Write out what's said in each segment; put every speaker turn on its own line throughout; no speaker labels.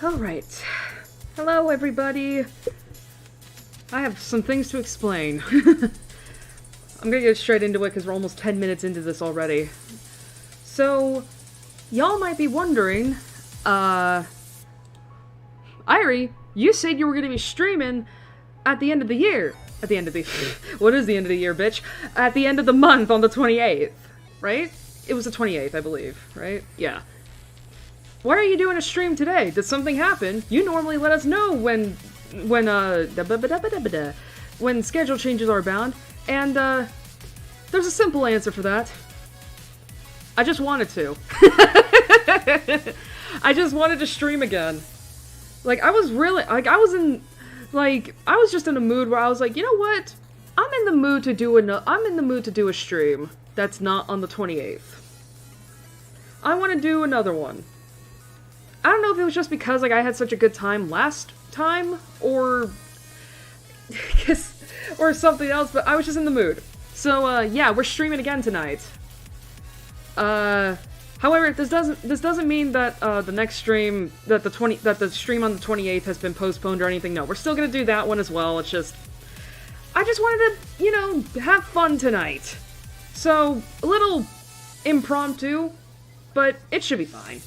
Alright. Hello, everybody. I have some things to explain. I'm gonna get straight into it because we're almost 10 minutes into this already. So, y'all might be wondering, Airi, you said you were gonna be streaming at the end of the year. At the end of the... What is the end of the year, bitch? At the end of the month on the 28th, right? It was the 28th, I believe, right? Yeah. Why are you doing a stream today? Did something happen? You normally let us know when schedule changes are bound, and, there's a simple answer for that. I just wanted to. I just wanted to stream again. Like, I was just in a mood where I was like, you know what? I'm in the mood to do a stream that's not on the 28th. I want to do another one. I don't know if it was just because, like, I had such a good time last time, or something else, but I was just in the mood. So, yeah, we're streaming again tonight. However, this doesn't mean that, the next stream, that the stream on the 28th has been postponed or anything. No, we're still gonna do that one as well. It's just, I just wanted to, you know, have fun tonight. So, a little impromptu, but it should be fine.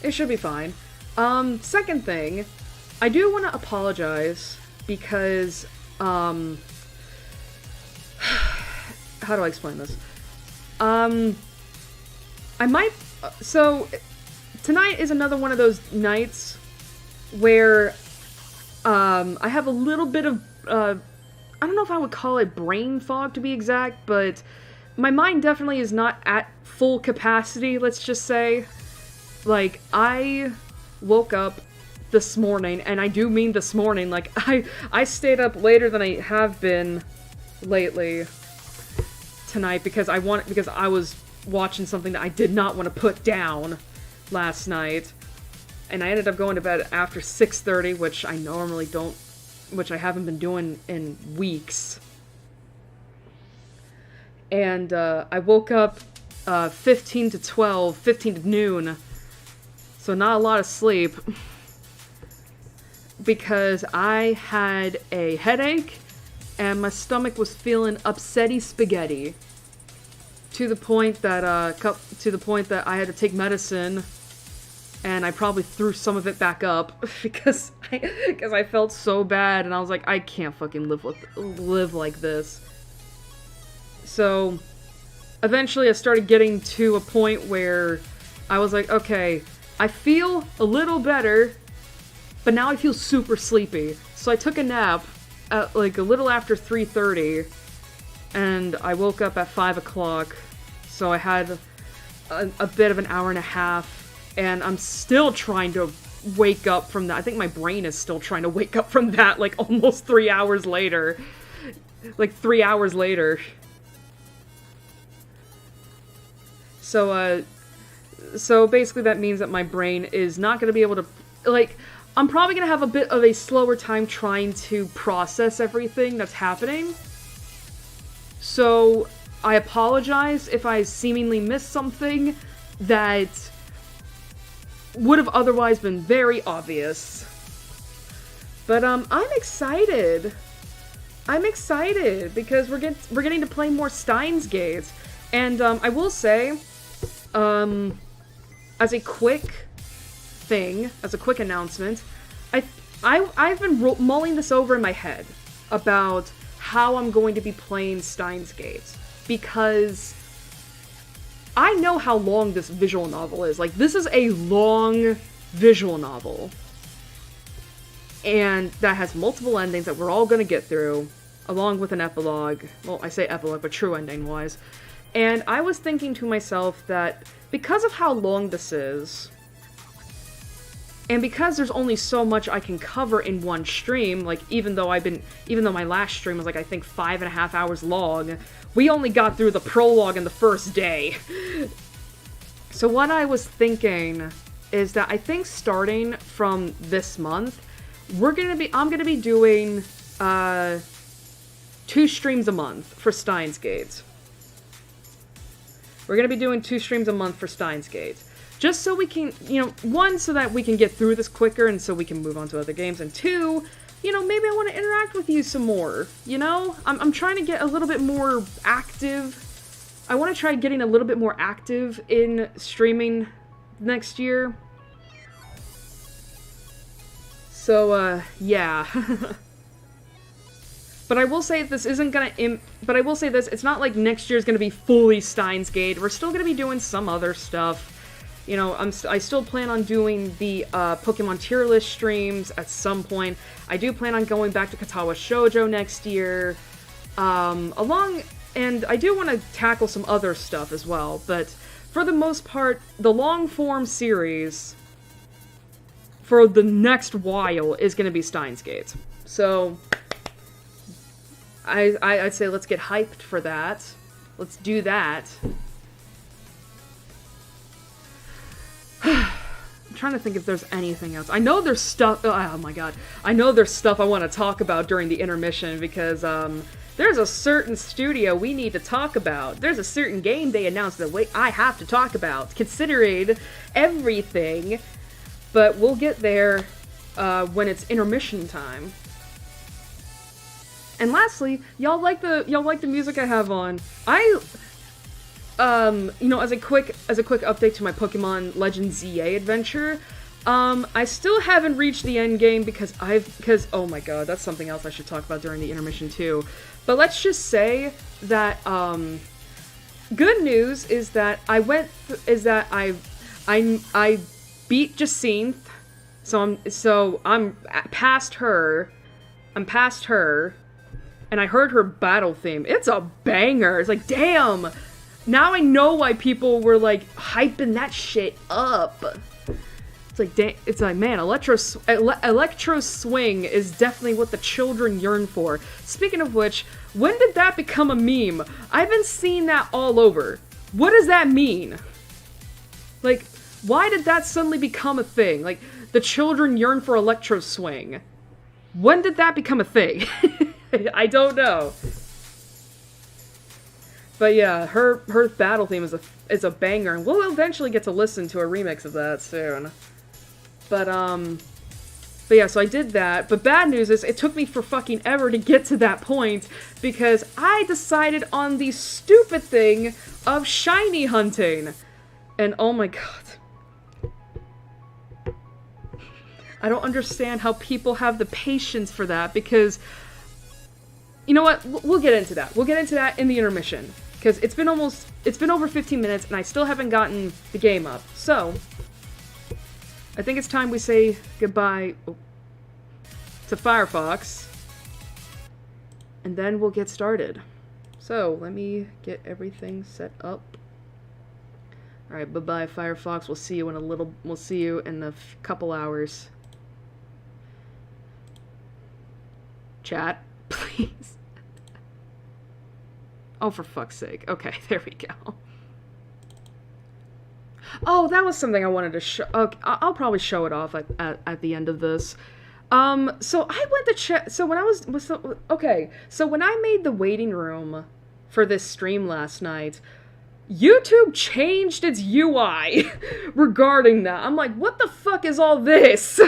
It should be fine. Second thing, I do want to apologize because, how do I explain this? I might, so, tonight is another one of those nights where, I have a little bit of, I don't know if I would call it brain fog to be exact, but my mind definitely is not at full capacity, let's just say. Like, I woke up this morning, and I do mean this morning, like, I stayed up later than I have been lately tonight because I was watching something that I did not want to put down last night, and I ended up going to bed after 6:30, which I normally don't, which I haven't been doing in weeks. And, I woke up, 15 to noon, so not a lot of sleep, because I had a headache, and my stomach was feeling upsetty spaghetti, to the point that I had to take medicine, and I probably threw some of it back up, because I felt so bad, and I was like, I can't fucking live like this. So, eventually I started getting to a point where I was like, okay, I feel a little better, but now I feel super sleepy. So I took a nap at, like, a little after 3:30, and I woke up at 5 o'clock, so I had a bit of an hour and a half, and I'm still trying to wake up from that. I think my brain is still trying to wake up from that, like, almost 3 hours later. Like, 3 hours later. So basically that means that my brain is not going to be able to, like, I'm probably going to have a bit of a slower time trying to process everything that's happening. So, I apologize if I seemingly missed something that would have otherwise been very obvious. But, I'm excited. I'm excited because we're getting to play more Steins gates. And, I will say, as a quick announcement, I've been mulling this over in my head about how I'm going to be playing Steins Gate, because I know how long this visual novel is. Like, this is a long visual novel, and that has multiple endings that we're all gonna get through, along with an epilogue. Well, I say epilogue, but true ending-wise. And I was thinking to myself that because of how long this is, and because there's only so much I can cover in one stream, like, even though my last stream was, like, I think 5.5 hours long, we only got through the prologue in the first day. So what I was thinking is that I think starting from this month, I'm gonna be doing, 2 streams a month for Steins Gate. We're gonna be doing 2 streams a month for Steins Gate. Just so we can, one, so that we can get through this quicker and so we can move on to other games, and two, maybe I want to interact with you some more, I'm trying to get a little bit more active. I want to try getting a little bit more active in streaming next year. So, yeah. But I will say this isn't gonna but I will say this, it's not like next year's gonna be fully Steins Gate. We're still gonna be doing some other stuff. I still plan on doing the Pokemon tier list streams at some point. I do plan on going back to Katawa Shoujo next year. And I do want to tackle some other stuff as well, but for the most part, the long-form series for the next while is going to be Steins Gate. So, I'd say let's get hyped for that. Let's do that. I'm trying to think if there's anything else. I know there's stuff... Oh my god. I know there's stuff I want to talk about during the intermission because, there's a certain studio we need to talk about. There's a certain game they announced that I have to talk about, considering everything. But we'll get there when it's intermission time. And lastly, y'all like the music I have on. As a quick update to my Pokemon Legends ZA adventure, I still haven't reached the end game because oh my god, that's something else I should talk about during the intermission too. But let's just say that, good news is that I beat Jacinth, so I'm past her, and I heard her battle theme. It's a banger. It's like, damn, now I know why people were like hyping that shit up. It's like, man, Electro Swing is definitely what the children yearn for. Speaking of which, when did that become a meme? I've been seeing that all over. What does that mean? Like, why did that suddenly become a thing? Like, the children yearn for Electro Swing. When did that become a thing? I don't know. But yeah, her battle theme is a banger, and we'll eventually get to listen to a remix of that soon. But yeah, so I did that. But bad news is, it took me for fucking ever to get to that point, because I decided on the stupid thing of shiny hunting. And oh my god. I don't understand how people have the patience for that, because... You know what? We'll get into that. We'll get into that in the intermission. Because it's been over 15 minutes, and I still haven't gotten the game up. So... I think it's time we say goodbye to Firefox, and then we'll get started. So, let me get everything set up. Alright, bye-bye Firefox, we'll see you in a couple hours. Chat, please. Oh, for fuck's sake. Okay, there we go. Oh, that was something I wanted to show. Okay, I'll probably show it off at the end of this. So I went to check. So when so when I made the waiting room for this stream last night, YouTube changed its UI regarding that. I'm like, what the fuck is all this?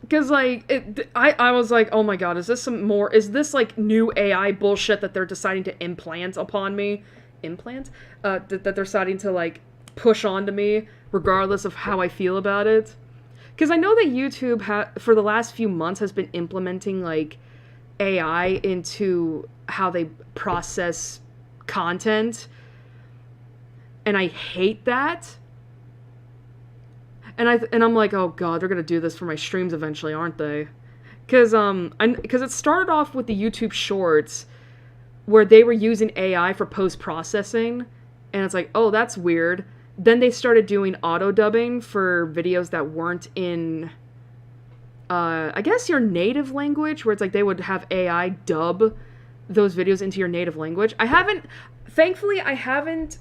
Because, like, I was like, oh my god, is this, like, new AI bullshit that they're deciding to implant upon me? That they're deciding to, like, push onto me, regardless of how I feel about it. Because I know that YouTube, for the last few months, has been implementing, like, AI into how they process content. And I hate that. And I'm like, oh god, they're gonna do this for my streams eventually, aren't they? Because it started off with the YouTube Shorts, where they were using AI for post-processing, and it's like, oh, that's weird. Then they started doing auto-dubbing for videos that weren't in, I guess your native language, where it's like they would have AI dub those videos into your native language. Thankfully, I haven't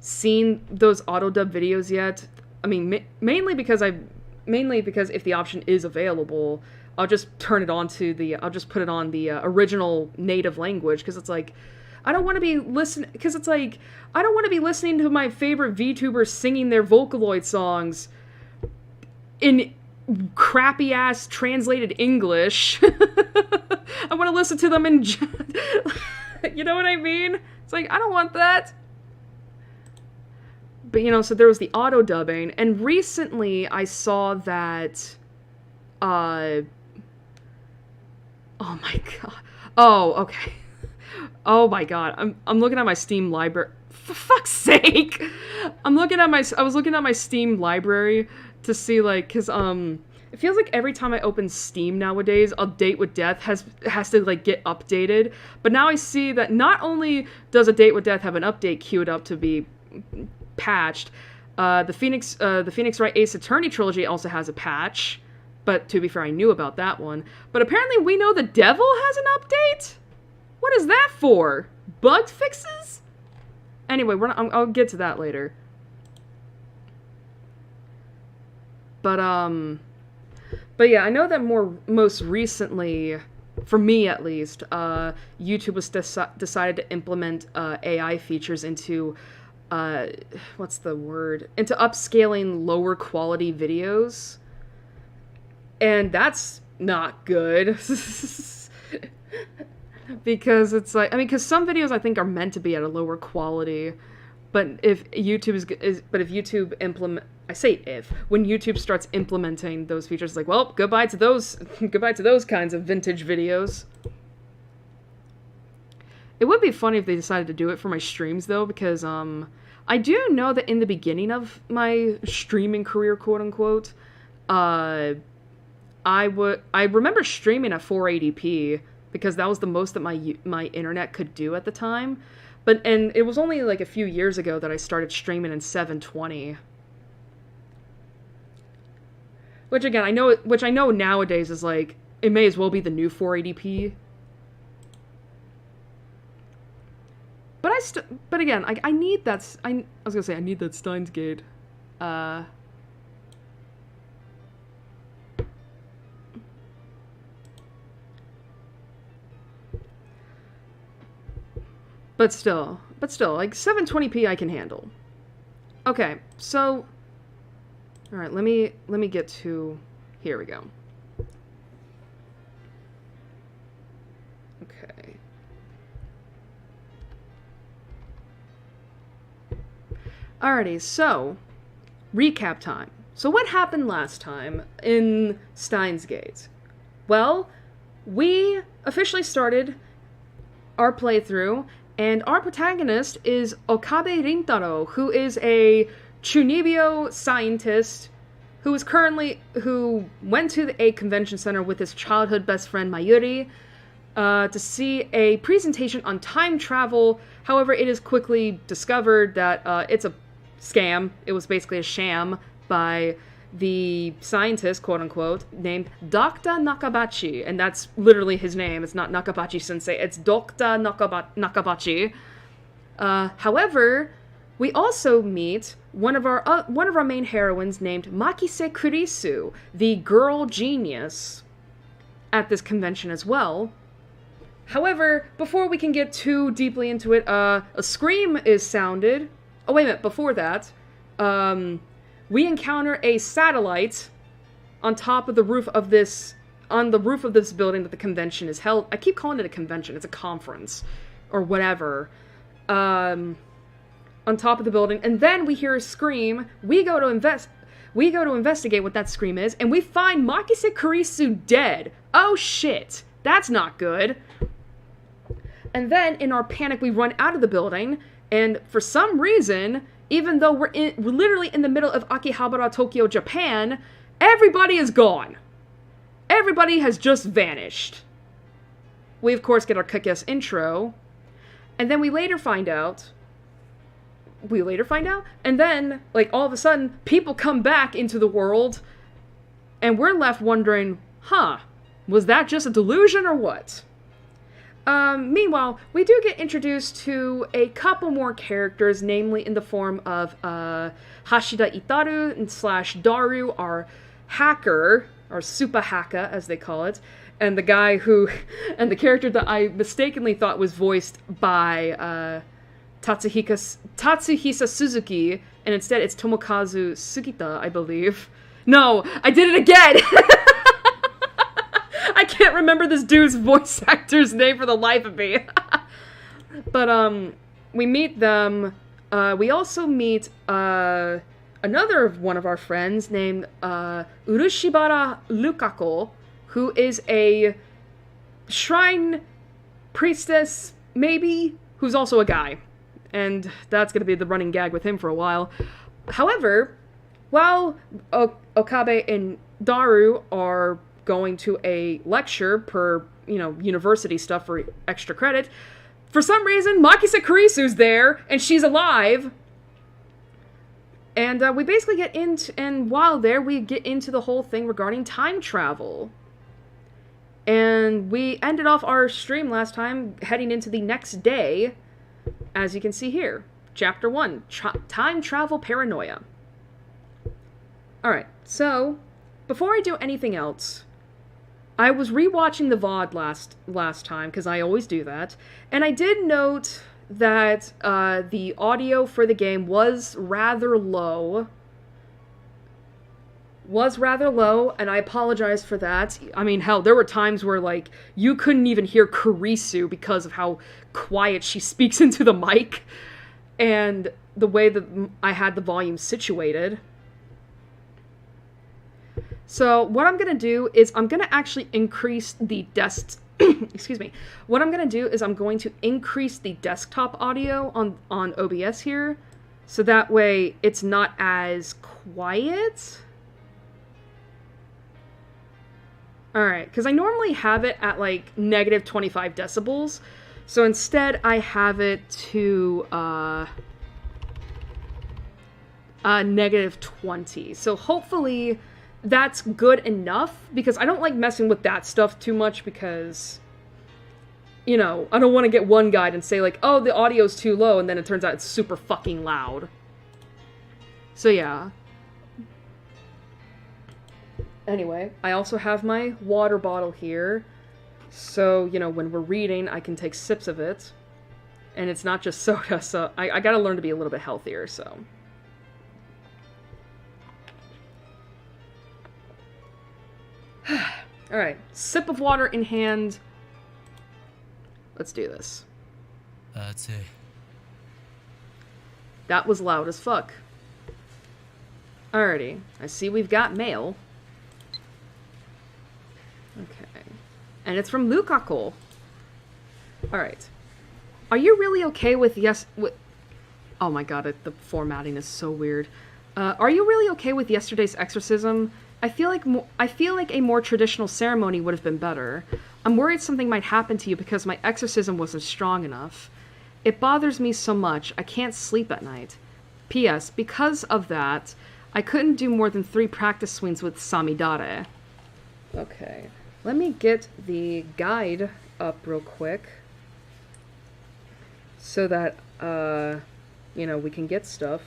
seen those auto-dub videos yet. I mean, mainly because if the option is available, I'll just put it on the original native language, because it's like, I don't want to be listening, because it's like, I don't want to be listening to my favorite VTubers singing their Vocaloid songs in crappy ass translated English. I want to listen to them in, you know what I mean? It's like, I don't want that. But, you know, so there was the auto dubbing, and recently I saw that, oh my god. Oh, okay. Oh my god. I'm looking at my Steam library. For fuck's sake! I was looking at my Steam library to see, like, cause, it feels like every time I open Steam nowadays, A Date with Death has to, like, get updated. But now I see that not only does A Date with Death have an update queued up to be patched, the Phoenix Wright Ace Attorney trilogy also has a patch. But to be fair, I knew about that one. But apparently We Know the Devil has an update? What is that for? Bug fixes? Anyway, I'll get to that later. But yeah, I know that most recently, for me at least, YouTube was decided to implement AI features into, what's the word? Into upscaling lower quality videos. And that's not good. Because it's like, I mean, because some videos I think are meant to be at a lower quality, but if YouTube when YouTube starts implementing those features, it's like, well, goodbye to those kinds of vintage videos. It would be funny if they decided to do it for my streams though, because I do know that in the beginning of my streaming career, quote unquote, I remember streaming at 480p because that was the most that my internet could do at the time. And it was only like a few years ago that I started streaming in 720. Which again, I know nowadays is like, it may as well be the new 480p. But again, I need that, I was gonna say, I need that Steins Gate. But still, like 720p I can handle. Okay, so, all right, let me get to, here we go. Okay. Alrighty, so, recap time. So what happened last time in Steins Gate? Well, we officially started our playthrough, and our protagonist is Okabe Rintaro, who is a Chunibyo scientist who went to a convention center with his childhood best friend Mayuri to see a presentation on time travel. However, it is quickly discovered that it's a scam. It was basically a sham by the scientist, quote-unquote, named Dr. Nakabachi, and that's literally his name. It's not Nakabachi-sensei, it's Dr. Nakabachi. However, we also meet one of our main heroines named Makise Kurisu, the girl genius, at this convention as well. However, before we can get too deeply into it, a scream is sounded. Oh, wait a minute, before that, we encounter a satellite on top of the roof of this building that the convention is held. I keep calling it a convention. It's a conference or whatever. On top of the building, and then we hear a scream. We go to investigate what that scream is, and we find Makise Kurisu dead. Oh shit, that's not good. And then in our panic, we run out of the building, and for some reason, even though we're literally in the middle of Akihabara, Tokyo, Japan, everybody is gone. Everybody has just vanished. We, of course, get our kick-ass intro. And then we later find out, and then, like, all of a sudden, people come back into the world, and we're left wondering, was that just a delusion or what? Meanwhile, we do get introduced to a couple more characters, namely in the form of, Hashida Itaru / Daru, our hacker, or super hacker, as they call it, and the guy who, and the character that I mistakenly thought was voiced by Tatsuhisa Suzuki, and instead it's Tomokazu Sugita, I believe. No, I did it again! I can't remember this dude's voice actor's name for the life of me. But, we meet them. We also meet, another one of our friends named, Urushibara Lukako, who is a shrine priestess, maybe, who's also a guy. And that's gonna be the running gag with him for a while. However, while Okabe and Daru are going to a lecture per, university stuff for extra credit, for some reason, Makisa Kurisu's there, and she's alive. And we basically get into, and while there, we get into the whole thing regarding time travel. And we ended off our stream last time heading into the next day, as you can see here. Chapter 1, Time Travel Paranoia. Alright, so, before I do anything else, I was rewatching the VOD last time, because I always do that, and I did note that the audio for the game was rather low. And I apologize for that. I mean, hell, there were times where, like, you couldn't even hear Kurisu because of how quiet she speaks into the mic, and the way that I had the volume situated. So, what I'm gonna do is I'm gonna actually increase the excuse me. What I'm gonna do is I'm going to increase the desktop audio on OBS here, so that way it's not as quiet. Alright, because I normally have it at like negative 25 decibels, so instead I have it to negative 20. So hopefully that's good enough, because I don't like messing with that stuff too much, because, I don't want to get one guide and say like, oh, the audio's too low, and then it turns out it's super fucking loud. So yeah. Anyway, I also have my water bottle here, so, when we're reading, I can take sips of it, and it's not just soda, so I gotta learn to be a little bit healthier, so. Alright, sip of water in hand. Let's do this.
That's it.
That was loud as fuck. Alrighty, I see we've got mail. Okay. And it's from Lukako. Alright. Are you really okay with oh my god, the formatting is so weird. Are you really okay with yesterday's exorcism? I feel like a more traditional ceremony would have been better. I'm worried something might happen to you because my exorcism wasn't strong enough. It bothers me so much, I can't sleep at night. P.S. Because of that, I couldn't do more than 3 practice swings with Samidare. Okay. Let me get the guide up real quick, so that, we can get stuff.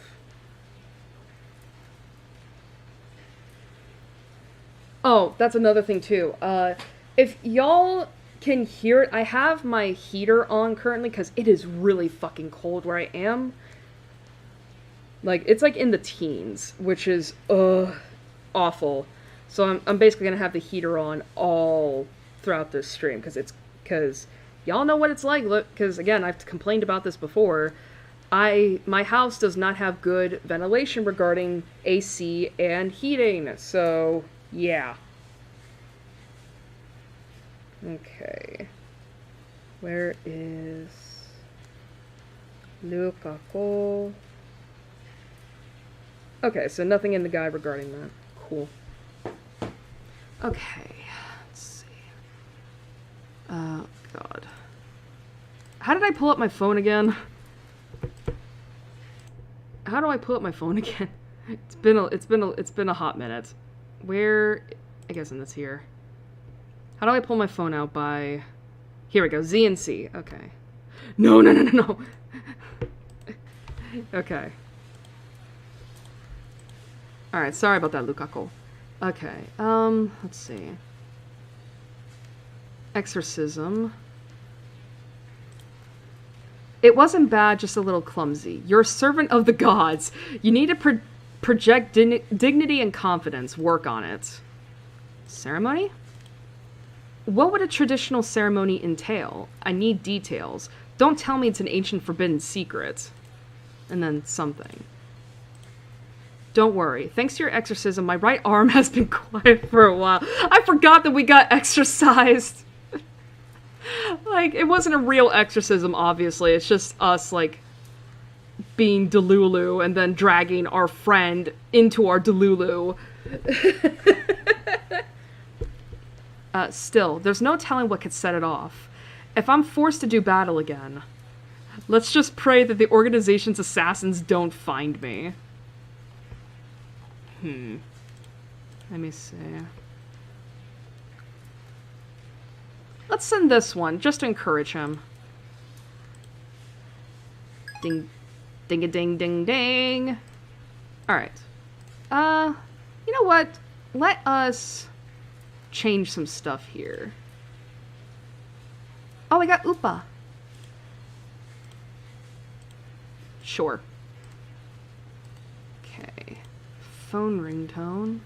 Oh, that's another thing, too. If y'all can hear it, I have my heater on currently, because it is really fucking cold where I am. Like, it's like in the teens, which is, awful. So I'm basically gonna have the heater on all throughout this stream, because y'all know what it's like. Look, because again, I've complained about this before. My house does not have good ventilation regarding AC and heating, so yeah. Okay. Where is Lukako? Okay, so nothing in the guide regarding that. Cool. Okay, let's see. Oh, God. How did I pull up my phone again? How do I pull up my phone again? It's been a hot minute. Where? I guess in this here. How do I pull my phone out by? Here we go. Z and C. Okay. No. Okay. Alright, sorry about that, Lukako. Okay, let's see. Exorcism. It wasn't bad, just a little clumsy. You're a servant of the gods. You need to project dignity and confidence. Work on it. Ceremony? What would a traditional ceremony entail? I need details. Don't tell me it's an ancient forbidden secret. And then something. Don't worry. Thanks to your exorcism, my right arm has been quiet for a while. I forgot that we got exorcised. Like, it wasn't a real exorcism, obviously. It's just us, like, being Delulu and then dragging our friend into our Delulu. Still, there's no telling what could set it off. If I'm forced to do battle again, let's just pray that the organization's assassins don't find me. Let me see. Let's send this one, just to encourage him. Ding. Ding-a-ding-ding-ding. Alright. You know what? Let us change some stuff here. Oh, I got Upa. Sure. Okay. Phone ringtone.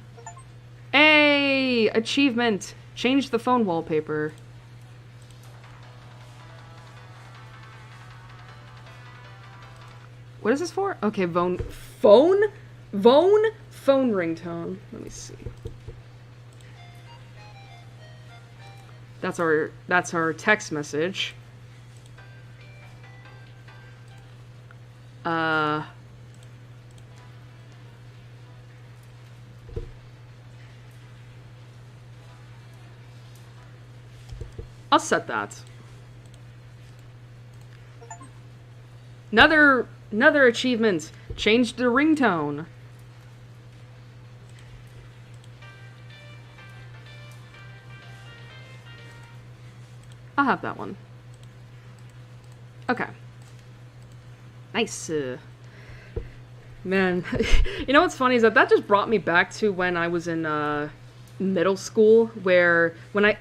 Hey! Achievement! Change the phone wallpaper. What is this for? Okay, phone ringtone. Let me see. That's our text message. I'll set that. Another achievement. Change the ringtone. I'll have that one. Okay. Nice. Man, you know what's funny is that just brought me back to when I was in middle school, where when I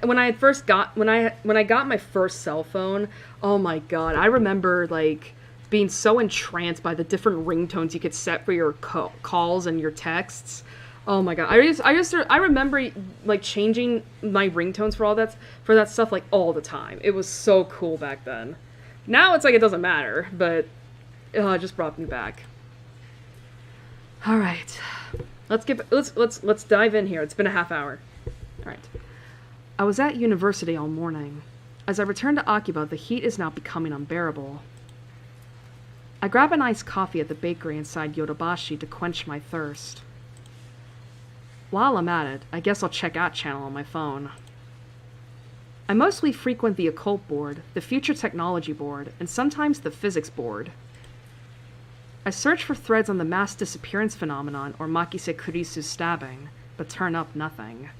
got my first cell phone. Oh my god, I remember like being so entranced by the different ringtones you could set for your calls and your texts. Oh my god, I remember like changing my ringtones for that stuff like all the time. It was so cool back then. Now it's like it doesn't matter, but it just brought me back. All right, let's dive in here. It's been a half hour. All right, I was at university all morning. As I returned to Akiba, the heat is now becoming unbearable. I grab an iced coffee at the bakery inside Yodobashi to quench my thirst. While I'm at it, I guess I'll check out channel on my phone. I mostly frequent the occult board, the future technology board, and sometimes the physics board. I search for threads on the mass disappearance phenomenon or Makise Kurisu's stabbing, but turn up nothing.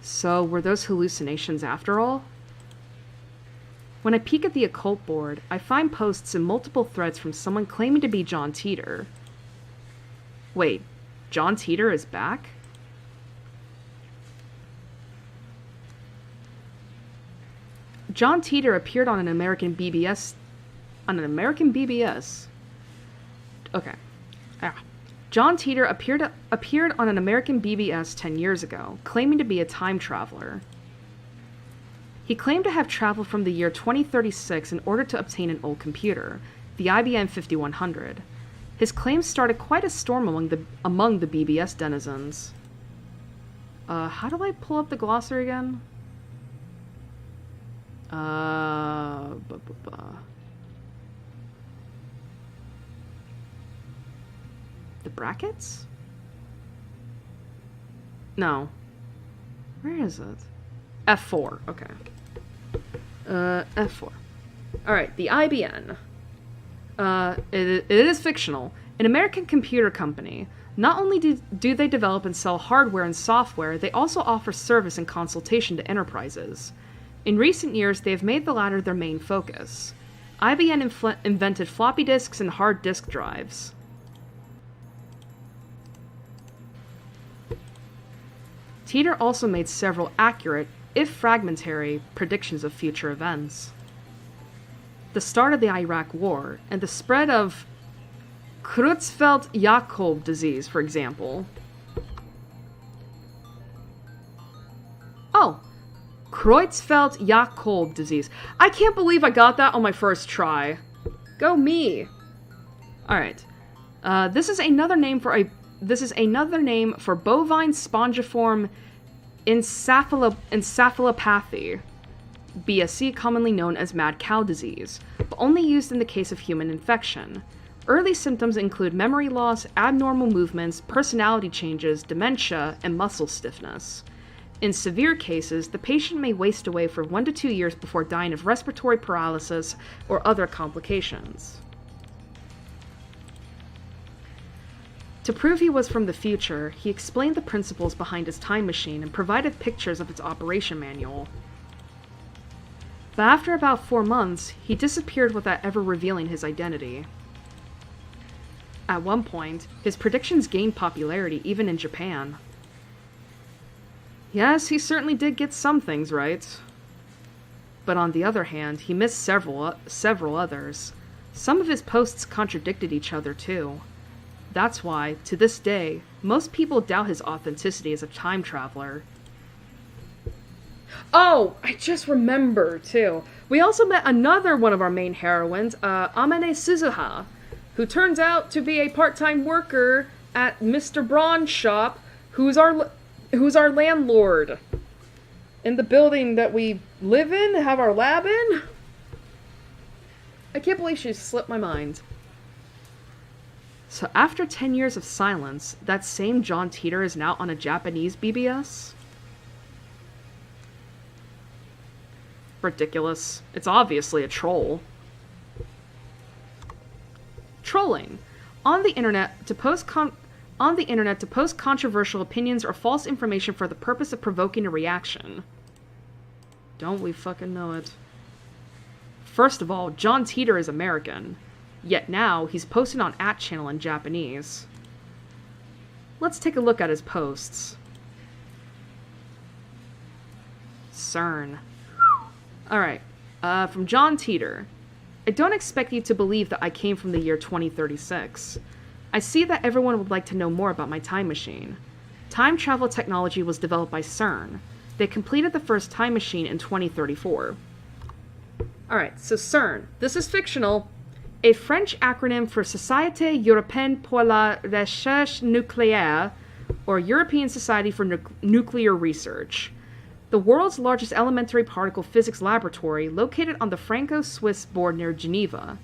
So, were those hallucinations after all? When I peek at the occult board, I find posts in multiple threads from someone claiming to be John Teeter. Wait, John Teeter is back? John Teeter appeared on an American BBS... On an American BBS? Okay. John Teeter appeared on an American BBS 10 years ago, claiming to be a time traveler. He claimed to have traveled from the year 2036 in order to obtain an old computer, the IBM 5100. His claims started quite a storm among the BBS denizens. How do I pull up the glossary again? The brackets? No. Where is it? F4. Okay. F4. Alright, the IBM. It is fictional. An American computer company. Not only do they develop and sell hardware and software, they also offer service and consultation to enterprises. In recent years, they have made the latter their main focus. IBM invented floppy disks and hard disk drives. Teeter also made several accurate, if fragmentary, predictions of future events. The start of the Iraq War and the spread of Creutzfeldt-Jakob disease, for example. Oh, Creutzfeldt-Jakob disease. I can't believe I got that on my first try. Go me. Alright. This is another name for bovine spongiform encephalopathy, BSC, commonly known as mad cow disease, but only used in the case of human infection. Early symptoms include memory loss, abnormal movements, personality changes, dementia, and muscle stiffness. In severe cases, the patient may waste away for 1 to 2 years before dying of respiratory paralysis or other complications. To prove he was from the future, he explained the principles behind his time machine and provided pictures of its operation manual. But after about 4 months, he disappeared without ever revealing his identity. At one point, his predictions gained popularity even in Japan. Yes, he certainly did get some things right. But on the other hand, he missed several others. Some of his posts contradicted each other too. That's why, to this day, most people doubt his authenticity as a time traveler. Oh, I just remembered, too. We also met another one of our main heroines, Amane Suzuha, who turns out to be a part-time worker at Mr. Braun's shop, who's our landlord. In the building that we live in, have our lab in? I can't believe she slipped my mind. So after 10 years of silence, that same John Teeter is now on a Japanese BBS? Ridiculous. It's obviously a troll. Trolling. On the internet to post controversial opinions or false information for the purpose of provoking a reaction. Don't we fucking know it. First of all, John Teeter is American. Yet now, he's posting on @channel in Japanese. Let's take a look at his posts. CERN. Alright, from John Teeter. I don't expect you to believe that I came from the year 2036. I see that everyone would like to know more about my time machine. Time travel technology was developed by CERN. They completed the first time machine in 2034. Alright, so CERN. This is fictional. A French acronym for Société Européenne pour la Recherche Nucléaire, or European Society for Nuclear Research. The world's largest elementary particle physics laboratory, located on the Franco-Swiss border near Geneva,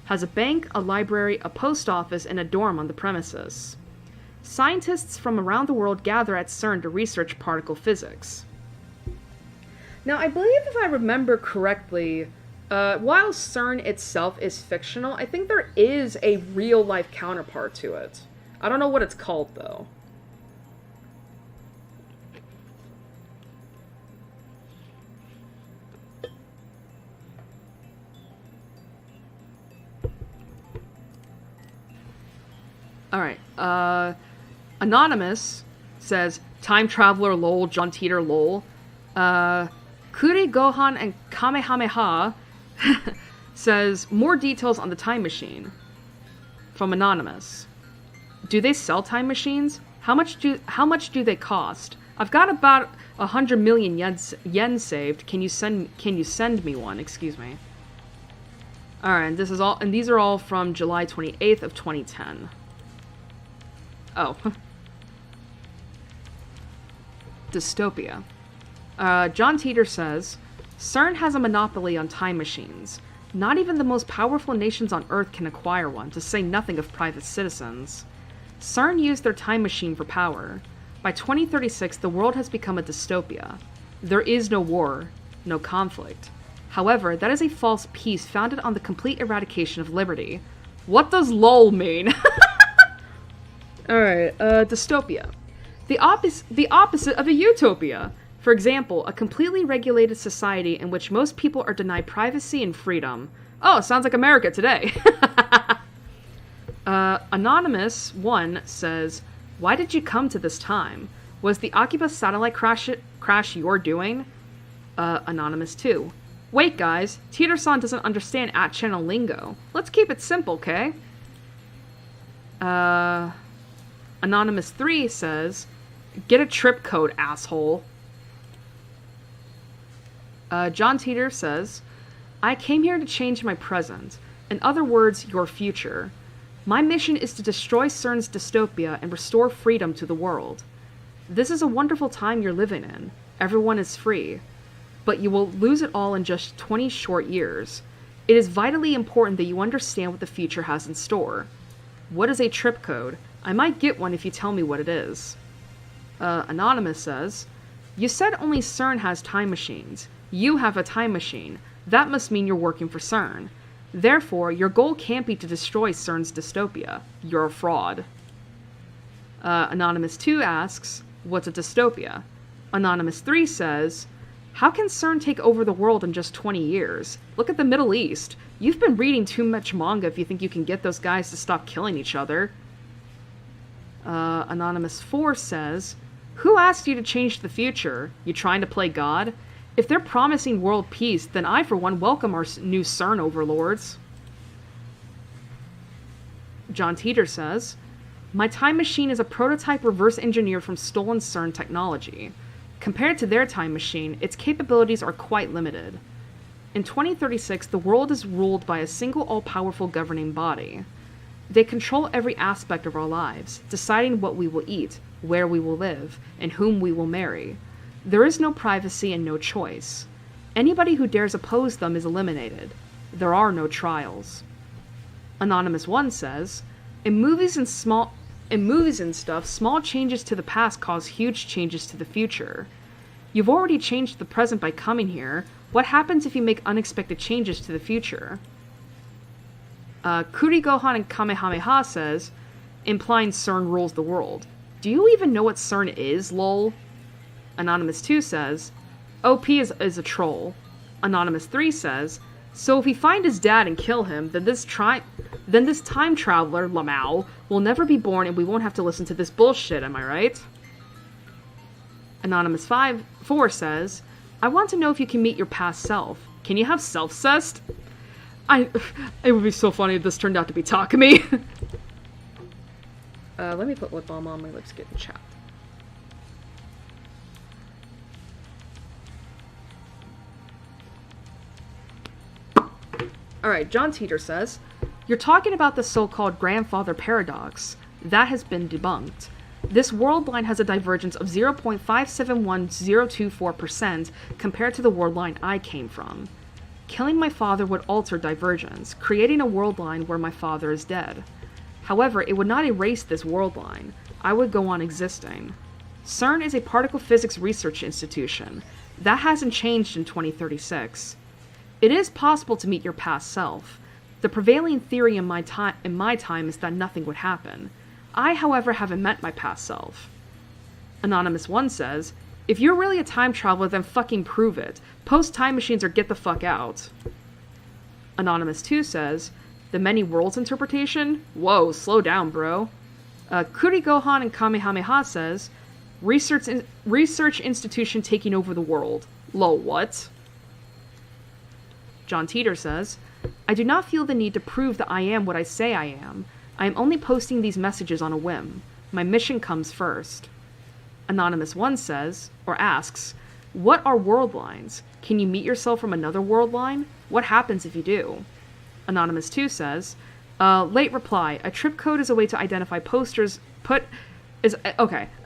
has a bank, a library, a post office, and a dorm on the premises. Scientists from around the world gather at CERN to research particle physics. Now, I believe if I remember correctly, while CERN itself is fictional, I think there is a real-life counterpart to it. I don't know what it's called, though. Alright, Anonymous says, Time Traveler lol, John Teeter lol. Kuri Gohan and Kamehameha says, more details on the time machine. From Anonymous. Do they sell time machines? How much do they cost? I've got about 100 million yen saved. Can you send me one? Excuse me. Alright, and these are all from July 28th of 2010. Oh. Dystopia. John Teeter says, CERN has a monopoly on time machines. Not even the most powerful nations on Earth can acquire one, to say nothing of private citizens. CERN used their time machine for power. By 2036, the world has become a dystopia. There is no war, no conflict. However, that is a false peace founded on the complete eradication of liberty. What does LOL mean? Alright, dystopia. The opposite of a utopia. For example, a completely regulated society in which most people are denied privacy and freedom. Oh, sounds like America today. Anonymous 1 says, why did you come to this time? Was the Oculus satellite crash your doing? Anonymous 2. Wait, guys. Teeter-san doesn't understand at-channel lingo. Let's keep it simple, okay? Anonymous 3 says, get a trip code, asshole. John Teeter says, I came here to change my present. In other words, your future. My mission is to destroy CERN's dystopia and restore freedom to the world. This is a wonderful time you're living in. Everyone is free. But you will lose it all in just 20 short years. It is vitally important that you understand what the future has in store. What is a trip code? I might get one if you tell me what it is. Anonymous says, you said only CERN has time machines. You have a time machine. That must mean you're working for CERN. Therefore, your goal can't be to destroy CERN's dystopia. You're a fraud. Anonymous 2 asks, what's a dystopia? Anonymous 3 says, how can CERN take over the world in just 20 years? Look at the Middle East. You've been reading too much manga if you think you can get those guys to stop killing each other. Anonymous 4 says, who asked you to change the future? You trying to play God? If they're promising world peace, then I, for one, welcome our new CERN overlords. John Teeter says, my time machine is a prototype reverse engineered from stolen CERN technology. Compared to their time machine, its capabilities are quite limited. In 2036, the world is ruled by a single all-powerful governing body. They control every aspect of our lives, deciding what we will eat, where we will live, and whom we will marry. There is no privacy and no choice. Anybody who dares oppose them is eliminated. There are no trials. Anonymous 1 says, in movies and stuff, small changes to the past cause huge changes to the future. You've already changed the present by coming here. What happens if you make unexpected changes to the future? Kuri Gohan and Kamehameha says, implying CERN rules the world. Do you even know what CERN is, lol? Anonymous 2 says, OP is a troll. Anonymous 3 says, so if we find his dad and kill him, then this time traveler, Lamau, will never be born and we won't have to listen to this bullshit, am I right? Anonymous 4 says, I want to know if you can meet your past self. Can you have self-cest? It would be so funny if this turned out to be Takumi. Let me put lip balm on my lips, get in chat. Alright, John Teeter says, you're talking about the so-called grandfather paradox. That has been debunked. This world line has a divergence of 0.571024% compared to the world line I came from. Killing my father would alter divergence, creating a world line where my father is dead. However, it would not erase this world line. I would go on existing. CERN is a particle physics research institution. That hasn't changed in 2036. It is possible to meet your past self. The prevailing theory in my time is that nothing would happen. I, however, haven't met my past self. Anonymous 1 says, if you're really a time traveler, then fucking prove it. Post time machines or get the fuck out. Anonymous 2 says, the many worlds interpretation? Whoa, slow down, bro. Kuri Gohan and Kamehameha says, research institution taking over the world. Lol, what? John Teeter says, I do not feel the need to prove that I am what I say I am. I am only posting these messages on a whim. My mission comes first. Anonymous 1 says, or asks, what are world lines? Can you meet yourself from another world line? What happens if you do? Anonymous 2 says, late reply, a trip code is a way to identify posters. A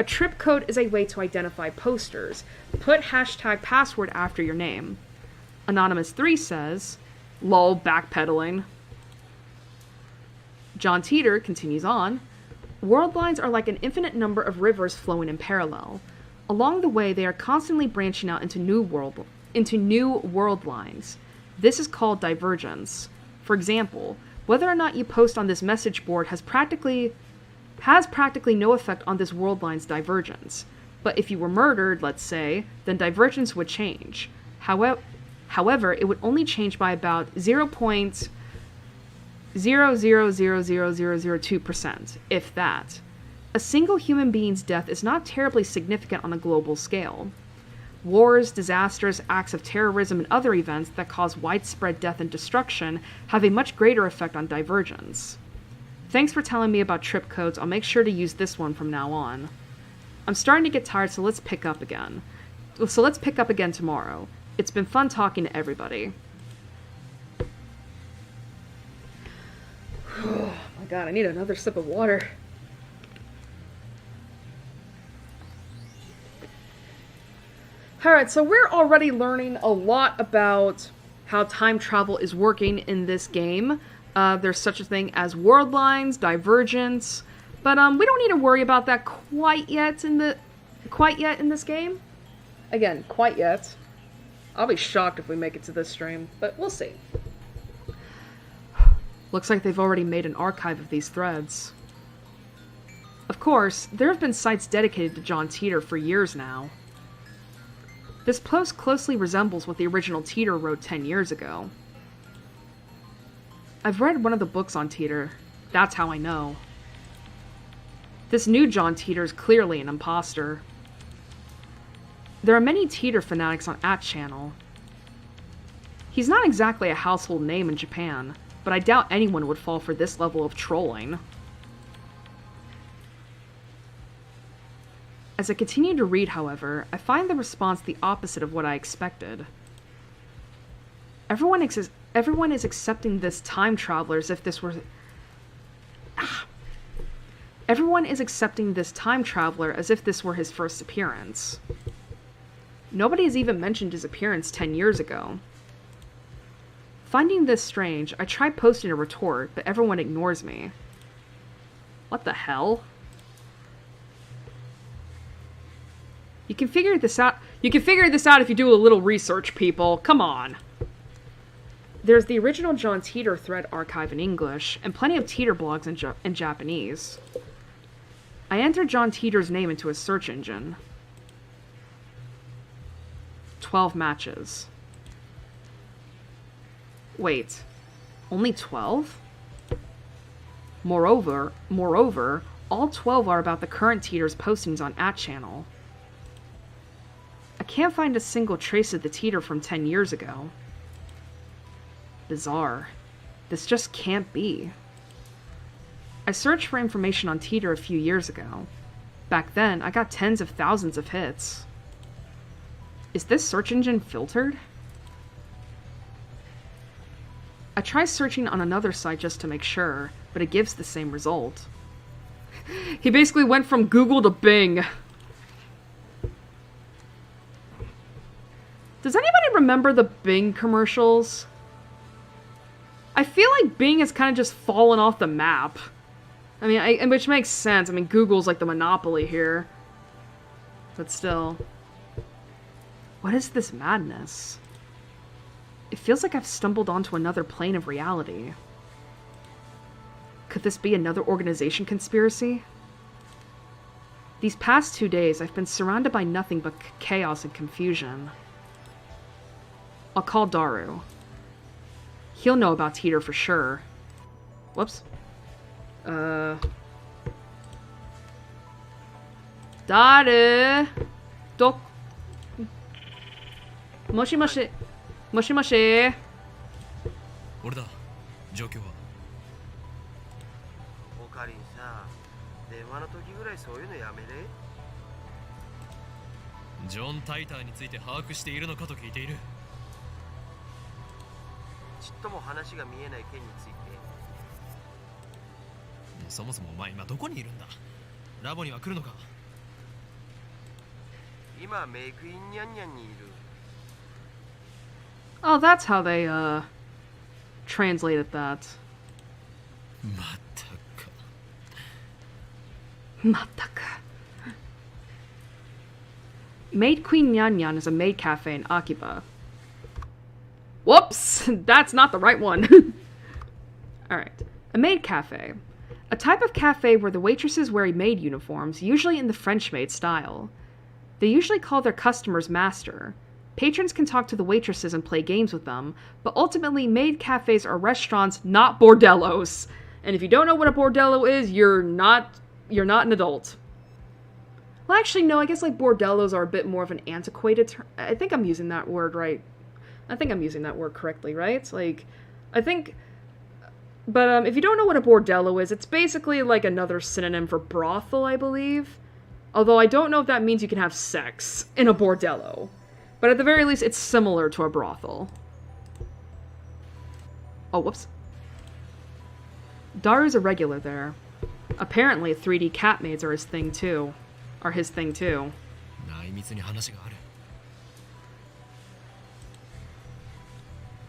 trip code is a way to identify posters. Put hashtag password after your name. Anonymous 3 says, lol, backpedaling. John Teeter continues on, world lines are like an infinite number of rivers flowing in parallel. Along the way, they are constantly branching out into new world lines. This is called divergence. For example, whether or not you post on this message board has practically no effect on this world line's divergence. But if you were murdered, let's say, then divergence would change. However, it would only change by about 0.0000002%, if that. A single human being's death is not terribly significant on a global scale. Wars, disasters, acts of terrorism, and other events that cause widespread death and destruction have a much greater effect on divergence. Thanks for telling me about trip codes. I'll make sure to use this one from now on. I'm starting to get tired, so let's pick up again. Tomorrow. It's been fun talking to everybody. Oh my god, I need another sip of water. Alright, so we're already learning a lot about how time travel is working in this game. There's such a thing as world lines, divergence, but we don't need to worry about that quite yet in this game. Again, quite yet. I'll be shocked if we make it to this stream, but we'll see. Looks like they've already made an archive of these threads. Of course, there have been sites dedicated to John Teeter for years now. This post closely resembles what the original Teeter wrote 10 years ago. I've read one of the books on Teeter. That's how I know. This new John Teeter is clearly an imposter. There are many Teeter fanatics on @channel. He's not exactly a household name in Japan, but I doubt anyone would fall for this level of trolling. As I continue to read, however, I find the response the opposite of what I expected. Everyone is accepting this time traveler as if this were... Everyone is accepting this time traveler as if this were his first appearance. Nobody has even mentioned his appearance 10 years ago. Finding this strange, I try posting a retort, but everyone ignores me. What the hell? You can figure this out. You can figure this out if you do a little research, people. Come on. There's the original John Teeter thread archive in English, and plenty of Teeter blogs in Japanese. I entered John Teeter's name into a search engine. 12 matches. Wait, only 12? Moreover, all 12 are about the current Teeter's postings on @channel. I can't find a single trace of the Teeter from 10 years ago. Bizarre. This just can't be. I searched for information on Teeter a few years ago. Back then, I got tens of thousands of hits. Is this search engine filtered? I try searching on another site just to make sure, but it gives the same result. He basically went from Google to Bing. Does anybody remember the Bing commercials? I feel like Bing has kind of just fallen off the map. I mean, which makes sense. I mean, Google's like the monopoly here. But still. What is this madness? It feels like I've stumbled onto another plane of reality. Could this be another organization conspiracy? These past 2 days, I've been surrounded by nothing but chaos and confusion. I'll call Daru. He'll know about Teeter for sure. Whoops. Daru! Moshi moshi. Moshi moshi.
俺だ。状況は。
おかりんさ、電話の時ぐらいそういうのやめれ。
ジョン・タイターについて把握しているのかと聞いている。
ちっとも話が見えない件について。
そもそもお前今どこにいるんだ。ラボには来るのか。
今メイクインニャンニャンにいる。
Oh, that's how they, translated that.
またか。
またか。Maid Queen Nyan Nyan is a maid cafe in Akiba. Whoops! That's not the right one. Alright. A maid cafe. A type of cafe where the waitresses wear maid uniforms, usually in the French maid style. They usually call their customers master. Patrons can talk to the waitresses and play games with them, but ultimately maid cafes are restaurants, not bordellos. And if you don't know what a bordello is, you're not an adult. Well, actually, no, I guess, like, bordellos are a bit more of an antiquated term. I think I'm using that word right. I think I'm using that word correctly, right? Like, I think... But if you don't know what a bordello is, it's basically, like, another synonym for brothel, I believe. Although I don't know if that means you can have sex in a bordello. But at the very least, it's similar to a brothel. Oh, whoops. Daru's a regular there. Apparently, 3D cat maids are his thing, too.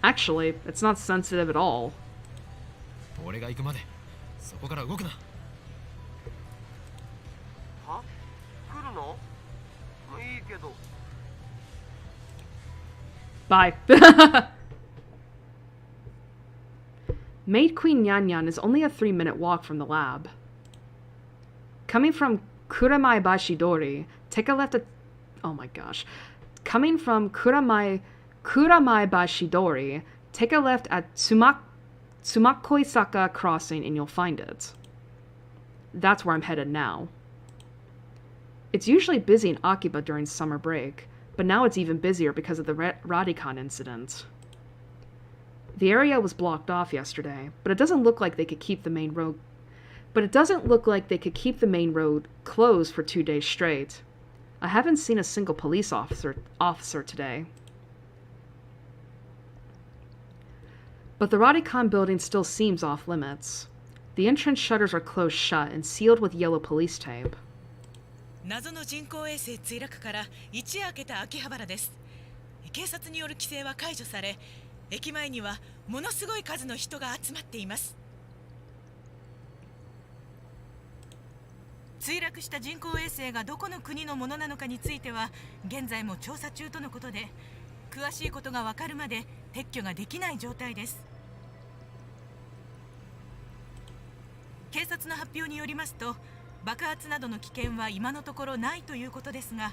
Actually, it's not sensitive at all. Bye. Maid Queen Nyan Nyan is only a 3-minute walk from the lab. Coming from Kuramai Bashidori, take a left at... Oh my gosh. Coming from Kuramai Bashidori, take a left at Tsumakoisaka Crossing and you'll find it. That's where I'm headed now. It's usually busy in Akiba during summer break, but now it's even busier because of the Radicon incident. The area was blocked off yesterday, but it doesn't look like they could keep the main road closed for 2 days straight. I haven't seen a single police officer today. But the Radicon building still seems off limits. The entrance shutters are closed shut and sealed with yellow police tape.
謎の人工衛星墜落から一夜明けた秋葉原です。警察による規制は解除され、駅前にはものすごい数の人が集まっています。墜落した人工衛星がどこの国のものなのかについては現在も調査中とのことで、詳しいことがわかるまで撤去ができない状態です。警察の発表によりますと、爆発などの危険は今のところないということですが、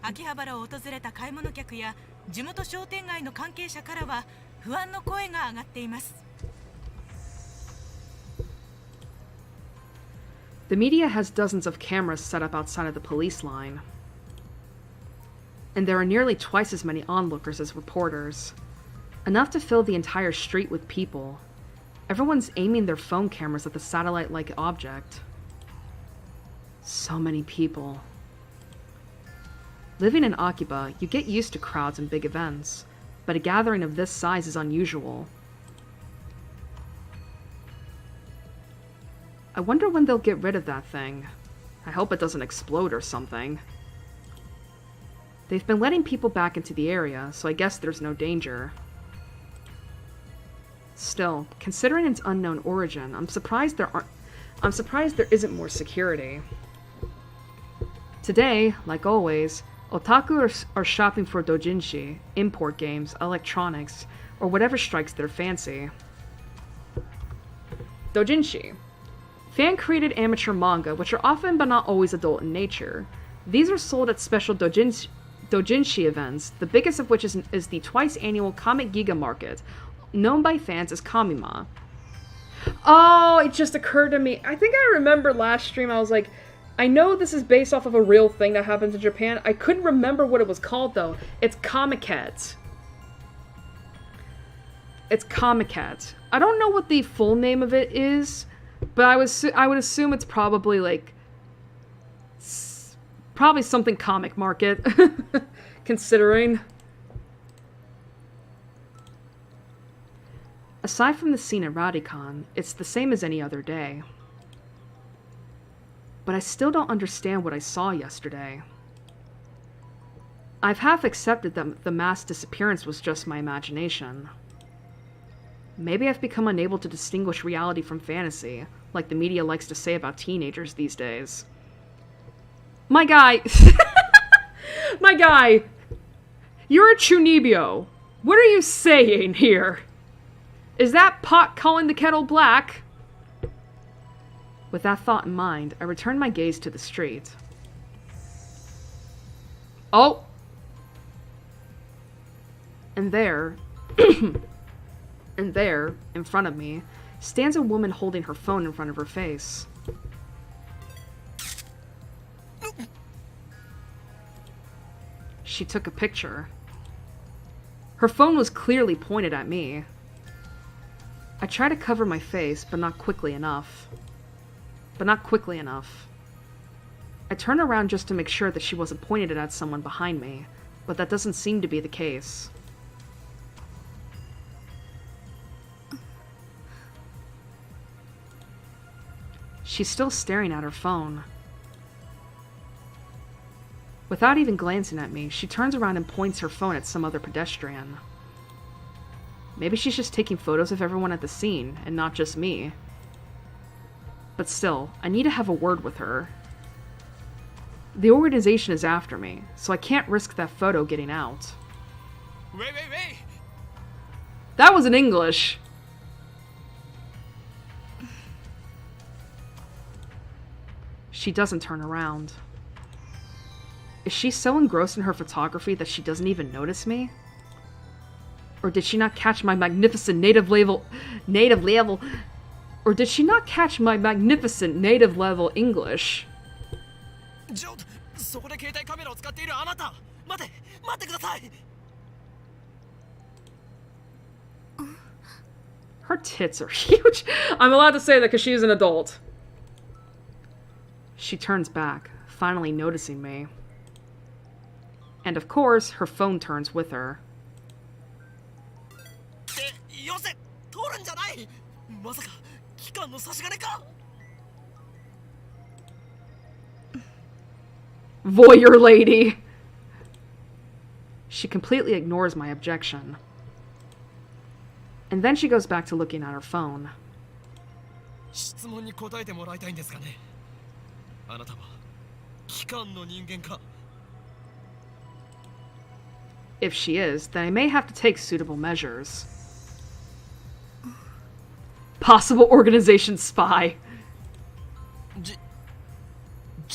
秋葉原を訪れた買い物客や地元商店街の関係者からは不安の声が上がっています。
The media has dozens of cameras set up outside of the police line. And there are nearly twice as many onlookers as reporters. Enough to fill the entire street with people. Everyone's aiming their phone cameras at the satellite-like object. So many people. Living in Akiba, you get used to crowds and big events, but a gathering of this size is unusual. I wonder when they'll get rid of that thing. I hope it doesn't explode or something. They've been letting people back into the area, so I guess there's no danger. Still, considering its unknown origin, I'm surprised there isn't more security. Today, like always, otaku are shopping for doujinshi, import games, electronics, or whatever strikes their fancy. Doujinshi. Fan-created amateur manga, which are often but not always adult in nature. These are sold at special doujinshi events, the biggest of which is the twice-annual Comic Giga Market, known by fans as Kamima. Oh, it just occurred to me. I think I remember last stream, I was like, I know this is based off of a real thing that happens in Japan. I couldn't remember what it was called, though. It's Comiket. It's Comiket. I don't know what the full name of it is, but I would assume it's probably, like, probably something comic market, considering. Aside from the scene at Radicon, it's the same as any other day. But I still don't understand what I saw yesterday. I've half accepted that the mass disappearance was just my imagination. Maybe I've become unable to distinguish reality from fantasy, like the media likes to say about teenagers these days. My guy! My guy! You're a Chunibyo. What are you saying here? Is that pot calling the kettle black? With that thought in mind, I returned my gaze to the street. Oh! And there, in front of me, stands a woman holding her phone in front of her face. She took a picture. Her phone was clearly pointed at me. I tried to cover my face, but not quickly enough. I turned around just to make sure that she wasn't pointed at someone behind me, but that doesn't seem to be the case. She's still staring at her phone. Without even glancing at me, she turns around and points her phone at some other pedestrian. Maybe she's just taking photos of everyone at the scene, and not just me. But still, I need to have a word with her. The organization is after me, so I can't risk that photo getting out.
Wait.
That was in English! She doesn't turn around. Is she so engrossed in her photography that she doesn't even notice me? Or did she not catch my magnificent native level English?
ちょっとそこで携帯カメラを使っているあなた待ってください
Her tits are huge. I'm allowed to say that because she's an adult. She turns back, finally noticing me. And of course, her phone turns with her.
よせ通るんじゃないまさか機関の差し金か
Voyeur lady! She completely ignores my objection. And then she goes back to looking at her phone.
質問に答えてもらいたいんですかねあなたは機関の人間か
If she is, then I may have to take suitable measures. Possible organization spy.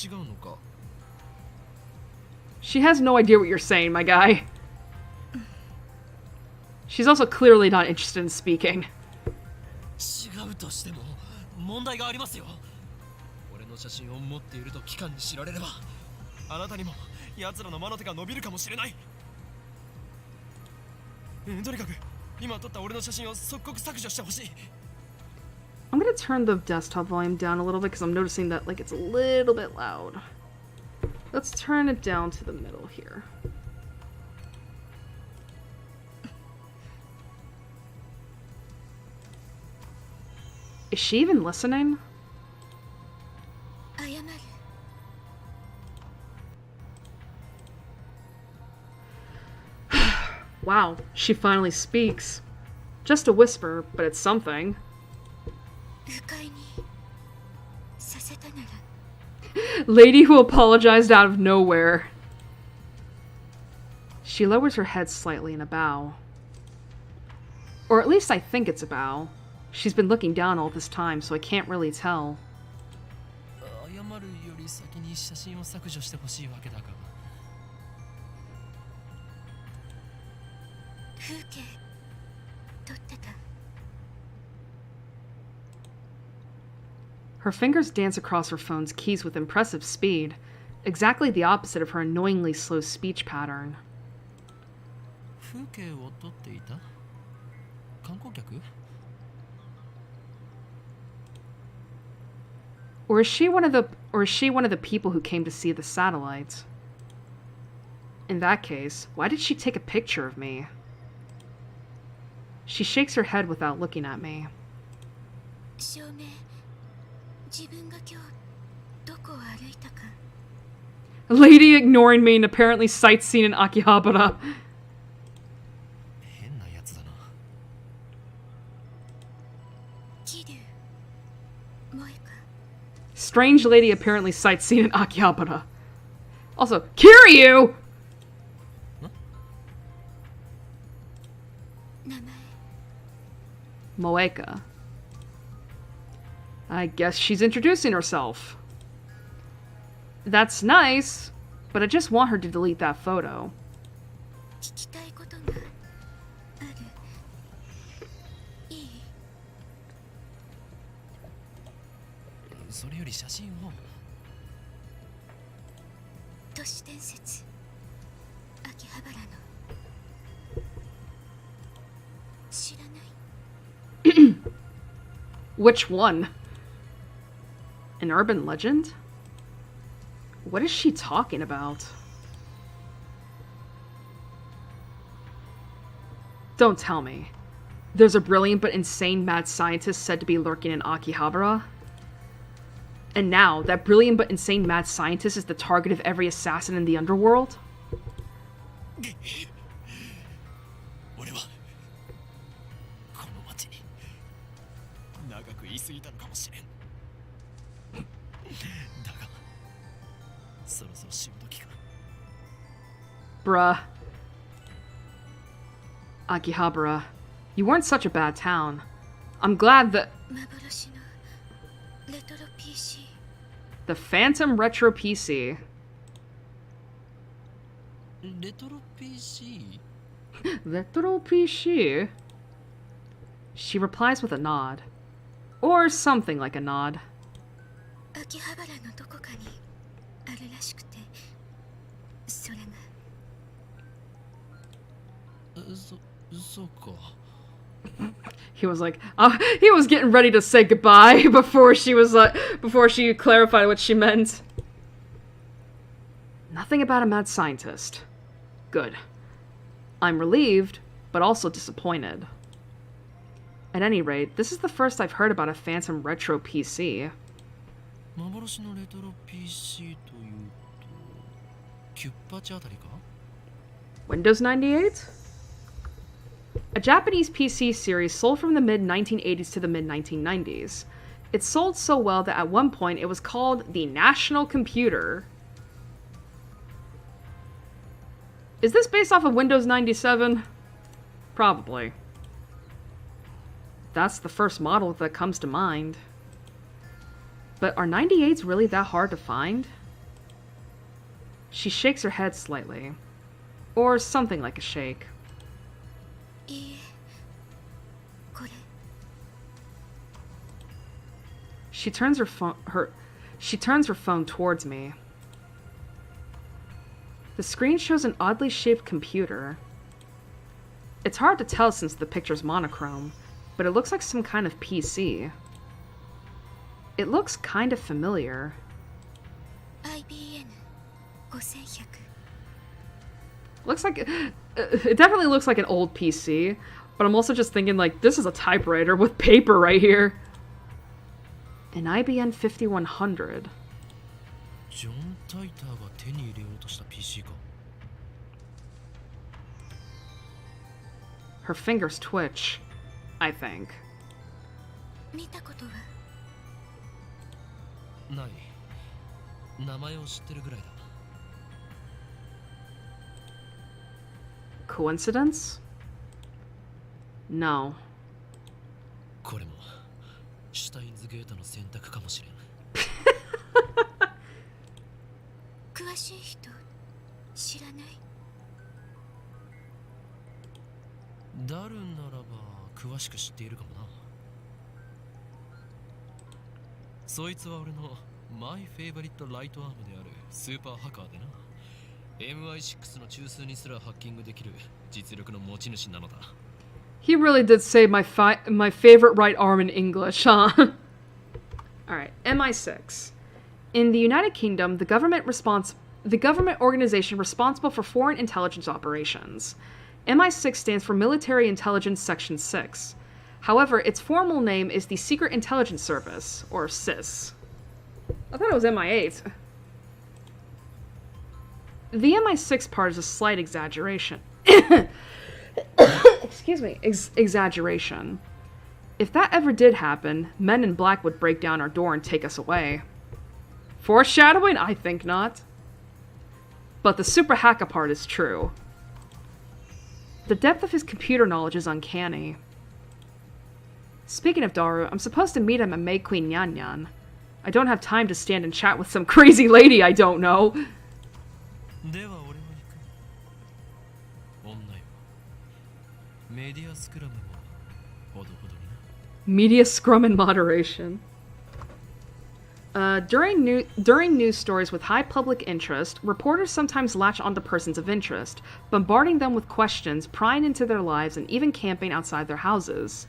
違うのか
She has no idea what you're saying, my guy. She's also clearly not interested in speaking.
違うとしても問題がありますよ俺の写真を持っていると機関に知られればあなたにも奴らの魔の手が伸びるかもしれないとにかく今撮った俺の写真を即刻削除してほしい
I'm gonna turn the desktop volume down a little bit because I'm noticing that like it's a little bit loud. Let's turn it down to the middle here. Is she even listening? Wow, she finally speaks. Just a whisper, but it's something. Lady who apologized out of nowhere. She lowers her head slightly in a bow. Or at least I think it's a bow. She's been looking down all this time, so I can't really tell.
謝るより先に写真を削除してほしいわけだが
Her fingers dance across her phone's keys with impressive speed, exactly the opposite of her annoyingly slow speech pattern.
風景を撮っていた観光客
Or is she one of the people who came to see the satellite? In that case, why did she take a picture of me? She shakes her head without looking at me. Lady ignoring me and apparently sightseeing in Akihabara.
変なやつだな
Strange lady apparently sightseeing in Akihabara. Also, Kiryu! Moeka. I guess she's introducing herself. That's nice, but I just want her to delete that photo.
それより写真を
秋葉原の知らない
Which one? An urban legend? What is she talking about? Don't tell me. There's a brilliant but insane mad scientist said to be lurking in Akihabara? And now, that brilliant but insane mad scientist is the target of every assassin in the underworld?
俺はこの町に長く居すぎたのかもしれん。だがそろそろ潮時か。
Bruh. Akihabara, you weren't such a bad town. I'm glad that
幻のレトロ PC
the Phantom Retro PC.
レトロ PC?
Retro PC? She replies with a nod. Or something like a nod.
秋葉原のどこかにあるらしくて、それが
そうか。
He was like, he was getting ready to say goodbye before she clarified what she meant. Nothing about a mad scientist. Good. I'm relieved, but also disappointed. At any rate, this is the first I've heard about a Phantom Retro PC.
幻のレトロ PC というとキュッパチあたりか？
Windows 98? A Japanese PC series sold from the mid-1980s to the mid-1990s. It sold so well that at one point it was called the National Computer. Is this based off of Windows 97? Probably. That's the first model that comes to mind. But are 98s really that hard to find? She shakes her head slightly. Or something like a shake.
いいえ、これ
She turns her phone towards me. The screen shows an oddly shaped computer. It's hard to tell since the picture's monochrome, but it looks like some kind of PC. It looks kind of familiar.
IBM 5100
Looks like it definitely looks like an old PC, but I'm also just thinking like this is a typewriter with paper right here. An IBM 5100.
ジョン・タイターが手に入れようとした PC か。
Her fingers twitch, I think.
見たことは
ない。名前を知ってるぐらいだ。
Coincidence? No.
これもシュタインズゲートの選択かもしれん。
詳しい人知らない
ダルンならば詳しく知っているかもな。そいつは俺のマイフェイバリットライトアームであるスーパーハッカーでな。MI6 の中枢にすらハッキングできる実力の持ち主なのだ。
He really did say my favorite right arm in English, huh? Alright, MI6. In the United Kingdom, the government organization responsible for foreign intelligence operations. MI6 stands for Military Intelligence Section 6. However, its formal name is the Secret Intelligence Service, or SIS. I thought it was MI8. The MI6 part is a slight exaggeration. Excuse me, exaggeration. If that ever did happen, men in black would break down our door and take us away. Foreshadowing? I think not. But the super hacker part is true. The depth of his computer knowledge is uncanny. Speaking of Daru, I'm supposed to meet him at May Queen Nyan Nyan. I don't have time to stand and chat with some crazy lady I don't know.
では俺は行く。女よ。メディアスクラムもほどほどにな。
Media scrum and moderation. During news stories with high public interest, reporters sometimes latch onto persons of interest, bombarding them with questions, prying into their lives, and even camping outside their houses.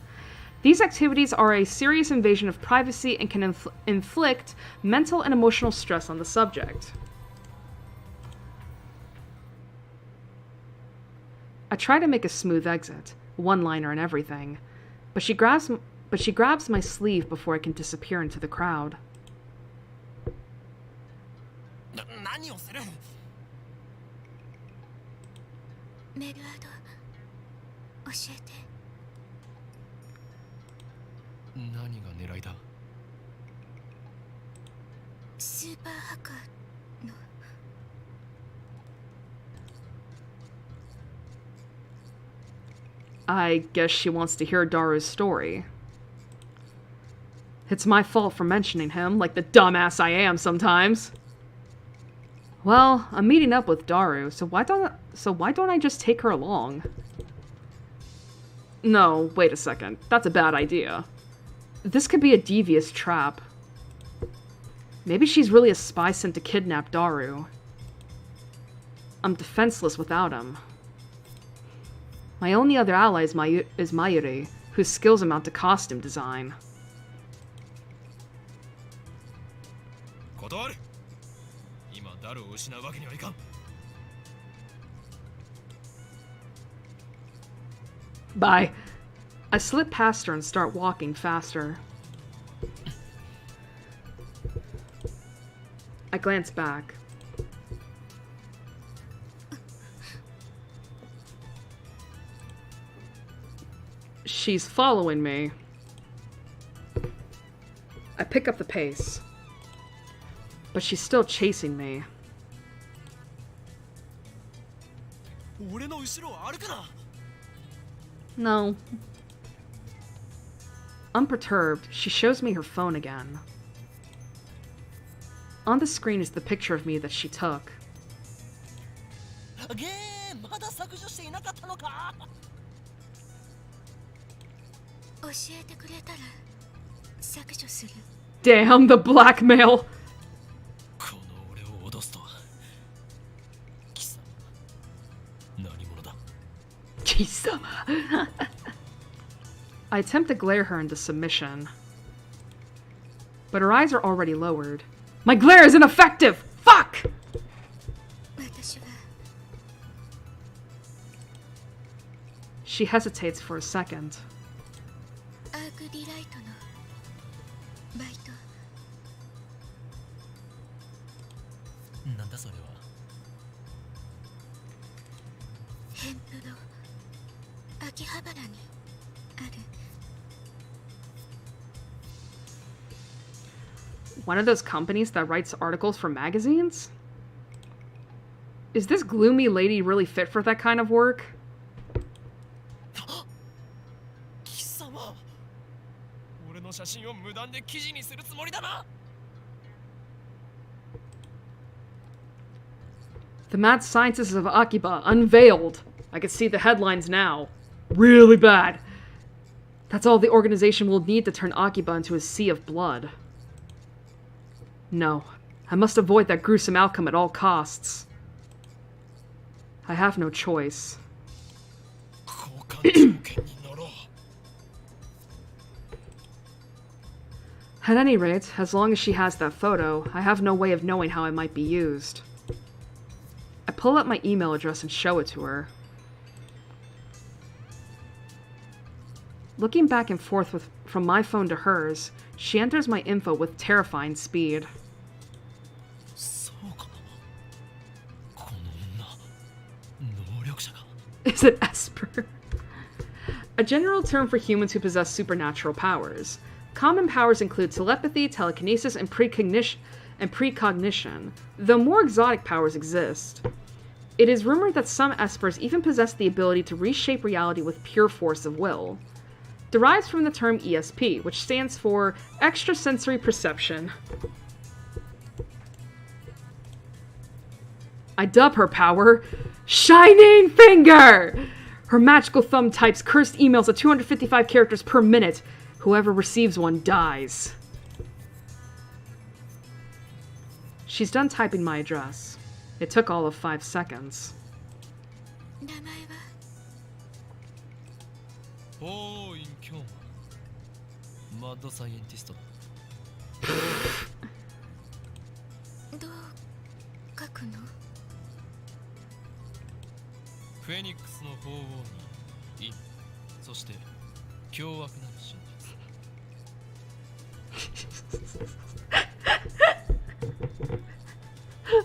These activities are a serious invasion of privacy and can inflict mental and emotional stress on the subject. I try to make a smooth exit, one-liner and everything, but she grabs my sleeve before I can disappear into the crowd.
何をする？
メルアド教えて。
何が狙いだ？
スーパーハッカーの。
I guess she wants to hear Daru's story. It's my fault for mentioning him, like the dumbass I am sometimes. Well, I'm meeting up with Daru, so why don't I just take her along? No, wait a second. That's a bad idea. This could be a devious trap. Maybe she's really a spy sent to kidnap Daru. I'm defenseless without him. My only other ally is Mayuri, whose skills amount to costume design.
断る。今ダルを失うわけにはいかん。
Bye. I slip past her and start walking faster. I glance back. She's following me. I pick up the pace. But she's still chasing me.
俺の後ろを歩くな。
No. Unperturbed, she shows me her phone again. On the screen is the picture of me that she took.
ゲーまだ削除していなかったのか。
教えてくれたら削除する。
Damn, the blackmail!
この俺を脅すとは。貴様、何者だ。
貴様. I attempt to glare her into submission. But her eyes are already lowered. My glare is ineffective! Fuck!
私は
She hesitates for a second.
アークリライトのバイト。
なんだそれは。
ヘンプロ秋葉原にある。
One of those companies that writes articles for magazines? Is this gloomy lady really fit for that kind of work?
貴様、俺の写真を無断で記事にするつもりだな。
The mad scientists of Akiba unveiled. I can see the headlines now. Really bad. That's all the organization will need to turn Akiba into a sea of blood. No, I must avoid that gruesome outcome at all costs. I have no choice.
交換条件に乗ろう。
At any rate, as long as she has that photo, I have no way of knowing how it might be used. I pull up my email address and show it to her. Looking back and forth from my phone to hers, she enters my info with terrifying speed.
そうかな。この女、能力者か。
Is it Esper? A general term for humans who possess supernatural powers. Common powers include telepathy, telekinesis, and precognition, though more exotic powers exist. It is rumored that some Espers even possess the ability to reshape reality with pure force of will. Derives from the term ESP, which stands for extrasensory perception. I dub her power Shining Finger! Her magical thumb types cursed emails at 255 characters per minute. Whoever receives one dies. She's done typing my address. It took all of 5 seconds.
名前は
おーい今日マッドサイエンティストだ。
どう書くの？
フェニックスの鳳凰に意味、そして凶悪なる真実。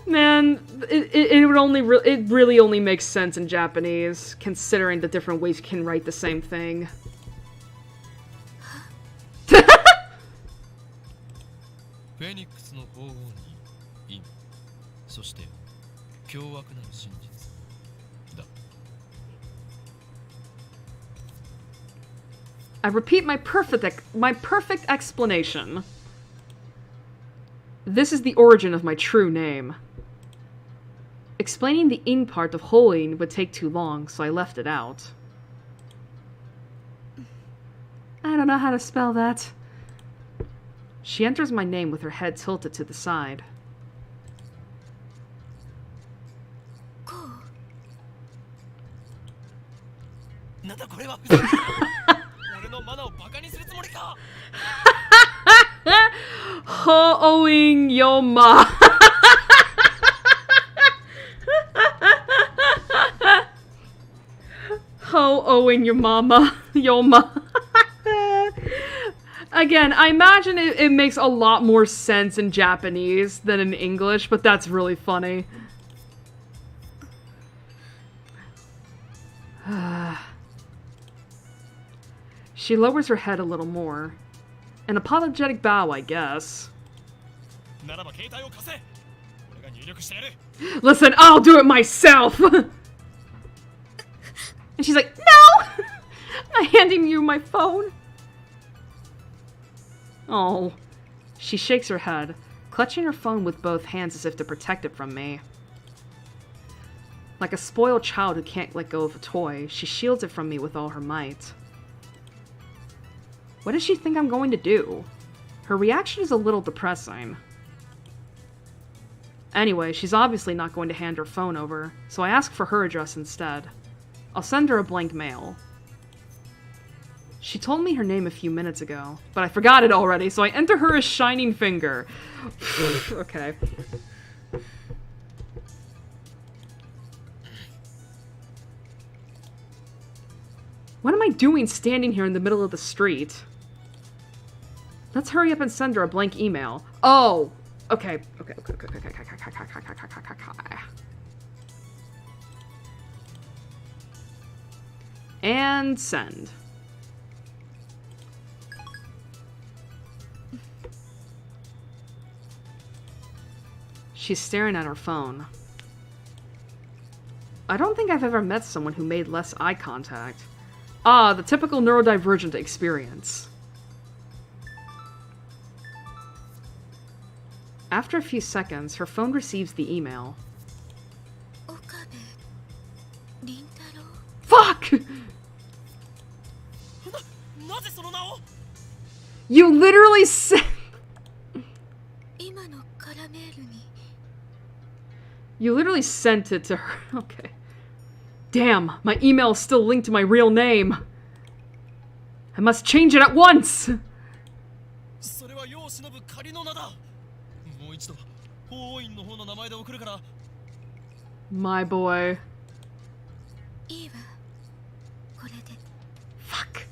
Man, it would only it really only makes sense in Japanese, considering the different ways you can write the same thing.
フェニックスの鳳凰に意味、そして凶悪なる真実だ。
I repeat my perfect explanation. This is the origin of my true name. Explaining the in part of Hoin would take too long, so I left it out. I don't know how to spell that. She enters my name with her head tilted to the side.
こう
なんだこれはふざけんな。俺のマナをバカにするつもりか。
Ho-owing your ma. Ho-owing your mama. Your ma. Again, I imagine it makes a lot more sense in Japanese than in English, but that's really funny. She lowers her head a little more. An apologetic bow, I guess.
ならば携帯を貸せ。俺が入力してやる。
Listen, I'll do it myself! And she's like, no! I'm not handing you my phone. Oh. She shakes her head, clutching her phone with both hands as if to protect it from me. Like a spoiled child who can't let go of a toy, she shields it from me with all her might. What does she think I'm going to do? Her reaction is a little depressing. Anyway, she's obviously not going to hand her phone over, so I ask for her address instead. I'll send her a blank mail. She told me her name a few minutes ago, but I forgot it already, so I enter her as Shining Finger. Okay. What am I doing standing here in the middle of the street? Let's hurry up and send her a blank email. Oh! Okay. Okay. And send. She's staring at her phone. I don't think I've ever met someone who made less eye contact. Ah, the typical neurodivergent experience. After a few seconds, her phone receives the email. Fuck! You literally sent... You literally sent it to her. Okay. Damn, my email is still linked to my real name. I must change it at once! My boy. Fuck.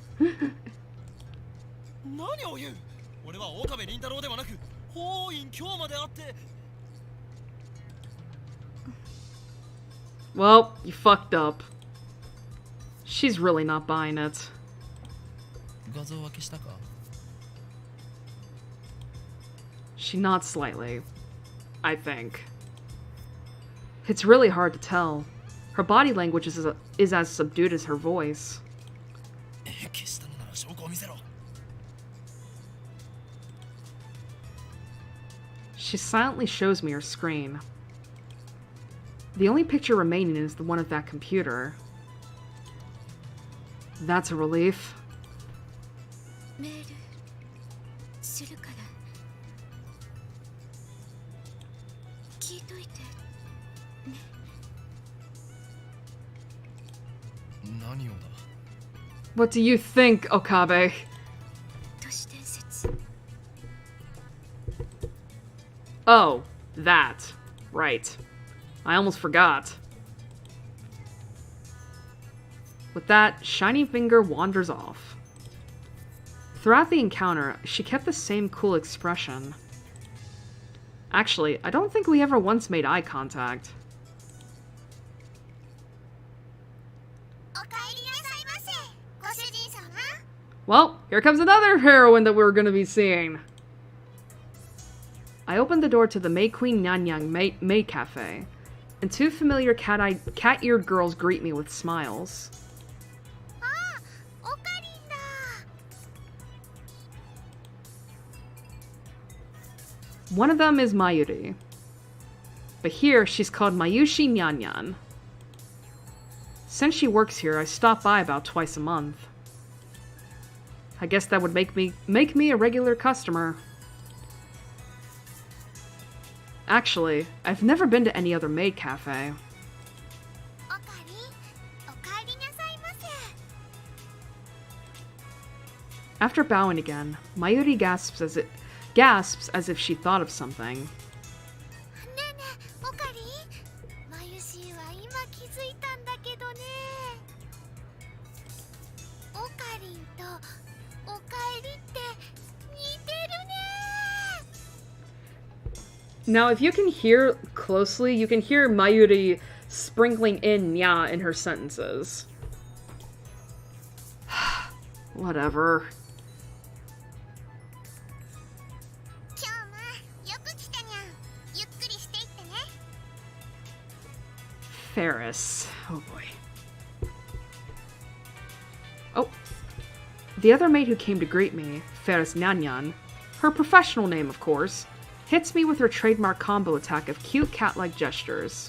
Well, you fucked up. She's really not buying it. She nods slightly. I think. It's really hard to tell. Her body language is as subdued as her voice. She silently shows me her screen. The only picture remaining is the one of that computer. That's a relief.
何をだ。
What do you think, Okabe?
都市伝説。
Oh, that. Right. I almost forgot. With that, Shiny Finger wanders off. Throughout the encounter, she kept the same cool expression. Actually, I don't think we ever once made eye contact. Well, here comes another heroine that we're gonna be seeing. I opened the door to the Maid Queen Nyanyang Maid Cafe, and two familiar cat-eared girls greet me with smiles. One of them is Mayuri, but here she's called Mayushi Nyanyan. Since she works here, I stop by about twice a month. I guess that would make me a regular customer. Actually, I've never been to any other maid cafe. After bowing again, Mayuri gasps as if she thought of something. Now, if you can hear closely, you can hear Mayuri sprinkling in nya in her sentences. Whatever. Ferris. Oh boy. Oh. The other maid who came to greet me, Ferris Nyanyan, her professional name of course, hits me with her trademark combo attack of cute cat-like gestures.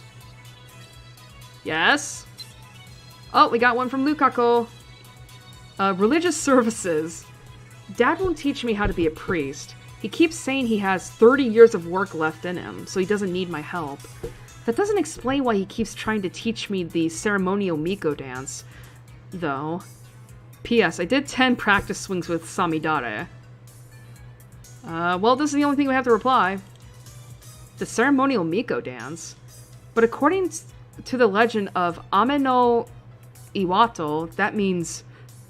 Yes? Oh, we got one from Lukako. Religious services. Dad won't teach me how to be a priest. He keeps saying he has 30 years of work left in him, so he doesn't need my help. That doesn't explain why he keeps trying to teach me the ceremonial Miko dance, though. P.S. I did 10 practice swings with Samidare. Well, this is the only thing we have to reply. The ceremonial Miko dance. But according to the legend of Ame no Iwato, that means,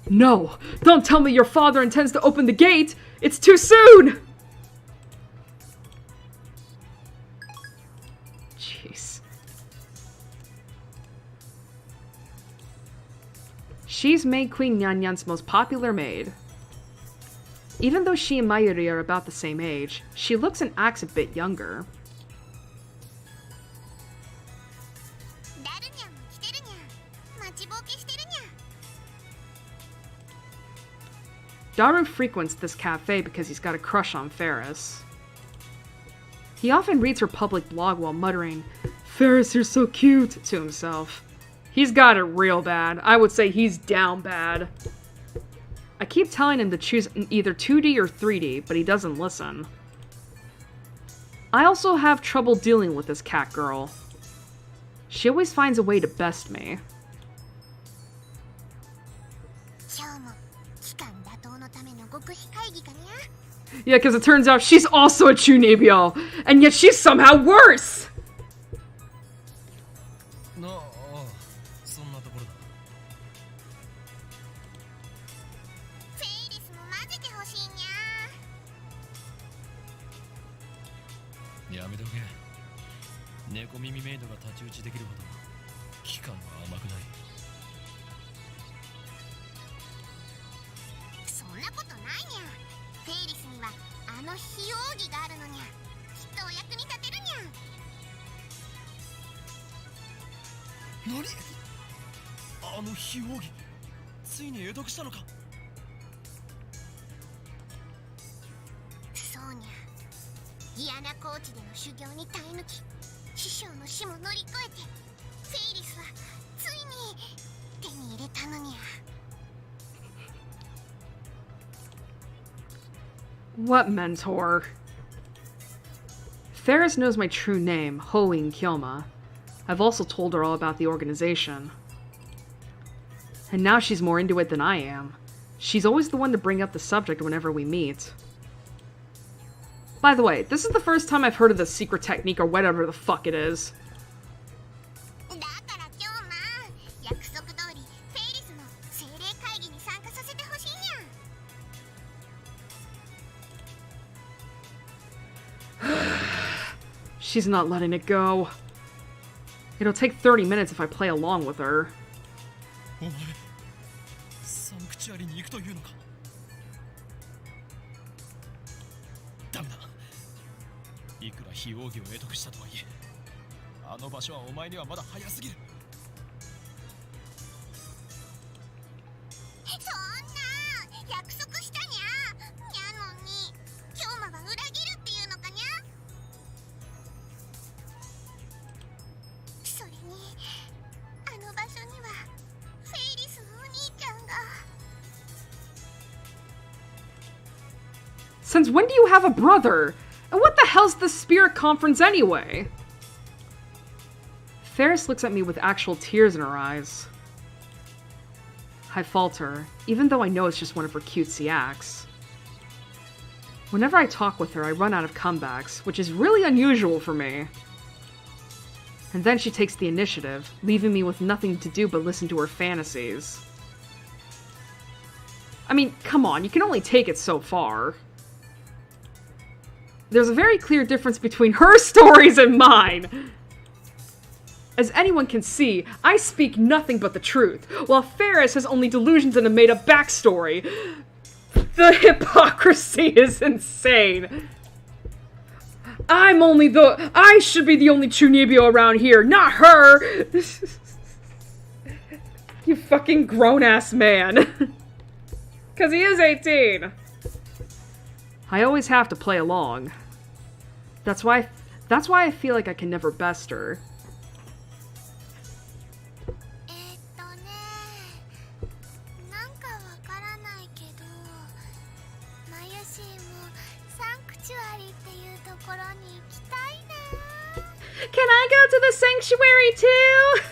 no! Don't tell me your father intends to open the gate! It's too soon! Jeez. She's Maid Queen Nyanyan's most popular maid. Even though she and Mayuri are about the same age, she looks and acts a bit younger. Daru frequents this cafe because he's got a crush on Ferris. He often reads her public blog while muttering, "Ferris, you're so cute," to himself. He's got it real bad. I would say he's down bad. I keep telling him to choose either 2D or 3D, but he doesn't listen. I also have trouble dealing with this cat girl. She always finds a way to best me. Yeah, because it turns out she's also a Chunibyo, and yet she's somehow worse!
No, やめとけ。猫耳メイドが太刀打ちできるほど期間は甘くない。
そんなことないにゃ。フェイリスにはあの非奥義があるのにゃ。きっとお役に立てるにゃ。
何？あの非奥義、ついに得得したのか。
そうにゃ。嫌な高地での修行に耐え抜き、師匠の死も乗り越えて、フェイリスはついに手に入れたのにゃ。
What mentor? Ferris knows my true name, Hoin Kyoma. I've also told her all about the organization. And now she's more into it than I am. She's always the one to bring up the subject whenever we meet. By the way, this is the first time I've heard of the secret technique or whatever the fuck it is.
だから今日約束通りフェイリスの精霊会議に参加させてほしいにゃん。
She's not letting it go. It'll take 30 minutes if I play along with her.
お前サンクチュアリに行くというのか。ダメだ。いくら非奥義を得得したとはいえ、あの場所はお前にはまだ早すぎる。
そんな約束したにゃ。にゃのに今日は裏切るっていうのかにゃ。それにあの場所にはフェイリスのお兄ちゃんが。
Since when do you have a brother? And what the hell's the spirit conference anyway? Ferris looks at me with actual tears in her eyes. I falter, even though I know it's just one of her cutesy acts. Whenever I talk with her, I run out of comebacks, which is really unusual for me. And then she takes the initiative, leaving me with nothing to do but listen to her fantasies. I mean, come on, you can only take it so far. There's a very clear difference between her stories and mine. As anyone can see, I speak nothing but the truth, while Ferris has only delusions and a made-up backstory. The hypocrisy is insane. I should be the only Chunibyo around here, not her! You fucking grown-ass man. 'Cause he is 18. I always have to play along. That's why I feel like I can never best her.
なんかわからないけど、マユシーもサンクチュアリっていうところに行きたいな。
Can I go to the sanctuary too?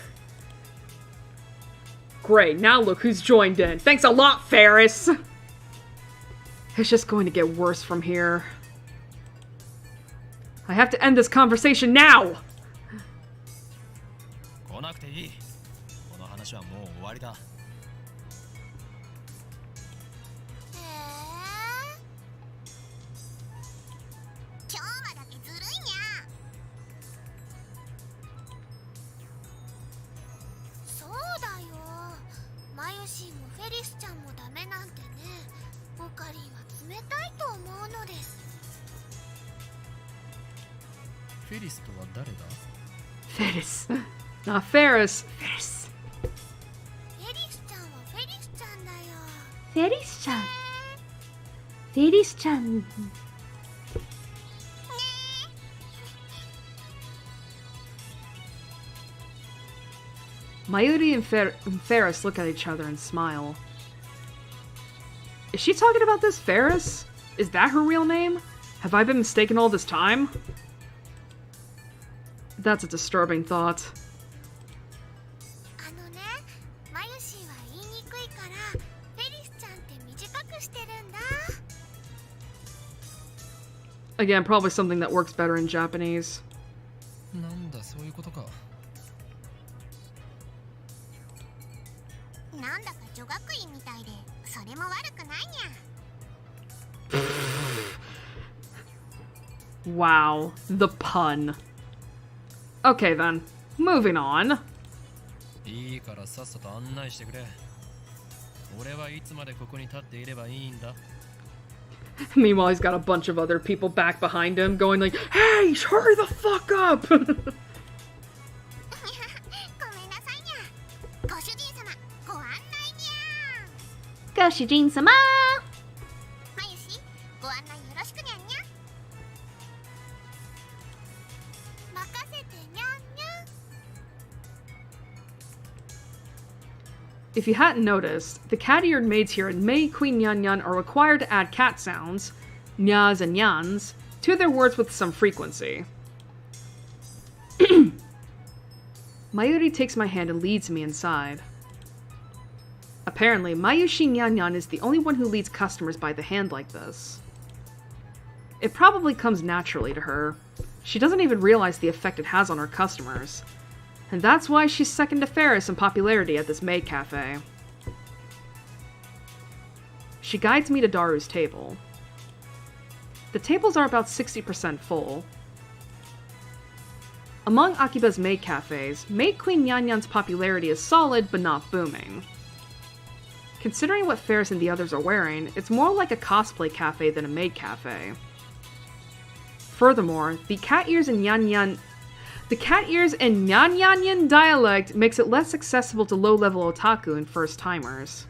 Great, now look who's joined in. Thanks a lot, Ferris! It's just going to get worse from here. I have to end this conversation now!
来なくていい。この話はもう終わりだ。
今日はだけずるいにゃ。そうだよ。マユシーもフェリスちゃんもダメなんてね。オカリンは冷たいと思うのです。
フェリスとは誰だ？
Ferris. Not Ferris. Ferris.
フェリスちゃんはフェリスちゃんだよ。
Ferris-chan. Ferris-chan. Mayuri and Ferris look at each other and smile. Is she talking about this Ferris? Is that her real name? Have I been mistaken all this time? That's a disturbing thought.
あのね、マユシーは言いにくいからフェリスちゃんって短くしてるんだ。
Again, probably something that works better in Japanese.
なんだそういうことか。
なんだか女学院みたいで、それも悪くないにゃ。
Wow, the pun. Okay then, moving on.
いいからさっさと案内してくれ。俺はいつまでここに立っていればいいんだ。
Meanwhile, he's got a bunch of other people back behind him going like, "Hey, hurry the fuck up!"
ごめんなさいにゃ。ご主人様、ご案内にゃ。
ご主人様。
マユシ、ご案内よろしくにゃんにゃ。任せてにゃんにゃ。
If you hadn't noticed, the cat-eared maids here in Mei Queen Nyan Nyan are required to add cat sounds, nyas and nyans, to their words with some frequency. Mayuri takes my hand and leads me inside. Apparently, Mayushi Nyanyan is the only one who leads customers by the hand like this. It probably comes naturally to her. She doesn't even realize the effect it has on her customers. And that's why she's second to Ferris in popularity at this maid cafe. She guides me to Daru's table. The tables are about 60% full. Among Akiba's maid cafes, Maid Queen Nyanyan's popularity is solid but not booming. Considering what Ferris and the others are wearing, it's more like a cosplay cafe than a maid cafe. Furthermore, the cat ears and Nyanyan dialect makes it less accessible to low-level otaku and first-timers.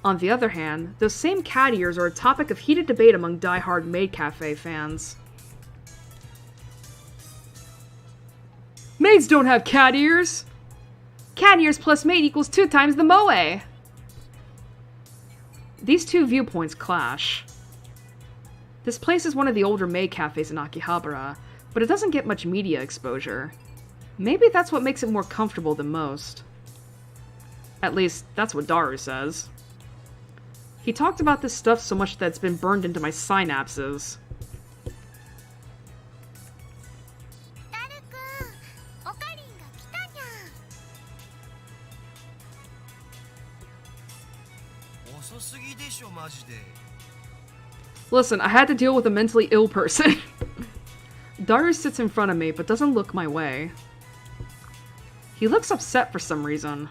On the other hand, those same cat ears are a topic of heated debate among die-hard maid cafe fans. Maids don't have cat ears! Cat ears plus maid equals 2 times the moe! These two viewpoints clash. This place is one of the older maid cafes in Akihabara, but it doesn't get much media exposure. Maybe that's what makes it more comfortable than most. At least, that's what Daru says. He talked about this stuff so much that it's been burned into my synapses. Listen, I had to deal with a mentally ill person. Daru sits in front of me, but doesn't look my way. He looks upset for some reason.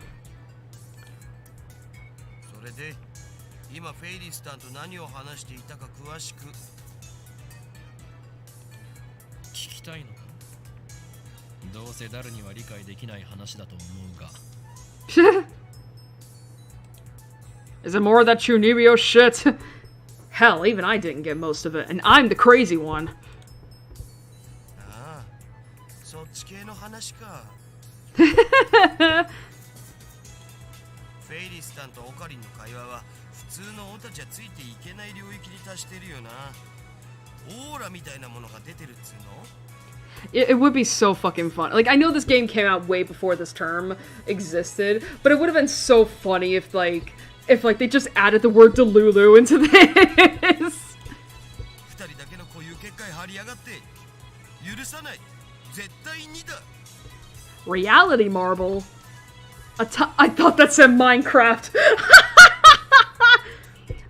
Is it more of that Chunibyo shit? Hell, even I didn't get most of it, and I'm the crazy one. It would be so fucking fun. Like, I know this game came out way before this term existed, but it would have been so funny if they just added the word Delulu into this. Reality marble? I thought that said Minecraft.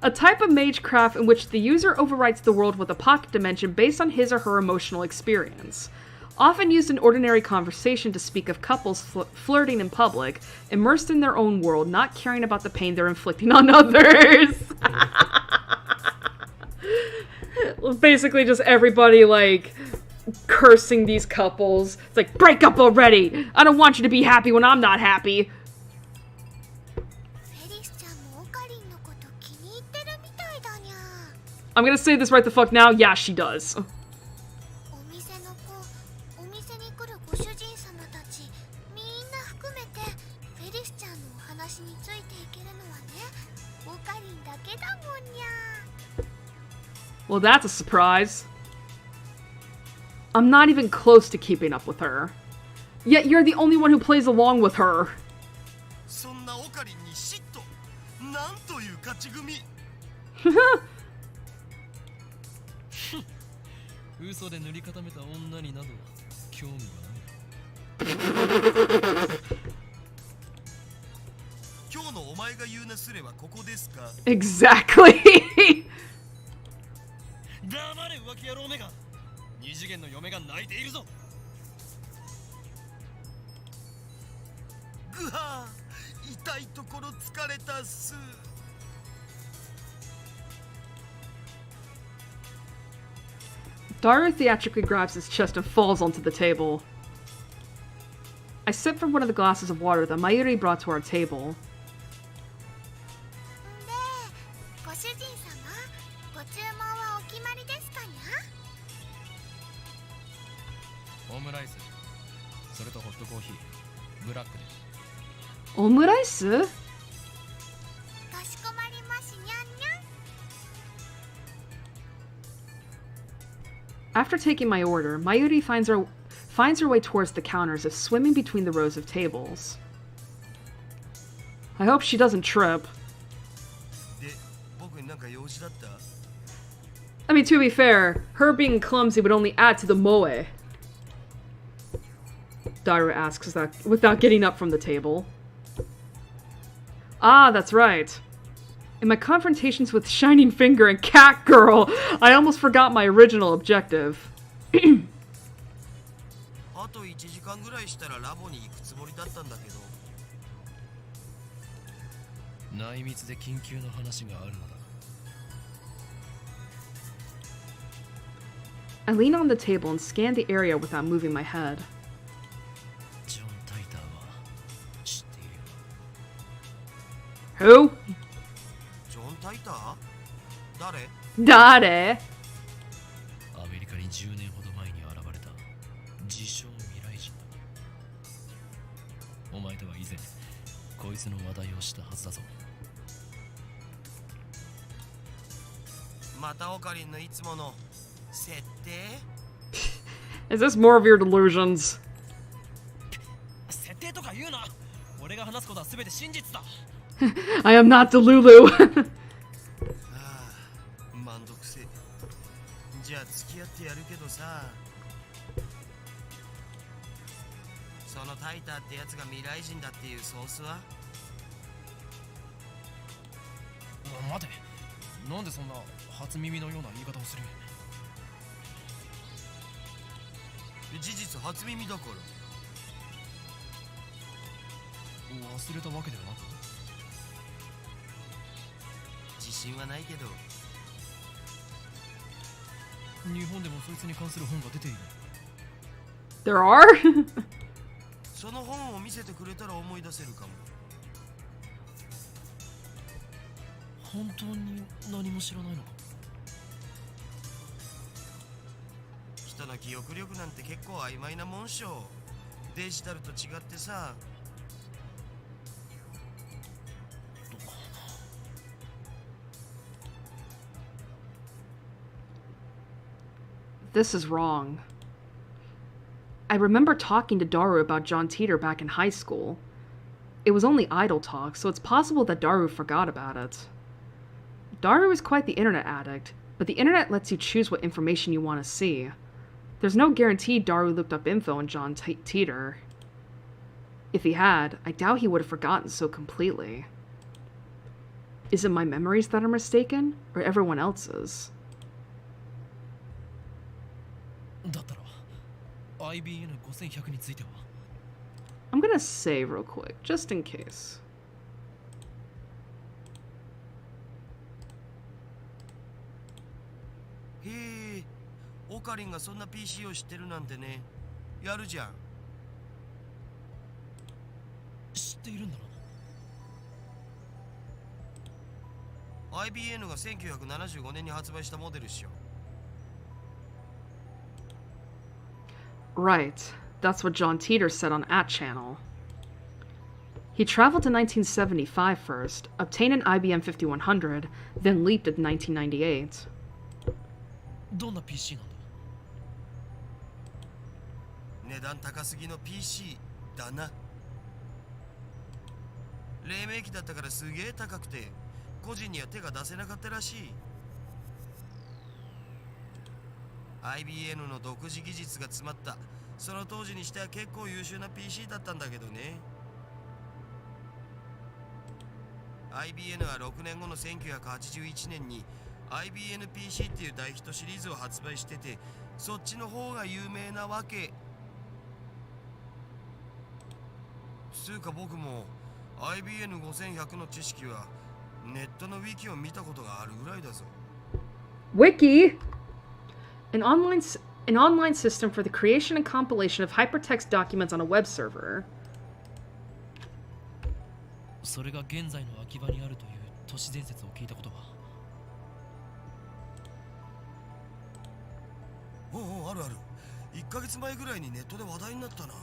A type of magecraft in which the user overwrites the world with a pocket dimension based on his or her emotional experience. Often used in ordinary conversation to speak of couples flirting in public, immersed in their own world, not caring about the pain they're inflicting on others. Basically just everybody, like, cursing these couples. It's like, break up already! I don't want you to be happy when I'm not happy. I'm gonna say this right the fuck now, yeah, she does. Well, that's a surprise. I'm not even close to keeping up with her. Yet you're the only one who plays along with her. Exactly. Daru theatrically grabs his chest and falls onto the table. I sip from one of the glasses of water that Mayuri brought to our table. Omurice? After taking my order, Mayuri finds her way towards the counters as swimming between the rows of tables. I hope she doesn't trip.
で、僕になんか用事だった？
I mean, to be fair, her being clumsy would only add to the moe. Daru asks that without getting up from the table. Ah, that's right. In my confrontations with Shining Finger and Cat Girl, I almost forgot my original objective.
あと1時間ぐらいしたらラボに行くつもりだったんだけど。
内密で緊急の話があるのだ。
I lean on the table and scan the area without moving my head.
ジョン・タイターは知っているよ。
Who?
ジョン・タイター？誰？
Dare?
アメリカに10年ほど前に現れた自称未来人だ。お前とは以前こいつの話題をしたはずだぞ。
またオカリンのいつもの設定？
Is this more of your delusions?
設定とか言うな。俺が話すことは全て真実だ。
I am not Delulu.
ああ、めんどくせえ。じゃあ付き合ってやるけどさ。そのタイターってやつが未来人だっていうソースは？
待て、なんでそんな初耳のような言い方をする？
事実初耳だから。
忘れたわけではなく。
自信はないけど。
日本でもそいつに関する本が出ている。
There are?
その本を見せてくれたら思い出せるかも。
本当に何も知らないのか？
人の記憶力なんて結構曖昧なもんしょ。デジタルと違ってさ。
This is wrong. I remember talking to Daru about John Teeter back in high school. It was only idle talk, so it's possible that Daru forgot about it. Daru is quite the internet addict, but the internet lets you choose what information you want to see. There's no guarantee Daru looked up info on John Teeter. If he had, I doubt he would have forgotten so completely. Is it my memories that are mistaken, or everyone else's?
だったら IBN5100 については？
I'm gonna save real quick, just in case.
へえ、オカリンがそんな PC を知ってるなんてね。やるじゃん。
知っているんだな。
IBN が1975年に発売したモデルっしょ。
Right, that's what John Teeter said on @channel. He traveled to 1975 first, obtained an IBM 5100, then leaped to 1998.
どんな PC なんだ？
値段高すぎの PC だな。黎明期だったからすげえ高くて、個人には手が出せなかったらしい。IBN の独自技術が詰まった、その当時にしては結構優秀な PC だったんだけどね。IBN は6年後の1981年に IBN-PC っていう大ヒットシリーズを発売してて、そっちの方が有名なわけ。つうか僕も IBN5100 の知識はネットのウィキを見たことがあるぐらいだぞ。
Wiki! An online system for the creation and compilation of hypertext documents on a web server.
それが現在の秋葉にあるという都市伝説を聞いたことは？
おうおう、あるある。1ヶ月前ぐらいにネットで話題になったな。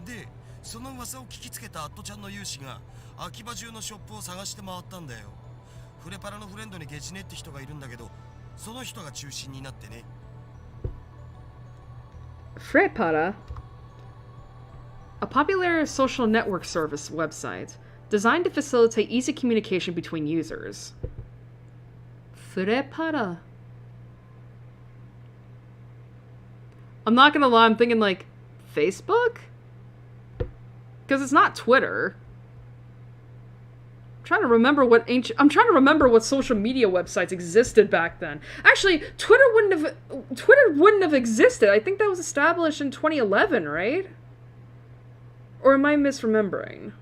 で、その噂を聞きつけたアットちゃんの有志が秋葉中のショップを探して回ったんだよ。フレパラのフレンドにゲチネって人がいるんだけど、その人が中心になってね。
Frepara? A popular social network service website designed to facilitate easy communication between users. Frepara. I'm not gonna lie, I'm thinking like Facebook? Because it's not Twitter. I'm trying to remember what social media websites existed back then. Actually, Twitter wouldn't have existed. I think that was established in 2011, right? Or am I misremembering?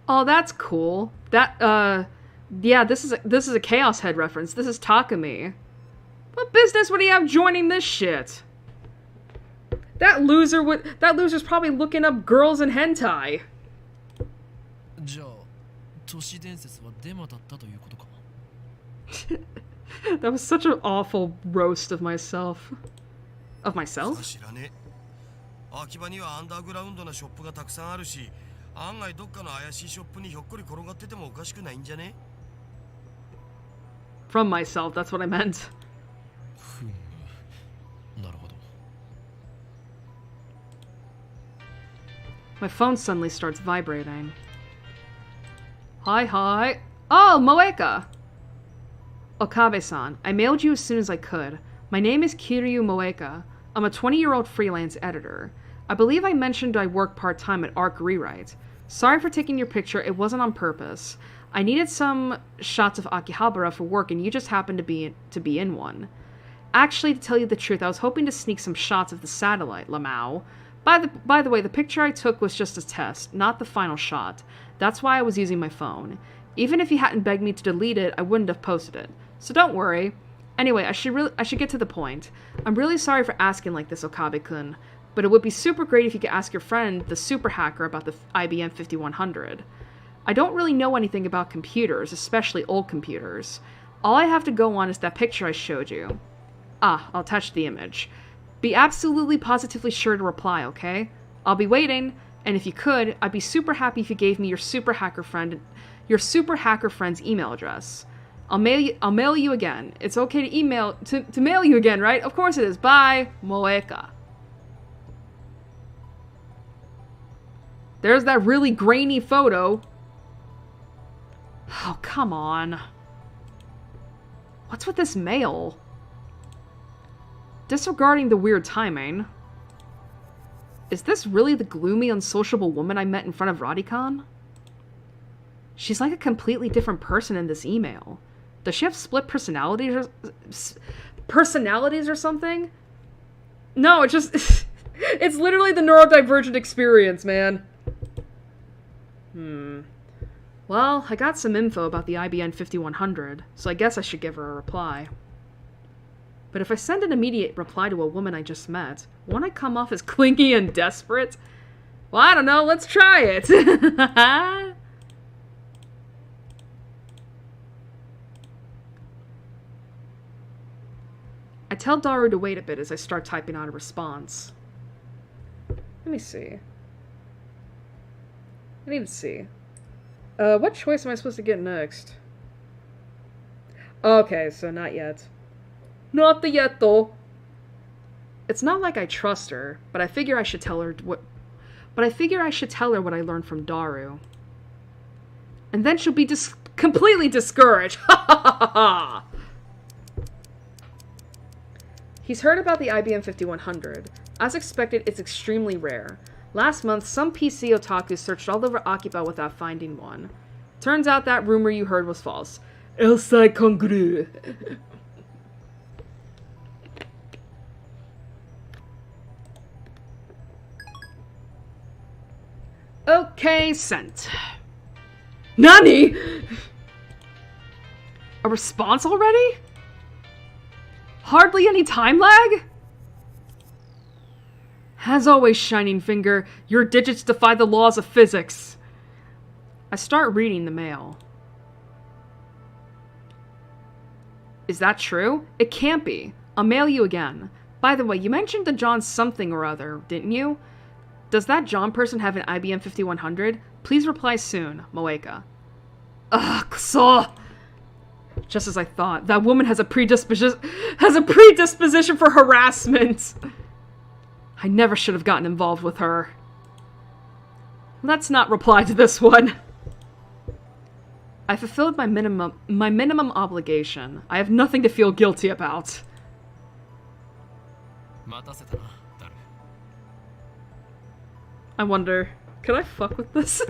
Oh, that's cool. Yeah, this is a Chaos Head reference. This is Takumi. What business would he have joining this shit? That loser's probably looking up girls in hentai. That was such an awful roast of myself. Of myself? From myself, that's what I meant. My phone suddenly starts vibrating. Hi. Oh, Moeka! Okabe-san, I mailed you as soon as I could. My name is Kiryu Moeka. I'm a 20-year-old freelance editor. I believe I mentioned I work part-time at Arc Rewrite. Sorry for taking your picture, it wasn't on purpose. I needed some shots of Akihabara for work and you just happened to be in one. Actually, to tell you the truth, I was hoping to sneak some shots of the satellite, Lamau. By the way, the picture I took was just a test, not the final shot. That's why I was using my phone. Even if you hadn't begged me to delete it, I wouldn't have posted it. So don't worry. Anyway, I should get to the point. I'm really sorry for asking like this, Okabe-kun, but it would be super great if you could ask your friend, the super hacker, about the IBM 5100. I don't really know anything about computers, especially old computers. All I have to go on is that picture I showed you. Ah, I'll attach the image. Be absolutely positively sure to reply, okay? I'll be waiting, and if you could, I'd be super happy if you gave me your super hacker friend's email address. I'll mail you again. It's okay to mail you again, right? Of course it is. Bye, Moeka. There's that really grainy photo. Oh, come on. What's with this mail? Disregarding the weird timing. Is this really the gloomy, unsociable woman I met in front of Radican? She's like a completely different person in this email. Does she have split personalities or something? No, it's just... it's literally the neurodivergent experience, man. Well, I got some info about the IBM 5100, so I guess I should give her a reply. But if I send an immediate reply to a woman I just met, won't I come off as clingy and desperate? Well, I don't know, let's try it! I tell Daru to wait a bit as I start typing out a response. Let me see. I need to see. What choice am I supposed to get next? Okay, so not yet. Not the yet, though. It's not like I trust her, but I figure I should tell her what I learned from Daru. And then she'll be completely discouraged. Ha ha ha ha! He's heard about the IBM 5100. As expected, it's extremely rare. Last month, some PC otaku searched all over Akiba without finding one. Turns out that rumor you heard was false. Else I congru. Okay, sent. Nani? A response already? Hardly any time lag? As always, Shining Finger, your digits defy the laws of physics. I start reading the mail. Is that true? It can't be. I'll mail you again. By the way, you mentioned the John something or other, didn't you? Does that John person have an IBM 5100? Please reply soon, Moeka. Ugh, kuso! Just as I thought, that woman has a predisposition for harassment. I never should have gotten involved with her. Let's not reply to this one. I fulfilled my minimum obligation. I have nothing to feel guilty about. I wonder, could I fuck with this?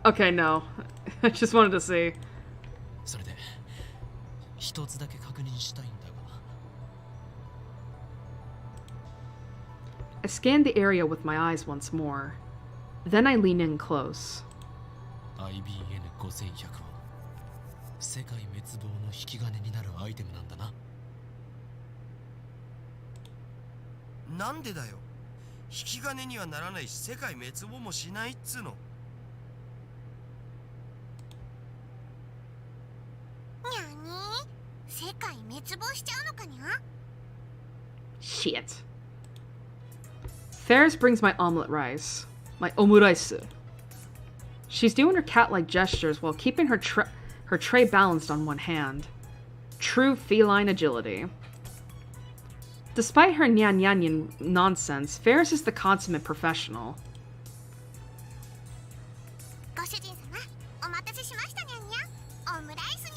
Okay, no. I just wanted to see. I scanned the area with my eyes once more. Then I leaned in close.
IBN 5100は世界滅亡の引き金になるアイテムなんだな。
なんでだよ。引き金にはならないし世界滅亡もしないっつうの。
にゃに世界滅亡しちゃうのかにゃ。
Shit. Ferris brings my omelet rice. My omuraise. She's doing her cat-like gestures while keeping her tray balanced on one hand. True feline agility. Despite her nyan nonsense, Ferris is the consummate professional.
ご主人様、お待たせしましたにゃんにゃ。オムライスにゃ。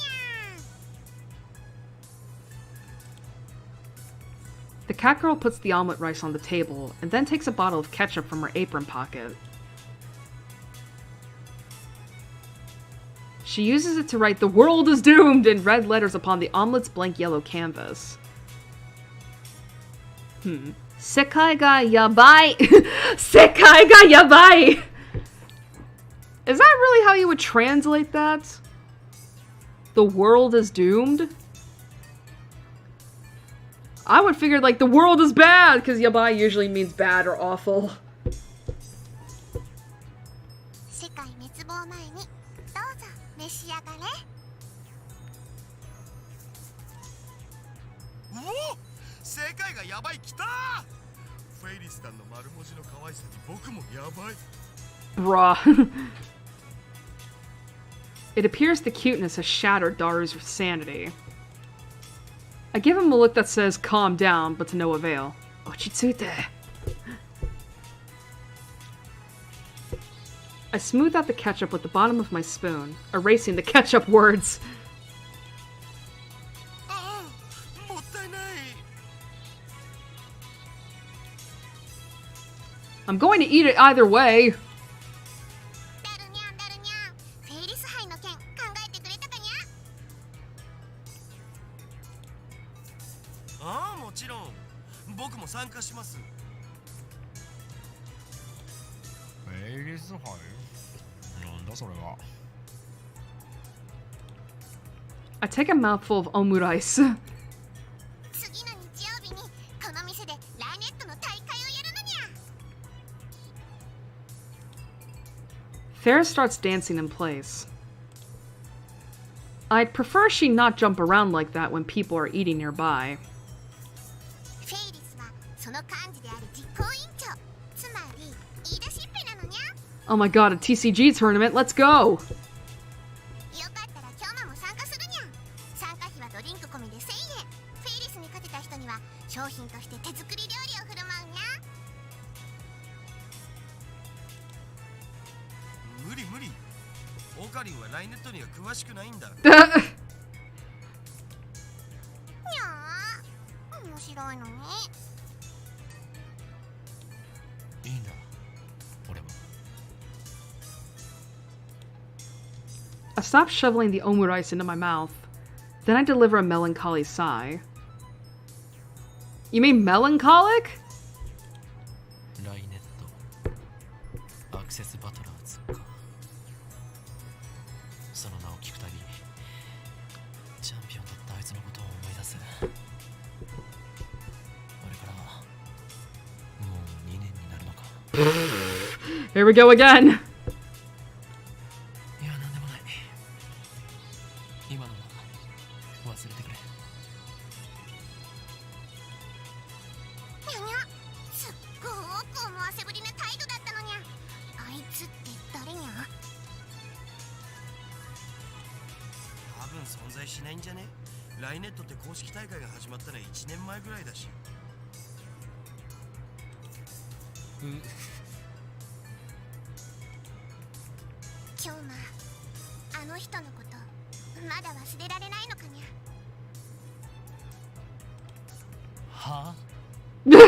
The cat girl puts the omelet rice on the table and then takes a bottle of ketchup from her apron pocket. She uses it to write "The world is doomed" in red letters upon the omelet's blank yellow canvas. Sekai ga yabai. Sekai ga yabai. Is that really how you would translate that? The world is doomed? I would figure like the world is bad because yabai usually means bad or awful.
世界滅亡前にどうぞ召し上がれ。
おお、世界がやばいきた。フェイリスさんの丸文字の可愛さに僕もやばい。
Bruh. It appears the cuteness has shattered Daru's sanity. I give him a look that says calm down, but to no avail. Ochitsuite. I smooth out the ketchup with the bottom of my spoon, erasing the ketchup words.
ああ、もったいない。
I'm going to eat it either way.
ダルニャンダルニャン、フェイリス杯の件考えてくれたかにゃ。
ああ、もちろん。僕も参加します。
フェイリス杯？なんだそれは。
I take a mouthful of omurice.
次の日曜日にこの店でラーネットの大会をやるのにゃ。
Ferris starts dancing in place. I'd prefer she not jump around like that when people are eating nearby.
フェイリスはその幹事である実行委員長、つまり言い出しっぺなのにゃ。
Oh my god, a TCG tournament, let's go!
よかったら今日も参加するにゃ。参加費はドリンク込みで1000円。フェイリスに勝てた人には商品として手作り料理を振る舞うにゃ。
無理無理。オカリンはライネットには詳しくないんだ。
にゃー、面白いのに。
いいんだ。俺も。
I stop shoveling the omurice into my mouth. Then I deliver a melancholy sigh. You mean melancholic?
ライネットアクセスバトラーズか。その名を聞くたびチャンピオンだったあいつのことを思い出す。あれからもう2年になるのか。
Here we go again.
いや、なんでもない。今のは忘れてくれ。
にゃにゃ
存在しないんじゃね？ライネットって公式大会が始まったのは1年前ぐらいだし。
今日あの人のことまだ忘れられないのかにゃ。
はあ？
確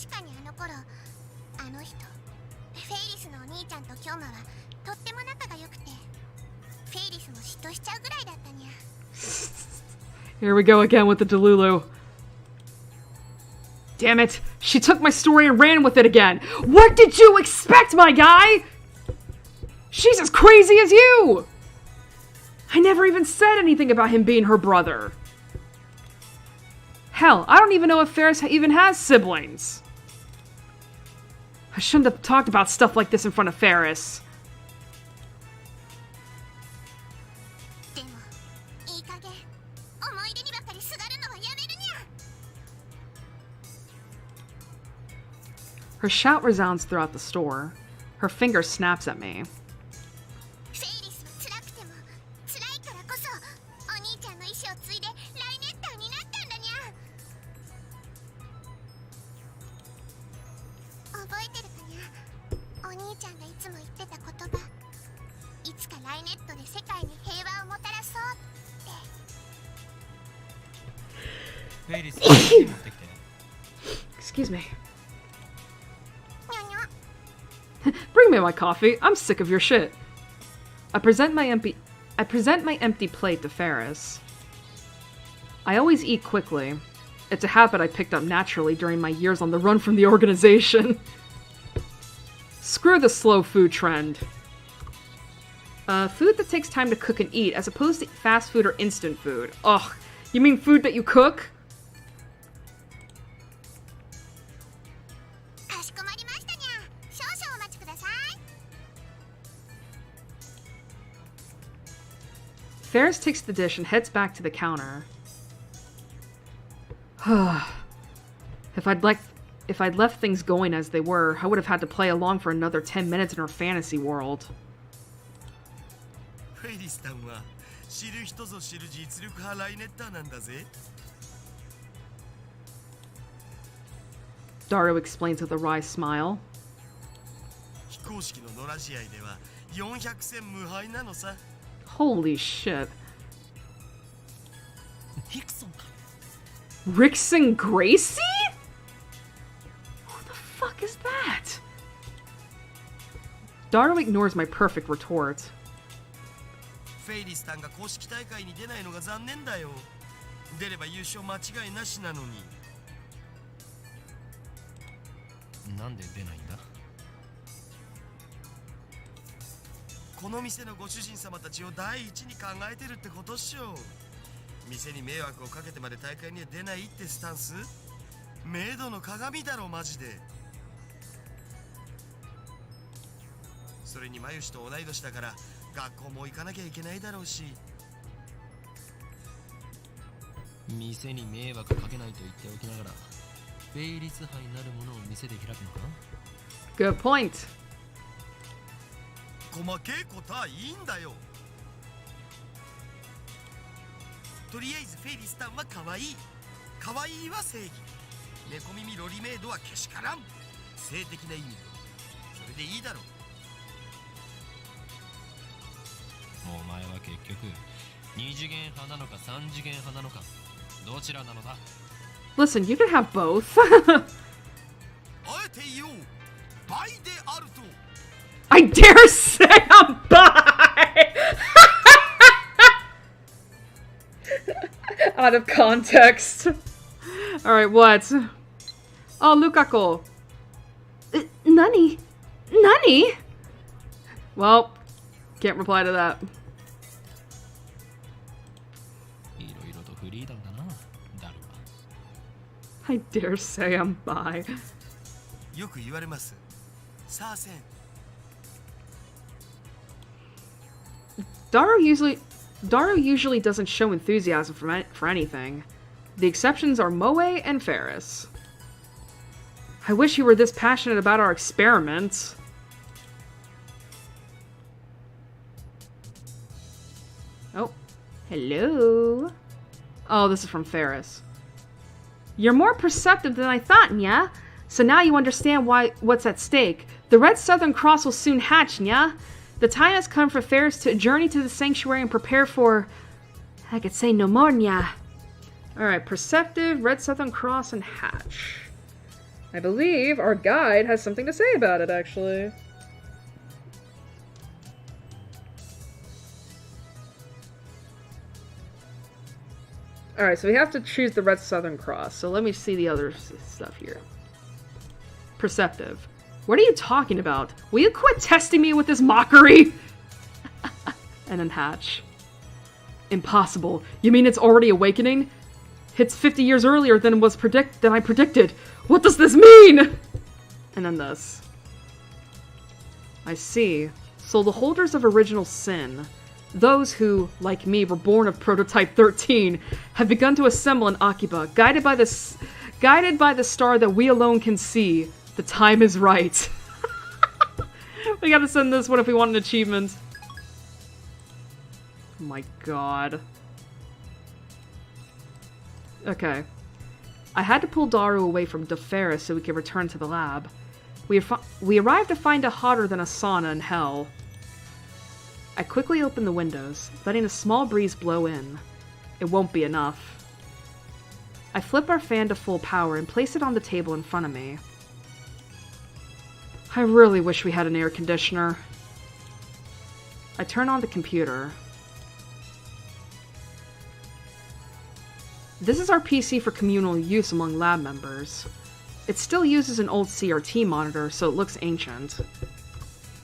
かにあの頃あの人フェイリスのお兄ちゃんとキョウマはとっても仲が良くてフェイリスも嫉妬しちゃうぐらいだったにゃ。
Here we go again with the Delulu. Damn it! She took my story and ran with it again! What did you expect, my guy? She's as crazy as you! I never even said anything about him being her brother. Hell, I don't even know if Ferris even has siblings. I shouldn't have talked about stuff like this in front of Ferris.
でもいい加減思い出にばかりすがるのはやめるにゃ。
Her shout resounds throughout the store. Her finger snaps at me.
フェイリスは辛くても辛いからこそお兄ちゃんの意志を継いでライネッターになったんだにゃ。覚えてるかにゃ。お兄ちゃんがいつも言ってた言葉、いつかライネットで世界に平和をもたらそうって。
フェイリス持ってきて。
Excuse me.
にゃにゃ。
Bring me my coffee. I'm sick of your shit. I present my empty plate to Ferris. I always eat quickly. It's a habit I picked up naturally during my years on the run from the organization. Screw the slow food trend. Food that takes time to cook and eat, as opposed to fast food or instant food. Ugh, you mean food that you cook?
かしこまりましたにゃ。少々お待ちください。
Ferris takes the dish and heads back to the counter. If I'd left things going as they were, I would have had to play along for another 10 minutes in her fantasy world.
フェイリスタンは知る人ぞ知る実力派ライネッターなんだぜ。
Dario explains with a wry smile.
非公式の野良試合では400戦無敗なのさ。
Holy shit.
ヒクソンか。
Rickson Gracie? Who the fuck is that? Dario ignores my perfect retort.
フェイリスタンが公式大会に出ないのが残念だよ。出れば優勝間違いなしなのに。
なんで出ないんだ？
この店のご主人様たちを第一に考えてるってことっしょ。店に迷惑をかけてまで大会には出ないってスタンス？メイドの鏡だろマジで。それにマユシと同い年だから学校も行かなきゃいけないだろうし。
店に迷惑かけないと言っておきながらフェイリス杯なるものを店で開くのか？
Good point.
細けいことはいいんだよ。とりあえずフェイリスタンは可愛い。可愛いは正義。猫耳ロリメイドはけしからん。性的な意味。それでいいだろう。
お前は結局2次元派なのか3次元派なのかどちらなのだ？
Listen, you can have both.
あえて言おう。倍であると。
I dare say I'm bi! Out of context. Alright, what? Oh, Lukako. Nani? Nani? Well, can't reply to that.
いろいろとフリーダムだな、ダルは。
I dare say I'm bi.
よく言われます。さあせん。
Dario usually doesn't show enthusiasm for anything. The exceptions are Moe and Ferris. I wish he were this passionate about our experiments. Hello? Oh, this is from Ferris. You're more perceptive than I thought, Nya. So now you understand what's at stake. The Red Southern Cross will soon hatch, Nya. The time has come for Ferris to journey to the sanctuary and prepare for... I could say no more, Nya. Alright, perceptive, Red Southern Cross, and hatch. I believe our guide has something to say about it, actually. Alright, so we have to choose the Red Southern Cross. So let me see the other stuff here. Perceptive. What are you talking about? Will you quit testing me with this mockery? And then hatch. Impossible. You mean it's already awakening? It's 50 years earlier than I predicted. What does this mean? And then this. I see. So the holders of original sin, those who, like me, were born of Prototype 13, have begun to assemble in Akiba, guided by the star that we alone can see. The time is right. We gotta send this one if we want an achievement. Oh my god. Okay. I had to pull Daru away from DeFerris so we could return to the lab. We arrived to find it hotter than a sauna in hell. I quickly opened the windows, letting a small breeze blow in. It won't be enough. I flip our fan to full power and place it on the table in front of me. I really wish we had an air conditioner. I turn on the computer. This is our PC for communal use among lab members. It still uses an old CRT monitor, so it looks ancient.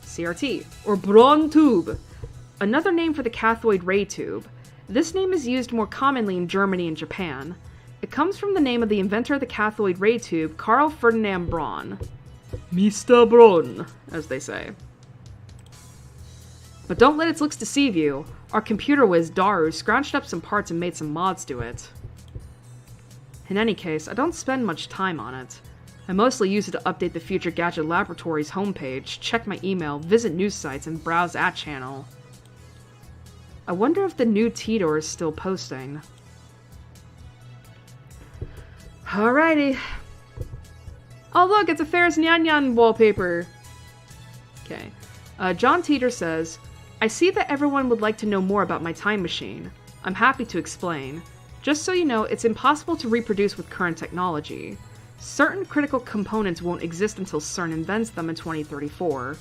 CRT, or Braun tube, another name for the cathode ray tube. This name is used more commonly in Germany and Japan. It comes from the name of the inventor of the cathode ray tube, Carl Ferdinand Braun. Mr. Braun, as they say. But don't let its looks deceive you. Our computer whiz Daru scrounged up some parts and made some mods to it. In any case, I don't spend much time on it. I mostly use it to update the Future Gadget Laboratory's homepage, check my email, visit news sites, and browse that channel. I wonder if the new Tidor is still posting. Alrighty. Oh look, it's a Ferris Nyan Nyan wallpaper. Okay. John Teeter says, I see that everyone would like to know more about my time machine. I'm happy to explain. Just so you know, it's impossible to reproduce with current technology. Certain critical components won't exist until CERN invents them in 2034.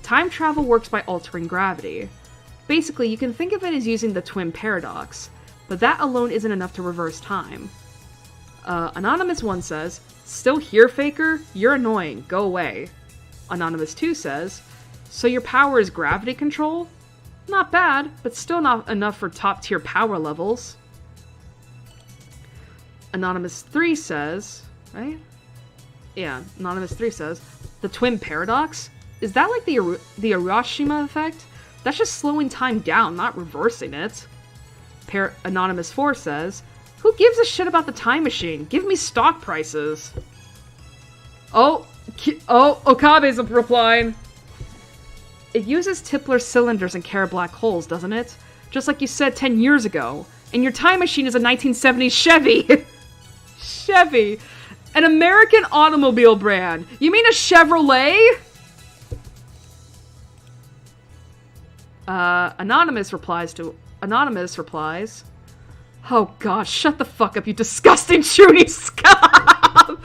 Time travel works by altering gravity. Basically, you can think of it as using the twin paradox, but that alone isn't enough to reverse time. Anonymous 1 says, Still here, Faker? You're annoying. Go away. Anonymous 2 says, So your power is gravity control? Not bad, but still not enough for top-tier power levels. Anonymous 3 says, right? Yeah, Anonymous 3 says, the twin paradox? Is that like the Hiroshima effect? That's just slowing time down, not reversing it. Anonymous 4 says, who gives a shit about the time machine? Give me stock prices. Oh, Okabe's replying. It uses Tipler cylinders and Kara black holes, doesn't it? Just like you said 10 years ago. And your time machine is a 1970s Chevy. Chevy. An American automobile brand. You mean a Chevrolet? Anonymous replies, oh god, shut the fuck up, you disgusting shooty scum!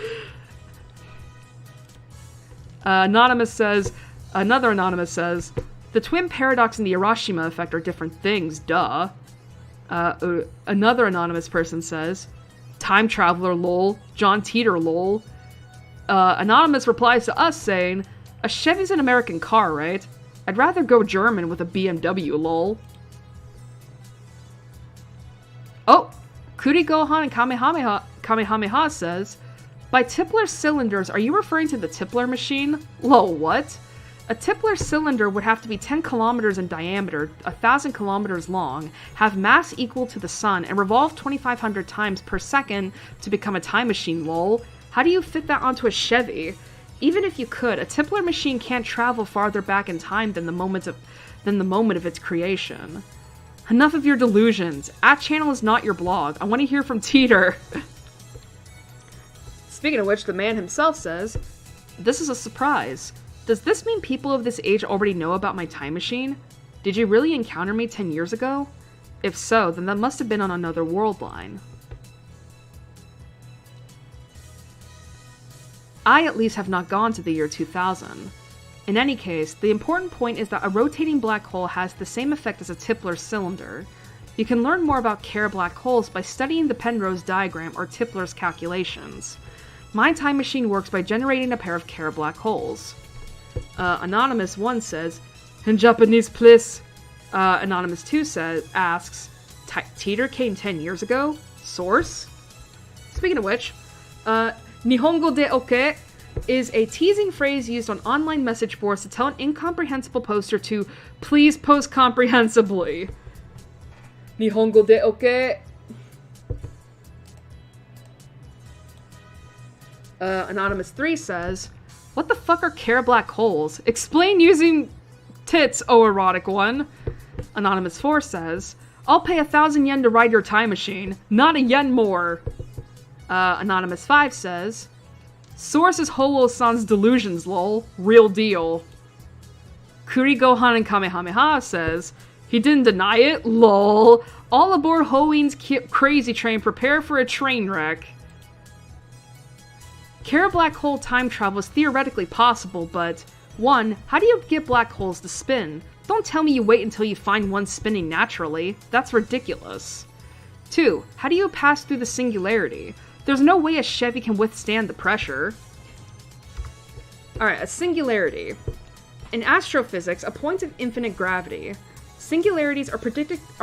Another Anonymous says, the twin paradox and the Hiroshima effect are different things, duh. Another anonymous person says, time traveler lol, John Teeter lol. Anonymous replies to us saying, a Chevy's an American car, right? I'd rather go German with a BMW lol. Oh, Kuri Gohan and Kamehameha says, by Tipler cylinders, are you referring to the Tipler machine? Lol, what? A Tipler cylinder would have to be 10 kilometers in diameter, 1,000 kilometers long, have mass equal to the sun, and revolve 2,500 times per second to become a time machine, lol. How do you fit that onto a Chevy? Even if you could, a Tipler machine can't travel farther back in time than the moment of its creation. Enough of your delusions. @channel is not your blog. I want to hear from Teeter. Speaking of which, the man himself says, "This is a surprise. Does this mean people of this age already know about my time machine? Did you really encounter me 10 years ago? If so, then that must have been on another world line." I at least have not gone to the year 2000. In any case, the important point is that a rotating black hole has the same effect as a Tipler cylinder. You can learn more about Kerr black holes by studying the Penrose diagram or Tipler's calculations. My time machine works by generating a pair of Kerr black holes. Anonymous 1 says, "In Japanese, please." Anonymous 2 asks, "Teeter came 10 years ago? Source?" Speaking of which, Nihongo de oke is a teasing phrase used on online message boards to tell an incomprehensible poster to please post comprehensibly. Nihongo de oke. Anonymous 3 says, "What the fuck are Kerr black holes? Explain using tits, oh erotic one." Anonymous 4 says, "I'll pay 1,000 yen to ride your time machine. Not a yen more." Anonymous 5 says, "Source is Holo-san's delusions, lol. Real deal." Kuri Gohan and Kamehameha says, "He didn't deny it, lol. All aboard Hoen's crazy train, prepare for a train wreck." Kerr black hole time travel is theoretically possible, but 1. How do you get black holes to spin? Don't tell me you wait until you find one spinning naturally. That's ridiculous. 2. How do you pass through the singularity? There's no way a Chevy can withstand the pressure. Alright, a singularity. In astrophysics, a point of infinite gravity. Singularities are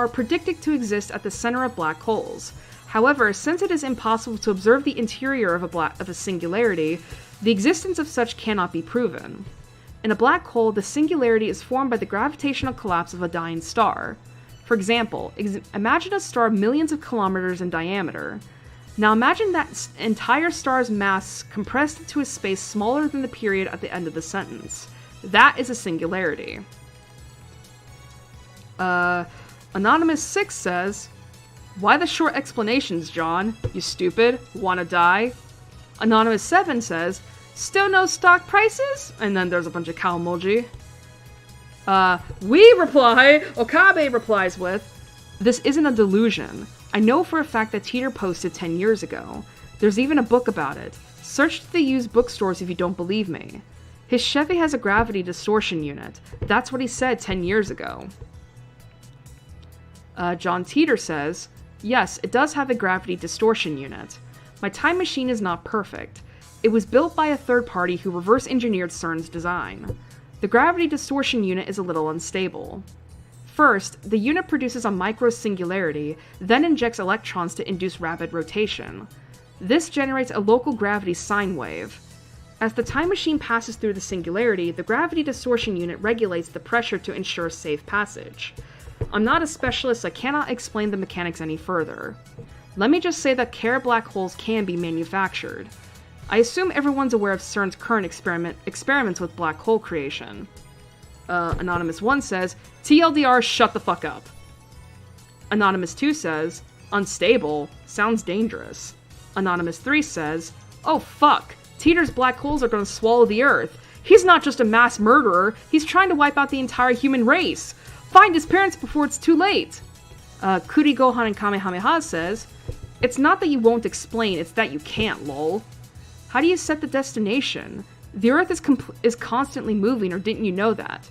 predicted to exist at the center of black holes. However, since it is impossible to observe the interior of a singularity, the existence of such cannot be proven. In a black hole, the singularity is formed by the gravitational collapse of a dying star. For example, imagine a star millions of kilometers in diameter. Now imagine that entire star's mass compressed into a space smaller than the period at the end of the sentence. That is a singularity. Anonymous 6 says, "Why the short explanations, John? You stupid? Wanna die?" Anonymous 7 says, "Still no stock prices?" And then there's a bunch of cow emoji. We reply, Okabe replies with, "This isn't a delusion. I know for a fact that Teeter posted 10 years ago. There's even a book about it. Search the used bookstores if you don't believe me. His Chevy has a gravity distortion unit. That's what he said 10 years ago." John Teeter says, "Yes, it does have a gravity distortion unit. My time machine is not perfect. It was built by a third party who reverse engineered CERN's design. The gravity distortion unit is a little unstable. First, the unit produces a micro-singularity, then injects electrons to induce rapid rotation. This generates a local gravity sine wave. As the time machine passes through the singularity, the gravity distortion unit regulates the pressure to ensure safe passage. I'm not a specialist, so I cannot explain the mechanics any further. Let me just say that Kerr black holes can be manufactured. I assume everyone's aware of CERN's current experiments with black hole creation." Anonymous 1 says, "TLDR, shut the fuck up." Anonymous 2 says, "Unstable? Sounds dangerous." Anonymous 3 says, "Oh fuck, Teeter's black holes are gonna swallow the Earth. He's not just a mass murderer, he's trying to wipe out the entire human race. Find his parents before it's too late." Kuri Gohan and Kamehameha says, "It's not that you won't explain, it's that you can't, lol. How do you set the destination? The Earth is constantly moving, or didn't you know that?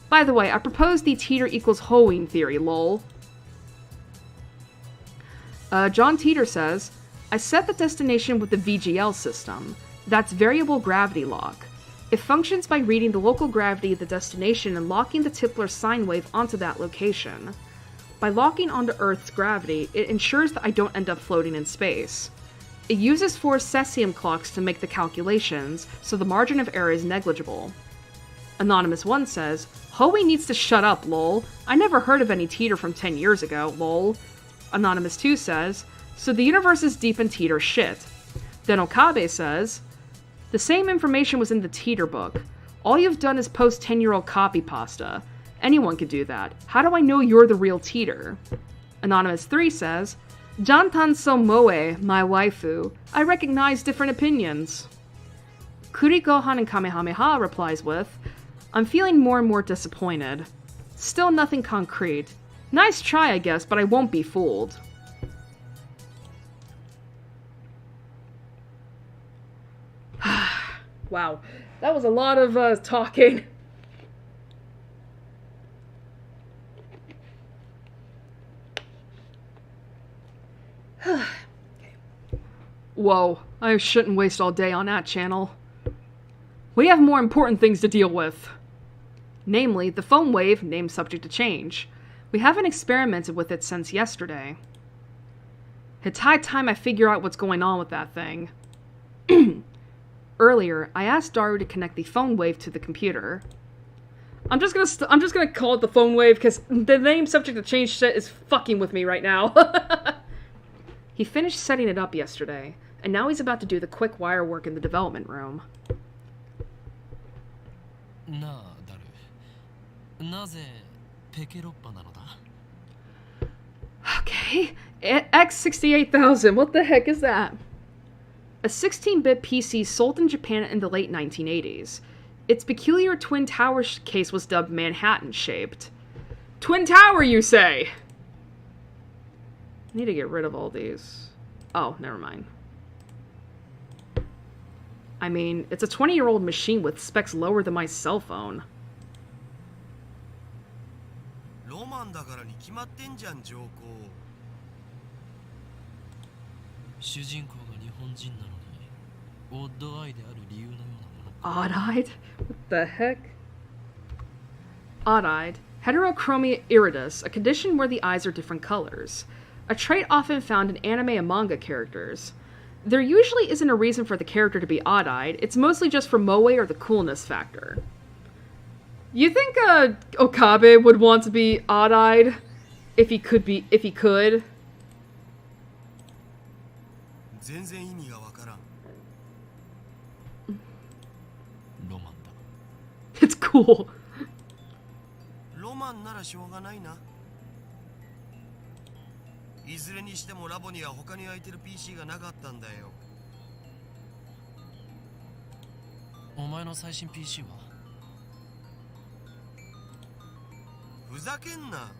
By the way, I propose the Teeter equals Hoeing theory, lol." John Teeter says, "I set the destination with the VGL system. That's variable gravity lock. It functions by reading the local gravity of the destination and locking the Tipler sine wave onto that location. By locking onto Earth's gravity, it ensures that I don't end up floating in space. It uses 4 cesium clocks to make the calculations, so the margin of error is negligible." Anonymous 1 says, "Hoey needs to shut up, lol. I never heard of any Teeter from 10 years ago, lol." Anonymous 2 says, "So the universe is deep in Teeter shit." Then Okabe says, "The same information was in the Teeter book. All you've done is post 10-year-old copy pasta. Anyone could do that. How do I know you're the real Teeter? Anonymous 3 says, Jantan so moe, my waifu. I recognize different opinions. Kurigohan and Kamehameha replies with, I'm feeling more and more disappointed. Still nothing concrete. Nice try, I guess, but I won't be fooled. Wow, that was a lot of talking. Whoa, I shouldn't waste all day on that channel. We have more important things to deal with. Namely, the foam wave, named subject to change. We haven't experimented with it since yesterday. It's high time I figure out what's going on with that thing. Earlier, I asked Daru to connect the phone wave to the computer. I'm just gonna call it the phone wave because the name subject to change shit is fucking with me right now. He finished setting it up yesterday, and now he's about to do the quick wire work in the development room. Okay, X68000, what the heck is that? A 16-bit PC sold in Japan in the late 1980s. Its peculiar Twin Tower case was dubbed Manhattan-shaped. Twin Tower, you say? I need to get rid of all these. Oh, never mind. I mean, it's a 20-year-old machine with specs lower than my cell phone. Odd-eyed? What the heck? Odd-eyed. Heterochromia iridis, a condition where the eyes are different colors. A trait often found in anime and manga characters. There usually isn't a reason for the character to be odd-eyed, it's mostly just for moe or the coolness factor. You think Okabe would want to be odd-eyed if he could? It's cool.
ロマンならしょうがないな。いずれにしてもラボには他に空いてる PC がなかったんだよ。
お前の最新 PC は？
ふざけんな。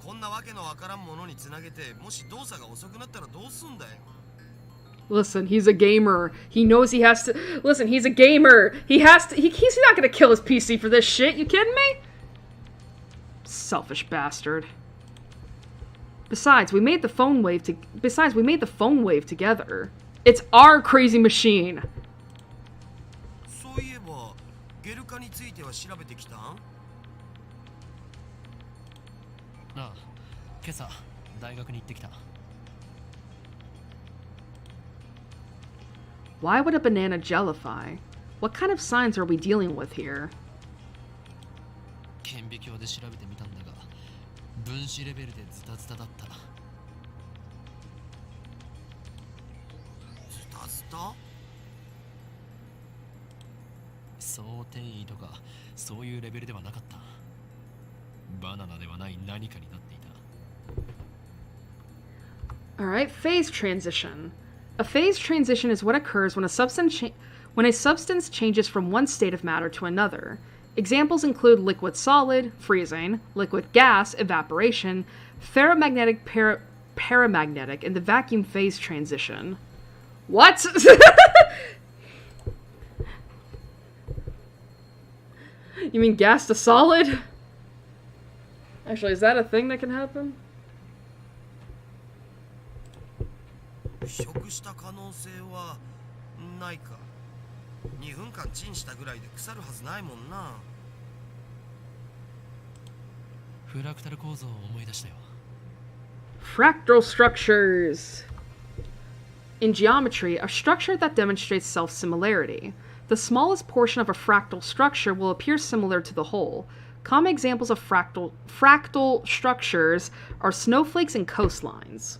こんなわけのわからんものにつなげて、もし動作が遅くなったらどうすんだよ。
Listen, he's a gamer. He knows he has to... Listen, he's a gamer. He's not gonna kill his PC for this shit. You kidding me? Selfish bastard. Besides, we made the phone wave together. It's our crazy machine.
そういえば、ゲル化については調べてきたん？
ああ、今朝大学に行ってきた。
Why would a banana jellify? What kind of signs are we dealing with here?
顕微鏡で調べてみたんだが、分子レベルでズタズタだった。
ズタズタ？
総転移とかそういうレベルではなかった。バナナではない何かになっていた。
Alright, phase transition. A phase transition is what occurs when a substance changes from one state of matter to another. Examples include liquid-solid, freezing, liquid-gas, evaporation, ferromagnetic, and the vacuum phase transition. What? You mean gas to solid? Actually, is that a thing that can happen?
食した可能性はないか。2分間チンしたぐらいで腐るはずないもんな。
フラクタル構造を思い出したよ。
Fractal structures. In geometry, a structure that demonstrates self-similarity. The smallest portion of a fractal structure will appear similar to the whole. Common examples of fractal structures are snowflakes and coastlines.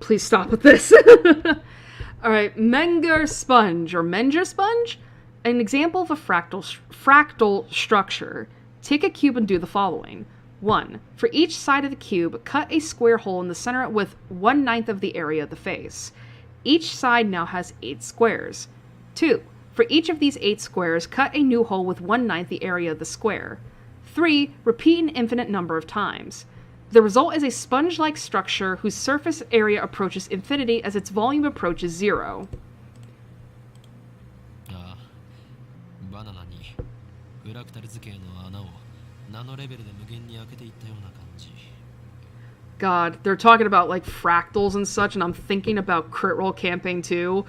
Please stop with this. Alright, Menger sponge, or Menger sponge? an example of a fractal structure. Take a cube and do the following. 1. For each side of the cube, cut a square hole in the center with 1/9 of the area of the face. Each side now has 8 squares. 2. For each of these 8 squares, cut a new hole with 1/9 the area of the square. 3. Repeat an infinite number of times. The result is a sponge-like structure whose surface area approaches infinity as its volume approaches 0.
ああ、バナナにフラクタル図形の穴をナノレベルで無限に開けていったような感じ。
God, they're talking about like fractals and such, and I'm thinking about Crit Roll Campaign 2.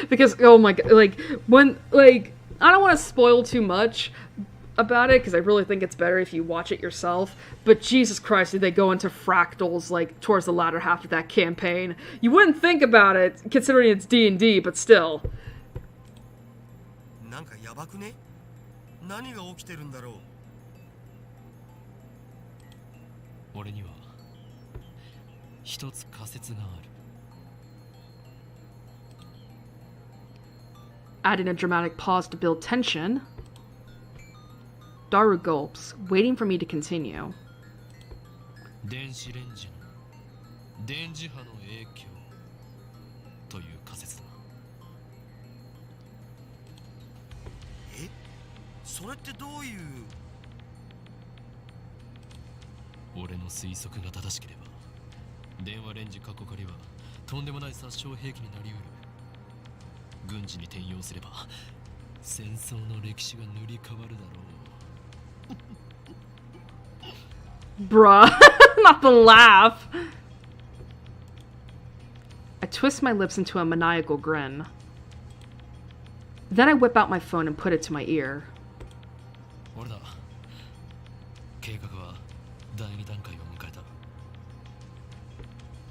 Because, oh my god, like, when, like, I don't want to spoil too much about it, because I really think it's better if you watch it yourself, but Jesus Christ, did they go into fractals, like, towards the latter half of that campaign. You wouldn't think about it, considering it's D&D, but still.
なんかやばくね？何が起きてるんだろう？
俺には一つ仮説がある。
Adding a dramatic pause to build tension. Daru gulps, waiting for me to continue.
電子レンジの電磁波の影響という仮説だ。
え？それってどういう？
俺の推測が正しければ、電話レンジ過去仮はとんでもない殺傷兵器になりうる。軍事に転用すれば戦争の歴史が塗り替わるだろう。
Bruh, not the laugh. I twist my lips into a maniacal grin. Then I whip out my phone and put it to my ear.
俺だ。計画は第2段階を迎えた。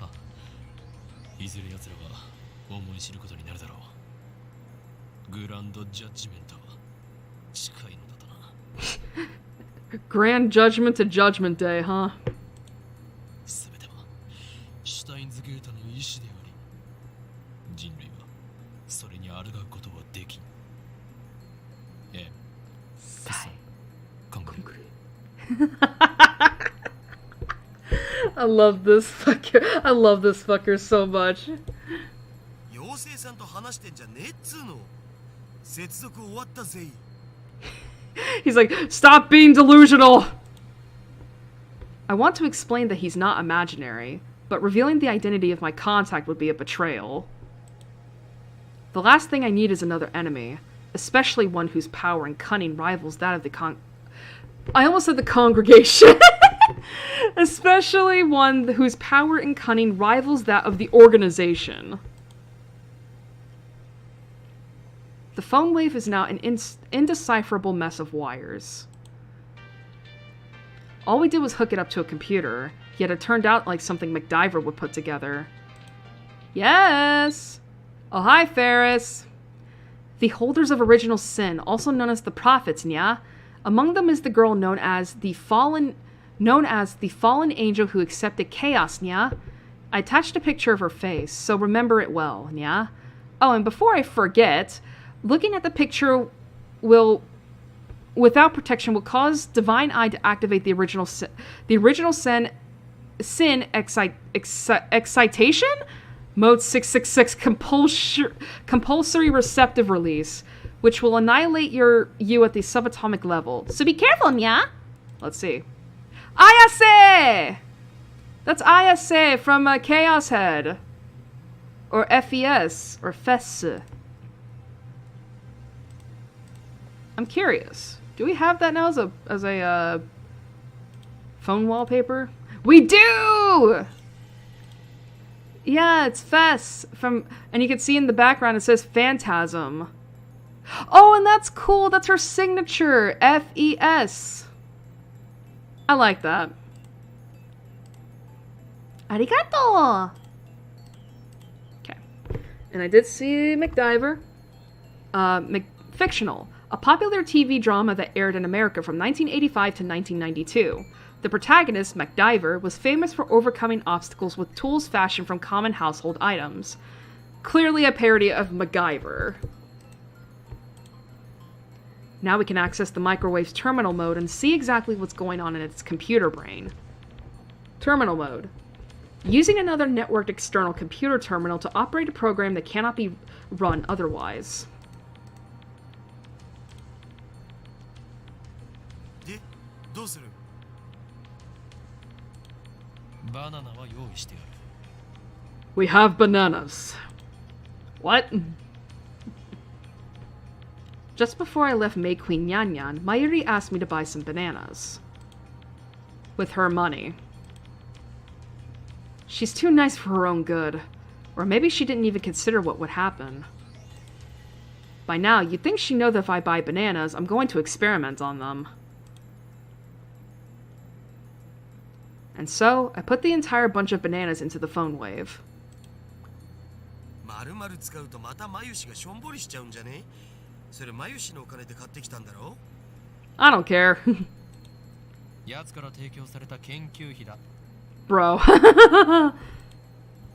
あ、いずれ奴らは思い知ることになるだろう。グランドジャッジメントは近いのだとな。
Grand Judgment to Judgment Day, huh?
すべてはシュタインズゲートの意志であり、人類はそれに抗うことはできん。I love this fucker. I love this fucker so much.
妖精さんと話してんじゃねえっつーの。接続終わったぜ。
He's like, stop being delusional! I want to explain that he's not imaginary, but revealing the identity of my contact would be a betrayal. The last thing I need is another enemy, especially one whose power and cunning rivals that of the I almost said the congregation! Especially one whose power and cunning rivals that of the organization. The phone wave is now an indecipherable mess of wires. All we did was hook it up to a computer, yet it turned out like something MacGyver would put together. Yes! Oh, hi, Ferris! The holders of original sin, also known as the prophets, nya? Among them is the girl known as the fallen angel who accepted chaos, nya? I attached a picture of her face, so remember it well, nya? Oh, and before I forget, looking at the picture without protection will cause Divine Eye to activate the original sin excitation? Mode 666 compulsory receptive release, which will annihilate you at the subatomic level. So be careful, nya? Let's see. Ayase! That's Ayase from Chaos Head. Or FES. Or FES. I'm curious. Do we have that now as a phone wallpaper? We do! Yeah, it's Fess from, and you can see in the background it says Phantasm. Oh, and that's cool. That's her signature, FES. I like that. Arigato. Okay, and I did see MacDiver. Fictional, a popular TV drama that aired in America from 1985 to 1992. The protagonist, MacDiver, was famous for overcoming obstacles with tools fashioned from common household items. Clearly a parody of MacGyver. Now we can access the microwave's terminal mode and see exactly what's going on in its computer brain. Terminal mode. Using another networked external computer terminal to operate a program that cannot be run otherwise.
で、どうする？
バナナは用意してやる。
We have bananas. What? Just before I left May Queen Yan Yan, Mayuri asked me to buy some bananas. With her money. She's too nice for her own good. Or maybe she didn't even consider what would happen. By now, you'd think she'd know that if I buy bananas, I'm going to experiment on them. And so, I put the entire bunch of bananas into the phone wave.
丸々使うとまたマユシがしょんぼりしちゃうんじゃね？それマユシのお金で買ってきたんだろ？
I don't care.
奴から提供された研究費だ。
Bro.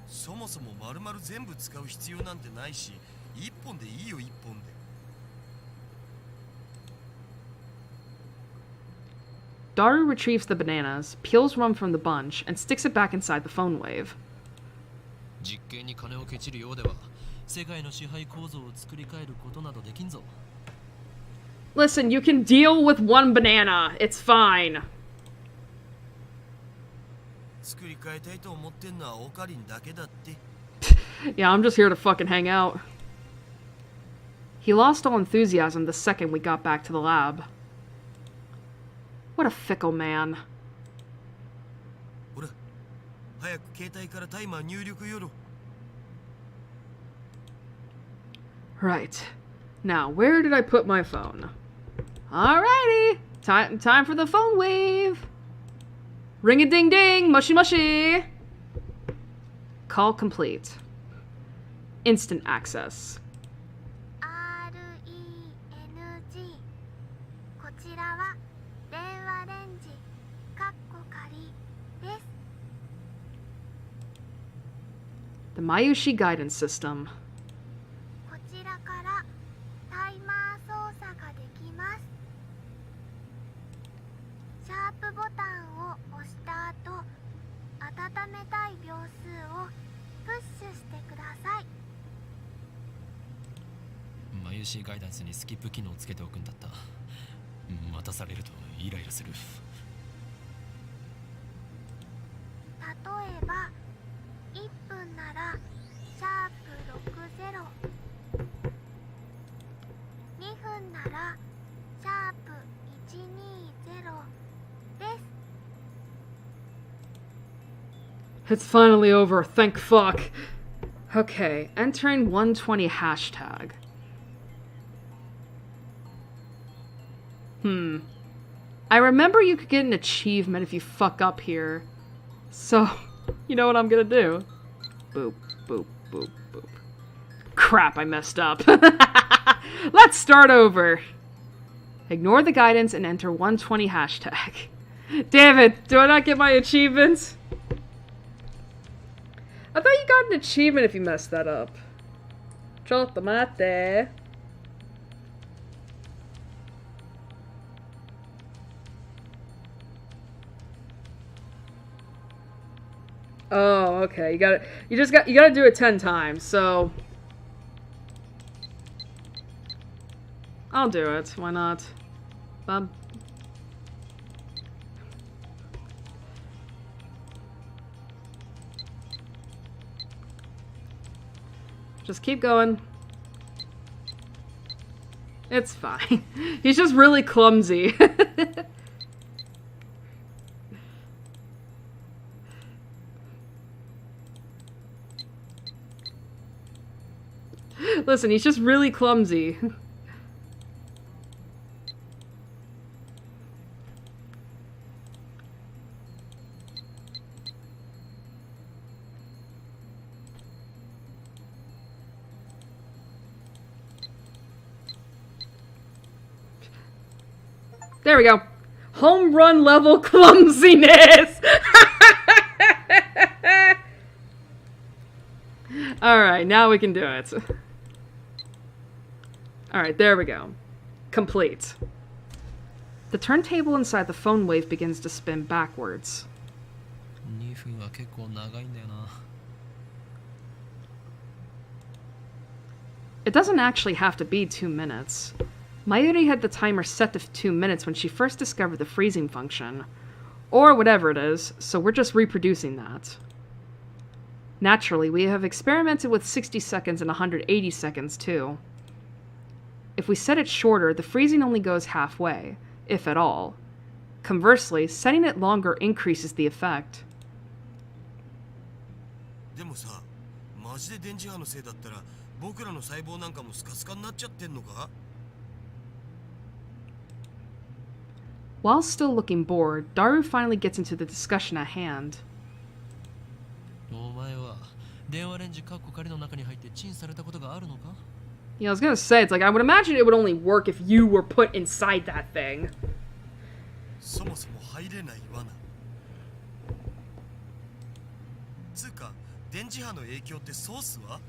そもそも丸々全部使う必要なんてないし、一本でいいよ一本で。
Daru retrieves the bananas, peels one from the bunch, and sticks it back inside the phone wave.
実験に金をケチるようでは、世界の支配構造を作り変えることなどできんぞ。
Listen, you can deal with one banana. It's fine.
作り変えたいと思ってんのはオカリンだけだって。
Yeah, I'm just here to fucking hang out. He lost all enthusiasm the second we got back to the lab. What a fickle man.
ほら、早く携帯からタイマー入力よろ。
Right. Now, where did I put my phone? Alrighty. Time for the phone wave. Ring-a-ding-ding. Mushy-mushy. Call complete. Instant access.
RENG こちらは電話レンジかっこ仮です。
The Mayushi guidance system.
こちらからタイマー操作ができます。シャープボタンを押した後、温めたい秒数をプッシュしてください。
マユシーガイダンスにスキップ機能をつけておくんだった。待たされるとイライラする。
例えば1分ならシャープ60、2分ならシャープ120です。
It's finally over, thank fuck. Okay, entering 120 hashtag. I remember you could get an achievement if you fuck up here. So, you know what I'm gonna do? Boop, boop, boop, boop. Crap, I messed up. Let's start over. Ignore the guidance and enter 120 hashtag. Damn it, do I not get my achievements? I thought you got an achievement if you messed that up. Chotto mate. Oh, okay. You gotta do it 10 times, so I'll do it. Why not? Just keep going. It's fine. He's just really clumsy. Listen, he's just really clumsy. There we go. Home run level clumsiness! Alright, now we can do it. Alright, there we go. Complete. The turntable inside the phone wave begins to spin backwards.
2分は結構長いんだよな。
It doesn't actually have to be 2 minutes. Airi had the timer set to 2 minutes when she first discovered the freezing function. Or whatever it is, so we're just reproducing that. Naturally, we have experimented with 60 seconds and 180 seconds too. If we set it shorter, the freezing only goes halfway, if at all. Conversely, setting it longer increases the effect.
でもさ、マジで電磁波のせいだったら僕らの細胞なんかもスカスカになっちゃってんのか?
While still looking bored, Daru finally gets into the discussion at hand.
お前は電話レンジカッコ仮の中に入ってチンされたことがあるのか?
Yeah, I was gonna say, it's like, I would imagine it would only work if you were put inside that thing.
そもそも入れない罠。つうか、電磁波の影響ってソースは?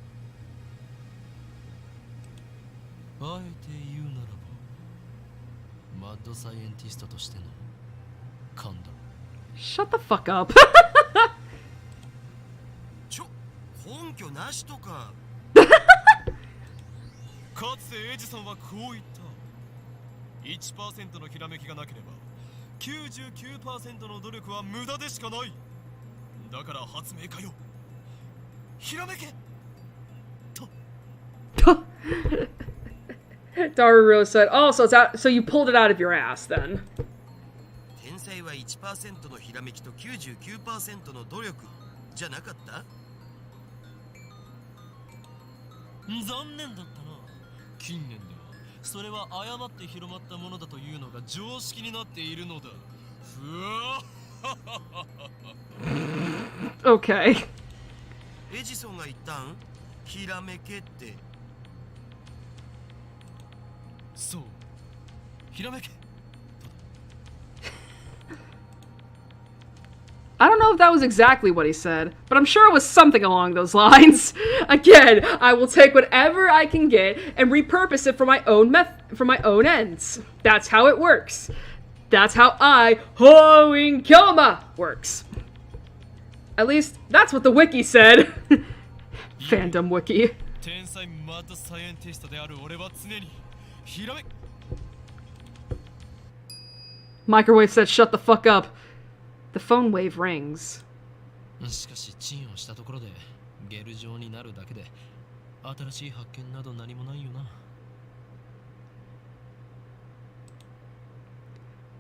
あえて言うならば、マッドサイエンティストとしての勘だ。
Shut the fuck up.
根拠なしとか。かつてエジソンはこう言った。1% のひらめきがなければ 99% の努力は無駄でしかない。だから発明家よ、ひらめけと。
Daru really said, "Oh, so it's out. So you pulled it out of your ass, then."
天才は 1% のひらめきと 99% の努力じゃなかった？
残念だったな。近年ではそれは誤って広まったものだというのが常識になっているのだ。ふわ
Okay.
エジソンが言ったん？ひらめけって。そう。ひらめけ。
I don't know if that was exactly what he said, but I'm sure it was something along those lines. Again, I will take whatever I can get and repurpose it for my own ends. That's how it works. That's how Hoing Kyoma works. At least, that's what the wiki said. Fandom wiki.
天才マッドサイエンティストである俺は常にひらめ。
Microwave said, "Shut the fuck up." The phone wave rings.
しかしチンをしたところでゲル状になるだけで新しい発見など何もないよな。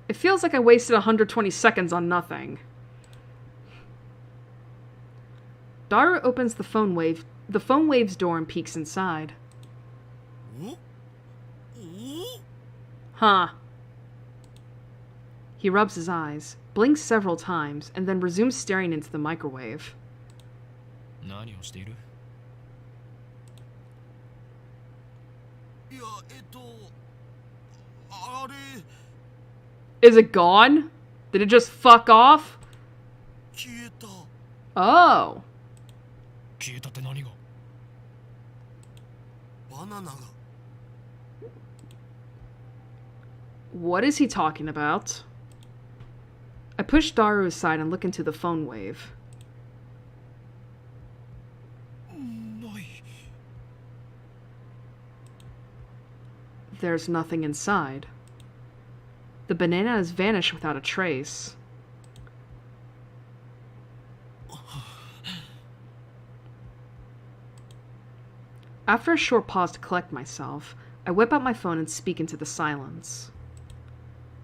It feels like I wasted 120 seconds on nothing. Daru opens the phone wave's door and peeks inside. Huh. He rubs his eyes, blinks several times, and then resumes staring into the microwave.
何をしている?
いや、あれ。
Is it gone? Did it just fuck off?
消えた。
Oh.
消えたって何が?
バナナが。
What is he talking about? I push Daru aside and look into the phone wave.
ない。
There's nothing inside. The banana has vanished without a trace. After a short pause to collect myself, I whip out my phone and speak into the silence.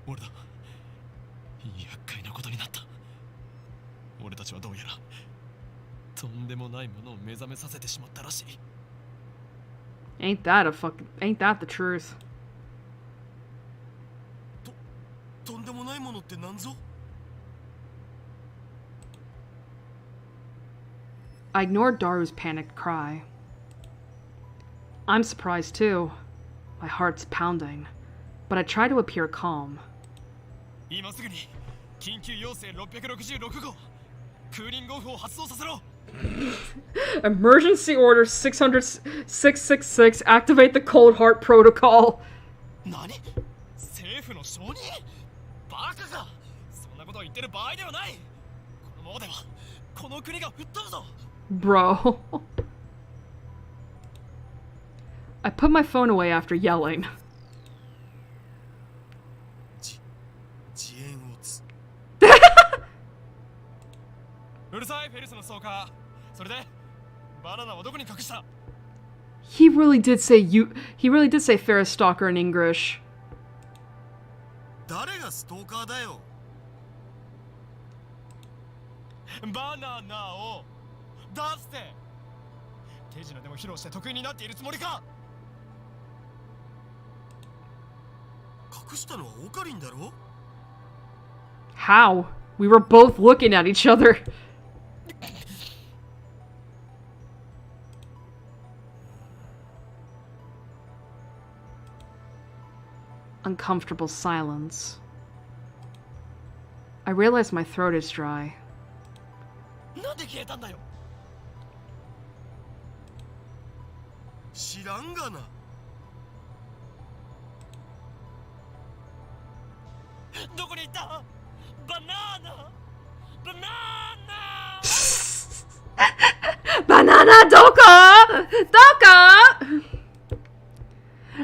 俺だ。厄介なことになった。俺たちはどうやらとんでもないものを目覚めさせてしまったらしい。
Ain't that the truth?
とんでもないものって何ぞ?
I ignored Daru's panicked cry. I'm surprised too. My heart's pounding, but I try to appear calm.
今すぐに緊急要請666号クーリングオフを発動させろ.
Emergency order 666, activate the cold heart protocol.
何？政府の承認？バカか！そんなことを言ってる場合ではない。このままではこの国が吹っ飛ぶぞ。
Bro. I put my phone away after yelling.
遅延をつ。
うるさいフェリスの総監。それでバナナはどこに隠した？
He really did say Ferris Stalker in English.
誰がストーカーだよ。
バナナを出して。手品でも披露して得意になっているつもりか？
隠したのはオカリンだろ。
How? We were both looking at each other. Uncomfortable silence. I realize my throat is dry.
なんで消えたんだよ。
知らんがな。
どこに行った？バナナ！バナナ！
Banana Doka! Doka!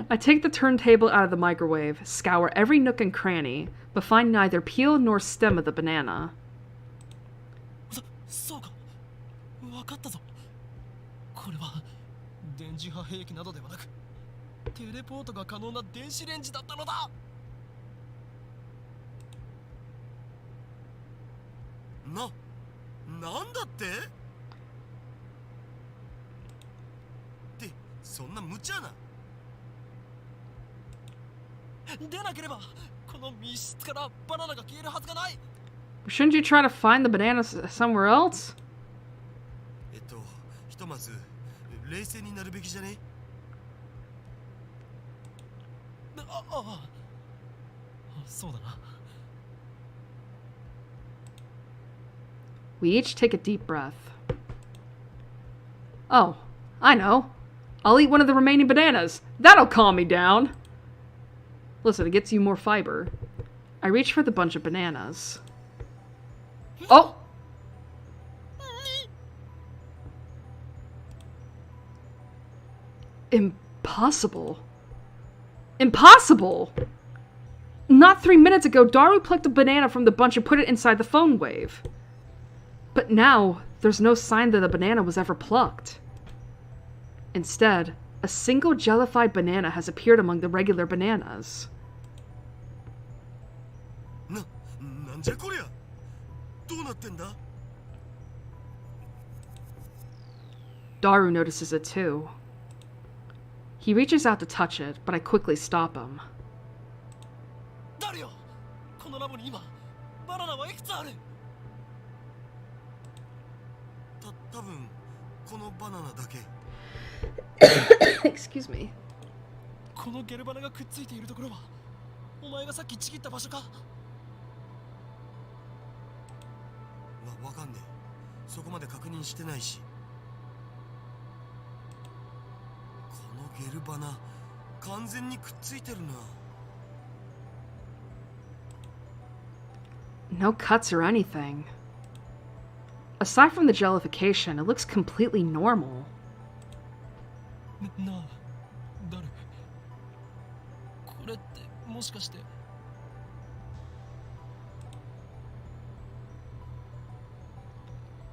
I take the turntable out of the microwave, scour every nook and cranny, but find neither peel nor stem of the banana.
そうか。わかったぞ。これは電磁波兵器などではなく、テレポートが可能な電子レンジだったのだ。
なんだって？ってそんな無茶な。
でなければこの密室からバナナが消えるはずがない。
Shouldn't you try to find the banana somewhere else?
ひとまず冷静になるべきじゃね？
そうだな。
We each take a deep breath. Oh, I know. I'll eat one of the remaining bananas. That'll calm me down. Listen, it gets you more fiber. I reach for the bunch of bananas. Oh! Impossible. Impossible! Not 3 minutes ago, Daru plucked a banana from the bunch and put it inside the phone wave. But now, there's no sign that the banana was ever plucked. Instead, a single jellified banana has appeared among the regular bananas.
なんじゃこりゃ。どうなってんだ？
Daru notices it too. He reaches out to touch it, but I quickly stop him.
誰よ？このラボに今バナナはいくつある？
多分このバナナだけ。
Excuse me.
このゲルバナがくっついているところはお前がさっきちぎった場所か？
わかんねえ。そこまで確認してないし。このゲルバナ完全にくっついてるな。
No cuts or anything. Aside from the jellification, it looks completely normal.
なあ、誰？これってもしかして。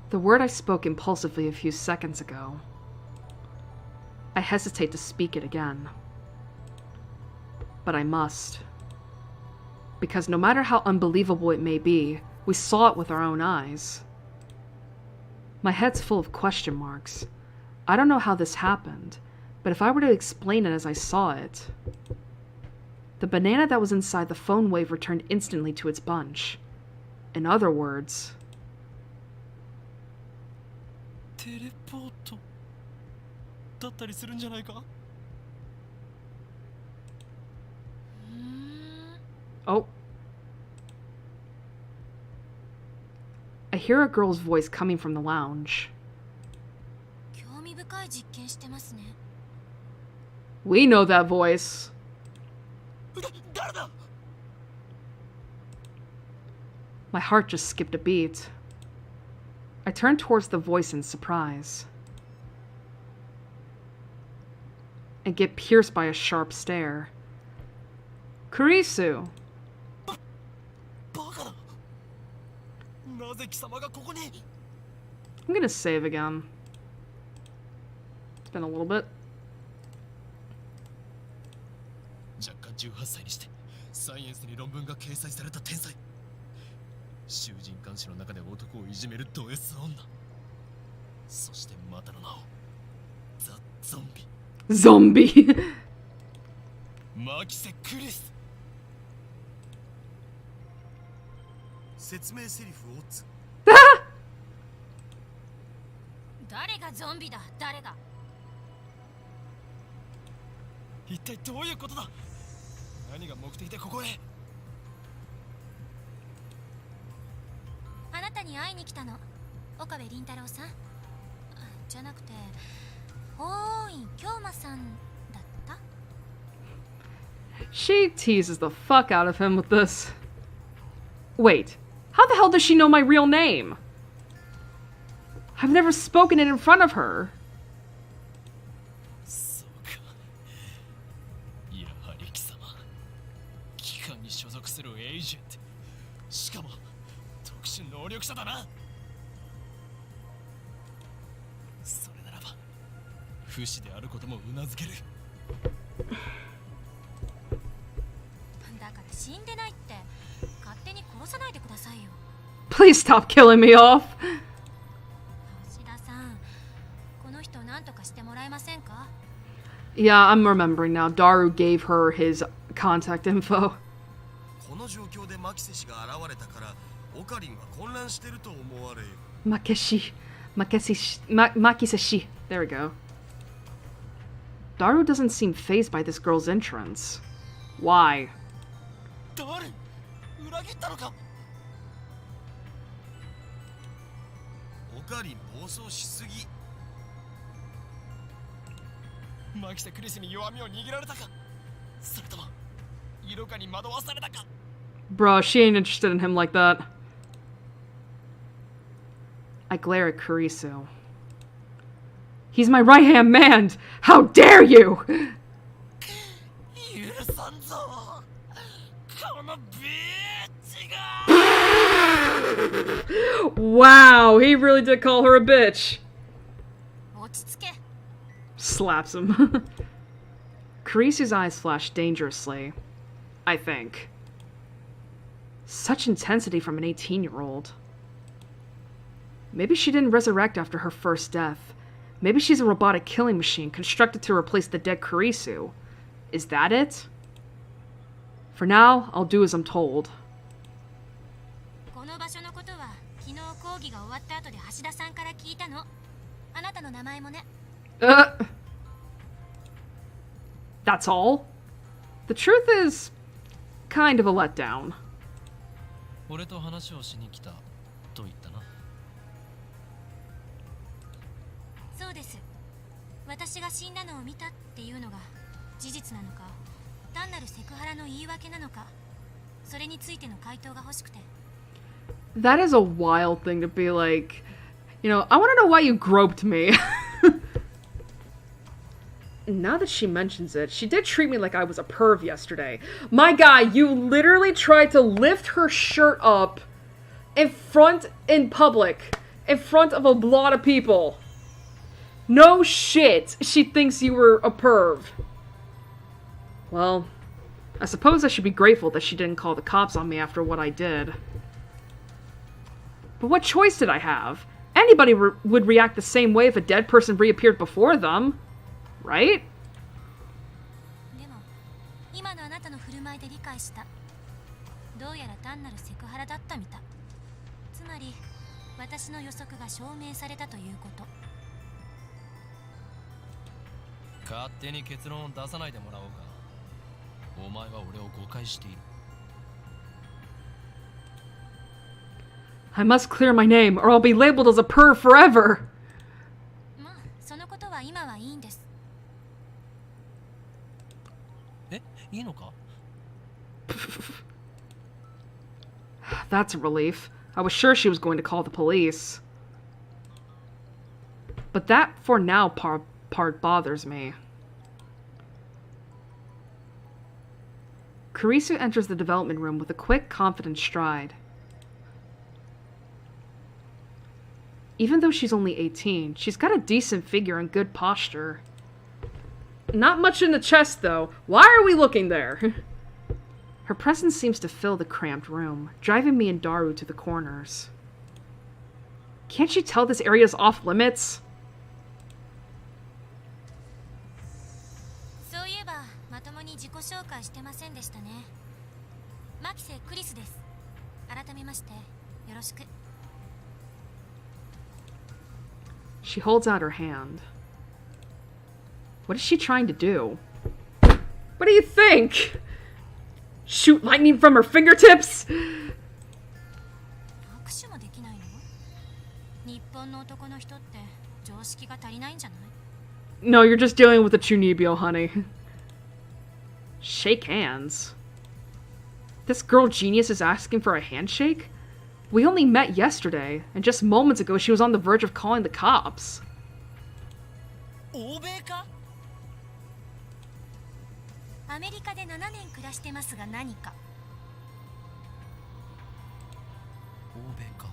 The word I spoke impulsively a few seconds ago. I hesitate to speak it again. But I must. Because no matter how unbelievable it may be, we saw it with our own eyes. My head's full of question marks. I don't know how this happened, but if I were to explain it as I saw it... The banana that was inside the phone wave returned instantly to its bunch. In other words...
テレポートだったりするんじゃないか？
Oh. I hear a girl's voice coming from the lounge.
興味深い実験してますね。
We know that voice.
誰だ。
My heart just skipped a beat. I turned towards the voice in surprise and get pierced by a sharp stare. Kurisu!
バカだ。なぜ貴様がここに。
I'm gonna save again. It's been a little bit.
若干18歳にしてサイエンスに論文が掲載された天才。囚人監視の中で男をいじめるド S 女。そしてまたの名をザ・ゾンビ。
Zombie!
マキセ・クリス。
説明セリフを打つ。
誰がゾンビだ、誰が。
一体どういうことだ。何が目的でここへ。
あなたに会いに来たの、岡部倫太郎さん。じゃなくて、法院京馬さんだった。
She teases the fuck out of him with this. Wait, how the hell does she know my real name? I've never spoken it in front of her.
そうか。やはり貴様、機関に所属するエージェント。しかも特殊能力者だな。それならば不死であることもうなずける。
だから死んでないって勝手に殺さないでくださいよ。
Please stop killing me off.
橋田さん、この人何とかしてもらえませんか？
Yeah, I'm remembering now. Daru gave her his contact info.
この状況でマキセ氏が現れたからオカリンは混乱してると思われ。
Makiseshi. There we go. Daru doesn't seem fazed by this girl's entrance. Why?
誰？裏切ったのか。オカリン暴走しすぎ。
マキセ・クリスに弱みを握られたか。それとも色化に惑わされたか。
Bruh, she ain't interested in him like that. I glare at Kurisu. He's my right-hand man! How dare you!
許さんぞ。このビーチが。
Wow, he really did call her a bitch.
落ち着け。
Slaps him. Kurisu's eyes flash dangerously. I think. Such intensity from an 18-year-old. Maybe she didn't resurrect after her first death. Maybe she's a robotic killing machine constructed to replace the dead Kurisu. Is that it? For now, I'll do as I'm told.
この場所のことは昨日講義が終わった後で橋田さんから聞いたの。あなたの名前もね。
That's all? The truth is kind of a letdown.
俺と話をしに来たと言ったな。
そうです。私が死んだのを見たっていうのが事実なのか、単なるセクハラの言い訳なのか、それについての回答が欲しくて。
That is a wild thing to be like, you know, I want to know why you groped me. Now that she mentions it, she did treat me like I was a perv yesterday. My guy, you literally tried to lift her shirt up in public, in front of a lot of people. No shit, she thinks you were a perv. Well, I suppose I should be grateful that she didn't call the cops on me after what I did. But what choice did I have? Anybody would react the same way if a dead person reappeared before them. Right?
でも今のあなたの振る舞いで理解した。どうやら単なるセクハラだったみたい。つまり私の予測が証明されたということ。
勝手に結論を出さないでもらおうか。お前は俺を誤解している。
I must clear my name or I'll be labeled as a perv forever.
まあそのことは今はいいんです。
え、いいのか？
That's a relief. I was sure she was going to call the police. But that for now part bothers me. Kurisu enters the development room with a quick, confident stride. Even though she's only 18, she's got a decent figure and good posture. Not much in the chest, though. Why are we looking there? Her presence seems to fill the cramped room, driving me and Daru to the corners. Can't you tell this area's off limits?
そういえばまともに自己紹介してませんでしたね。マキセ・クリスです。改めましてよろしく。
She holds out her hand. What is she trying to do? What do you think? Shoot lightning from her fingertips?
握手もできないの？日本の男の人って常識が足りないんじゃない？
No, you're just dealing with a Chunibyo, honey. Shake hands. This girl genius is asking for a handshake? We only met yesterday, and just moments ago she was on the verge of calling the cops.
欧米か？
アメリカで7年暮らしてますが何か？
欧米か。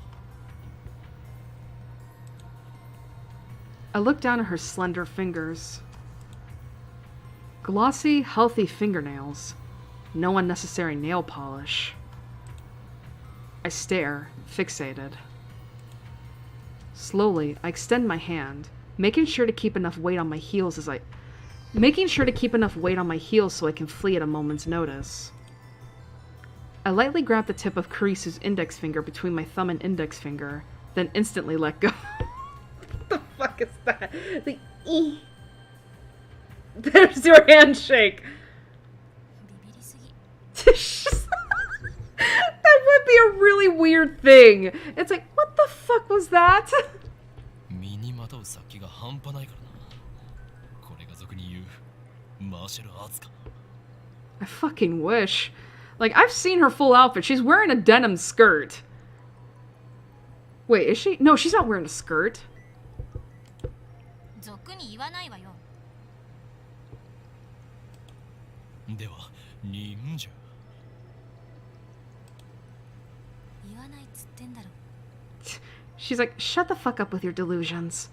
I look down at her slender fingers. Glossy, healthy fingernails. No unnecessary nail polish. I stare, fixated. Slowly, I extend my hand, making sure to keep enough weight on my heels so I can flee at a moment's notice. I lightly grab the tip of Kurisu's index finger between my thumb and index finger, then instantly let go. What the fuck is that? The E. There's your handshake.
ビビりすぎ。
That would be a really weird thing. It's like, what the fuck was that?
身にまとう殺気が半端ないからな。これが俗に言うマーシャルアーツか。
I fucking wish. Like, I've seen her full outfit. She's wearing a denim skirt. Wait, is she? No, she's not wearing a skirt.
俗に言わないわよ。
では忍者。
言わないっつってんだろ。
She's like, shut the fuck up with your delusions.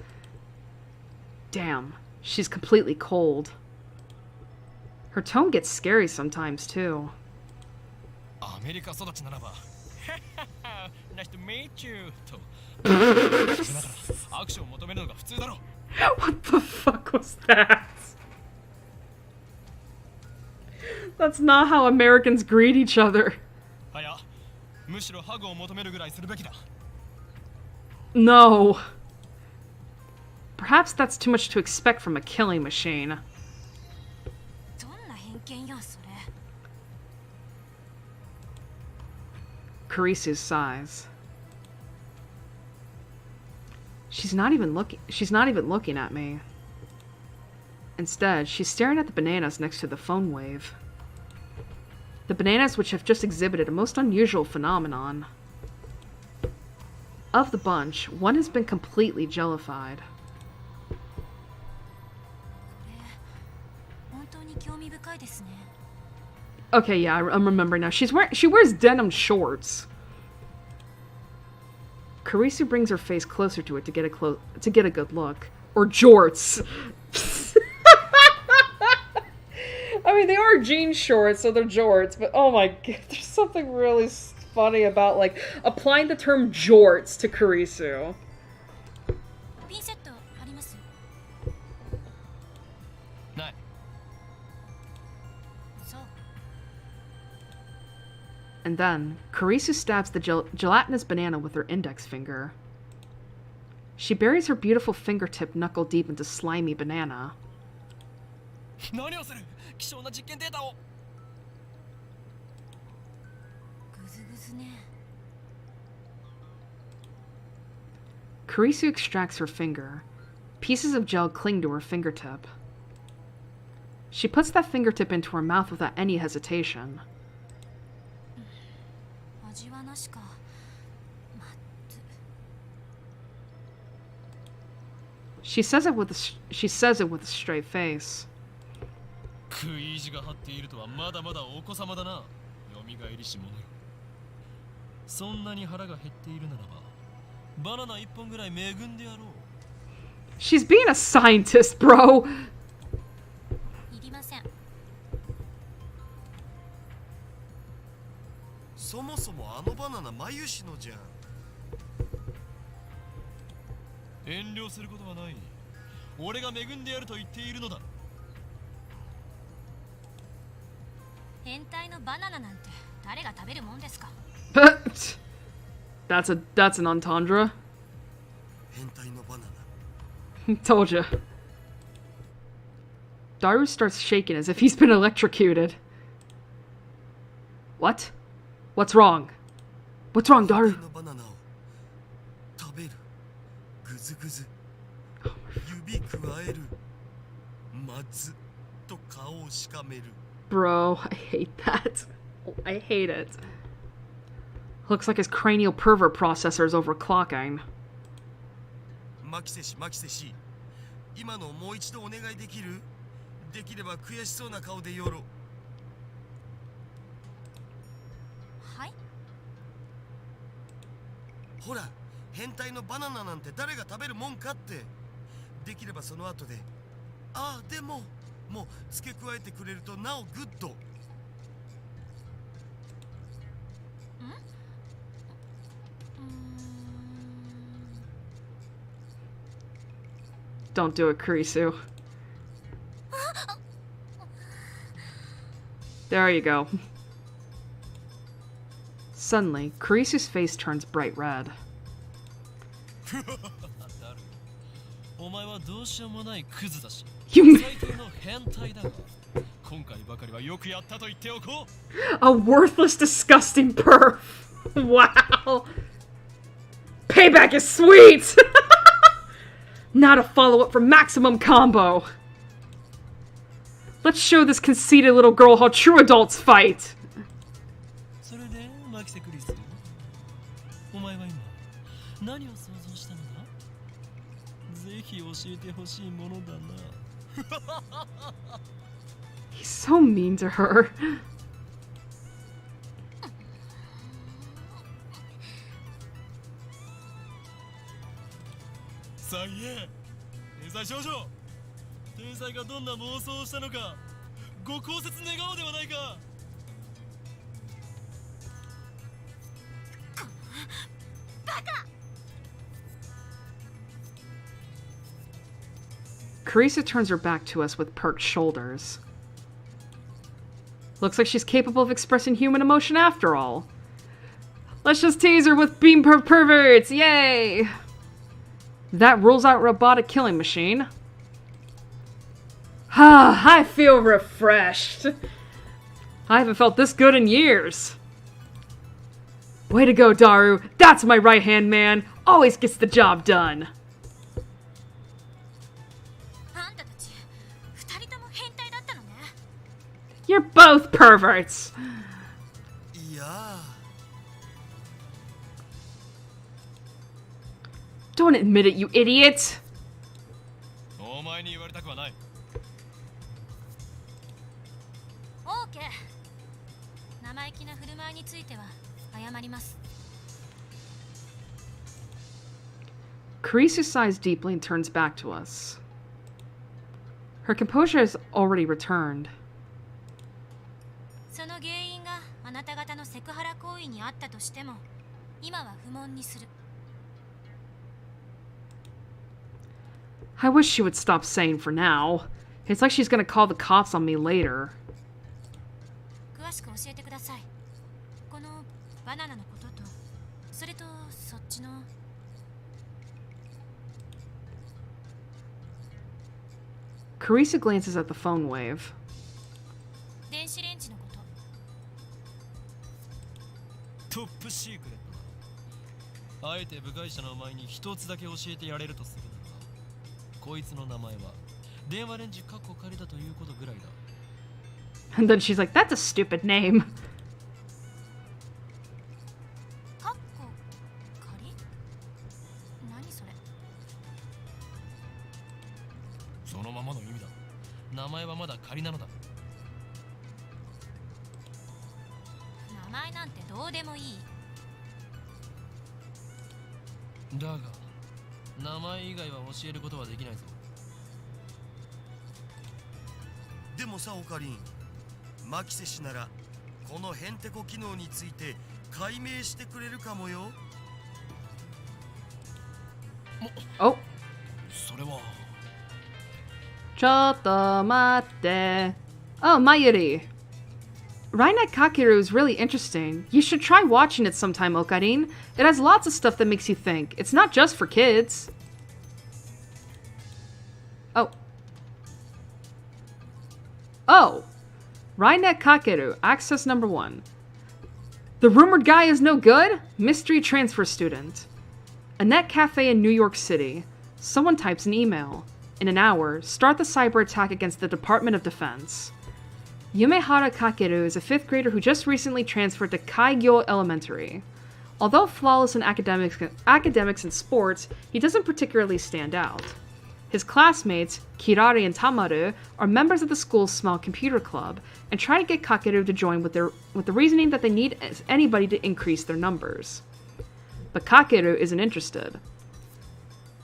Damn, she's completely cold. Her tone gets scary sometimes, too.
アメリカ育ちならばNice to meet you とアクションを求めるのが普通だろ。
What the fuck was that? That's not how Americans greet each other.
はや、むしろハグを求めるぐらいするべきだ。
No. Perhaps that's too much to expect from a killing machine.
どんな偏見やそれ。
Kurisu's sighs. She's not even looking at me. Instead, she's staring at the bananas next to the phone wave. The bananas which have just exhibited a most unusual phenomenon. Of the bunch, one has been completely jellified.
本当に興味深いですね。
Okay, yeah, I'm remembering now. She wears denim shorts. Kurisu brings her face closer to it to get a good look. Or jorts. I mean, they are jean shorts, so they're jorts, but oh my god, there's something really funny about, like, applying the term jorts to Kurisu.
ピンセットあります？
ない。
そう。
And then, Kurisu stabs the gelatinous banana with her index finger. She buries her beautiful fingertip knuckle deep into slimy banana.
何をする？希少な実験データを。
ぐずぐずね。
Kurisu extracts her finger. Pieces of gel cling to her fingertip. She puts that fingertip into her mouth without any hesitation.
地はなしか。まっつ。
She says it with a straight face.
食い意地が張っているとはまだまだお子様だな。よみがえりし者よ。そんなに腹が減っているならば、バナナ一本ぐらい恵んでやろう。
She's being a scientist, bro.
いりません。
そもそもあのバナナ眉しのじゃん。
遠慮することはない。俺が恵んでやると言っているのだ。
変態のバナナなんて誰が食べるもんですか。
That's an entendre.
変態のバナナ。
Told ya. Daru starts shaking as if he's been electrocuted. What? What's wrong? What's wrong, Daru?
のバナナを食べる。ぐずぐず。指くわえる。まずと顔をしかめる。
Bro, I hate that. I hate it. Looks like his cranial pervert processor is overclocking.
マキセシマキセシ、今のをもう一度お願いできる？できれば悔しそうな顔でよろ。
はい。
ほら、変態のバナナなんて誰が食べるもんかって。できればその後で、ああでも、もう付け加えてくれるとなおグッド。
Don't do it, Kurisu. There you go. Suddenly, Kurisu's face turns bright red.
お前はどうしようもないクズだし、
You
最低の変態だが、今回ばかりはよくやったと言っておこう。
A worthless, disgusting perv. Wow. Payback is sweet. Not a follow-up for maximum combo. Let's show this conceited little girl how true adults fight.
それでマキセクリス、お前は今何を想像したのだ？ぜひ教えてほしいものだな。
He's so mean to her.
さあ言え、天才少女、天才がどんな妄想をしたのか、ご公説願おうではないか。
Carissa turns her back to us with perked shoulders. Looks like she's capable of expressing human emotion after all. Let's just tease her with beam perverts! Yay! That rules out robotic killing machine. Ah, I feel refreshed. I haven't felt this good in years. Way to go, Daru. That's my right-hand man. Always gets the job done.
あんたたち、二人とも変態だったのね。
You're both perverts.
いやー。
Don't admit it, you idiot.
お前に言われたくはない。
オーケー。生意気な振る舞いについては謝ります。
Carissa sighs deeply and turns back to us. Her composure has already returned.
その原因があなた方のセクハラ行為にあったとしても、今は不問にする。
I wish she would stop saying for now. It's like she's gonna call the cops on me later.
詳しく教えてください。このバナナのことと、それとそっちの。
Carissa glances at the phone wave.
電子レンジのこと。
トップシークレットだ。あえて部外者のお前に一つだけ教えてやれるとするならば、こいつの名前は電話レンジカッコ仮だということぐらいだ。
And then she's like, that's a stupid name.
りなのだ。
名前なんてどうでもいい。
だが名前以外は教えることはできないぞ。
でもさオカリン、マキセ氏ならこのヘンテコ機能について解明してくれるかもよ。
Oh.
それは。
ちょっと待って。Oh, Mayuri. Rainet Kakeru is really interesting. You should try watching it sometime, Okarin. It has lots of stuff that makes you think. It's not just for kids. Oh. Oh. Rainet Kakeru, access number 1. The rumored guy is no good? Mystery transfer student. A net cafe in New York City. Someone types an email. In an hour, start the cyber attack against the Department of Defense. Yumehara Kakeru is a 5th grader who just recently transferred to Kaigyo Elementary. Although flawless in academics and sports, he doesn't particularly stand out. His classmates, Kirari and Tamaru, are members of the school's small computer club and try to get Kakeru to join with the reasoning that they need anybody to increase their numbers. But Kakeru isn't interested.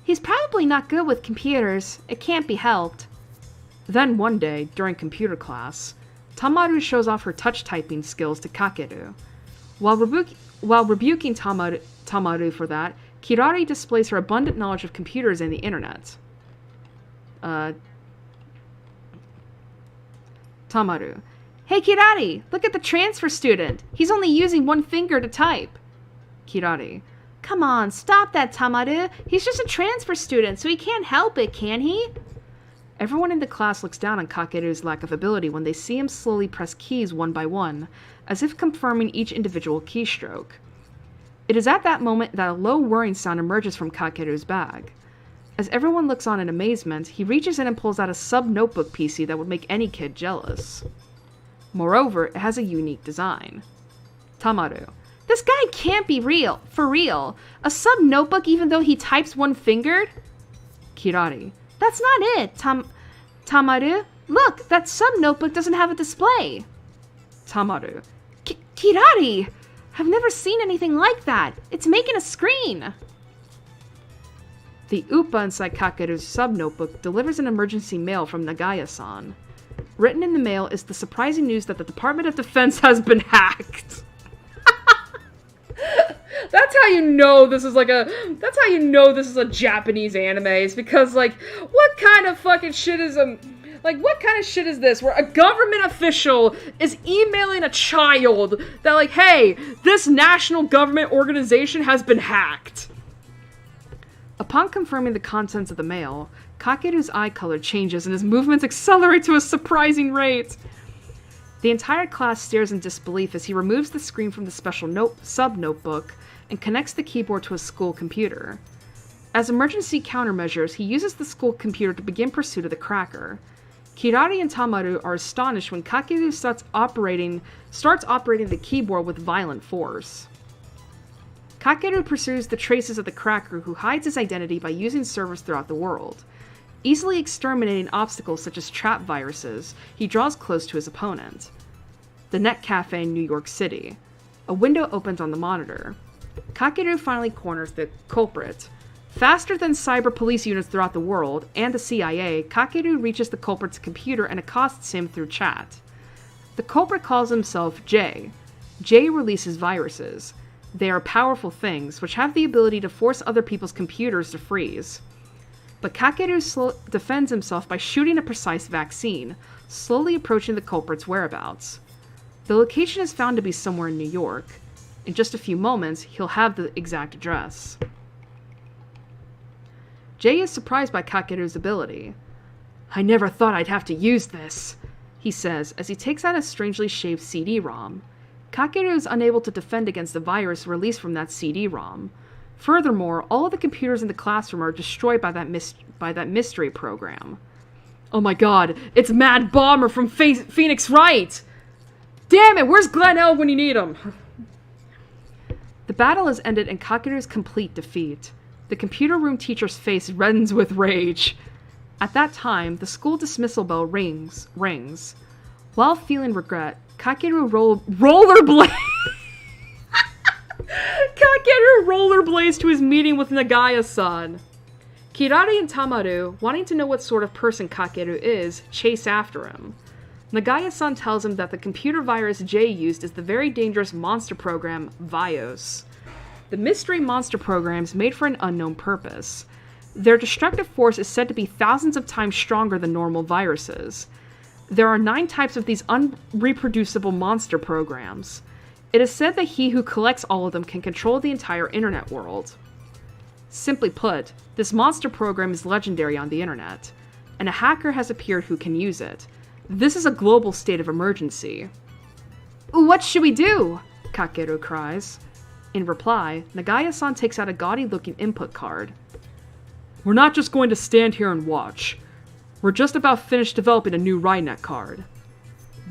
He's probably not good with computers. It can't be helped. Then one day, during computer class, Tamaru shows off her touch typing skills to Kakeru. While rebuking Tamaru for that, Kirari displays her abundant knowledge of computers and the internet. Tamaru. Hey Kirari, look at the transfer student. He's only using one finger to type. Kirari. Come on, stop that, Tamaru. He's just a transfer student, so he can't help it, can he? Everyone in the class looks down on Kakeru's lack of ability when they see him slowly press keys one by one, as if confirming each individual keystroke. It is at that moment that a low whirring sound emerges from Kakeru's bag. As everyone looks on in amazement, he reaches in and pulls out a sub-notebook PC that would make any kid jealous. Moreover, it has a unique design. Tamaru. This guy can't be real, for real. A sub-notebook even though he types one-fingered? Kirari. That's not it, Tamaru. Look, that sub-notebook doesn't have a display. Tamaru. Kirari! I've never seen anything like that. It's making a screen. The Upa inside Kakeru's sub-notebook delivers an emergency mail from Nagaya-san. Written in the mail is the surprising news that the Department of Defense has been hacked. That's how you know this is a Japanese anime. It's because, like, what kind of fucking shit is this? Where a government official is emailing a child that, like, hey, this national government organization has been hacked. Upon confirming the contents of the mail, Kakeru's eye color changes and his movements accelerate to a surprising rate. The entire class stares in disbelief as he removes the screen from the special sub-notebook and connects the keyboard to a school computer. As emergency countermeasures, he uses the school computer to begin pursuit of the cracker. Kirari and Tamaru are astonished when Kakeru starts operating the keyboard with violent force. Kakeru pursues the traces of the cracker, who hides his identity by using servers throughout the world. Easily exterminating obstacles such as trap viruses, he draws close to his opponent. The Net Cafe in New York City. A window opens on the monitor. Kakeru finally corners the culprit. Faster than cyber police units throughout the world, and the CIA, Kakeru reaches the culprit's computer and accosts him through chat. The culprit calls himself J. J releases viruses. They are powerful things, which have the ability to force other people's computers to freeze. But Kakeru defends himself by shooting a precise vaccine, slowly approaching the culprit's whereabouts. The location is found to be somewhere in New York. In just a few moments, he'll have the exact address. Jay is surprised by Kakeru's ability. I never thought I'd have to use this, he says as he takes out a strangely shaped CD-ROM. Kakeru is unable to defend against the virus released from that CD-ROM. Furthermore, all of the computers in the classroom are destroyed by that mystery program. Oh my god, it's Mad Bomber from Phoenix Wright! Damn it, where's Glenn when you need him? The battle has ended in Kakeru's complete defeat. The computer room teacher's face reddens with rage. At that time, the school dismissal bell rings. While feeling regret, Kakeru rollerblades to his meeting with Nagaya-san. Kirari and Tamaru, wanting to know what sort of person Kakeru is, chase after him. Nagaya-san tells him that the computer virus J used is the very dangerous monster program, Vios. The mystery monster programs made for an unknown purpose. Their destructive force is said to be thousands of times stronger than normal viruses. There are 9 types of these unreproducible monster programs. It is said that he who collects all of them can control the entire internet world. Simply put, this monster program is legendary on the internet, and a hacker has appeared who can use it. This is a global state of emergency. What should we do? Kakeru cries. In reply, Nagaya-san takes out a gaudy-looking input card. We're not just going to stand here and watch. We're just about finished developing a new Rynet card.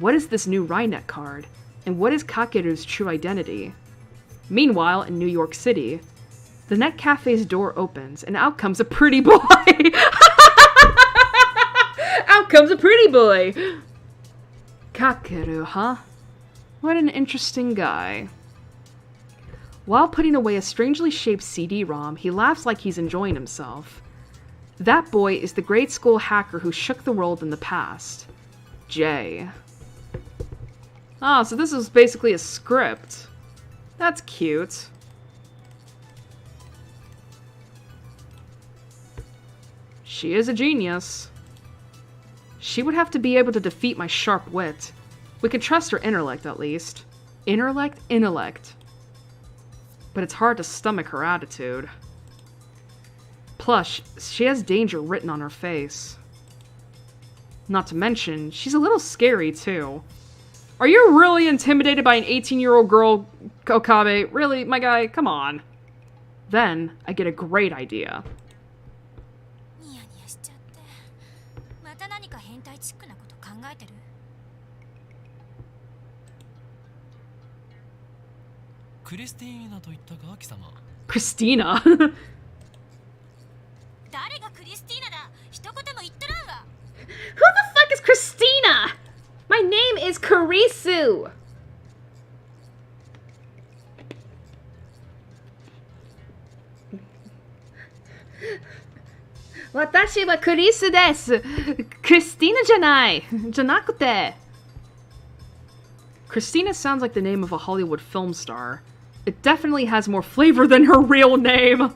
What is this new Rynet card? And what is Kakeru's true identity? Meanwhile, in New York City, the net cafe's door opens, and out comes a pretty boy! Out comes a pretty boy! Kakeru, huh? What an interesting guy. While putting away a strangely shaped CD-ROM, he laughs like he's enjoying himself. That boy is the grade school hacker who shook the world in the past. Jay. Ah, so this is basically a script. That's cute. She is a genius. She would have to be able to defeat my sharp wit. We can trust her intellect, at least. Intellect. But it's hard to stomach her attitude. Plus, she has danger written on her face. Not to mention, she's a little scary, too. Are you really intimidated by an 18-year-old girl, Okabe? Really, my guy? Come on. Then, I get a great idea. Christina? Who the fuck is Christina? My name is Kurisu. Watashi wa Kurisu desu. Christina janai. Janakute. Christina sounds like the name of a Hollywood film star. It definitely has more flavor than her real name.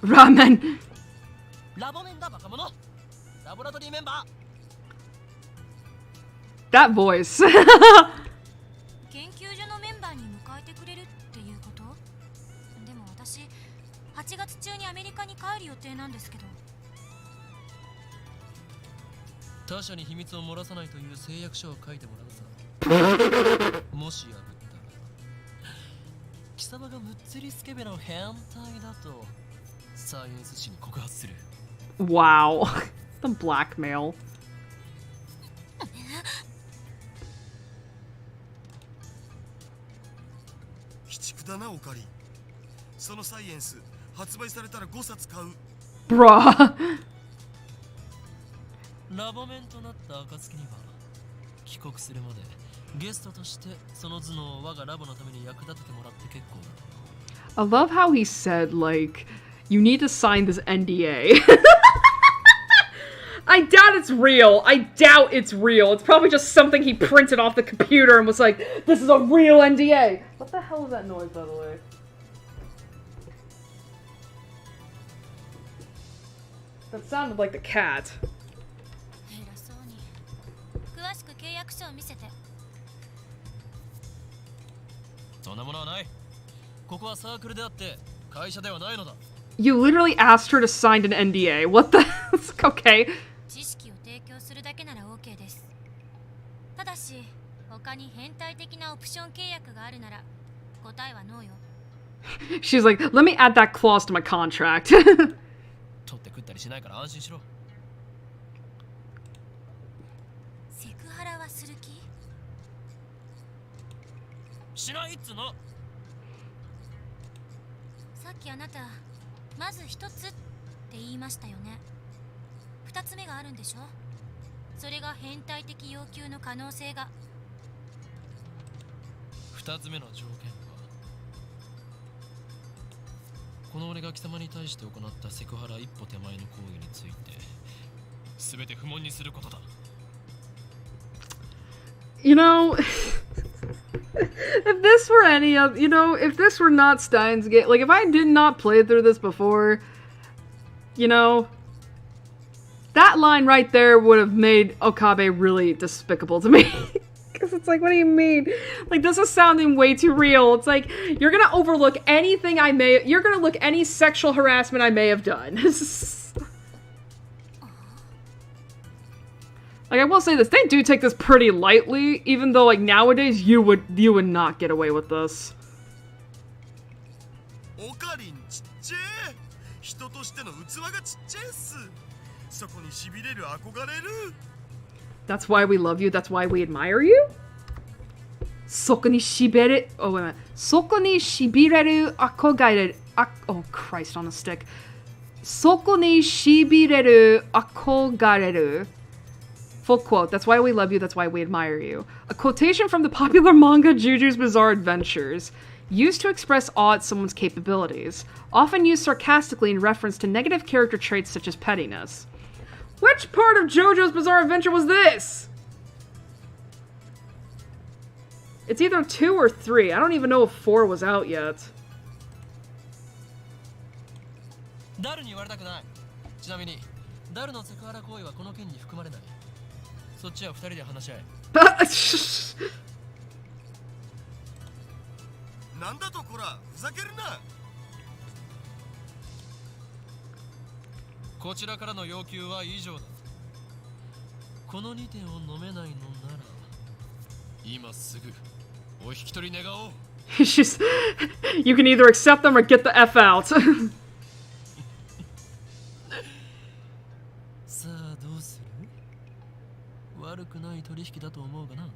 Ramen. That voice.
研究所のメンバーに迎えてくれるっていうこと？でも私8月中にアメリカに帰る予定なんですけど。
他者に秘密を漏らさないという誓約書を書いてもらうさ。もし破ったら貴様がムッツリスケベの変態だとサイエンス誌に告発する。
Wow. The blackmail.
鬼畜だなオカリ。そのサイエンス発売されたら5冊買う。
Bruh.
ラボメンとなった暁には帰国するまでゲストとしてその頭脳を我がラボのために役立ててもらって結構だ。
I love how he said, like, you need to sign this NDA. I doubt it's real. It's probably just something he printed off the computer and was like, this is a real NDA. What the hell is that noise, by the way? That sounded like the cat.
偉そうに。詳しく契約書を見せて。
そんなものはない。ここはサークルであって会社ではないのだ。
You literally asked her to sign an NDA. What the? Okay.
知識を提供するだけなら OK です。ただし、他に変態的なオプション契約があるなら答えはノーよ。
She's like, let me add that clause to my contract.
取って食ったりしないから安心しろ。
セクハラはする気？
しないっつの。
さっきあなたまず一つって言いましたよね。二つ目があるんでしょ？それが変態的要求の可能性が。
二つ目の条件は、この俺が貴様に対して行ったセクハラ一歩手前の行為について全て不問にすることだ。
You know, if this were any of, you know, if this were not Steins Gate, like if I did not play through this before, you know, that line right there would have made Okabe really despicable to me. Because it's like, what do you mean? Like, this is sounding way too real. It's like, you're gonna overlook anything you're gonna look any sexual harassment I may have done. Like, I will say this, they do take this pretty lightly, even though, like, nowadays, you would not get away with this.
オカリンちっちゃい。人としての器がちっちゃいっす。そこに痺れる憧れる。
That's why we love you, that's why we admire you? そこに痺れ、oh wait a minute. そこに痺れる憧れる、oh Christ on a stick. そこに痺れる憧れる. Full quote, that's why we love you, that's why we admire you. A quotation from the popular manga Juju's Bizarre Adventures. Used to express awe at someone's capabilities. Often used sarcastically in reference to negative character traits such as pettiness. Which part of JoJo's Bizarre Adventure was this? It's either 2 or 3. I don't even know if 4 was out yet.
ダルに言われたくない。ちなみに、ダルのセクハラ行為はこの件に含まれない。そっちは2人で話し合え。
なんだとこら、ふざけるな。
こちらからの要求は以上だ。この2点を飲めないのなら、今すぐお引き取り願おう。
She's, you can either accept them or get the F out.
さあどうする？悪くない取引だと思うがな。
あん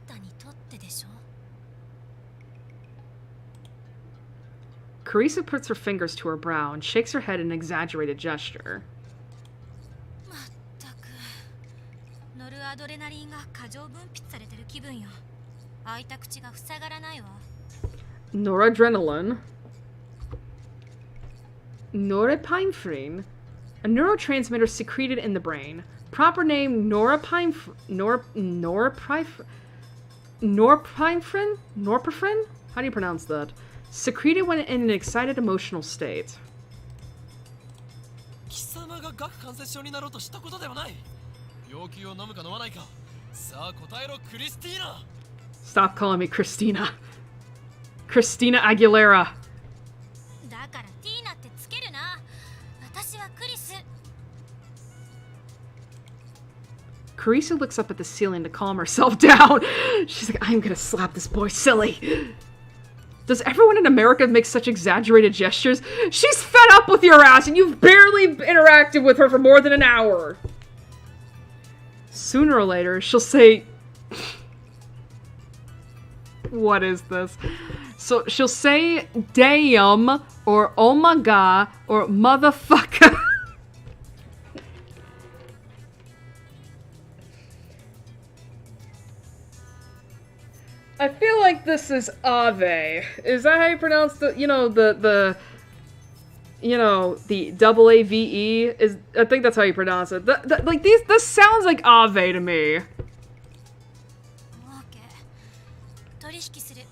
たにとってでしょ。
Carissa puts her fingers to her brow and shakes her head in an exaggerated gesture.
まったくノルアドレナリンが過剰分泌されてる気分よ。開いた口が塞がらないわ。
Noradrenaline. Norepinephrine. A neurotransmitter secreted in the brain. Proper name norepinephrine? Norepinephrine? How do you pronounce that? Secreted when in an excited emotional state.
貴様が顎関節症になろうとしたことではない。要求を飲むか飲まないか。さあ答えろクリスティーナ。
Stop calling me Christina. Christina Aguilera.
だからティーナってつけるな。私はクリス。
Carissa looks up at the ceiling to calm herself down. She's like, I'm gonna slap this boy silly. Does everyone in America make such exaggerated gestures? She's fed up with your ass and you've barely interacted with her for more than an hour. Sooner or later, she'll say... What is this? So she'll say damn or oh my god or motherfucker. I feel like this is Ave. Is that how you pronounce the, you know, the double A-V-E? I think that's how you pronounce it. Like, this sounds like Ave to me.
取引する。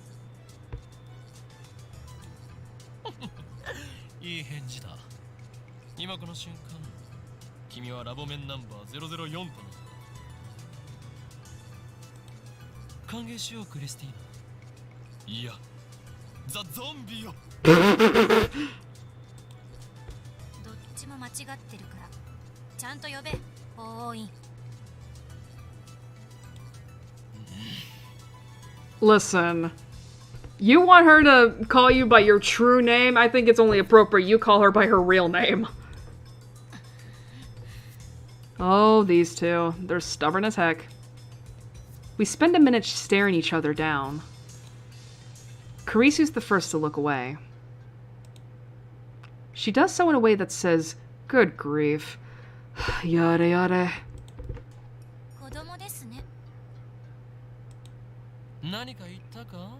いい返事だ。今この瞬間、君はラボ面ナンバー004となった。歓迎しようクリスティーナ。いや、ザ・ゾンビよ。
どっちも間違ってるからちゃんと呼べ。法院。
Listen. You want her to call you by your true name? I think it's only appropriate you call her by her real name. Oh, these two. They're stubborn as heck. We spend a minute staring each other down. Karisu's the first to look away. She does so in a way that says, good grief. Yada yada.
子供ですね。
何か言ったか？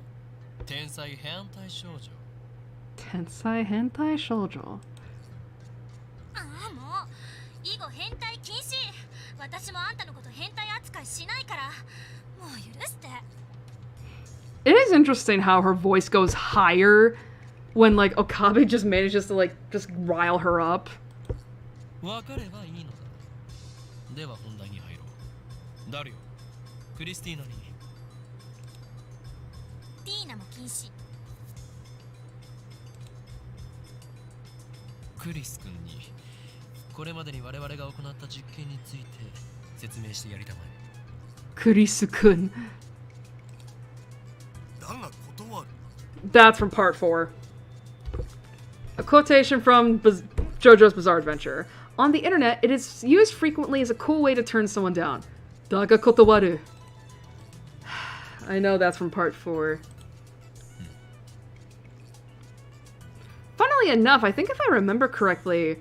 天才変態少女。
Tensai hentai shoujo.
ああ、もう以後変態禁止。私もあんたのこと変態扱いしないから。もう許して。
It is interesting how her voice goes higher when, like, Okabe just manages to, like, just rile her up.
わかればいいのだ。では本題に入ろう。ダリオ、クリスティーナに。
ティーナも禁止。
クリス君にこれまでに我々が行った実験について説明してやりたまえ。
Kurisu-kun.
だが断る。
That's from part 4. A quotation from JoJo's Bizarre Adventure. On the internet, it is used frequently as a cool way to turn someone down. Daga kotowaru. I know that's from part 4. Funnily enough, I think if I remember correctly,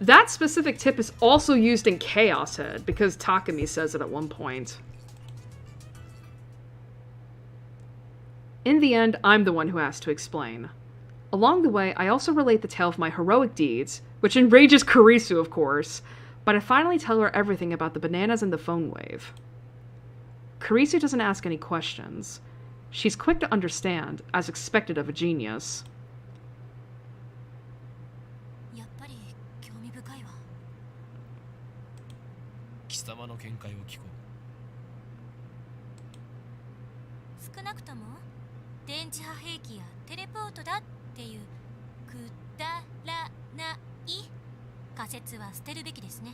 that specific tip is also used in Chaos Head, because Takumi says it at one point. In the end, I'm the one who has to explain. Along the way, I also relate the tale of my heroic deeds, which enrages Kurisu, of course, but I finally tell her everything about the bananas and the phone wave. Kurisu doesn't ask any questions. She's quick to understand, as expected of a genius.
やっぱり興味深いわ。
貴様の見解を聞こう。
少なくとも電磁波兵器やテレポートだっていうくだらない仮説は捨てるべきですね。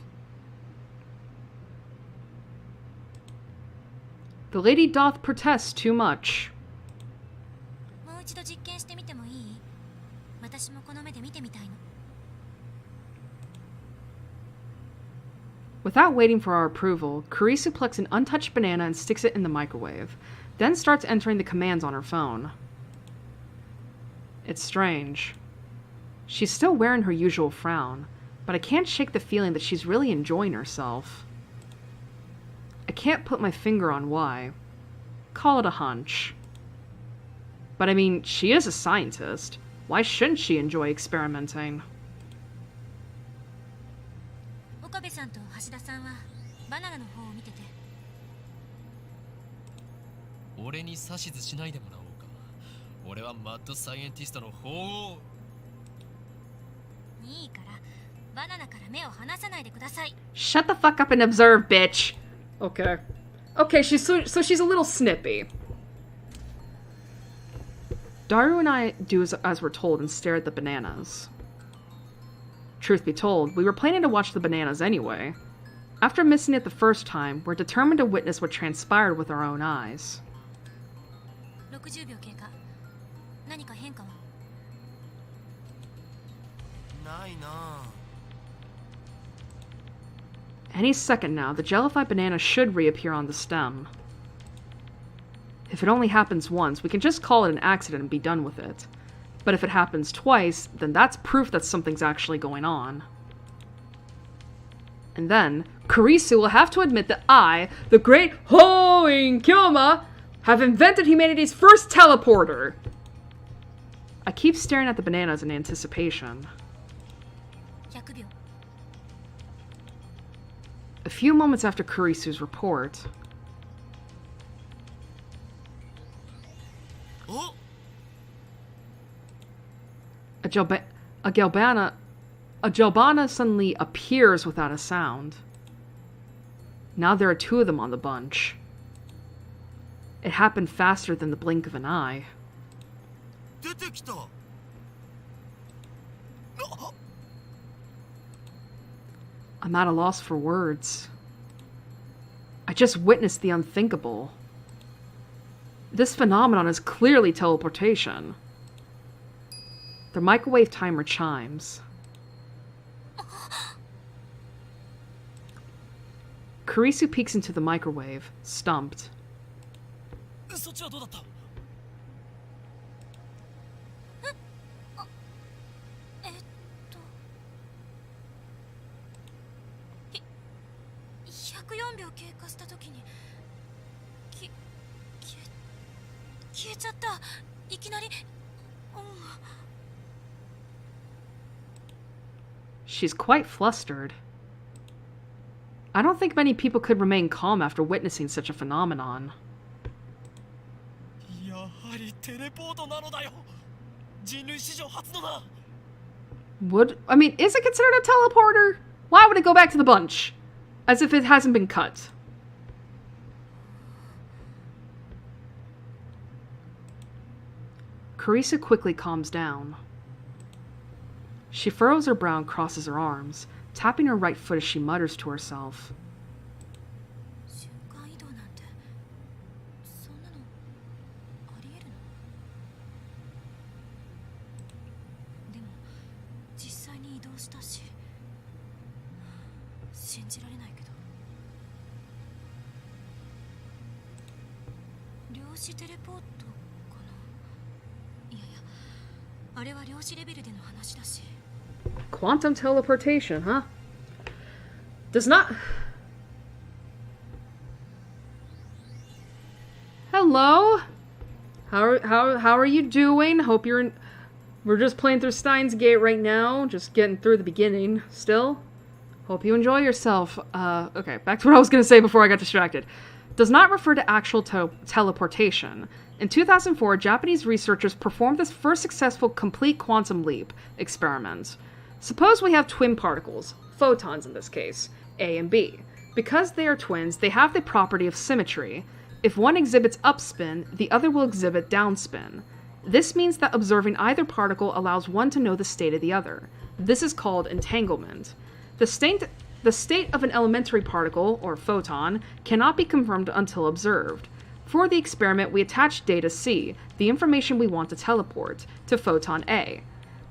The lady doth protest too much.
もう一度実験してみてもいい？私もこの目で見てみたいの。
Without waiting for our approval, Kurisu plucks an untouched banana and sticks it in the microwave, then starts entering the commands on her phone. It's strange. She's still wearing her usual frown, but I can't shake the feeling that she's really enjoying herself. I can't put my finger on why. Call it a hunch. But I mean, she is a scientist. Why shouldn't she enjoy experimenting?
岡部さんと橋田さんはバナナの方を見てて。
俺に指図しないでもらおうか。俺はマッドサイエンティストの方を。
いいからバナナから目を離さないでください。
Shut the fuck up and observe, bitch! Okay. Okay, so she's a little snippy. Daru and I do as we're told and stare at the bananas. Truth be told, we were planning to watch the bananas anyway. After missing it the first time, we're determined to witness what transpired with our own eyes.
60秒経過。何か変化は？
ないな。
Any second now, the jellified banana should reappear on the stem. If it only happens once, we can just call it an accident and be done with it. But if it happens twice, then that's proof that something's actually going on. And then, Kurisu will have to admit that I, the great Hoin Kyoma, have invented humanity's first teleporter! I keep staring at the bananas in anticipation.
100秒。
A few moments after Kurisu's report,
お
a Gelbana suddenly appears without a sound. Now there are two of them on the bunch. It happened faster than the blink of an eye.
出てきた。あ
I'm at a loss for words. I just witnessed the unthinkable. This phenomenon is clearly teleportation. The microwave timer chimes. Kurisu peeks into the microwave, stumped.
そっちはどうだった？104
秒経過した時に消えちゃった。いきなり。
She's quite flustered. I don't think many people could remain calm after witnessing such a phenomenon.
やはりテレポートなのだよ。人類史上初のだ。
I mean, is it considered a teleporter? Why would it go back to the bunch? As if it hasn't been cut. Carissa quickly calms down. She furrows her brow and crosses her arms, tapping her right foot as she mutters to herself.
瞬間移動なんてそんなのありえるの？でも実際に移動したし信じられないけど。量子テレポートかな。いやいや、あれは量子レベルでの話だし。
Quantum teleportation, huh? Does not... Hello? How are you doing? Hope you're in... We're just playing through Steins Gate right now. Just getting through the beginning still. Hope you enjoy yourself. Okay, back to what I was going to say before I got distracted. Does not refer to actual teleportation. In 2004, Japanese researchers performed this first successful complete quantum leap experiment. Suppose we have twin particles, photons in this case, A and B. Because they are twins, they have the property of symmetry. If one exhibits upspin, the other will exhibit downspin. This means that observing either particle allows one to know the state of the other. This is called entanglement. The state of an elementary particle, or photon, cannot be confirmed until observed. For the experiment, we attach data C, the information we want to teleport, to photon A.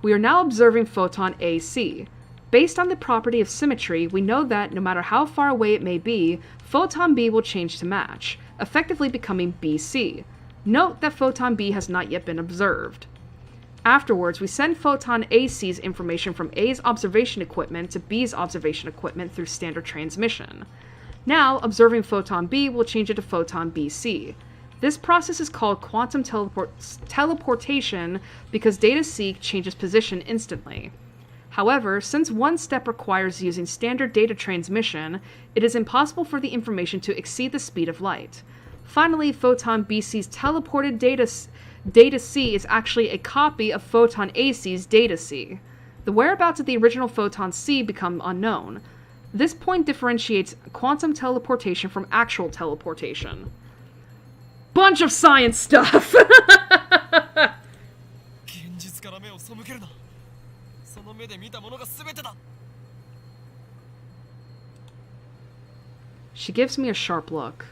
We are now observing photon AC. Based on the property of symmetry, we know that no matter how far away it may be, photon B will change to match, effectively becoming BC. Note that photon B has not yet been observed. Afterwards, we send photon AC's information from A's observation equipment to B's observation equipment through standard transmission. Now, observing photon B will change it to photon BC. This process is called quantum teleportation because data C changes position instantly. However, since one step requires using standard data transmission, it is impossible for the information to exceed the speed of light. Finally, photon BC's teleported data C is actually a copy of photon AC's data C. The whereabouts of the original photon C become unknown. This point differentiates quantum teleportation from actual teleportation. Bunch of science stuff! She gives me a sharp look.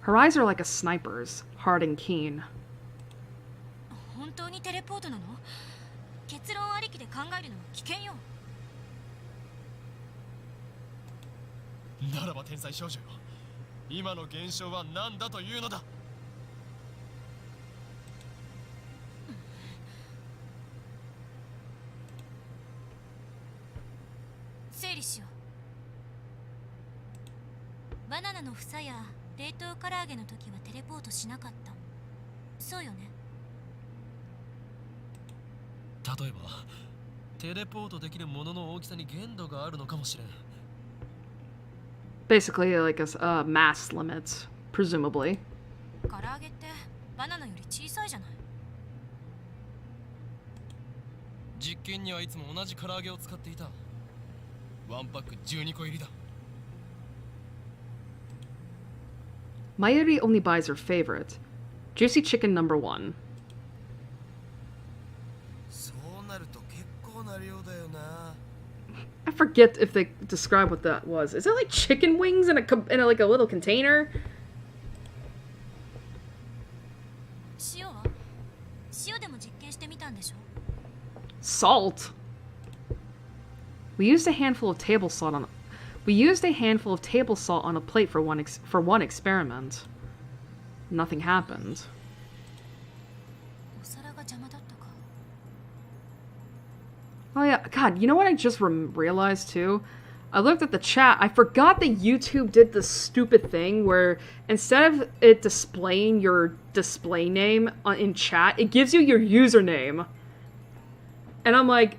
Her eyes are like a sniper's, hard and keen.
本当にテレポートなの？結論ありきで考えるのは危険よ。
ならば天才少女よ。今の現象は何だというのだ。
整理しよう。バナナの房や冷凍唐揚げの時はテレポートしなかった。そうよね。
例えばテレポートできるものの大きさに限度があるのかもしれん。
Basically, like a mass limit, presumably.
唐揚げってバナナより小さいじゃない。
実験にはいつも同じ唐揚げを使っていた。ワンパック12個入りだ。
Mayuri only buys her favorite, juicy chicken number 1.
そうなると結構な量だよな。
I forget if they describe what that was. Is it like chicken wings in a like a little container? Salt? We used a handful of table salt on a plate for one experiment. Nothing happened. Oh yeah, God, you know what I just realized too? I looked at the chat. I forgot that YouTube did this stupid thing where instead of it displaying your display name in chat, it gives you your username. And I'm like,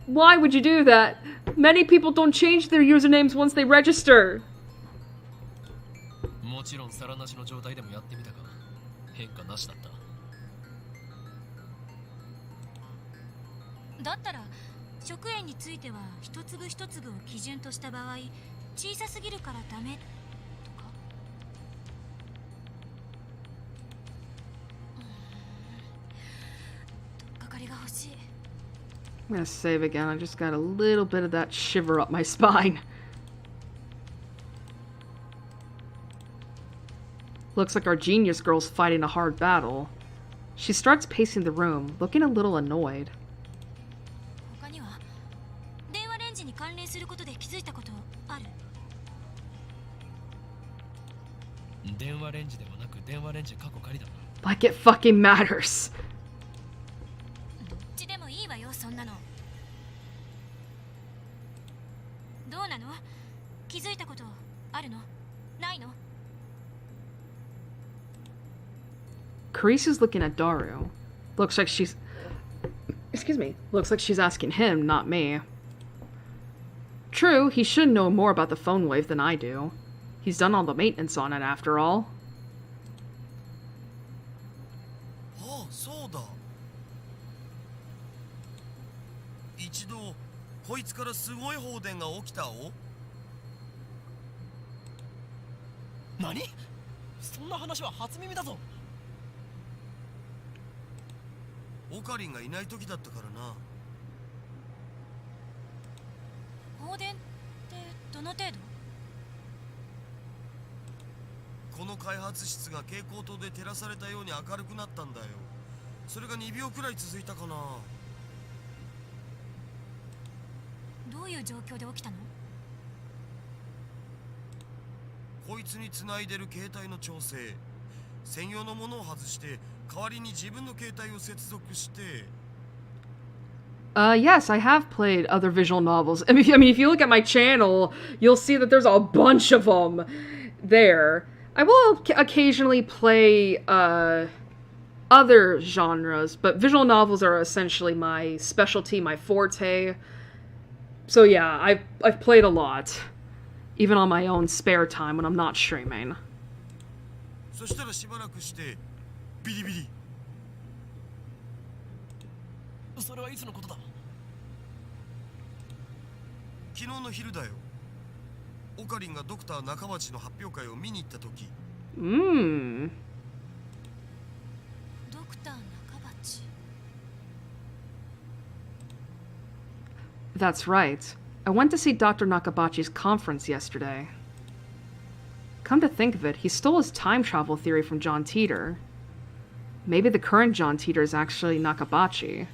why would you do that? Many people don't change their usernames once they register.
もちろん皿なしの状態でもやってみたが変化なしだった。
だったら食塩については一粒一粒を基準とした場合小さすぎるからダメとか。とっかかりが欲しい。
I'm gonna save again. I just got a little bit of that shiver up my spine. Looks like our genius girl's fighting a hard battle. She starts pacing the room, looking a little annoyed.
他には電話レンジに関連することで気づいたことある？
電話レンジではなく電話レンジ過去仮だ。
Like it fucking matters.
どっちでもいいわよ、そんなの。どうなの？気づいたことあるの？ないの
Carice's looking at Daru. Looks like she's... Excuse me. Looks like she's asking him, not me. True, he should know more about the phone wave than I do. He's done all the maintenance on it, after all.
ああ、そうだ。一度こいつからすごい放電が起きたお。
何？そんな話は初耳だぞ。
オカリンがいない時だったからな。
放電ってどの程度？
この開発室が蛍光灯で照らされたように明るくなったんだよ。それが2秒くらい続いたかな。
どういう状況で起きたの？
こいつに繋いでる携帯の調整、専用のものを外して代わりに自分の携帯を接続して。
Yes, I have played other visual novels. I mean, if you look at my channel, you'll see that there's a bunch of them there. I will occasionally play other genres, but visual novels are essentially my specialty, my forte. So yeah, I've played a lot, even on my own spare time when I'm not streaming.
そしたらしばらくしてビリビリ。
それはいつのことだ？
昨日の昼だよ。オカリンがドクター中町の発表会を見に行った時。
ドクター中町。
That's right. I went to see Dr. Nakabachi's conference yesterday. Come to think of it, he stole his time travel theory from John Teeter. Maybe the current John Teeter is actually Nakabachi.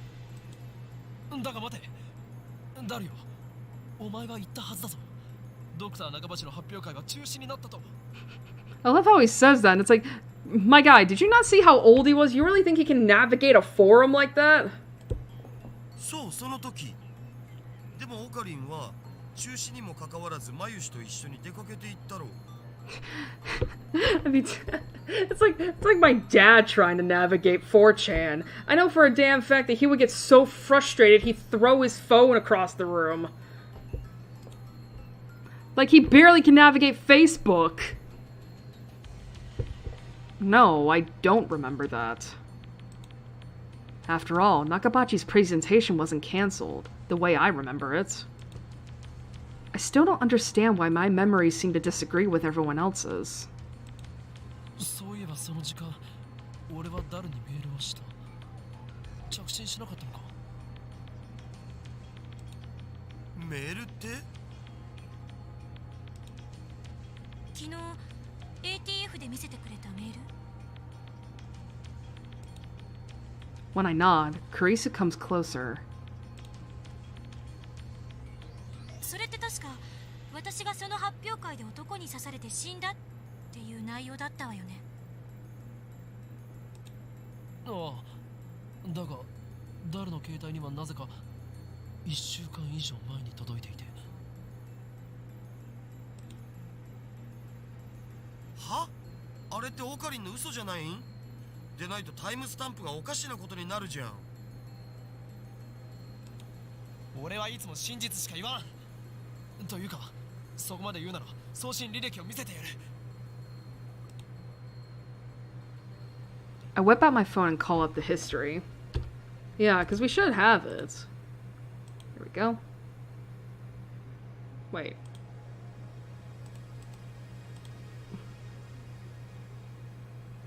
だが待て。ダリオ、お前は言ったはずだぞ。ドクター中町の発表会は中止になったと。
I love how he says that, and it's like, my guy, did you not see how old he was? You really think he can navigate a forum like that?
そう、その時。でもオカリンは中止にもかかわらずマユシと一緒に出かけていったろう。
I mean, it's like my dad trying to navigate 4chan. I know for a damn fact that he would get so frustrated he'd throw his phone across the room. Like he barely can navigate Facebook. No, I don't remember that. After all, Nakabachi's presentation wasn't cancelled, the way I remember it. I still don't understand why my memories seem to disagree with everyone else's.
そういえばその時間、俺は誰にメールをした？着信しなかったのか？
メールって？
昨日 ATF で見せてくれたメール。
When I nod, Carissa comes closer.
か私がその発表会で男に刺されて死んだっていう内容だったわよね。
ああ、だがダルの携帯にはなぜか1週間以上前に届いていて。
は？あれってオカリンの嘘じゃないん？でないとタイムスタンプがおかしなことになるじゃん。
俺はいつも真実しか言わん。というかそこまで言うなら送信履歴を見せてやる。
I whip out my phone and call up the history. Yeah, because we should have it. Here we go. Wait.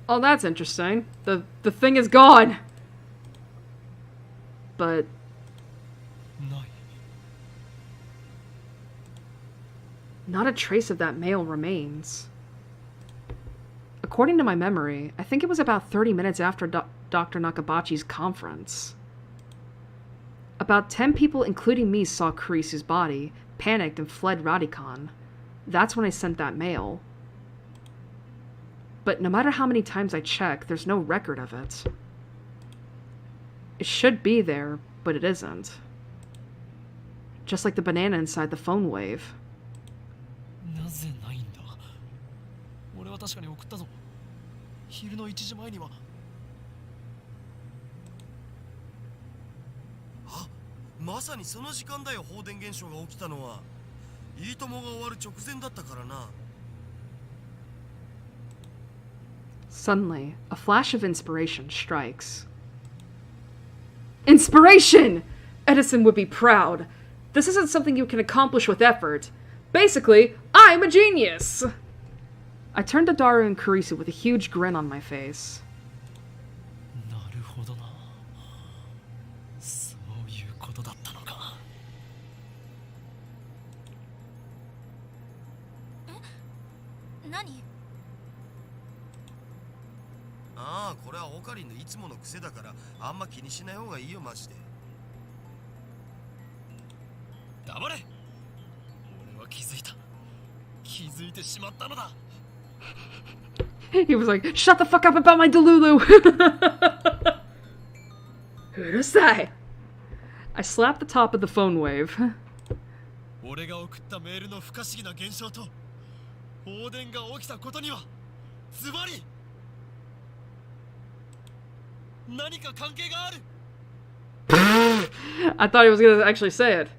Oh, that's interesting. The thing is gone. But
ない。
not a trace of that mail remains. According to my memory, I think it was about 30 minutes after Dr. Nakabachi's conference. About 10 people, including me, saw Kurisu's body, panicked, and fled Radicon. That's when I sent that mail. But no matter how many times I check, there's no record of it. It should be there, but it isn't. Just like the banana inside the phone wave.
なぜないんだ。俺は確かに送ったぞ。昼の1時前には。
あ、まさにその時間だよ。放電現象が起きたのは。いいともが終わる直前だったからな。
Suddenly, a flash of inspiration strikes. Inspiration! Edison would be proud. This isn't something you can accomplish with effort. Basically, I'm a genius! I turned to Daru and Kurisu with a huge grin on my face.
なるほどな。そういうことだったのか。
え？何？
ああ、これはオカリンのいつもの癖だからあんま気にしない方がいいよ、マジで。
黙れ。俺は気づいた。気づいてしまったのだ。
He was like, shut the fuck up about my Delulu! Urusai! I slapped the top of the phone wave.
俺が送ったメールの不可思議な現象と放電が起きたことにはズバリ何か関係がある。
I thought he was gonna actually say it.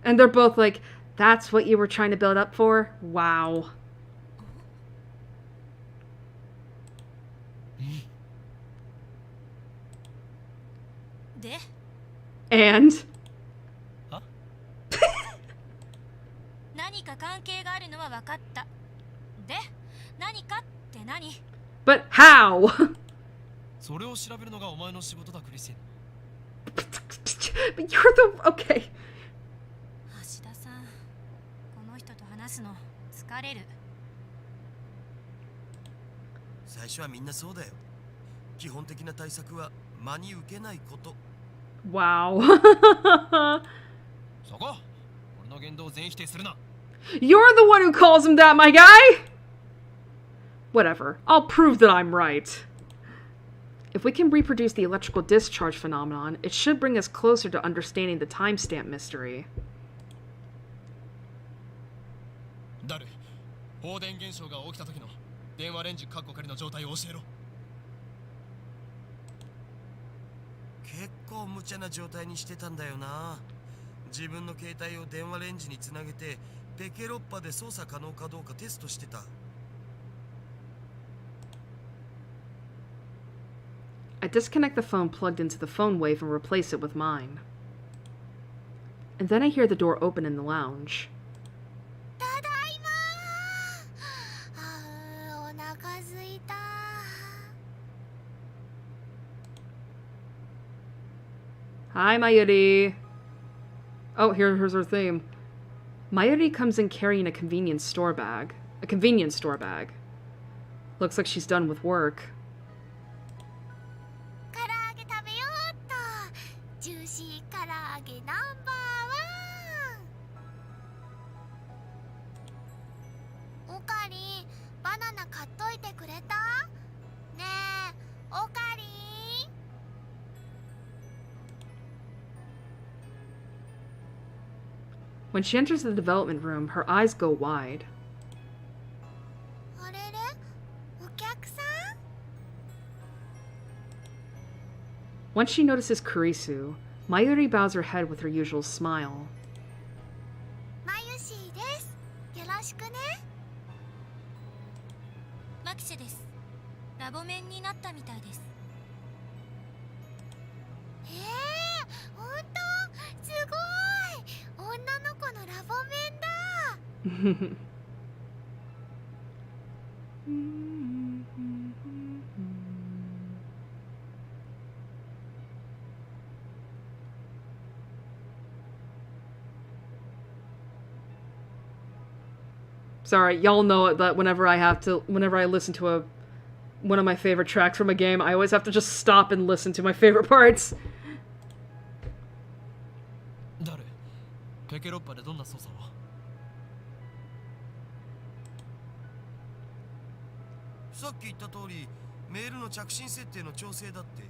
And they're both like, that's what you were trying to build up for? Wow. And?
は？
何か関係があるのは分かった。で、何かって何？
But how?
それを調べるのがお前の仕事だ、クリスティン。
But you're the... Okay.
橋田さん、この人と話すの疲れる。
最初はみんなそうだよ。基本的な対策は真に受けないこと。
Wow.
そこ、俺の言動を全否定するな。
You're the one who calls him that, my guy! Whatever. I'll prove that I'm right. If we can reproduce the electrical discharge phenomenon, it should bring us closer to understanding the timestamp mystery.
ダル、放電現象が起きた時の電話レンジカッコ仮の状態を教えろ。
結構無茶な状態にしてたんだよな。自分の携帯を電話レンジにつなげてペケロッパで操作可能かどうかテストしてた。
I disconnect the phone plugged into the phone wave and replace it with mine. And then I hear the door open in the lounge.
ただいまー。お腹すいた。
Hi, Mayuri. Oh, here's her theme. Mayuri comes in carrying a convenience store bag. A convenience store bag. Looks like she's done with work.
唐揚げ食べようっと。ジューシー唐揚げナンバーワン。オカリン、バナナ買っといてくれた？ねえ、オカリン。
When she enters the development room, her eyes go wide.
あれれ、お客さん？
Once she notices Kurisu, Mayuri bows her head with her usual smile.
マユシーです。よろしくね。
マキシェです。ラボメンになったみたいです。
ほんと？すごい！女の子のラボメンだ。
Sorry, y'all know that whenever I listen to one of my favorite tracks from a game, I always have to just stop and listen to my favorite parts.
誰？ペケロッパでどんな操作を？
さっき言った通り、メールの着信設定の調整だって。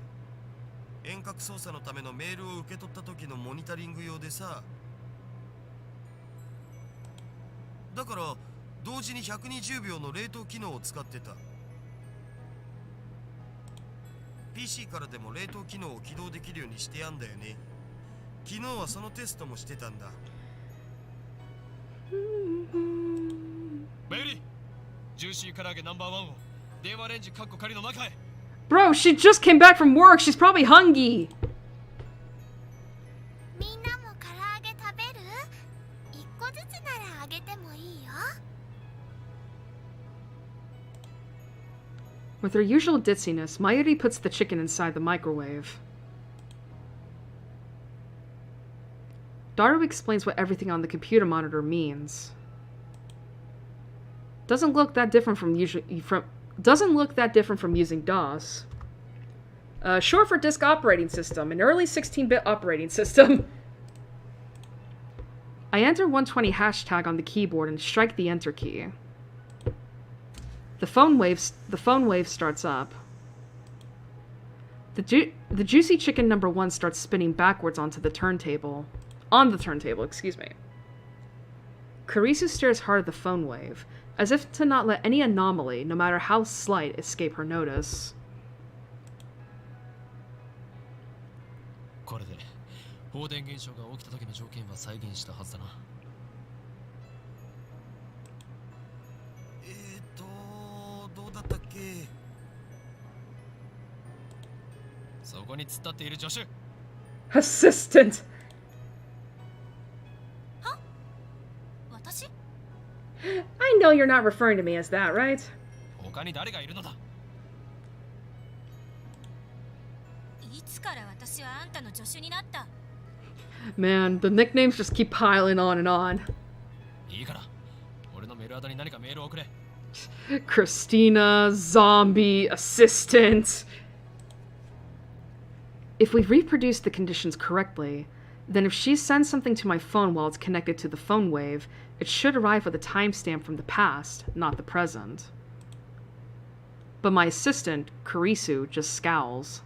遠隔操作のためのメールを受け取った時のモニタリング用でさ。だから同時に120秒の冷凍機能を使ってた。 PC からでも冷凍機能を起動できるようにしてやんだよね。昨日はそのテストもしてたんだ。
メリー、ジューシー唐揚げナンバーワンを電話レンジカッコ仮の中へ。
Bro, she just came back from work. She's probably hungry.
みんなも唐揚げ食べる？一個ずつならあげてもいいよ。
With her usual ditziness, Mayuri puts the chicken inside the microwave. Daru explains what everything on the computer monitor means. Doesn't look that different from using DOS. Short for disk operating system, an early 16-bit operating system. I enter 120 hashtag on the keyboard and strike the enter key. The phone wave starts up. The juicy chicken number 1 starts spinning backwards onto the turntable. On the turntable, excuse me. Kurisu stares hard at the phone wave, as if to not let any anomaly, no matter how slight, escape her notice.
これで放電現象が起きた時の条件は再現したはずだな。
どうだったっけ？
そこに突っ立っている助手。
Assistant!
は？私？
I know you're not referring to me as that, right?
他に誰がいるのだ？
いつから私はあんたの助手になった？
Man, the nicknames just keep piling on and on.
いいから、俺のメールアドに何かメールを送れ。
Christina, zombie, assistant. If we reproduce the conditions correctly, then if she sends something to my phone while it's connected to the phone wave, it should arrive with a timestamp from the past, not the present. But my assistant, Kurisu, just scowls.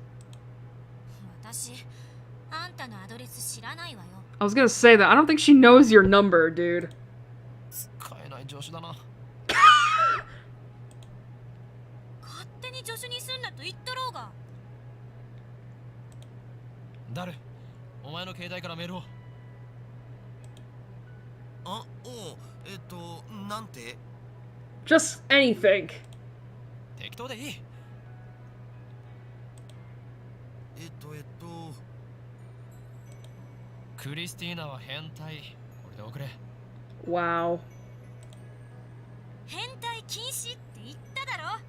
私、あんたのアドレス知らないわよ。
I was gonna say that. I don't think she knows your number, dude.
使えない助手だな。
勝手に助手にすんなと言ったろうが。
誰？お前の携帯からメールを。
あ、なんて？
Just anything.
適当でいい。クリスティーナは変態。これで送れ。
Wow.
変態禁止って言っただろ。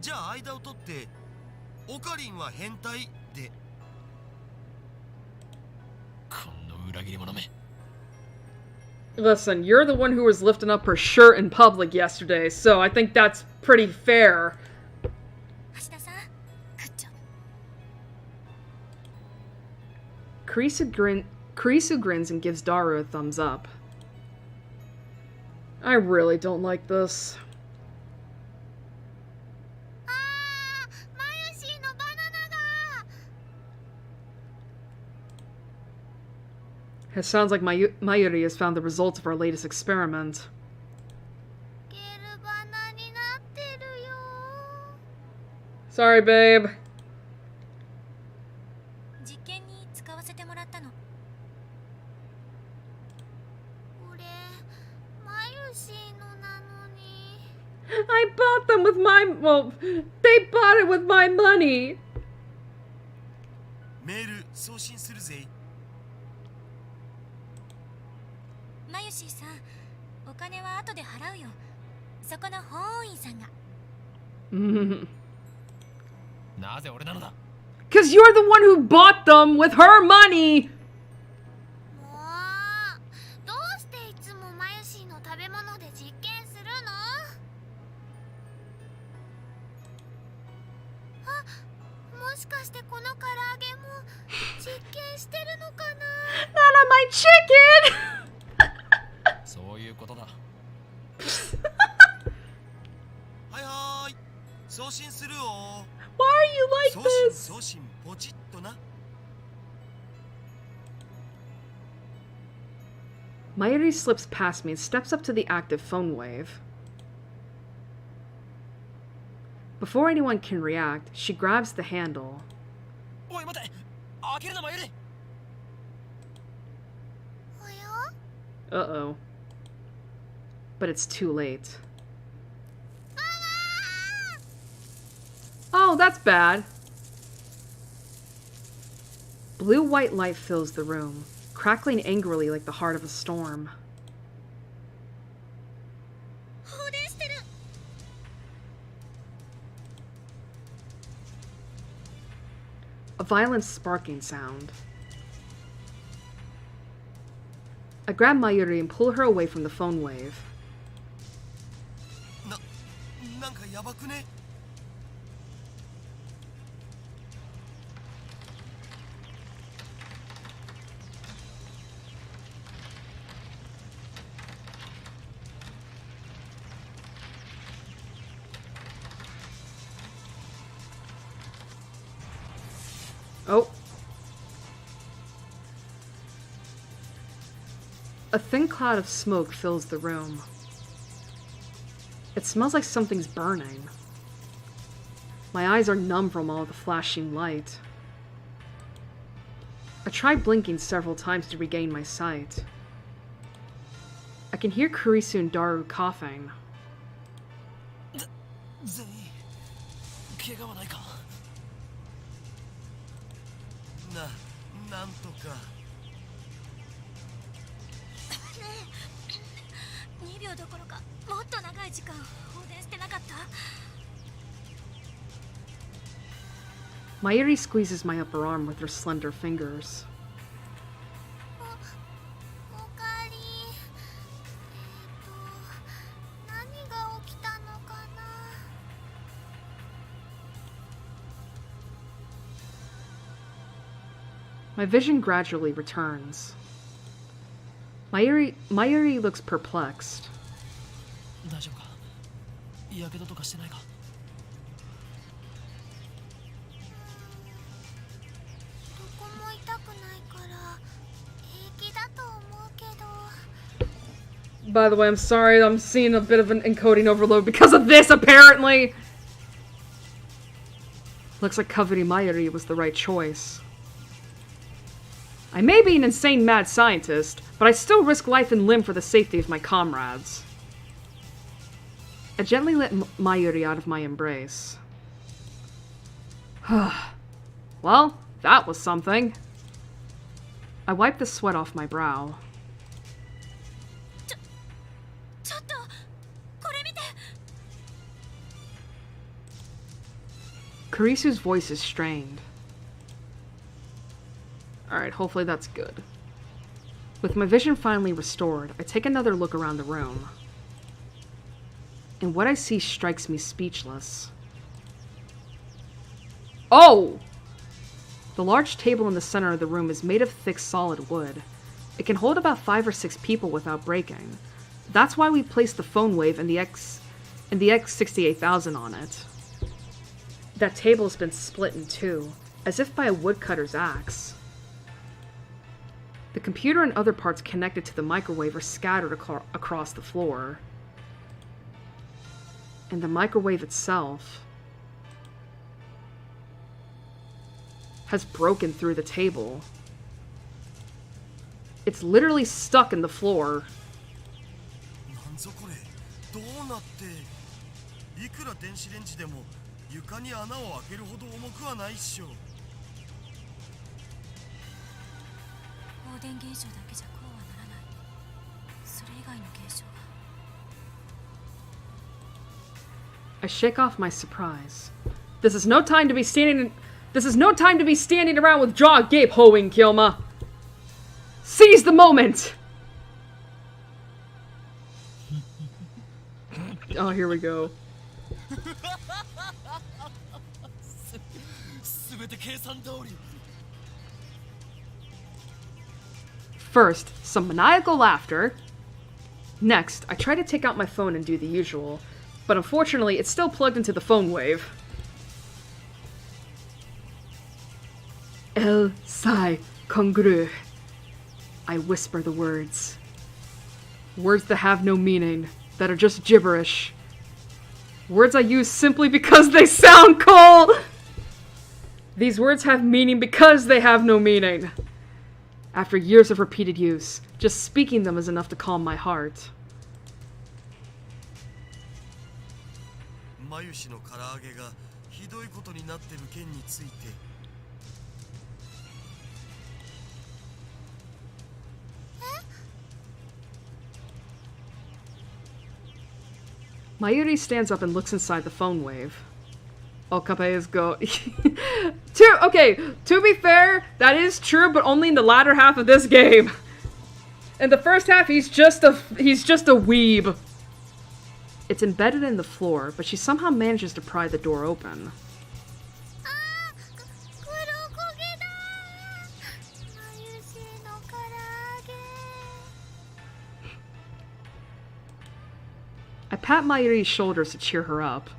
じゃあ間を取ってオカリンは変態で。
この裏切り者め。
Listen, you're the one who was lifting up her shirt in public yesterday, so I think that's pretty fair.
橋田さん、グッジョブ。
Kurisu grins and gives Daru a thumbs up. I really don't like this. It sounds like Mayuri has found the results of our latest experiment. Sorry, babe.
実験に使わせてもらったの。
これマユシーのなのに。
I bought them with my... Well, they bought it with my money.
メール送信するぜ。
マユシーさん、お金は後で払うよ。そこの法員さんが。
なぜ俺なのだ。
Cause you're the one who bought them with her money!
もうどうしていつもマユシーの食べ物で実験するの？あ、もしかしてこの唐揚げも実験してるのかな？
Not on my chicken!
そういうことだ。
はいはーい。送信するよ。
Why are you like
送
this?
信送信ポチッとな。
Mayuri slips past me and steps up to the active phone wave. Before anyone can react, she grabs the handle.
おい待て。開けるなマユリ。
おや？
Uh-oh. But it's too late. Oh, that's bad. Blue-white light fills the room, crackling angrily like the heart of a storm.
放電してる。
A violent sparking sound. I grab Mayuri and pull her away from the phone wave.
なんかやばくね？
Oh. A thin cloud of smoke fills the room. It smells like something's burning. My eyes are numb from all the flashing light. I try blinking several times to regain my sight. I can hear Kurisu and Daru coughing.
全員怪我はないか。
なんとか。
2秒どころかもっと長い時間放電してなかった？
Mayuri squeezes my upper arm with her slender fingers.
おかえり。何が起きたのかな？
My vision gradually returns. Mayuri looks perplexed.
大丈夫か。やけどとかしてないか。
どこも痛くないから平気だと思うけど。
By the way, I'm sorry, I'm seeing a bit of an encoding overload because of this, apparently! Looks like covering Mayuri was the right choice. I may be an insane mad scientist, but I still risk life and limb for the safety of my comrades. I gently let Mayuri out of my embrace. Well, that was something. I wiped the sweat off my brow.
ちょっとこれ見て。
Kurisu's voice is strained. Alright, hopefully that's good. With my vision finally restored, I take another look around the room. And what I see strikes me speechless. Oh! The The large table in the center of the room is made of thick, solid wood. It can hold about 5 or 6 people without breaking. That's why we placed the phone wave and the X68000 on it. That table has been split in two, as if by a woodcutter's axe. The computer and other parts connected to the microwave are scattered across the floor. And the microwave itself has broken through the table. It's literally stuck in the floor.
なんぞこれどうなっていくら電子レンジでも床に穴を開けるほど重くはないっしょ。
放電現象だけじゃこうはならない。それ以外の現象は。
I shake off my surprise. This is no time to be standing around with jaw agape, hoeing, Kyoma. Seize the moment! Oh, here we go. First, some maniacal laughter. Next, I try to take out my phone and do the usual, but unfortunately, it's still plugged into the phone wave. El Sai Congru. I whisper the words. Words that have no meaning, that are just gibberish. Words I use simply because they sound cool! These words have meaning because they have no meaning. After years of repeated use, just speaking them is enough to calm my heart.
マユシの唐揚げがひどいことになってる件について。
Mayuri stands up and looks inside the phone wave. Okabe is go. Okay, to be fair, that is true, but only in the latter half of this game. In the first half, he's just a weeb. It's embedded in the floor, but she somehow manages to pry the door open. I pat Mayuri's shoulders to cheer her up.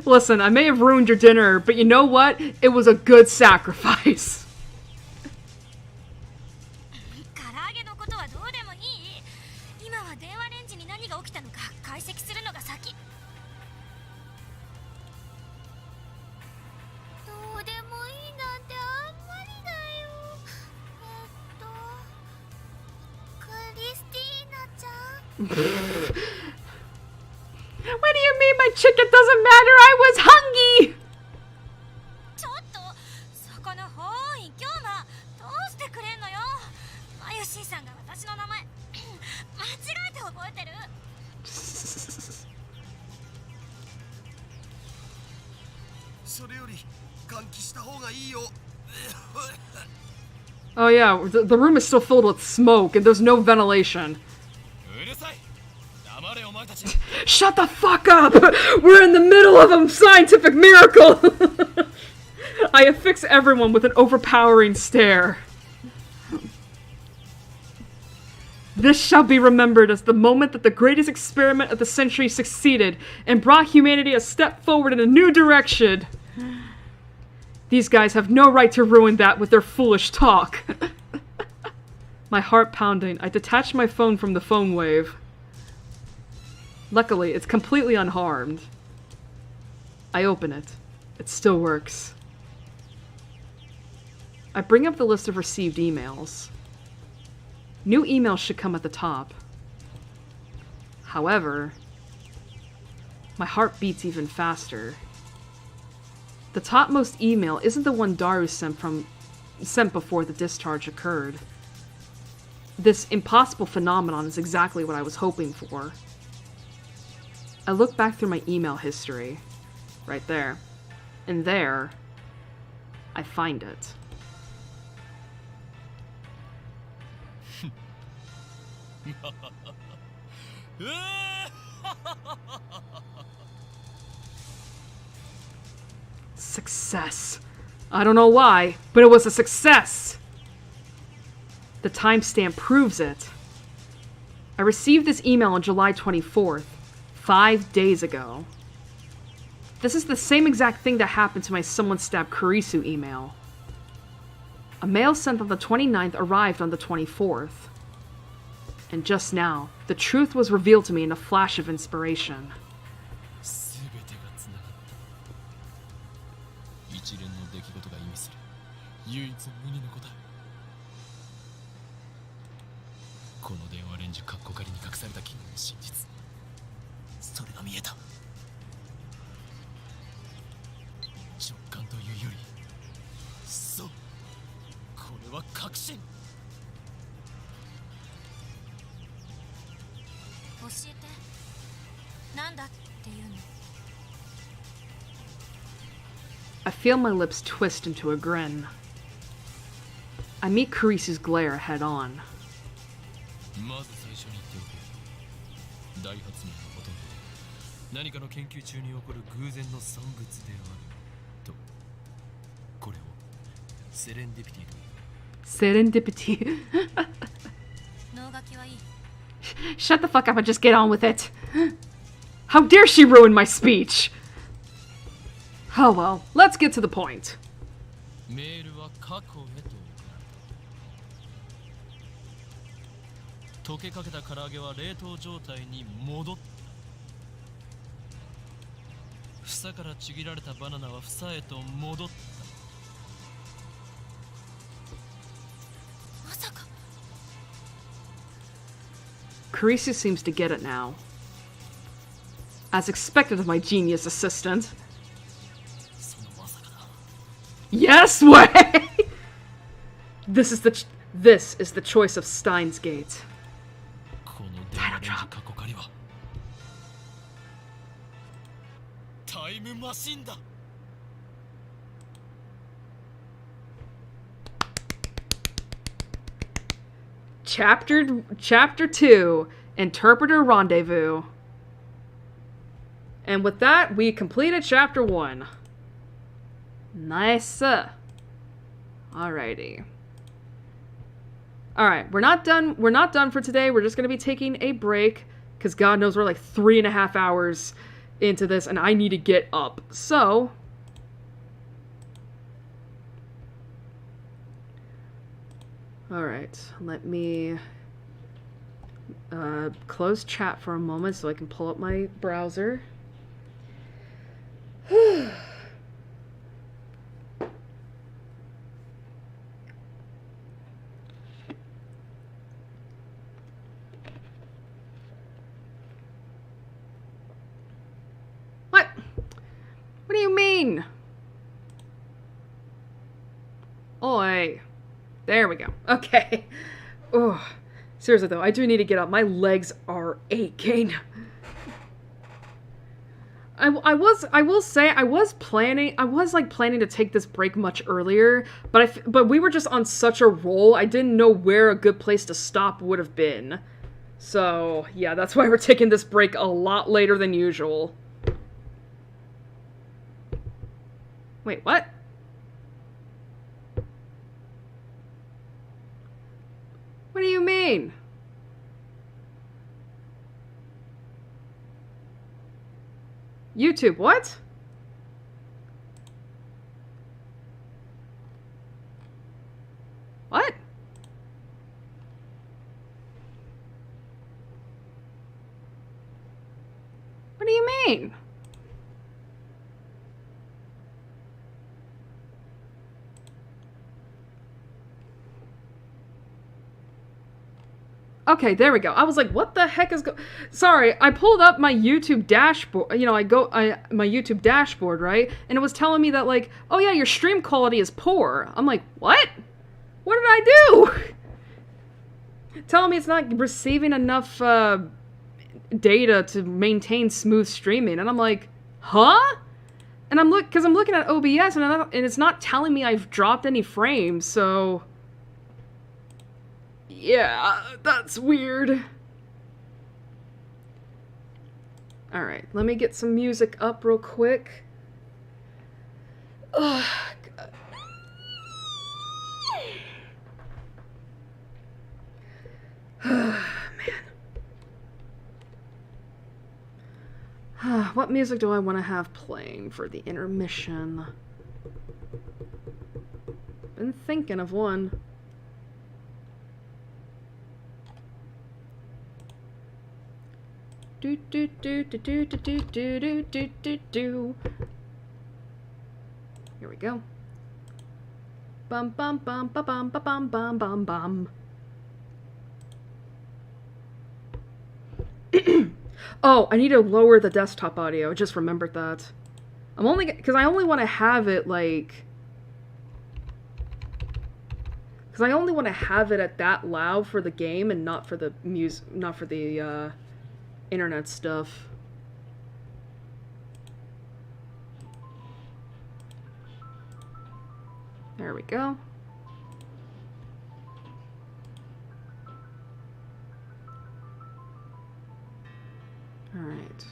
Listen, I may have ruined your dinner, but you know what? It was a good sacrifice. What do you mean my chicken doesn't matter? I was hungry! Oh yeah, the room is still filled with smoke and there's no ventilation. Shut the fuck up! We're in the middle of a scientific miracle! I affix everyone with an overpowering stare. This shall be remembered as the moment that the greatest experiment of the century succeeded and brought humanity a step forward in a new direction. These guys have no right to ruin that with their foolish talk. My heart pounding, I detach my phone from the phone wave. Luckily, it's completely unharmed. I open it. It still works. I bring up the list of received emails. New emails should come at the top. However, my heart beats even faster. The topmost email isn't the one Daru sent before the discharge occurred. This impossible phenomenon is exactly what I was hoping for. I look back through my email history. Right there. And there, I find it. Success. I don't know why, but it was a success. The timestamp proves it. I received this email on July 24th, 5 days ago. This is the same exact thing that happened to my Someone Stabbed Kurisu email. A mail sent on the 29th arrived on the 24th. And just now, the truth was revealed to me in a flash of inspiration.
全てがつながった。一連の出来事が意味する唯一無二の答え。この電話レンジカッコ仮に隠された機能の真実、それが見えた。直感というより、そう、これは確信。
教えて、なんだっていうの。
I feel my lips twist into a grin. I meet Kurisu's glare head on.
まず最初に言っておく。大発明のほとんどで何かの研究中に起こる偶然の産物であると。これをセレンディピティという。
Serendipity.
脳書きはいい。
Shut the fuck up and just get on with it. How dare she ruin my speech? Oh well, let's get to the point.
メールは過去へと送られた。溶けかけた唐揚げは冷凍状態に戻った。房からちぎられたバナナは房へと戻った。
まさか。
Kurisu seems to get it now. As expected of my genius assistant.
そのまさかだ。
Yes way! This is the choice of Steins Gate.
この電話レンジ過去仮はタイムマシンだ。
Chapter 2, Interpreter Rendezvous. And with that, we completed Chapter 1. Nice. Alrighty. Alright, we're not done for today. We're just gonna be taking a break, because God knows we're like 3.5 hours into this, and I need to get up. So... Alright, let me close chat for a moment so I can pull up my browser. What? What do you mean? Oi. There we go. Okay. Oh, seriously though, I do need to get up. My legs are aching. I will say I was planning to take this break much earlier, but we were just on such a roll. I didn't know where a good place to stop would have been. So, yeah, that's why we're taking this break a lot later than usual. Wait, what? What do you mean? YouTube, what? What? What do you mean? Okay, there we go. I was like, what the heck is Sorry, I pulled up my YouTube dashboard. You know, my YouTube dashboard, right? And it was telling me that, like, oh yeah, your stream quality is poor. I'm like, what? What did I do? Telling me it's not receiving enough data to maintain smooth streaming. And I'm like, huh? And I'm looking at OBS and it's not telling me I've dropped any frames, so... Yeah, that's weird. Alright, let me get some music up real quick. Ugh, God. Man. What music do I want to have playing for the intermission? Been thinking of one. Do do do do do do do do do do do. Here we go. Bum bum bum ba bum ba bum bum bum bum. Oh, I need to lower the desktop audio. I just remembered that. I'm only because I only want to have it like. Because I only want to have it at that loud for the game and not for the not for the internet stuff. There we go. All right.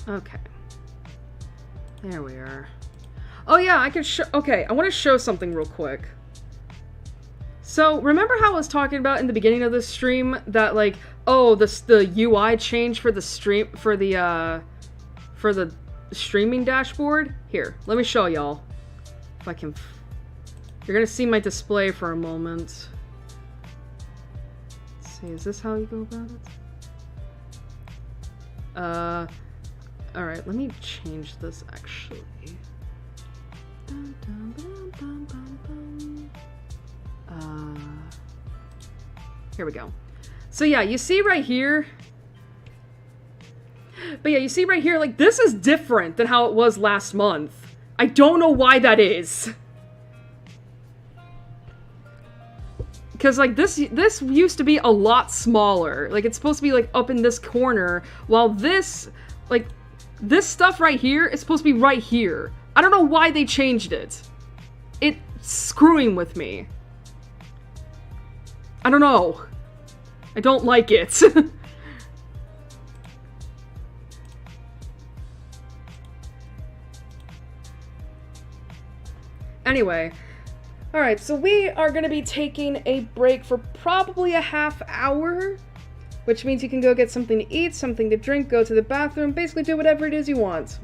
Okay. There we are. Oh yeah, I can show. Okay, I want to show something real quick. So, remember how I was talking about in the beginning of this stream that like, oh, the UI changed for the stream for the streaming dashboard? Here, let me show y'all. If I can You're going to see my display for a moment. Let's see, is this how you go about it? Alright, let me change this actually. Here we go. So yeah, you see right here. But yeah, you see right here, like, this is different than how it was last month. I don't know why that is. Because, like, this used to be a lot smaller. Like, it's supposed to be, like, up in this corner, while this, like, this stuff right here is supposed to be right here. I don't know why they changed it. It's screwing with me. I don't know. I don't like it. Anyway. Alright, so we are going to be taking a break for probably a half hour. Which means you can go get something to eat, something to drink, go to the bathroom, basically do whatever it is you want.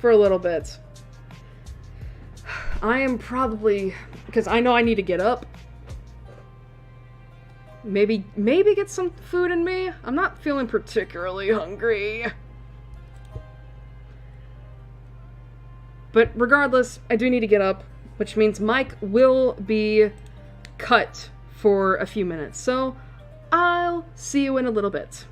For a little bit. I am probably... because I know I need to get up. Maybe get some food in me? I'm not feeling particularly hungry. But regardless, I do need to get up, which means Mike will be cut for a few minutes. So, I'll see you in a little bit.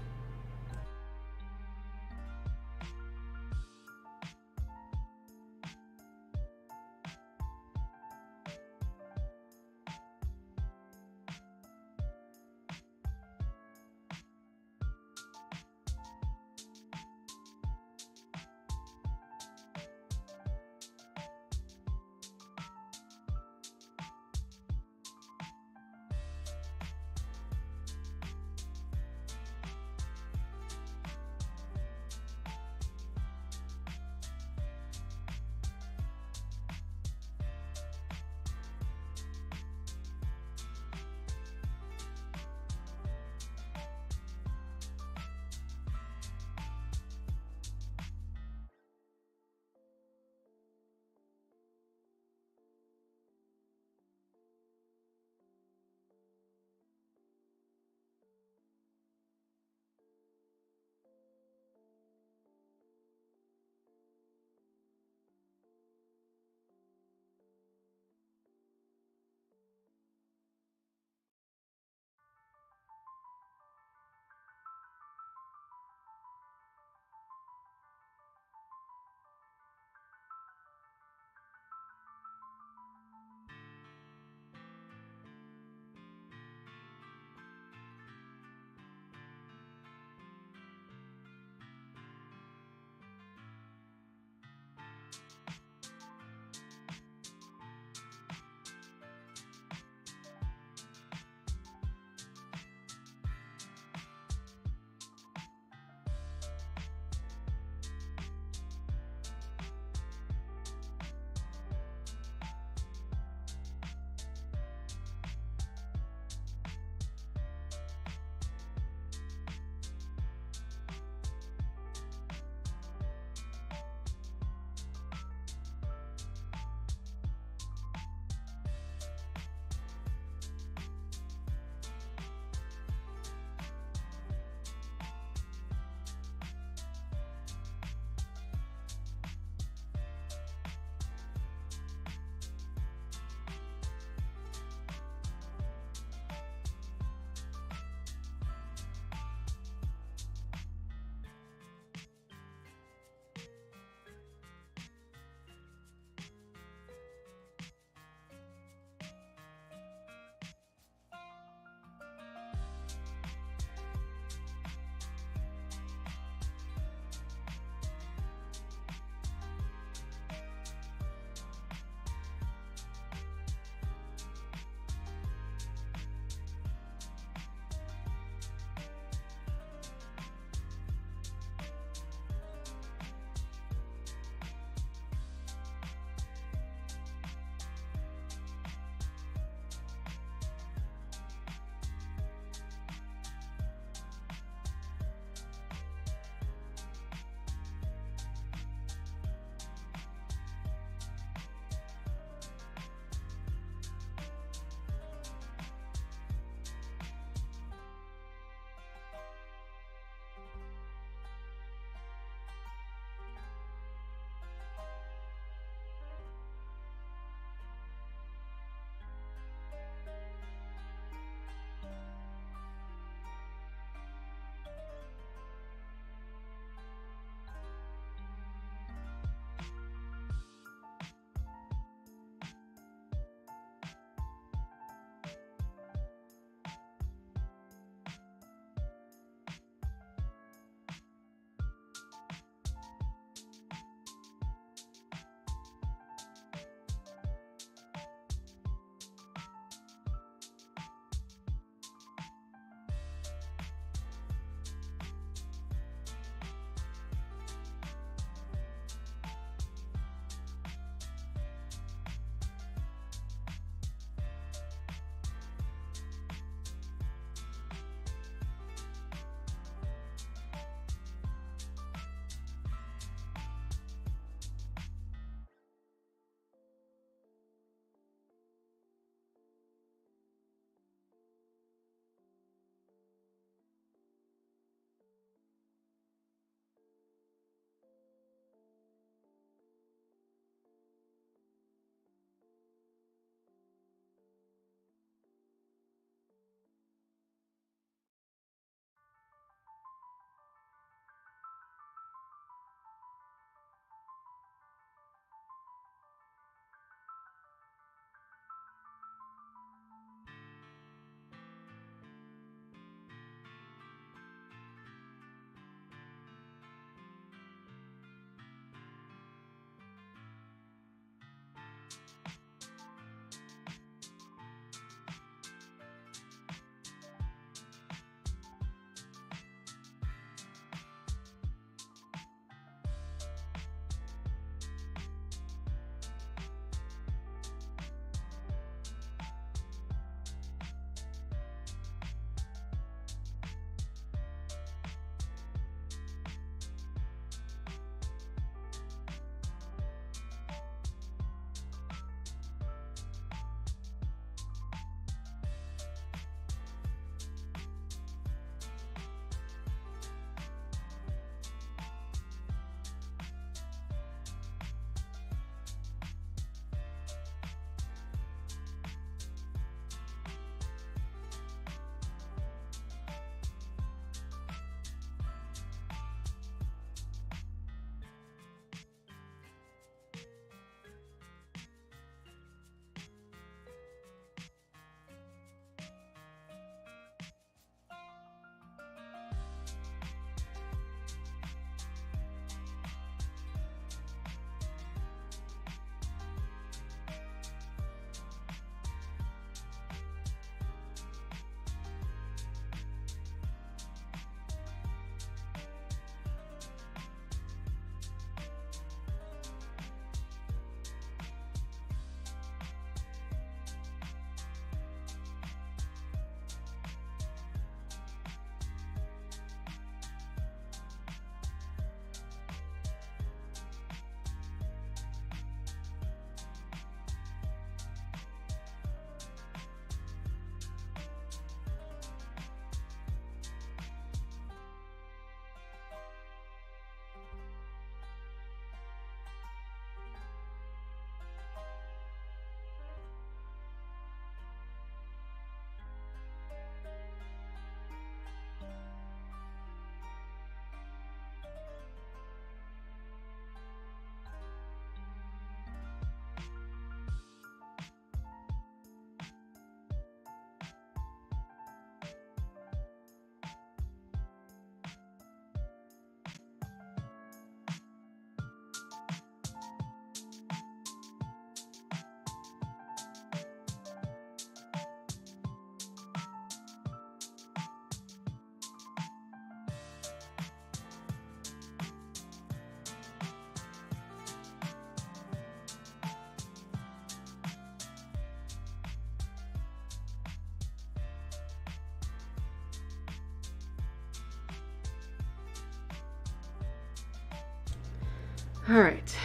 Alright.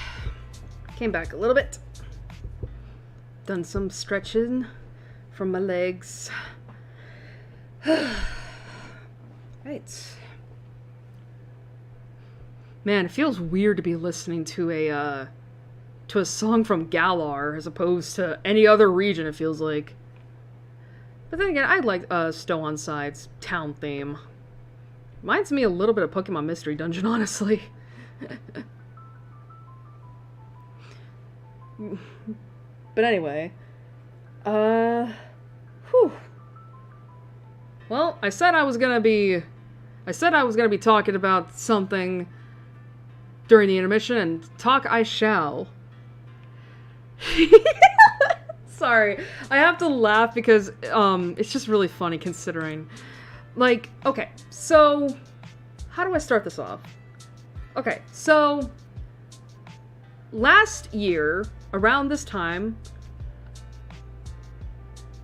Came back a little bit. Done some stretching from my legs. Right. Man, it feels weird to be listening to a song from Galar as opposed to any other region, it feels like. But then again, I like Stow on Side's town theme. Reminds me a little bit of Pokemon Mystery Dungeon, honestly. But anyway, whew. Well, I said I was gonna be talking about something during the intermission, and talk I shall. Sorry, I have to laugh because, it's just really funny considering. Like, okay, so, how do I start this off? Okay, so, last year, around this time,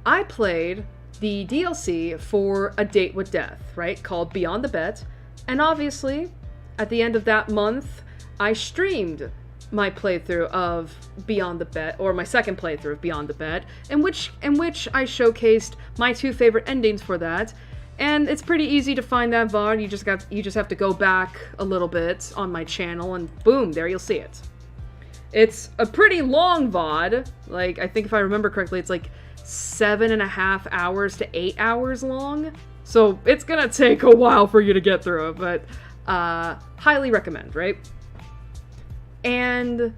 I played the DLC for A Date with Death, right, called Beyond the Bet, and obviously, at the end of that month, I streamed my playthrough of Beyond the Bet, or my second playthrough of Beyond the Bet, in which I showcased my two favorite endings for that. And it's pretty easy to find that VOD. You just have to go back a little bit on my channel, and boom, there you'll see it. It's a pretty long VOD. Like, I think if I remember correctly, it's like 7.5 hours to 8 hours long. So it's gonna take a while for you to get through it, but highly recommend, right? And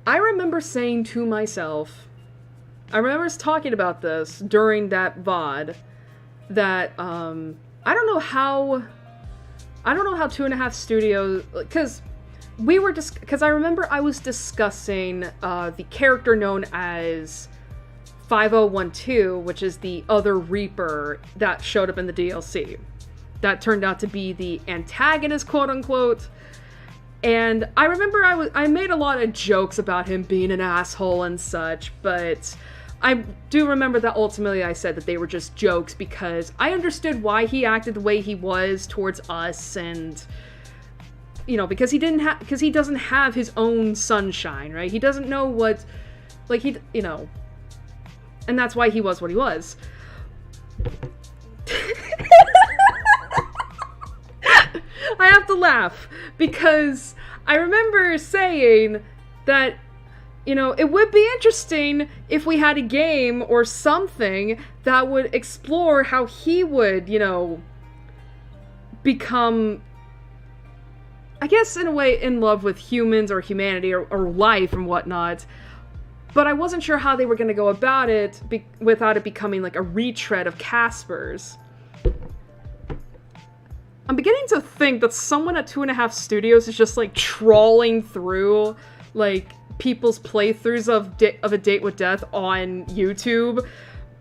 I remember saying to myself, I remember talking about this during that VOD, that I don't know how 2.5 Studios, because I remember I was discussing the character known as 5012, which is the other Reaper that showed up in the DLC. That turned out to be the antagonist, quote unquote. And I remember I made a lot of jokes about him being an asshole and such, but I do remember that ultimately I said that they were just jokes because I understood why he acted the way he was towards us, and you know, because he doesn't have his own sunshine, right? He doesn't know what, like, you know, and that's why he was what he was. I have to laugh because I remember saying that, you know, it would be interesting if we had a game or something that would explore how he would, you know, become, I guess in a way, in love with humans or humanity or life and whatnot. But I wasn't sure how they were going to go about it without it becoming like a retread of Casper's. I'm beginning to think that someone at 2.5 Studios is just like trawling through like people's playthroughs of A Date with Death on YouTube,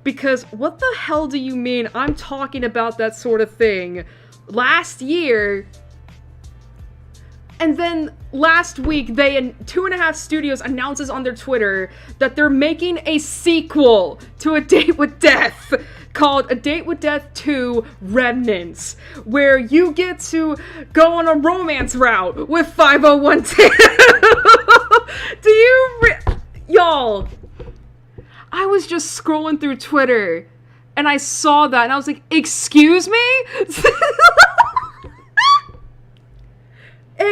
because what the hell do you mean I'm talking about that sort of thing last year, and then last week 2.5 Studios announces on their Twitter that they're making a sequel to A Date with Death called A Date with Death 2 Remnants, where you get to go on a romance route with 5012. Y'all, I was just scrolling through Twitter and I saw that and I was like, excuse me?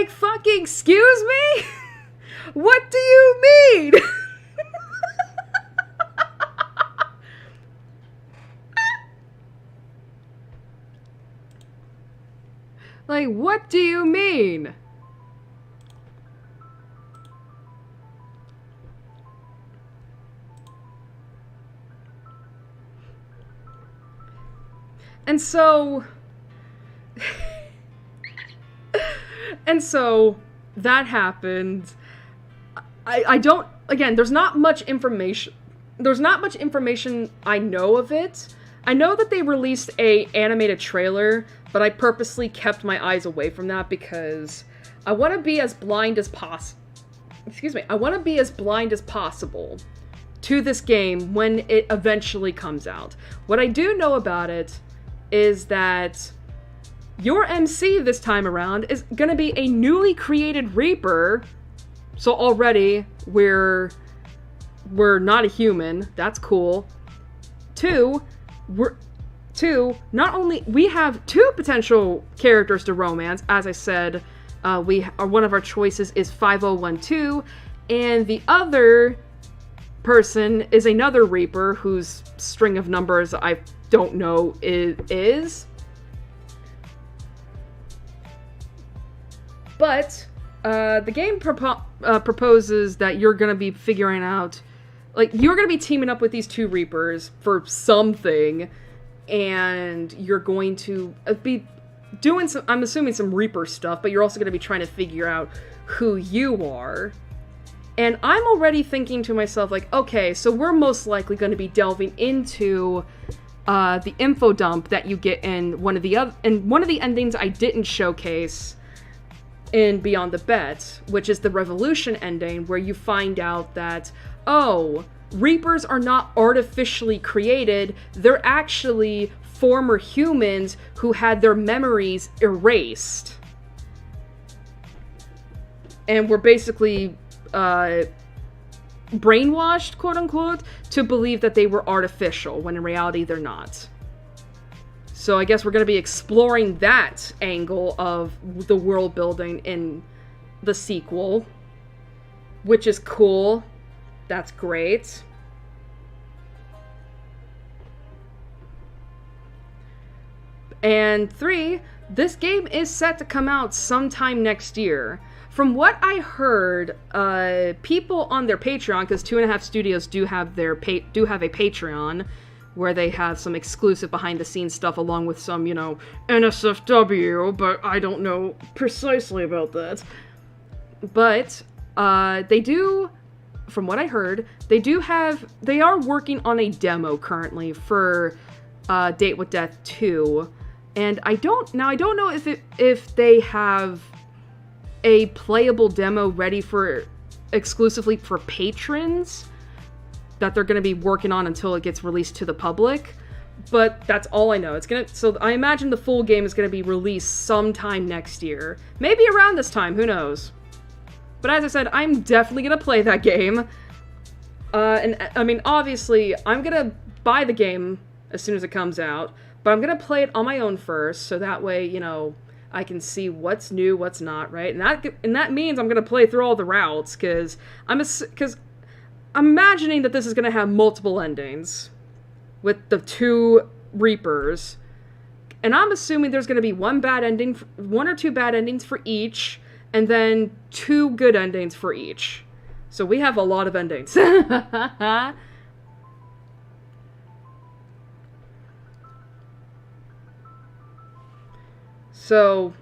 Fucking excuse me? What do you mean? Like, what do you mean? And so... and so, that happened. I don't... Again, there's not much information. There's not much information I know of it. I know that they released a animated trailer, but I purposely kept my eyes away from that because I want to be as blind as possible. Excuse me. I want to be as blind as possible to this game when it eventually comes out. What I do know about it is that your MC this time around is gonna be a newly created Reaper. So already, we're not a human. That's cool. Two, not only, we have 2 potential characters to romance. As I said, one of our choices is 5012, and the other person is another Reaper whose string of numbers I don't know is. But the game proposes that you're going to be figuring out, like, you're going to be teaming up with these 2 Reapers for something, and you're going to be doing some, I'm assuming, some Reaper stuff, but you're also going to be trying to figure out who you are. And I'm already thinking to myself, like, okay, so we're most likely going to be delving into the info dump that you get in one of the endings I didn't showcase in Beyond the Bet, which is the Revolution ending, where you find out that, oh, Reapers are not artificially created, they're actually former humans who had their memories erased. And were basically brainwashed, quote-unquote, to believe that they were artificial, when in reality they're not. So I guess we're going to be exploring that angle of the world building in the sequel, which is cool. That's great. And 3, this game is set to come out sometime next year. From what I heard, people on their Patreon, because 2.5 Studios do have a Patreon, where they have some exclusive behind-the-scenes stuff along with some, NSFW, but I don't know precisely about that. But they do, from what I heard, they are working on a demo currently for Date with Death 2, and I don't know if they have a playable demo ready for exclusively for patrons that they're going to be working on until it gets released to the public, but that's all I know. So I imagine the full game is going to be released sometime next year, maybe around this time, who knows. But as I said, I'm definitely going to play that game, and I mean, obviously, I'm going to buy the game as soon as it comes out, but I'm going to play it on my own first, so that way, I can see what's new, what's not, right? And that means I'm going to play through all the routes, because I'm imagining that this is going to have multiple endings with the 2 Reapers. And I'm assuming there's going to be one or two bad endings for each, and then 2 good endings for each. So we have a lot of endings. So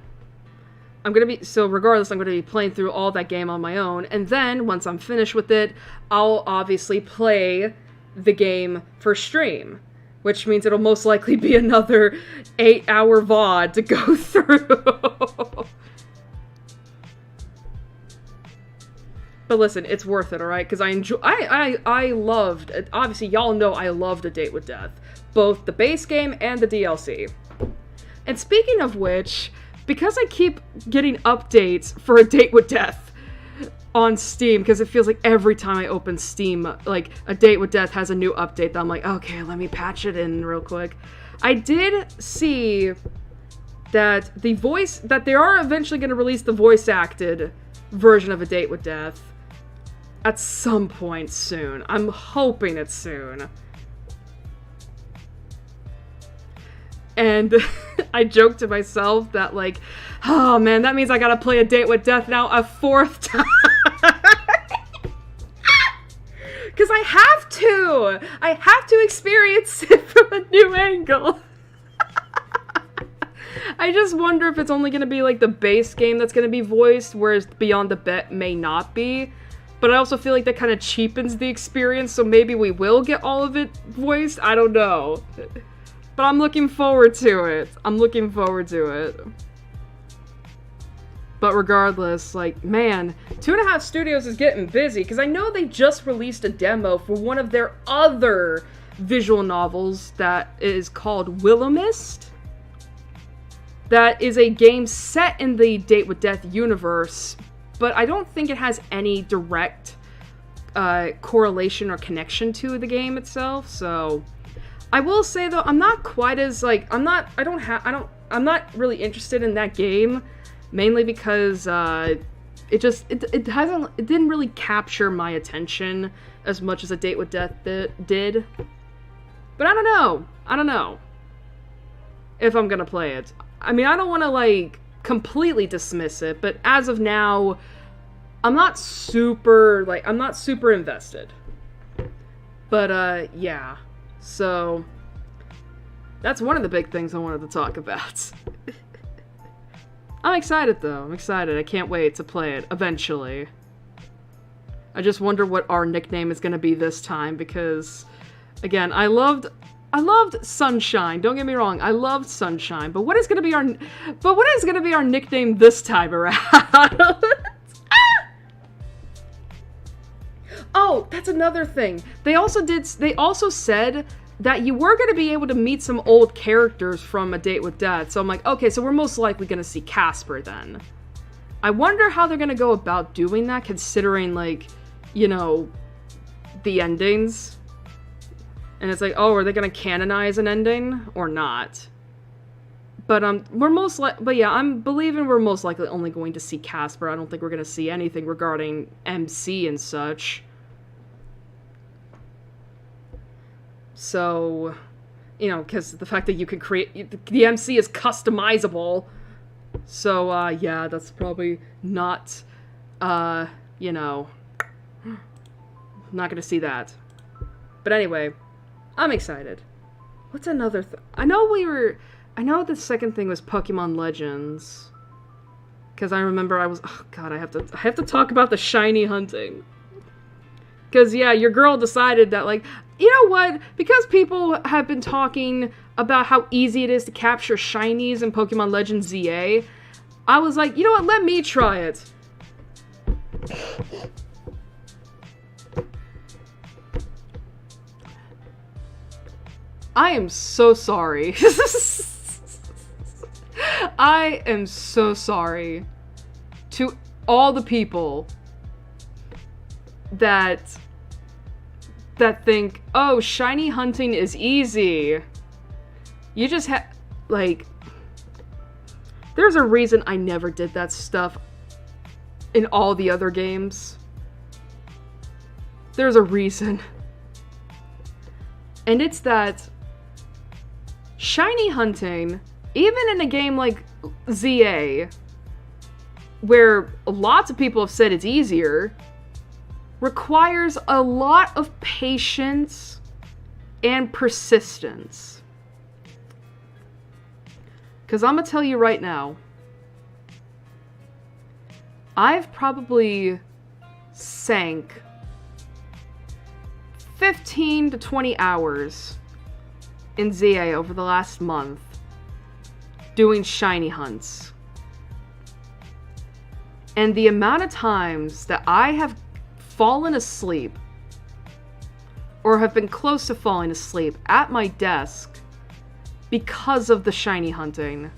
regardless, I'm going to be playing through all that game on my own, and then, once I'm finished with it, I'll obviously play the game for stream, which means it'll most likely be another 8-hour VOD to go through. But listen, it's worth it, alright? Because I loved, obviously y'all know I loved A Date with Death, both the base game and the DLC. And speaking of which, because I keep getting updates for A Date with Death on Steam, because it feels like every time I open Steam, like, A Date with Death has a new update that I'm like, okay, let me patch it in real quick. I did see that that they are eventually going to release the voice-acted version of A Date with Death at some point soon. I'm hoping it's soon. And I joked to myself that, like, oh man, that means I gotta play A Date with Death now a 4th time. Because I have to! I have to experience it from a new angle. I just wonder if it's only gonna be, like, the base game that's gonna be voiced, whereas Beyond the Bet may not be. But I also feel like that kind of cheapens the experience, so maybe we will get all of it voiced? I don't know. But I'm looking forward to it. But regardless, like, man, 2.5 Studios is getting busy, because I know they just released a demo for one of their other visual novels that is called Willow Mist. that is a game set in the Date with Death universe, but I don't think it has any direct correlation or connection to the game itself. So I will say though, I'm not quite as like I'm not really interested in that game, mainly because it didn't really capture my attention as much as a Date with Death did. But I don't know if I'm gonna play it. I mean, I don't want to like completely dismiss it, but as of now, I'm not super invested. But yeah. So that's one of the big things I wanted to talk about. I'm excited though. I'm excited. I can't wait to play it eventually. I just wonder what our nickname is going to be this time because again, I loved Sunshine. Don't get me wrong. I loved Sunshine, but what is going to be our nickname this time around? Oh, that's another thing. They also said that you were going to be able to meet some old characters from A Date with Death. So I'm like, okay, so we're most likely going to see Casper then. I wonder how they're going to go about doing that, considering, like, you know, the endings. And it's like, oh, are they going to canonize an ending or not? But I'm believing we're most likely only going to see Casper. I don't think we're going to see anything regarding MC and such. So, you know, because the fact that you can create... The MC is customizable. So, yeah, that's probably not, you know... Not gonna see that. But anyway, I'm excited. What's another I know the second thing was Pokemon Legends. Because I remember oh god, I have to talk about the shiny hunting. Because, yeah, your girl decided that, like, you know what? Because people have been talking about how easy it is to capture shinies in Pokemon Legends ZA, I was like, you know what? Let me try it. I am so sorry. I am so sorry to all the people that think, oh, shiny hunting is easy. You just like, there's a reason I never did that stuff in all the other games. There's a reason. And it's that shiny hunting, even in a game like ZA, where lots of people have said it's easier, requires a lot of patience and persistence. Because I'm gonna tell you right now, I've probably sank 15 to 20 hours in ZA over the last month doing shiny hunts. And the amount of times that I have fallen asleep or have been close to falling asleep at my desk because of the shiny hunting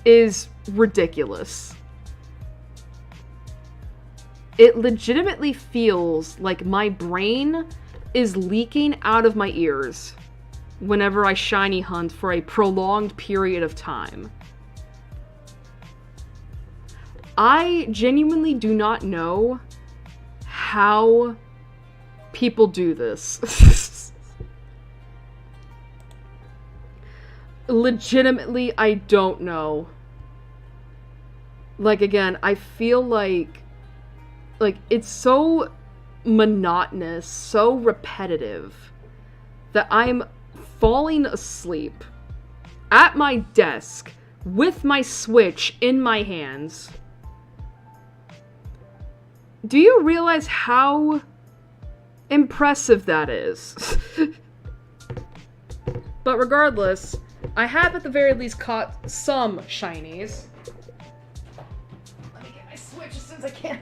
is ridiculous. It legitimately feels like my brain is leaking out of my ears whenever I shiny hunt for a prolonged period of time. I genuinely do not know how people do this. Legitimately, I don't know. Like, again, I feel like it's so monotonous, so repetitive, that I'm falling asleep at my desk with my Switch in my hands. Do you realize how impressive that is? But regardless, I have at the very least caught some shinies. Let me get my Switch as soon as I can.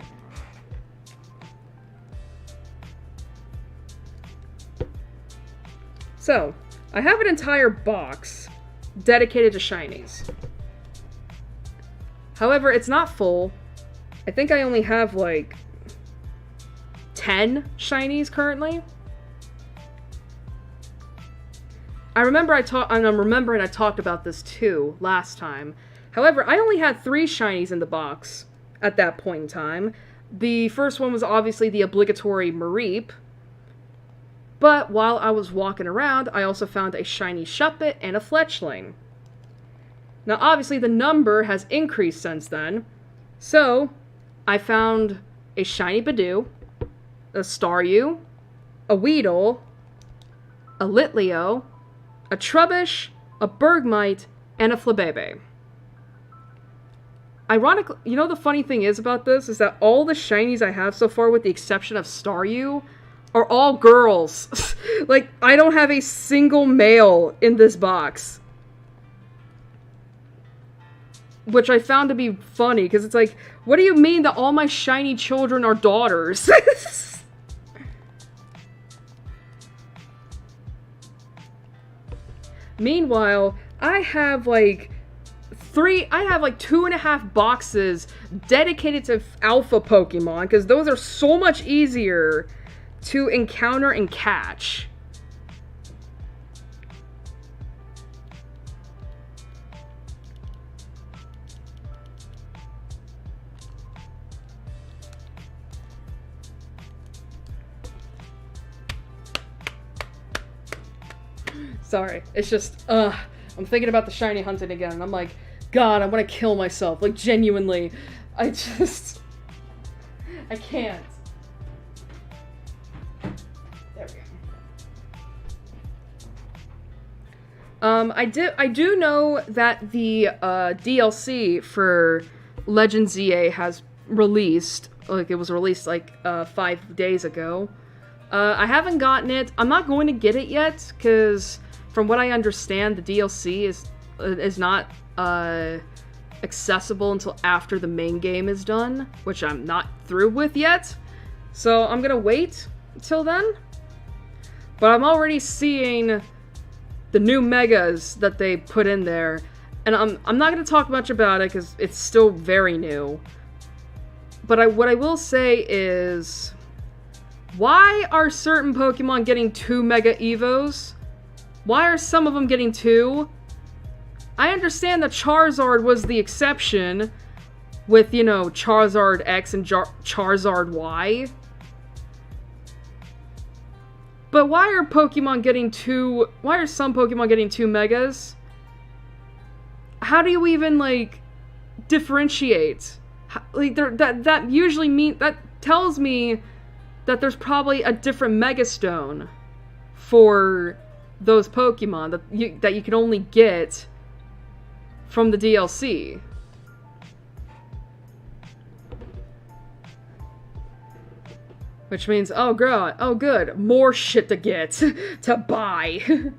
So, I have an entire box dedicated to shinies. However, it's not full. I think I only have like 10 shinies currently. I'm remembering I talked about this too last time. However, I only had 3 shinies in the box at that point in time. The first one was obviously the obligatory Mareep. But while I was walking around, I also found a shiny Shuppet and a Fletchling. Now, obviously, the number has increased since then. So, I found a shiny Bidoof, a Staryu, a Weedle, a Litleo, a Trubbish, a Bergmite, and a Flabebe. Ironically, you know the funny thing is about this? Is that all the shinies I have so far, with the exception of Staryu, are all girls. Like, I don't have a single male in this box. Which I found to be funny, because it's like, what do you mean that all my shiny children are daughters? Meanwhile, I have like 2.5 boxes dedicated to alpha Pokemon, because those are so much easier to encounter and catch. Sorry, it's just, I'm thinking about the shiny hunting again, and I'm like, God, I want to kill myself, like, genuinely. I can't. There we go. I do know that the, DLC for Legend ZA has released, like, it was released, like, 5 days ago. I haven't gotten it. I'm not going to get it yet, because from what I understand, the DLC is not accessible until after the main game is done, which I'm not through with yet. So I'm gonna wait until then. But I'm already seeing the new megas that they put in there, and I'm not gonna talk much about it because it's still very new. But what I will say is, why are certain Pokemon getting 2 Mega Evos? Why are some of them getting 2? I understand that Charizard was the exception with, you know, Charizard X and Charizard Y. But why are some Pokemon getting 2 Megas? How do you even, like, differentiate? Like, that tells me that there's probably a different Mega Stone for those Pokemon that you can only get from the DLC. Which means, oh god, oh good, more shit to get, to buy.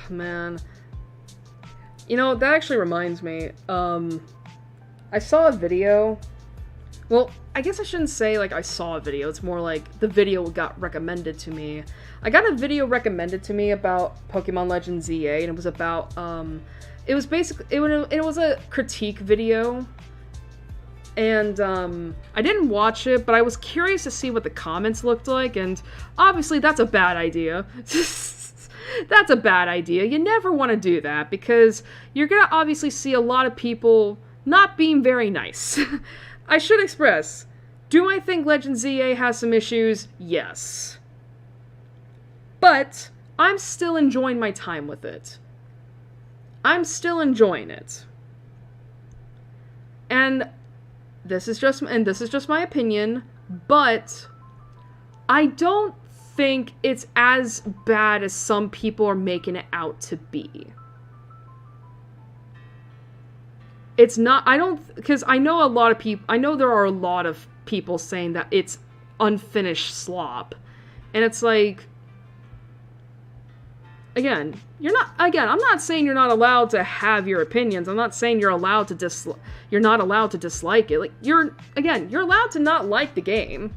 Man. You know, that actually reminds me, I saw a video. Well, I guess I shouldn't say, like, I saw a video. It's more like the video got recommended to me. I got a video recommended to me about Pokemon Legends ZA, and it was about, it was basically, it was a critique video. And, I didn't watch it, but I was curious to see what the comments looked like, and obviously that's a bad idea. That's a bad idea. You never want to do that, because you're gonna obviously see a lot of people not being very nice. I should express, do I think Legend ZA has some issues? Yes. But I'm still enjoying my time with it. I'm still enjoying it. And this is just my opinion, but I don't think it's as bad as some people are making it out to be. It's not, because I know there are a lot of people saying that it's unfinished slop. And it's like, I'm not saying you're not allowed to have your opinions. I'm not saying you're not allowed to dislike it. Like, you're allowed to not like the game.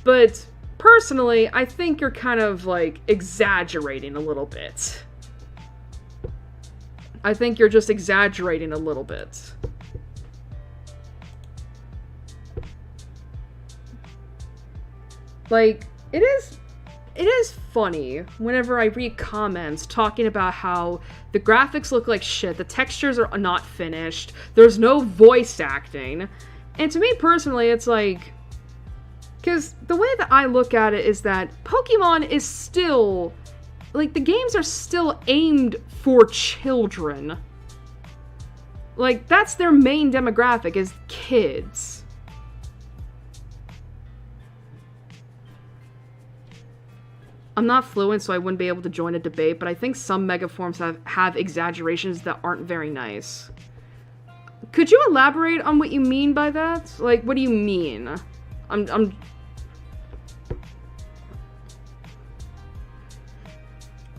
But personally, I think you're kind of, like, exaggerating a little bit. I think you're just exaggerating a little bit. Like, it is funny whenever I read comments talking about how the graphics look like shit, the textures are not finished, there's no voice acting. And to me personally, it's like, because the way that I look at it is that Pokemon is still, like, the games are still aimed for children. Like, that's their main demographic, is kids. I'm not fluent, so I wouldn't be able to join a debate, but I think some megaforms have exaggerations that aren't very nice. Could you elaborate on what you mean by that? Like, what do you mean? I'm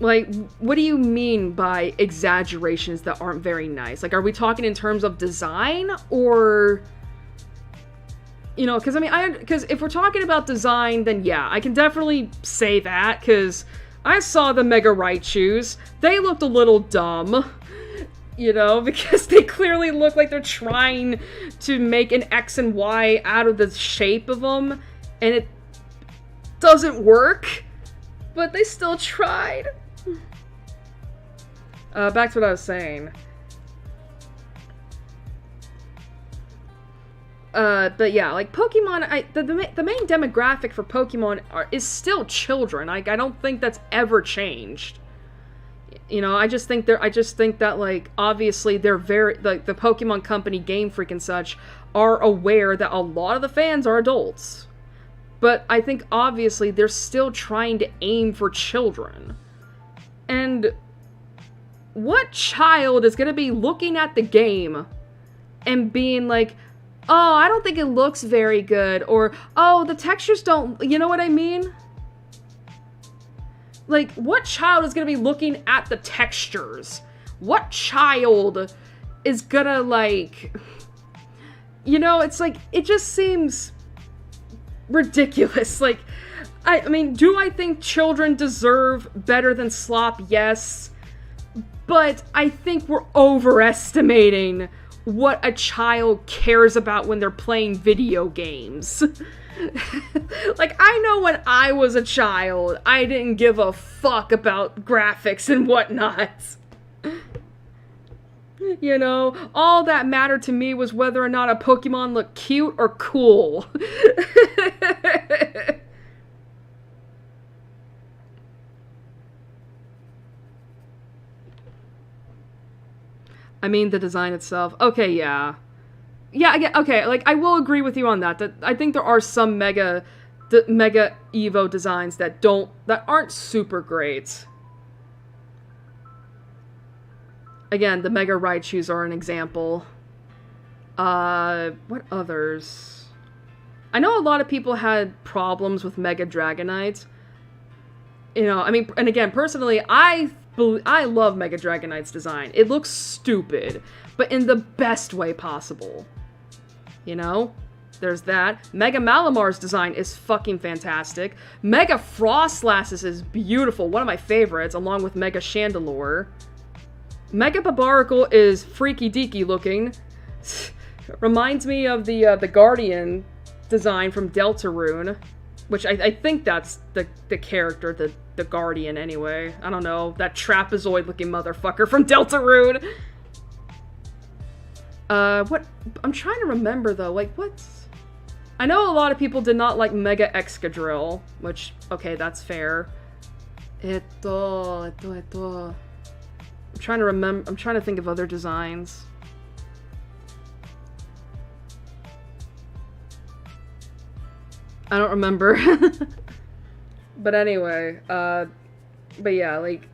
like, what do you mean by exaggerations that aren't very nice? Like, are we talking in terms of design, or, you know, because I mean, because if we're talking about design, then yeah, I can definitely say that, because I saw the Mega Raichus. They looked a little dumb, you know, because they clearly look like they're trying to make an X and Y out of the shape of them, and it doesn't work, but they still tried. Back to what I was saying. But yeah, like, Pokemon, the main demographic for Pokemon is still children. Like, I don't think that's ever changed. You know, I just think that, like, obviously they're very, like, the Pokemon Company, Game Freak and such, are aware that a lot of the fans are adults. But I think, obviously, they're still trying to aim for children. And what child is gonna be looking at the game and being like, oh, I don't think it looks very good, or, oh, the textures don't, you know what I mean? Like, what child is gonna be looking at the textures? What child is gonna, like, you know, it's like, it just seems ridiculous. Like, I mean, do I think children deserve better than slop? Yes. But I think we're overestimating what a child cares about when they're playing video games. Like, I know when I was a child, I didn't give a fuck about graphics and whatnot. You know, all that mattered to me was whether or not a Pokemon looked cute or cool. I mean, the design itself. Okay, yeah. Yeah, okay, like, I will agree with you on that. That I think there are some Mega Evo designs that aren't super great. Again, the Mega Raichus are an example. What others? I know a lot of people had problems with Mega Dragonite. You know, I mean, and again, personally, I love Mega Dragonite's design. It looks stupid, but in the best way possible. You know? There's that. Mega Malamar's design is fucking fantastic. Mega Frostlass is beautiful, one of my favorites, along with Mega Chandelure. Mega Barbaracle is freaky deaky looking. Reminds me of the Guardian design from Deltarune, which I think that's the character, the Guardian anyway. I don't know, that trapezoid looking motherfucker from Deltarune. What, I'm trying to remember though, like, what's... I know a lot of people did not like Mega Excadrill, which, okay, that's fair. I'm trying to remember, I'm trying to think of other designs. I don't remember. But anyway, but yeah, like...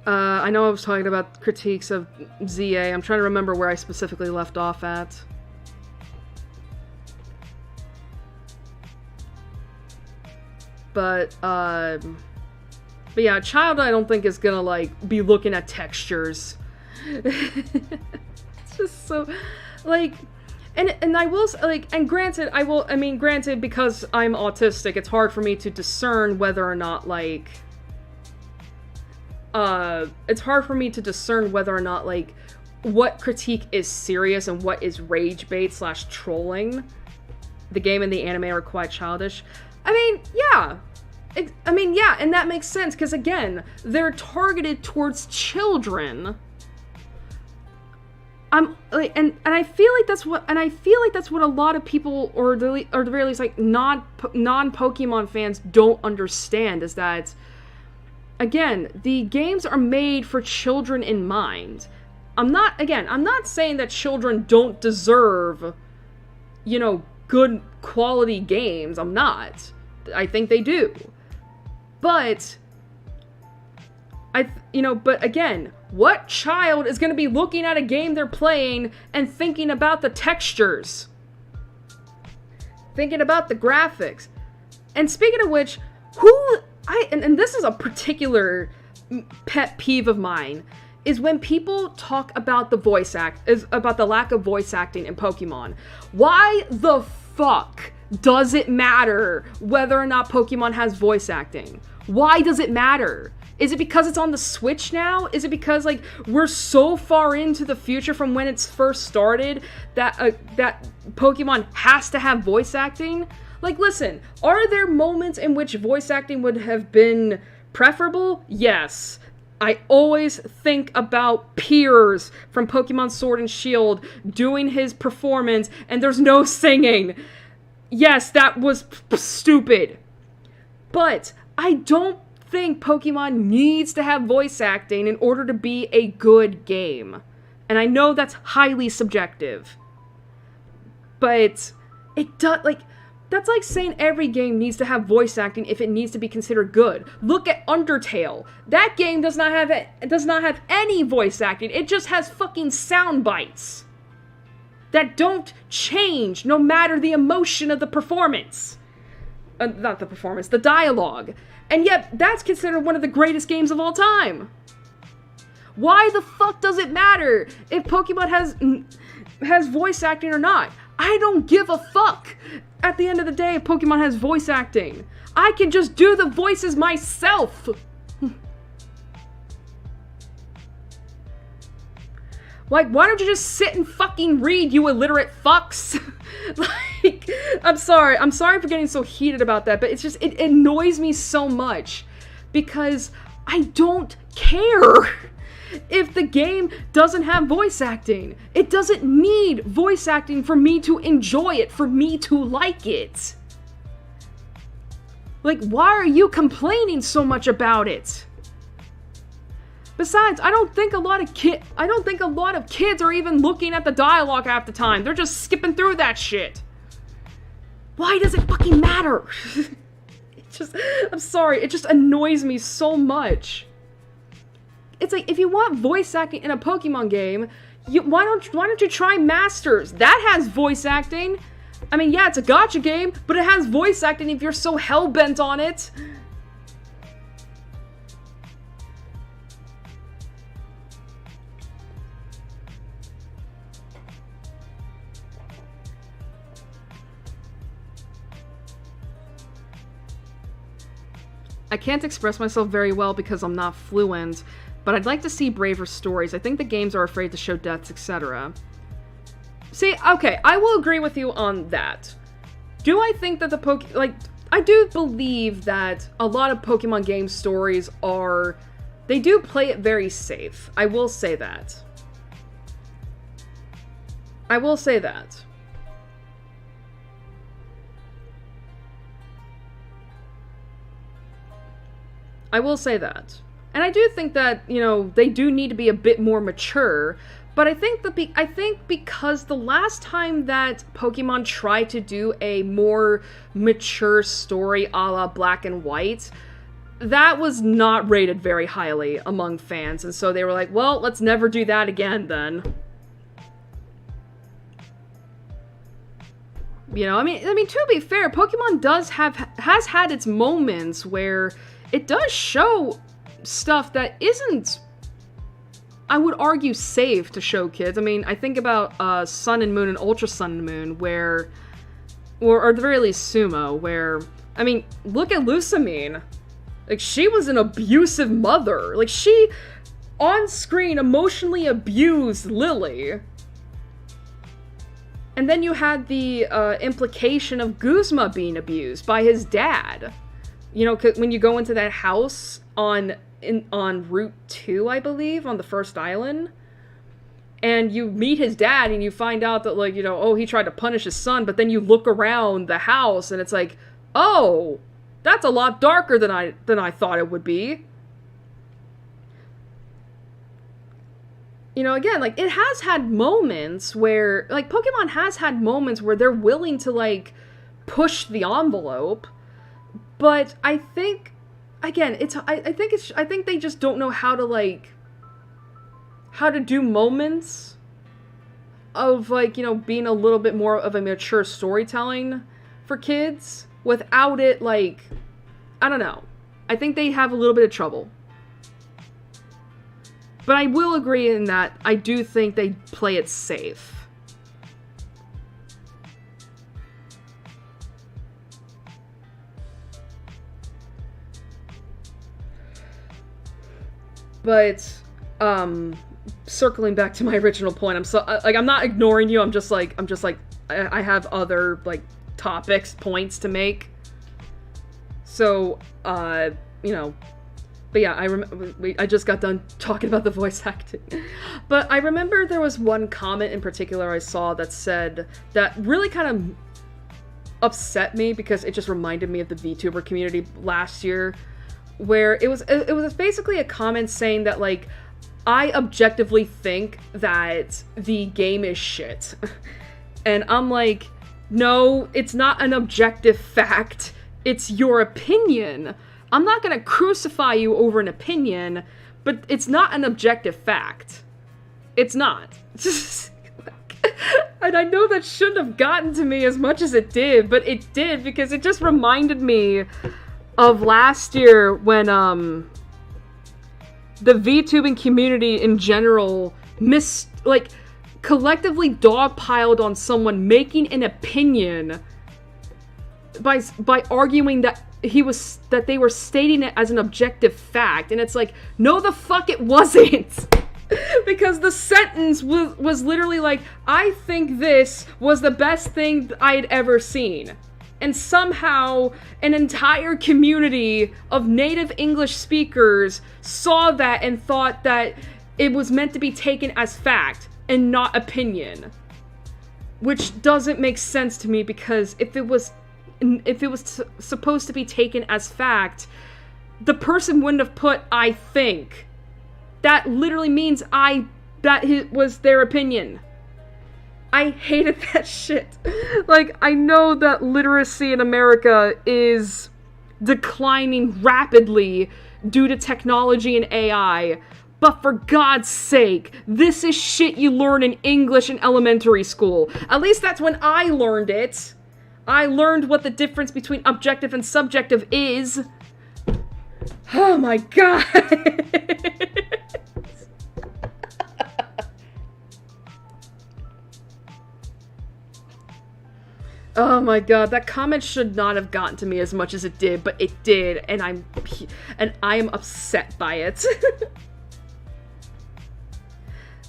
I know I was talking about critiques of ZA. I'm trying to remember where I specifically left off at. But yeah, a child I don't think is gonna, like, be looking at textures. It's just so... Like, and I will, like, and granted, granted, because I'm autistic, it's hard for me to discern whether or not, like, what critique is serious and what is rage bait / trolling. The game and the anime are quite childish. Yeah, and that makes sense, because again, they're targeted towards children. I'm like, and I feel like that's what a lot of people, or the very least, like, non-Pokemon fans don't understand, is that, again, the games are made for children in mind. I'm not saying that children don't deserve, good quality games. I'm not. I think they do. But but again, what child is going to be looking at a game they're playing and thinking about the textures? Thinking about the graphics? And speaking of which, and this is a particular pet peeve of mine, is when people talk about about the lack of voice acting in Pokemon. Why the fuck does it matter whether or not Pokemon has voice acting? Why does it matter? Is it because it's on the Switch now? Is it because, like, we're so far into the future from when it's first started that that Pokemon has to have voice acting? Like, listen, are there moments in which voice acting would have been preferable? Yes. I always think about Piers from Pokemon Sword and Shield doing his performance and there's no singing. Yes, that was stupid. But I don't think Pokemon needs to have voice acting in order to be a good game. And I know that's highly subjective. But it does, like, that's like saying every game needs to have voice acting if it needs to be considered good. Look at Undertale. That game does not have any voice acting. It just has fucking sound bites that don't change no matter the emotion of the performance. Not the performance, the dialogue. And yet, that's considered one of the greatest games of all time. Why the fuck does it matter if Pokemon has voice acting or not? I don't give a fuck. At the end of the day, if Pokemon has voice acting, I can just do the voices myself. Like, why don't you just sit and fucking read, you illiterate fucks? Like, I'm sorry for getting so heated about that, but it's just, it annoys me so much because I don't care if the game doesn't have voice acting. It doesn't need voice acting for me to enjoy it, for me to like it. Like, why are you complaining so much about it? Besides, I don't think a lot of kids are even looking at the dialogue half the time. They're just skipping through that shit. Why does it fucking matter? I'm sorry, it just annoys me so much. It's like, if you want voice acting in a Pokemon game, why don't you try Masters? That has voice acting. I mean, yeah, it's a gacha game, but it has voice acting if you're so hell-bent on it. I can't express myself very well because I'm not fluent, but I'd like to see braver stories. I think the games are afraid to show deaths, etc. See, okay, I will agree with you on that. Do I think that I do believe that a lot of Pokemon game stories they do play it very safe. I will say that. I will say that. And I do think that, they do need to be a bit more mature, but I think because the last time that Pokemon tried to do a more mature story a la Black and White, that was not rated very highly among fans, and so they were like, well, let's never do that again then. To be fair, Pokemon has had its moments where it does show stuff that isn't I would argue, safe to show kids. I mean, I think about Sun and Moon and Ultra Sun and Moon, where, or at the very least Sumo, where, I mean, look at Lusamine. Like, she was an abusive mother. Like, she, on screen, emotionally abused Lily. And then you had the implication of Guzma being abused by his dad. You know, when you go into that house on Route 2, I believe, on the first island, and you meet his dad and you find out that, like, you know, oh, he tried to punish his son, but then you look around the house and it's like, oh, that's a lot darker than I thought it would be. You know, again, like, it has had moments where, like, Pokemon has had moments where they're willing to, like, push the envelope, but I think, again, I think they just don't know how to, like, how to do moments of, like, you know, being a little bit more of a mature storytelling for kids without it, like, I don't know. I think they have a little bit of trouble. But I will agree in that I do think they play it safe. But, circling back to my original point, I'm not ignoring you, I'm just like, I have other, like, topics, points to make. So, you know, but yeah, I just got done talking about the voice acting. But I remember there was one comment in particular I saw that said, that really kind of upset me because it just reminded me of the VTuber community last year, where it was basically a comment saying that, like, I objectively think that the game is shit. And I'm like, no, it's not an objective fact. It's your opinion. I'm not gonna crucify you over an opinion, but it's not an objective fact. It's not. And I know that shouldn't have gotten to me as much as it did, but it did because it just reminded me of last year when, the VTubing community in general collectively dogpiled on someone making an opinion by arguing that they were stating it as an objective fact, and it's like, no the fuck it wasn't. Because the sentence was literally like, I think this was the best thing I'd ever seen. And somehow an entire community of native English speakers saw that and thought that it was meant to be taken as fact and not opinion. Which doesn't make sense to me, because if it was supposed to be taken as fact, the person wouldn't have put I think. That literally means that it was their opinion. I hated that shit. Like, I know that literacy in America is declining rapidly due to technology and AI, but for God's sake, this is shit you learn in English in elementary school. At least that's when I learned it. I learned what the difference between objective and subjective is. Oh my god. Oh my god, that comment should not have gotten to me as much as it did, but it did, and I am upset by it.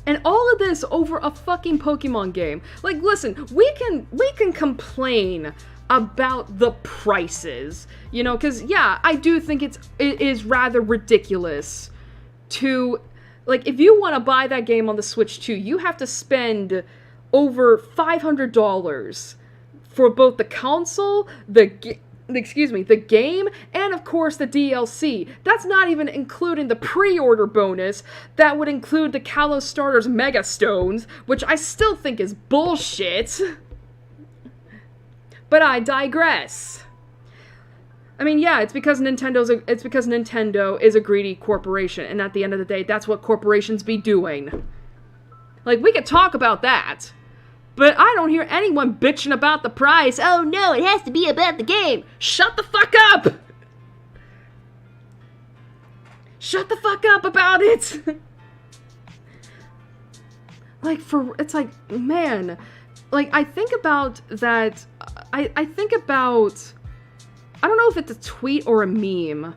And all of this over a fucking Pokemon game. Like, listen, we can complain about the prices, you know, because, yeah, I do think it is rather ridiculous to, like, if you want to buy that game on the Switch 2, you have to spend over $500 for both the console, the game, and of course the DLC. That's not even including the pre-order bonus that would include the Kalos Starters Mega Stones, which I still think is bullshit. But I digress. I mean, yeah, it's because Nintendo is a greedy corporation, and at the end of the day, that's what corporations be doing. Like, we could talk about that, but I don't hear anyone bitching about the price. Oh no, it has to be about the game. Shut the fuck up! Shut the fuck up about it! it's like, man, like, I think about that, I think about, I don't know if it's a tweet or a meme,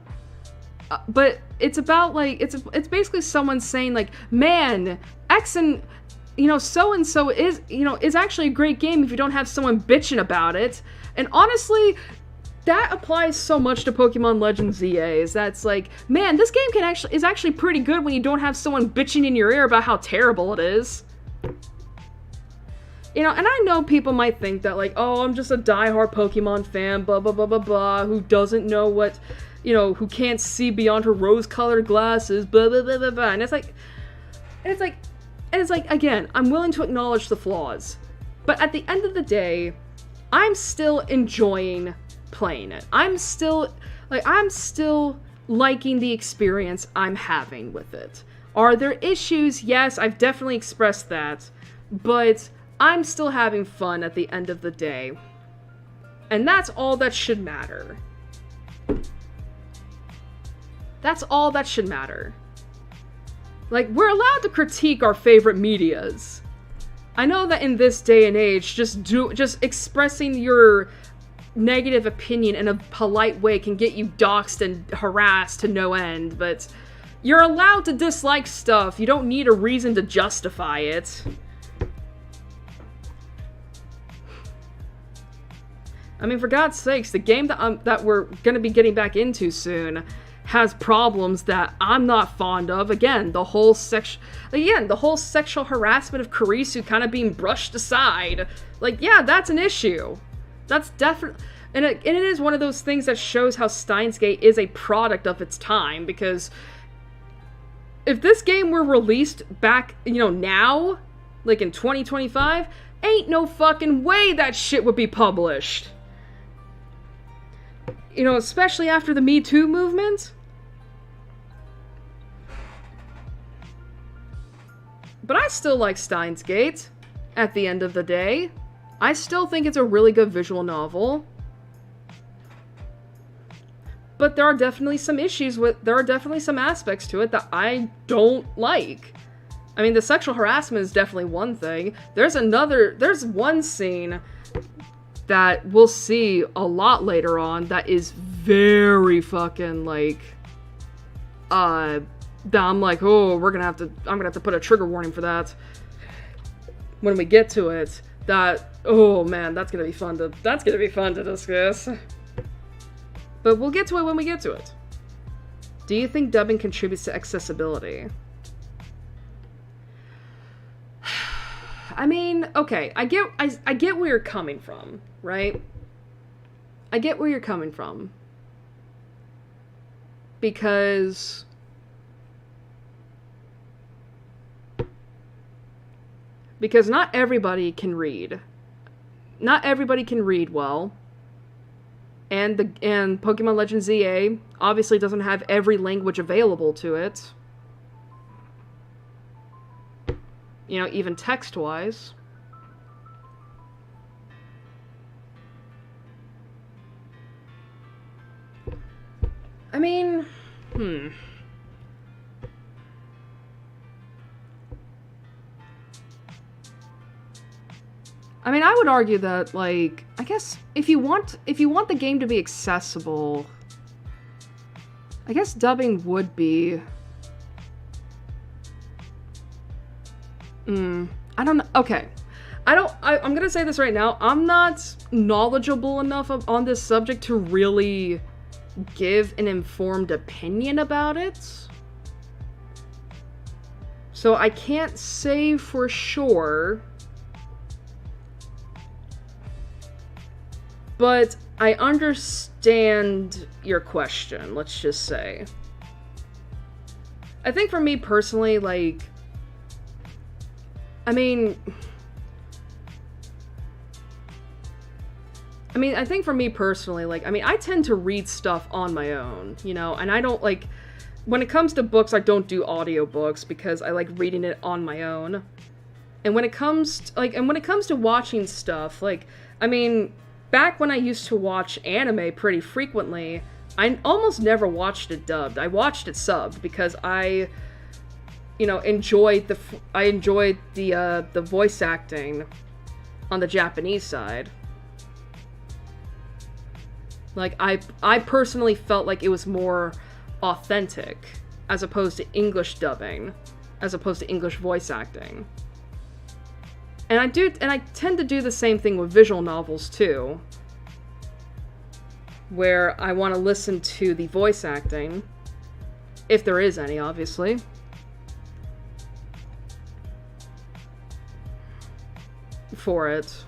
but it's about, like, it's basically someone saying, like, man, X and, so-and-so is actually a great game if you don't have someone bitching about it. And honestly, that applies so much to Pokemon Legends ZAs. That's like, man, this game is actually pretty good when you don't have someone bitching in your ear about how terrible it is. And I know people might think that, like, oh, I'm just a diehard Pokemon fan, blah, blah, blah, blah, blah, who doesn't know what, who can't see beyond her rose-colored glasses, blah, blah, blah, blah, blah. And it's like, again, I'm willing to acknowledge the flaws. But at the end of the day, I'm still enjoying playing it. I'm still liking the experience I'm having with it. Are there issues? Yes, I've definitely expressed that. But I'm still having fun at the end of the day. And that's all that should matter. That's all that should matter. Like, we're allowed to critique our favorite medias. I know that in this day and age, just expressing your negative opinion in a polite way can get you doxxed and harassed to no end, but you're allowed to dislike stuff. You don't need a reason to justify it. I mean, for God's sakes, the game that we're gonna be getting back into soon has problems that I'm not fond of. Again, the whole sexual harassment of Kurisu kind of being brushed aside. Like, yeah, that's an issue. That's definitely, and it is one of those things that shows how Steins Gate is a product of its time, because if this game were released back, now, like in 2025, ain't no fucking way that shit would be published. Especially after the Me Too movement. But I still like Steins Gate, at the end of the day. I still think it's a really good visual novel. But there are definitely some aspects to it that I don't like. I mean, the sexual harassment is definitely one thing. There's one scene that we'll see a lot later on that is very fucking, like, that I'm like, oh, I'm gonna have to put a trigger warning for that when we get to it. Oh man, that's gonna be fun to discuss. But we'll get to it when we get to it. Do you think dubbing contributes to accessibility? I mean, okay, I get where you're coming from, right? I get where you're coming from. Because not everybody can read. Not everybody can read well. And Pokemon Legends ZA obviously doesn't have every language available to it. Even text-wise. I mean, I mean, I would argue that, like, I guess if you want the game to be accessible, I guess dubbing would be. I don't know. Okay. I'm gonna say this right now. I'm not knowledgeable enough on this subject to really give an informed opinion about it. So I can't say for sure. But I understand your question, let's just say. I think for me personally, like, I think for me personally, like, I tend to read stuff on my own, and I don't, like, when it comes to books, I don't do audiobooks because I like reading it on my own. And when it comes to watching stuff, like, back when I used to watch anime pretty frequently, I almost never watched it dubbed. I watched it subbed because I you know, I enjoyed the voice acting on the Japanese side. Like, I personally felt like it was more authentic as opposed to English dubbing, as opposed to English voice acting. And I tend to do the same thing with visual novels too, where I want to listen to the voice acting, if there is any, obviously. For it.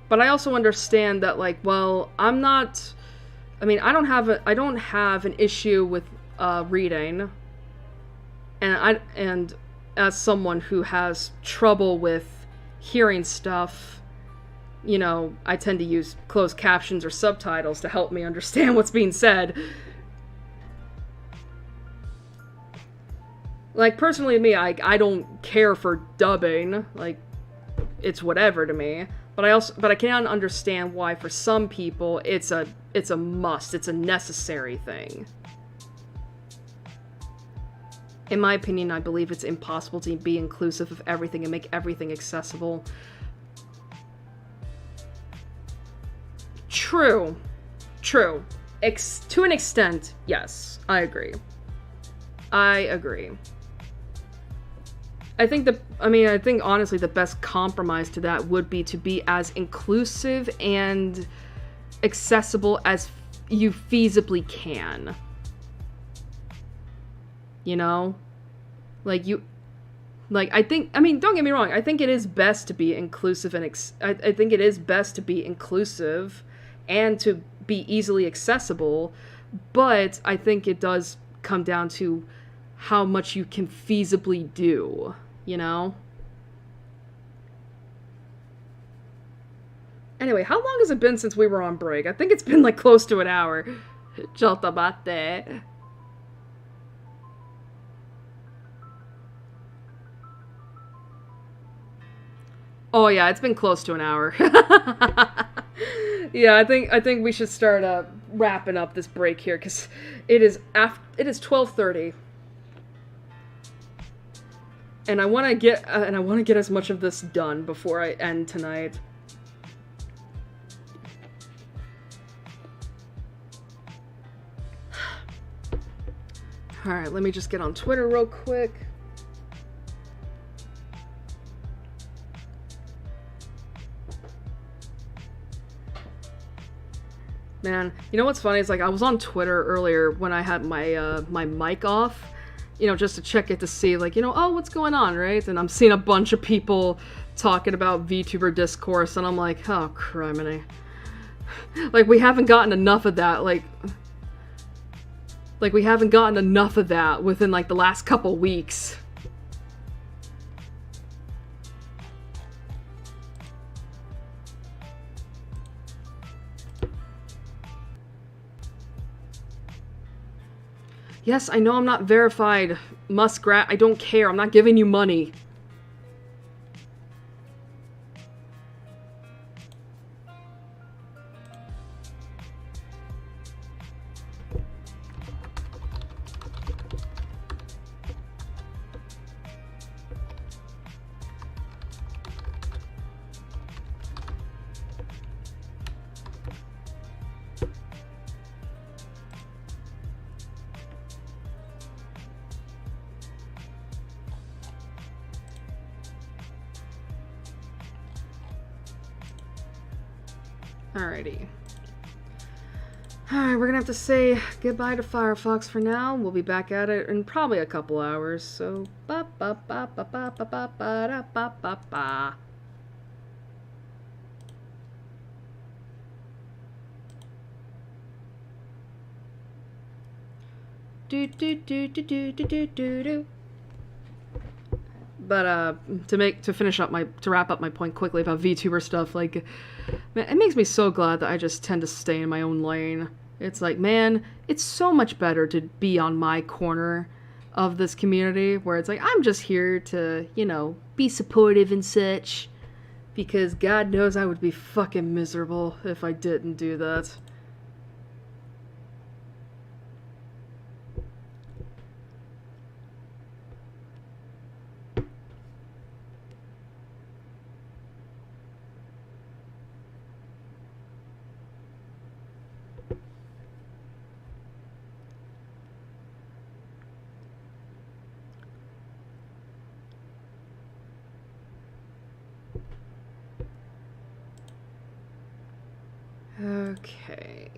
But I also understand that, like, well, I don't have an issue with reading, and as someone who has trouble with hearing stuff, you know, I tend to use closed captions or subtitles to help me understand what's being said. Like, personally, me, I don't care for dubbing. Like, it's whatever to me. But I can understand why for some people it's a must, it's a necessary thing. In my opinion, I believe it's impossible to be inclusive of everything and make everything accessible. True. To an extent, yes, I agree. I think honestly the best compromise to that would be to be as inclusive and accessible as you feasibly can. You know? Don't get me wrong, I think it is best to be inclusive and I think it is best to be inclusive and to be easily accessible, but I think it does come down to how much you can feasibly do. You know? Anyway, how long has it been since we were on break? I think it's been like close to an hour. Chotabate. Oh yeah, it's been close to an hour. Yeah, I think we should start wrapping up this break here, because it is 12:30. And I want to get as much of this done before I end tonight. All right, let me just get on Twitter real quick. Man, you know what's funny? It's like I was on Twitter earlier when I had my my mic off. You know, just to check it to see, like, you know, oh, what's going on, right? And I'm seeing a bunch of people talking about VTuber discourse, and I'm like, oh, criminy. Like, we haven't gotten enough of that, like we haven't gotten enough of that within, like, the last couple weeks. Yes, I know I'm not verified. Muskrat, I don't care. I'm not giving you money. Alrighty. Alright, we're gonna have to say goodbye to Firefox for now. We'll be back at it in probably a couple hours, so ba ba ba ba ba ba ba ba da ba ba ba. Do do do do do do do do do. But to wrap up my point quickly about VTuber stuff, like, man, it makes me so glad that I just tend to stay in my own lane. It's like, man, it's so much better to be on my corner of this community, where it's like, I'm just here to, you know, be supportive and such, because God knows I would be fucking miserable if I didn't do that. Okay.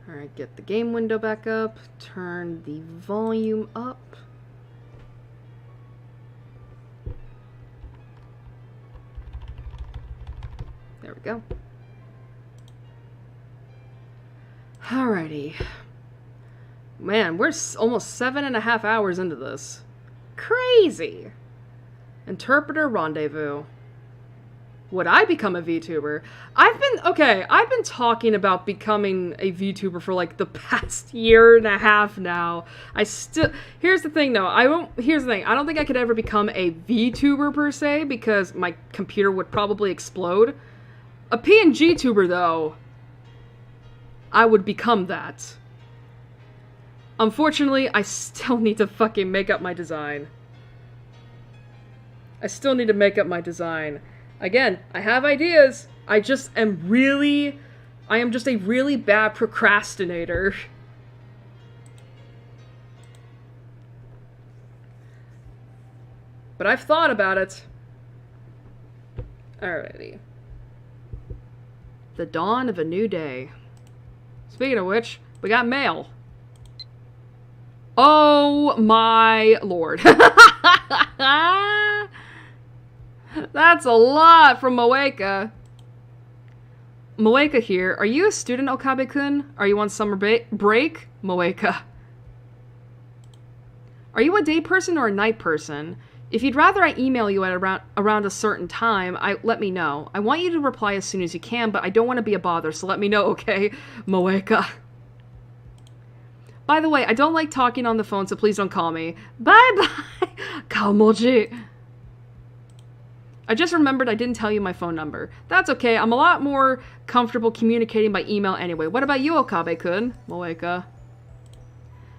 Alright, get the game window back up. Turn the volume up. There we go. Alrighty. Man, we're almost 7.5 hours into this. Crazy! Interpreter rendezvous. Would I become a VTuber? I've been talking about becoming a VTuber for like the past 1.5 years now. Here's the thing though, I don't think I could ever become a VTuber per se, because my computer would probably explode. A PNG tuber though, I would become that. Unfortunately, I still need to fucking make up my design. Again, I have ideas. I am just a really bad procrastinator. But I've thought about it. Alrighty. The dawn of a new day. Speaking of which, we got mail. Oh my lord. That's a lot from Moeka. Moeka here. Are you a student, Okabe-kun? Are you on summer break? Moeka. Are you a day person or a night person? If you'd rather I email you at around a certain time, let me know. I want you to reply as soon as you can, but I don't want to be a bother, so let me know, okay? Moeka. By the way, I don't like talking on the phone, so please don't call me. Bye-bye! Kaomoji. I just remembered I didn't tell you my phone number. That's okay, I'm a lot more comfortable communicating by email anyway. What about you, Okabe-kun? Moeka.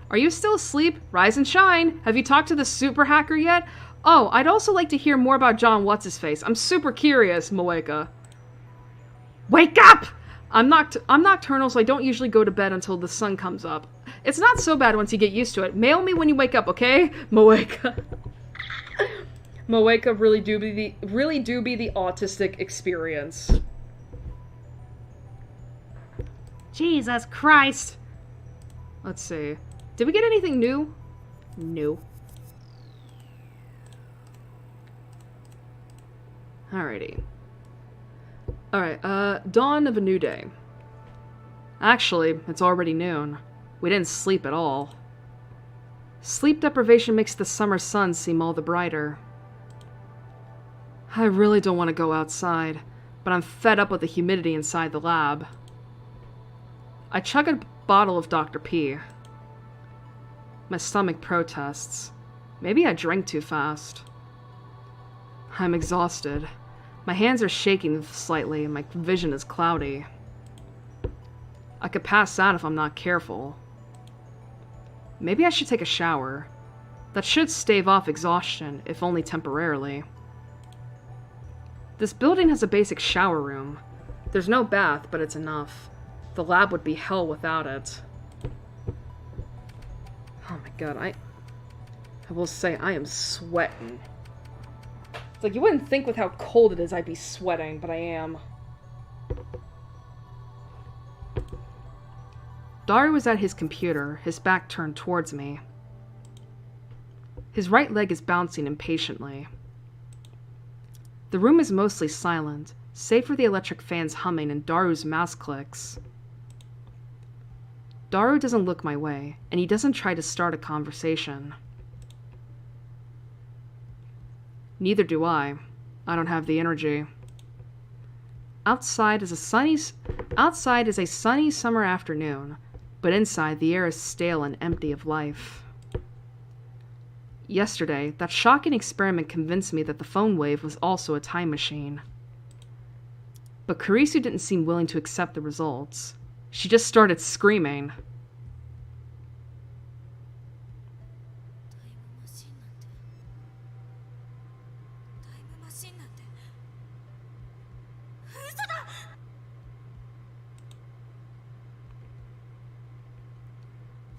Are you still asleep? Rise and shine! Have you talked to the super hacker yet? Oh, I'd also like to hear more about John What's-His-Face. I'm super curious, Moeka. Wake up! I'm nocturnal, so I don't usually go to bed until the sun comes up. It's not so bad once you get used to it. Mail me when you wake up, okay? Moeka. Moeka really do be the autistic experience. Jesus Christ! Let's see. Did we get anything new? No. Alrighty. Alright, dawn of a new day. Actually, it's already noon. We didn't sleep at all. Sleep deprivation makes the summer sun seem all the brighter. I really don't want to go outside, but I'm fed up with the humidity inside the lab. I chug a bottle of Dr. P. My stomach protests. Maybe I drank too fast. I'm exhausted. My hands are shaking slightly and my vision is cloudy. I could pass out if I'm not careful. Maybe I should take a shower. That should stave off exhaustion, if only temporarily. This building has a basic shower room. There's no bath, but it's enough. The lab would be hell without it. Oh my god, I will say I am sweating. It's like, you wouldn't think with how cold it is I'd be sweating, but I am. Daru was at his computer, his back turned towards me. His right leg is bouncing impatiently. The room is mostly silent, save for the electric fans humming and Daru's mouse clicks. Daru doesn't look my way, and he doesn't try to start a conversation. Neither do I. I don't have the energy. Outside is a sunny summer afternoon, but inside the air is stale and empty of life. Yesterday, that shocking experiment convinced me that the phone wave was also a time machine. But Kurisu didn't seem willing to accept the results. She just started screaming.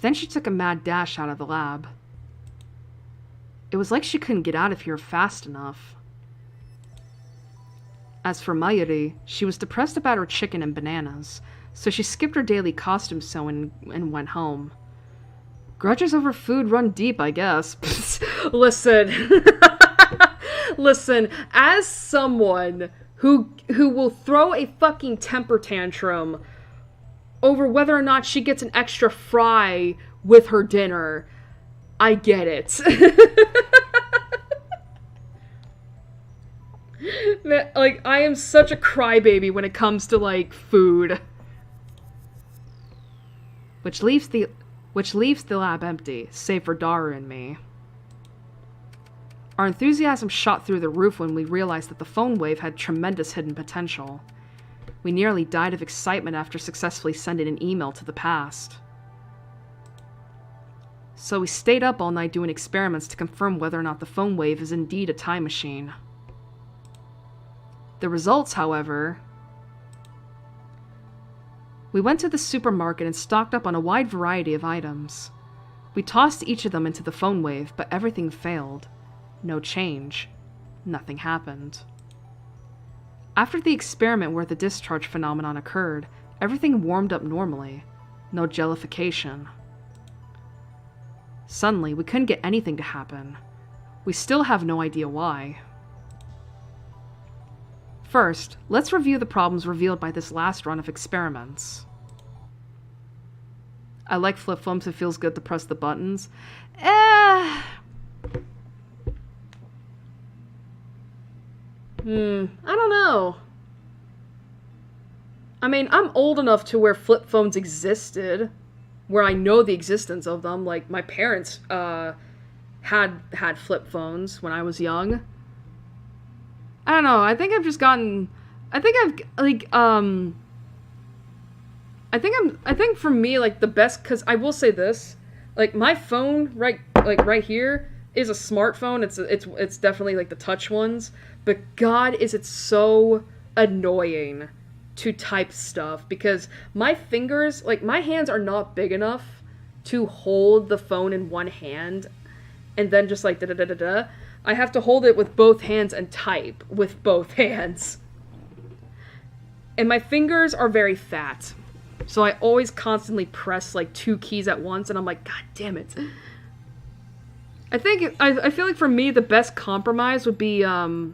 Then she took a mad dash out of the lab. It was like she couldn't get out of here fast enough. As for Mayuri, she was depressed about her chicken and bananas, so she skipped her daily costume sewing and went home. Grudges over food run deep, I guess. Listen. Listen, as someone who will throw a fucking temper tantrum over whether or not she gets an extra fry with her dinner, I get it. Like, I am such a crybaby when it comes to, like, food. Which leaves the lab empty, save for Daru and me. Our enthusiasm shot through the roof when we realized that the phone wave had tremendous hidden potential. We nearly died of excitement after successfully sending an email to the past. So we stayed up all night doing experiments to confirm whether or not the phone wave is indeed a time machine. The results, however... We went to the supermarket and stocked up on a wide variety of items. We tossed each of them into the phone wave, but everything failed. No change. Nothing happened. After the experiment where the discharge phenomenon occurred, everything warmed up normally. No jellification. Suddenly, we couldn't get anything to happen. We still have no idea why. First, let's review the problems revealed by this last run of experiments. I like flip phones, it feels good to press the buttons. I don't know. I mean, I'm old enough to where flip phones existed, where I know the existence of them. Like, my parents had flip phones when I was young. I don't know, I think I've just gotten... I think for me, like, the best... Because I will say this. Like, my phone, right here, is a smartphone. It's definitely, like, the touch ones. But God, is it so annoying to type stuff. Because my fingers... Like, my hands are not big enough to hold the phone in one hand. And then just, like, da-da-da-da-da. I have to hold it with both hands and type with both hands. And my fingers are very fat. So I always constantly press, like, 2 keys at once, and I'm like, God damn it. I feel like for me, the best compromise would be the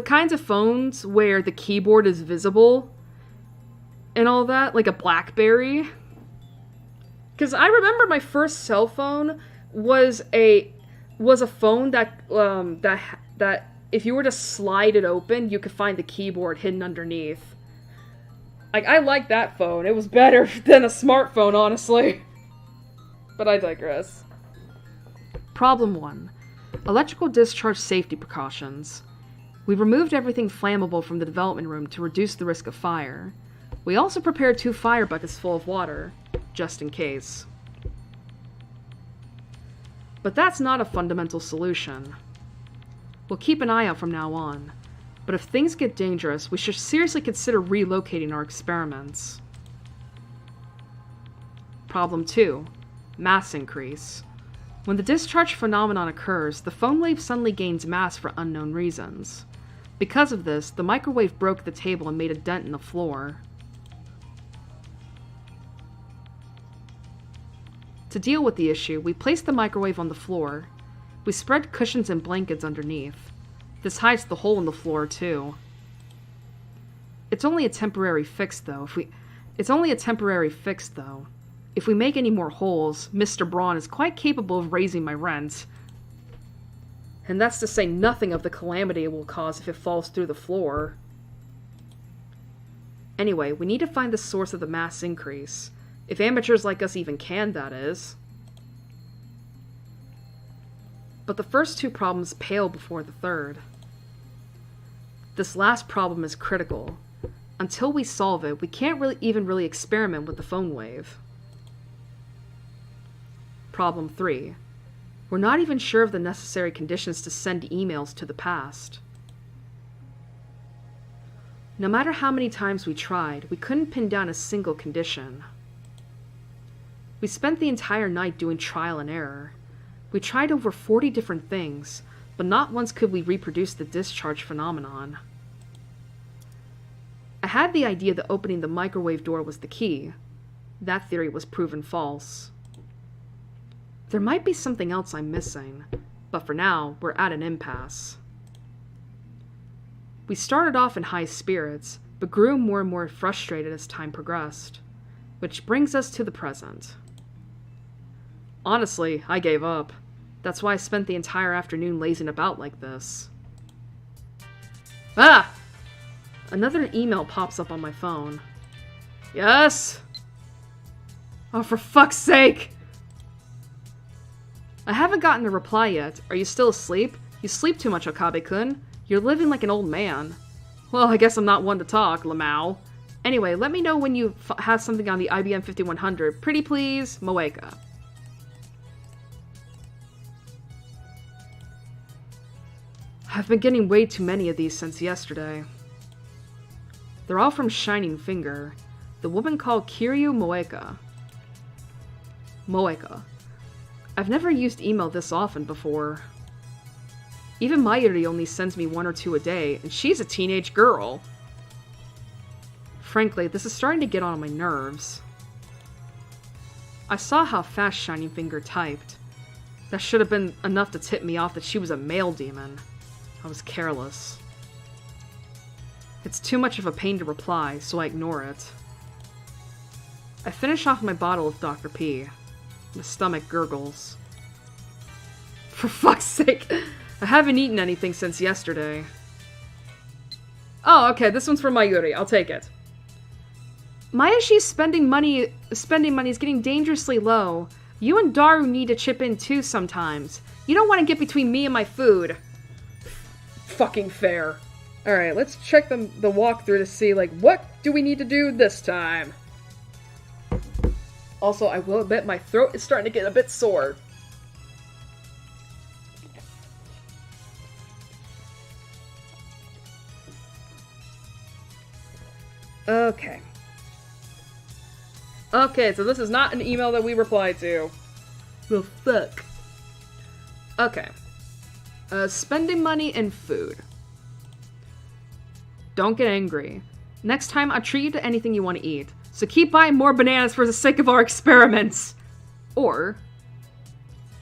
kinds of phones where the keyboard is visible and all that, like a BlackBerry. Because I remember my first cell phone was a phone that if you were to slide it open, you could find the keyboard hidden underneath. Like, I liked that phone. It was better than a smartphone, honestly. But I digress. Problem 1. Electrical discharge safety precautions. We removed everything flammable from the development room to reduce the risk of fire. We also prepared 2 fire buckets full of water, just in case. But that's not a fundamental solution. We'll keep an eye out from now on, but if things get dangerous, we should seriously consider relocating our experiments. Problem 2. Mass increase. When the discharge phenomenon occurs, the phone wave suddenly gains mass for unknown reasons. Because of this, the microwave broke the table and made a dent in the floor. To deal with the issue, we placed the microwave on the floor. We spread cushions and blankets underneath. This hides the hole in the floor, too. It's only a temporary fix, though. If we make any more holes, Mr. Braun is quite capable of raising my rent. And that's to say nothing of the calamity it will cause if it falls through the floor. Anyway, we need to find the source of the mass increase. If amateurs like us even can, that is. But the first 2 problems pale before the third. This last problem is critical. Until we solve it, we can't really experiment with the phone wave. Problem 3. We're not even sure of the necessary conditions to send emails to the past. No matter how many times we tried, we couldn't pin down a single condition. We spent the entire night doing trial and error. We tried over 40 different things, but not once could we reproduce the discharge phenomenon. I had the idea that opening the microwave door was the key. That theory was proven false. There might be something else I'm missing, but for now, we're at an impasse. We started off in high spirits, but grew more and more frustrated as time progressed. Which brings us to the present. Honestly, I gave up. That's why I spent the entire afternoon lazing about like this. Ah! Another email pops up on my phone. Yes? Oh, for fuck's sake! I haven't gotten a reply yet. Are you still asleep? You sleep too much, Okabe-kun. You're living like an old man. Well, I guess I'm not one to talk, Lamau. Anyway, let me know when you have something on the IBM 5100. Pretty please, Moeka. I've been getting way too many of these since yesterday. They're all from Shining Finger. The woman called Kiryu Moeka. Moeka. I've never used email this often before. Even Mayuri only sends me 1 or 2 a day, and she's a teenage girl. Frankly, this is starting to get on my nerves. I saw how fast Shining Finger typed. That should have been enough to tip me off that she was a male demon. I was careless. It's too much of a pain to reply, so I ignore it. I finish off my bottle of Dr. P. My stomach gurgles. For fuck's sake! I haven't eaten anything since yesterday. Oh, okay, this one's for Mayuri. I'll take it. Mayashi's spending money is getting dangerously low. You and Daru need to chip in too sometimes. You don't want to get between me and my food. Fucking fair. Alright, let's check the walkthrough to see, like, what do we need to do this time? Also, I will admit my throat is starting to get a bit sore. Okay. Okay, so this is not an email that we replied to. The fuck? Okay. Spending money and food. Don't get angry. Next time, I'll treat you to anything you want to eat. So keep buying more bananas for the sake of our experiments. Or,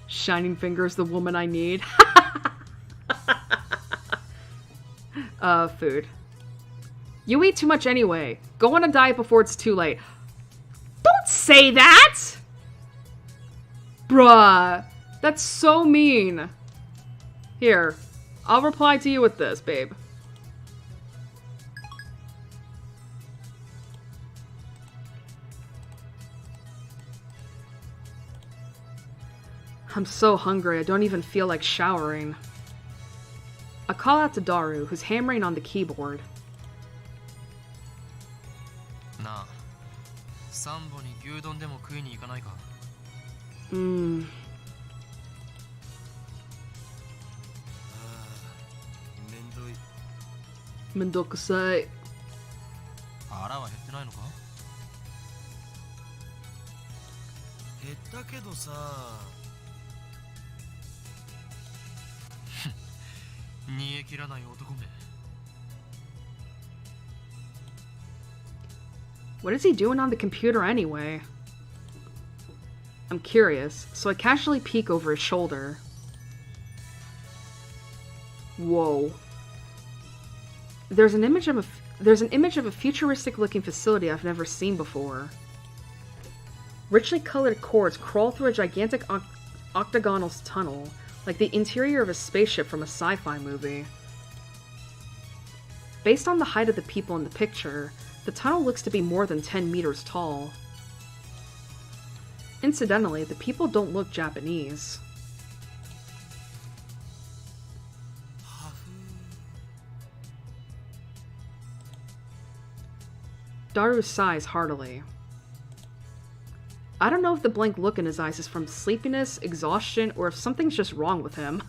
Shining Finger is the woman I need. Food. You eat too much anyway. Go on a diet before it's too late. Don't say that! Bruh. That's so mean. Here. I'll reply to you with this, babe. I'm so hungry, I don't even feel like showering. I call out to Daru, who's hammering on the keyboard.
Na, Sambo ni gyudon demo kui ni ikanai ka? Mendokusai. Ara wa hette nai no ka?
Hetta kedo sa.
What is he doing on the computer anyway? I'm curious, so I casually peek over his shoulder. Whoa. There's an image of a futuristic-looking facility I've never seen before. Richly colored cords crawl through a gigantic octagonal tunnel, like the interior of a spaceship from a sci-fi movie. Based on the height of the people in the picture, the tunnel looks to be more than 10 meters tall. Incidentally, the people don't look Japanese. Daru sighs heartily. I don't know if the blank look in his eyes is from sleepiness, exhaustion, or if something's just wrong with him.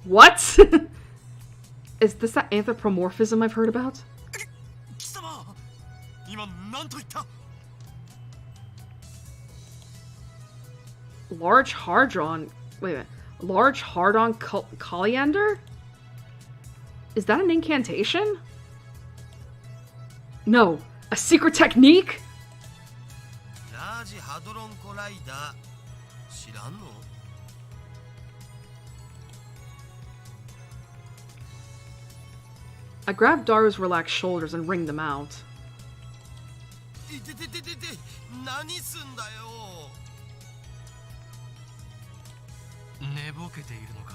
What? Is this that anthropomorphism I've heard about? Large hard-on... Wait a minute. Large hard-on coriander? Is that an incantation? No. A secret technique?
ラージハドロンコライダー知らんの？
I grab Daru's relaxed shoulders and wring them out.
いててててて、何すんだよ。
寝ぼけているのか？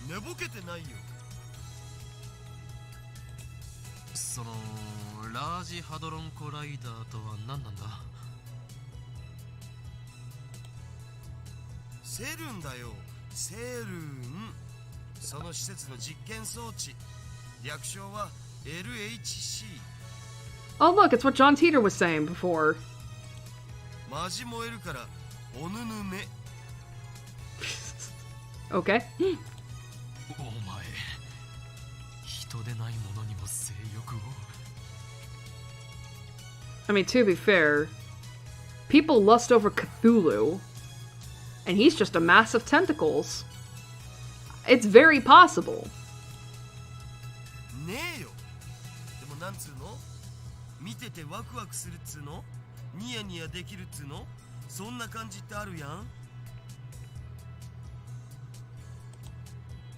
寝ぼけてないよ。
そのラージハドロンコライダーとは何なんだ？
セルンだよ、セルン。その施設の実験装置、略称は LHC。
Oh look, it's what John Teeter was saying before.
マジ燃えるからおぬぬめ。
Okay.
お前、人でないものにも性欲を。
I mean, to be fair, people lust over Cthulhu, and he's just a mass of tentacles. It's very possible.
ねえよ。でもなんつうの？見ててワクワクするっつうの？ニヤニヤできるっつうの？そんな感じってあるやん。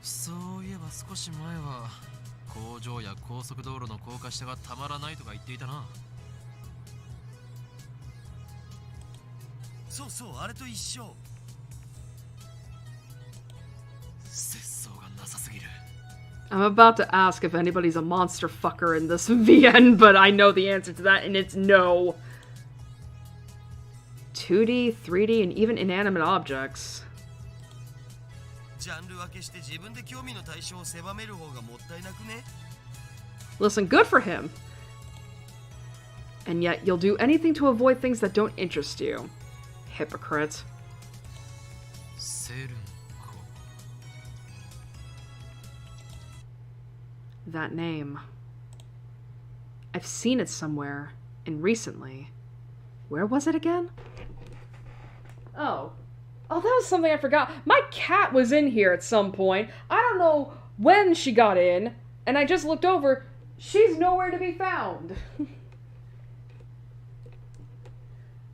そういえば少し前は工場や高速道路の高架下がたまらないとか言っていたな。
そうそう、あれと一緒。
節操がなさすぎる。
I'm about to ask if anybody's a monster fucker in this VN, but I know the answer to that, and it's no. 2D, 3D, and even inanimate objects.
ジャンル分けして自分で興味の対象を狭める方がもったいなくね？
Listen, good for him. And yet, you'll do anything to avoid things that don't interest you. Hypocrite.
セルンか。
That name. I've seen it somewhere, and recently. Where was it again? Oh, that was something I forgot. My cat was in here at some point. I don't know when she got in, and I just looked over. She's nowhere to be found.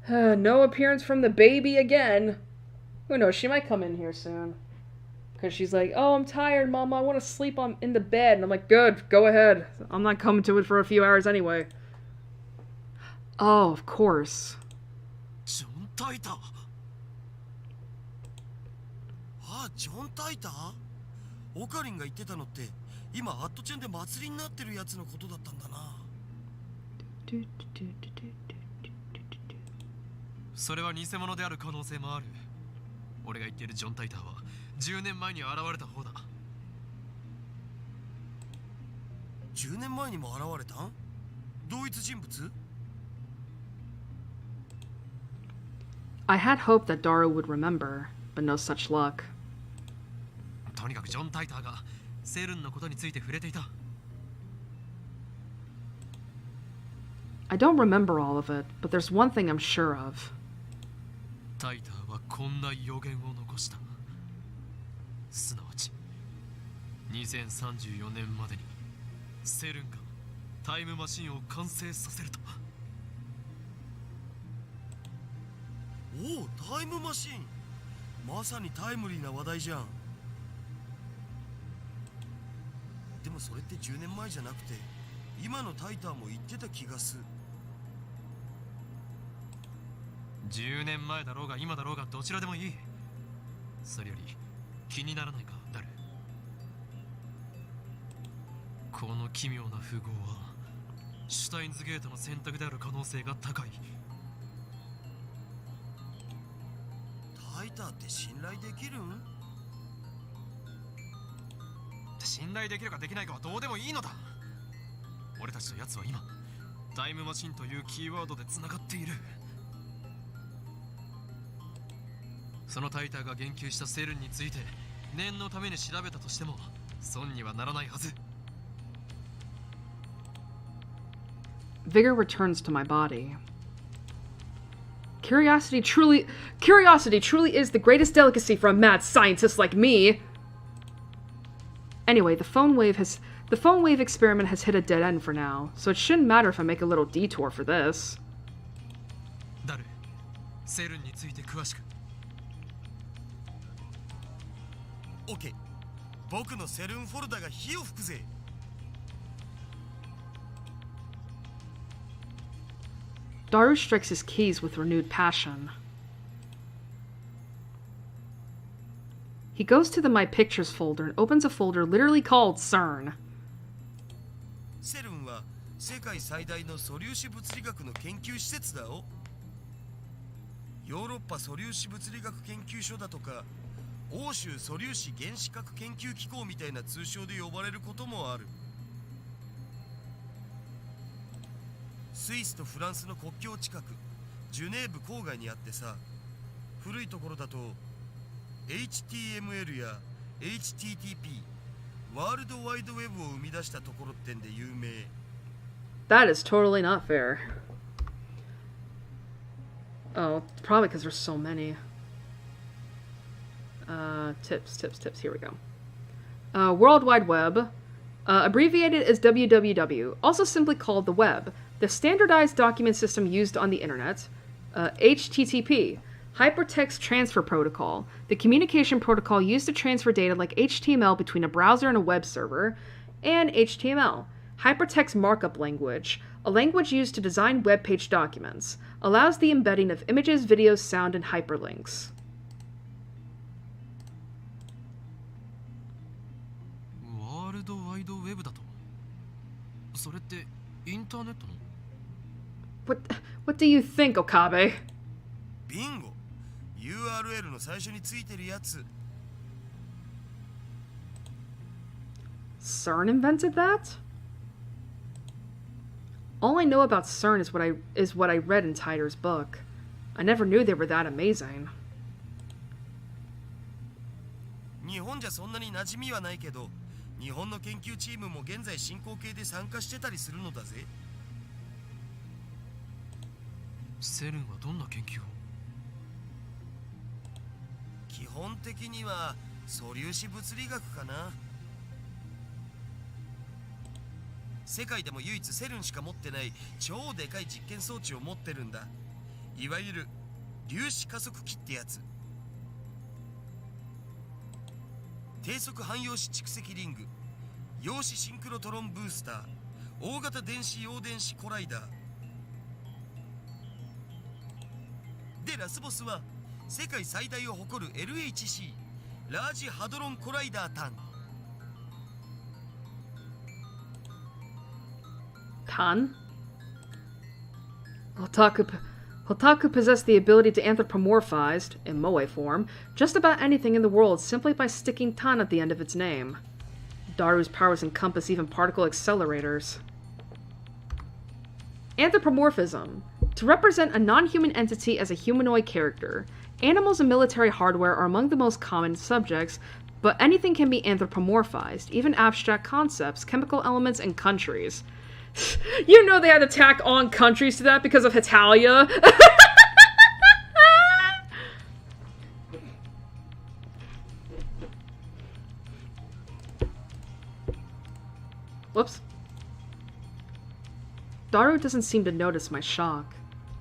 No appearance from the baby again. Who knows, she might come in here soon. Because she's like, oh, I'm tired, Mama. I want to sleep in the bed. And I'm like, good, go ahead. I'm not coming to it for a few hours anyway. Oh, of course.
ジョン・タイター。ああ、ジョン・タイター？オカリンが言ってたのって今アットチェンで祭りになってるやつのことだったんだな。
それは偽物である可能性もある。俺が言っているジョン・タイターは10年前に現れた方だ。
10年前にも現れたん？同一人物？
I had hoped that Daru would remember, but no such luck.
とにかくジョン・タイターがセルンのことについて触れていた。
I don't remember all of it, but there's one thing I'm sure of.
タイターはこんな予言を残した。すなわち2034年までにセルンがタイムマシンを完成させると。
おお、タイムマシン。まさにタイムリーな話題じゃん。でもそれって10年前じゃなくて今のタイターも言ってた気がする。
10年前だろうが今だろうがどちらでもいい。それより気にならないか、ダル。この奇妙な符号はシュタインズゲートの選択である可能性が高い。
タイターって信頼できるん？
信頼できるかできないかはどうでもいいのだ。俺たちと奴は今タイムマシンというキーワードでつながっている。そのタイターが言及したセルンについて念のために調べたとしても損にはならないはず。
Vigor returns to my body. Curiosity truly is the greatest delicacy for a mad scientist like me. Anyway, the phone wave experiment has hit a dead end for now, so it shouldn't matter if I make a little detour for this.
誰セルンについて詳しく
OK 僕のセルンフォルダが火を吹くぜ
Daru strikes his keys with renewed passion. He goes to the My Pictures folder and opens a folder literally called CERN.
セルンは世界最大の素粒子物理学の研究施設だよ。ヨーロッパ素粒子物理学研究所だとか、欧州素粒子原子核研究機構みたいな通称で呼ばれることもある。スイスとフランスの国境近く、ジュネーブ郊外にあってさ、古いところだと HTML や HTTP ワールドワイドウェブを生み出したところってんで有名。
That is totally not fair. Oh, probably because there's so many. Tips. Here we go. World Wide Web. Abbreviated as WWW. Also simply called the web. The standardized document system used on the internet. HTTP. Hypertext Transfer Protocol. The communication protocol used to transfer data like HTML between a browser and a web server. And HTML. Hypertext Markup Language. A language used to design web page documents. Allows the embedding of images, videos, sound, and hyperlinks.
ワールドワイドウェブだとそれってインターネットの
What do you think, Okabe?
ビンゴ URL の最初についてるやつ。
CERN invented that? All I know about CERN is what I read in Tyder's book. I never knew they were that amazing.
日本じゃそんなに馴染みはないけど、日本の研究チームも現在進行形で参加してたりするのだぜ。
セルンはどんな研究を
基本的には素粒子物理学かな。世界でも唯一セルンしか持ってない超でかい実験装置を持ってるんだ。いわゆる粒子加速器ってやつ。低速汎用子蓄積リング、陽子シンクロトロンブースター、大型電子陽電子コライダーで、ラスボスは世界最大を誇る LHC ラージハドロンコライダータン。
Tan? Hotaku possessed the ability to anthropomorphize, in moe form, just about anything in the world simply by sticking Tan at the end of its name. Daru's powers encompass even particle accelerators. Anthropomorphism. To represent a non-human entity as a humanoid character. Animals and military hardware are among the most common subjects, but anything can be anthropomorphized, even abstract concepts, chemical elements, and countries. You know they had to tack on countries to that because of Hitalia. Whoops. Daru doesn't seem to notice my shock.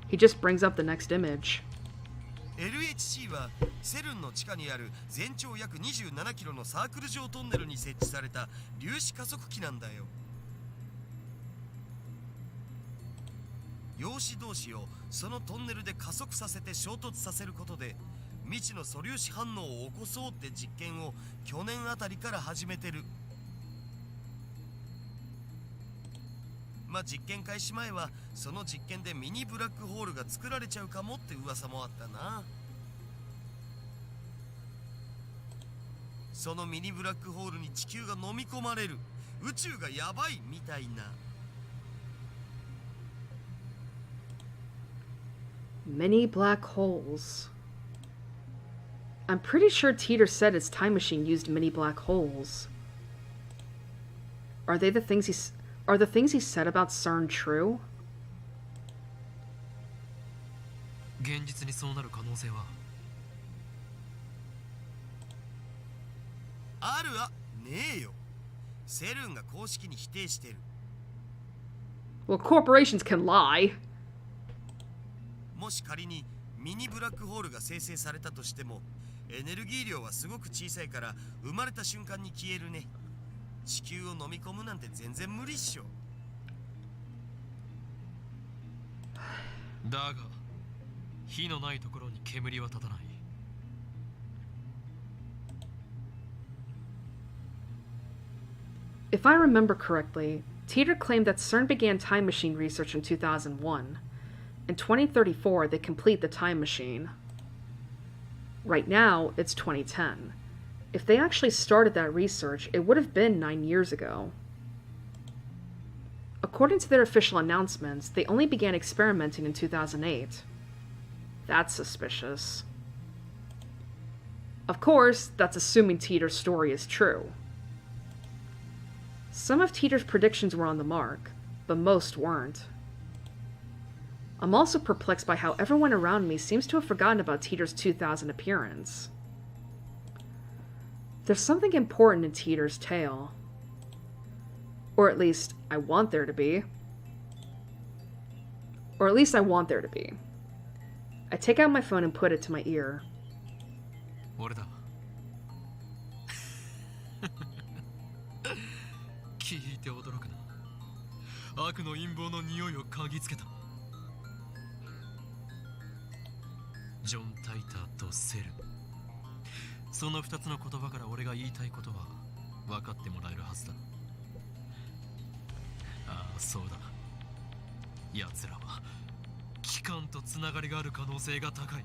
He just brings up the next image.
LHC はセルンの地下にある全長約27キロのサークル状トンネルに設置された粒子加速器なんだよ。陽子同士をそのトンネルで加速させて衝突させることで未知の素粒子反応を起こそうって実験を去年あたりから始めてる。まあ実験開始前はその実験でミニブラックホールが作られちゃうかもって噂もあったな。そのミニブラックホールに地球が飲み込まれる、宇宙がやばいみたいな。
Mini black holes. I'm pretty sure Teeter said his time machine used mini black holes. Are the things he said about CERN true?
現実にそうなる可能性は
あるわねえよ。セルンが公式に否定してる。
Well, corporations can lie.
もし仮にミニブラックホールが生成されたとしても、エネルギー量はすごく小さいから生まれた瞬間に消えるね。地球を飲み込むなんて全然無理っしょ。
だが火のないところに煙は立たない。
If I remember correctly, Teeter claimed that CERN began time machine research in 2001. In 2034, they complete the time machine. Right now, it's 2010. If they actually started that research, it would have been 9 years ago. According to their official announcements, they only began experimenting in 2008. That's suspicious. Of course, that's assuming Teeter's story is true. Some of Teeter's predictions were on the mark, but most weren't. I'm also perplexed by how everyone around me seems to have forgotten about Teeter's 2000 appearance. There's something important in Teeter's tale. Or at least, I want there to be. I take out my phone and put it to my ear.
俺だ聞いて驚くな。悪の陰謀の匂いを嗅ぎつけた。ジョン・タイターとセル。その2つの言葉から俺が言いたいことは分かってもらえるはずだ。ああ、そうだ。奴らは機関とつながりがある可能性が高い。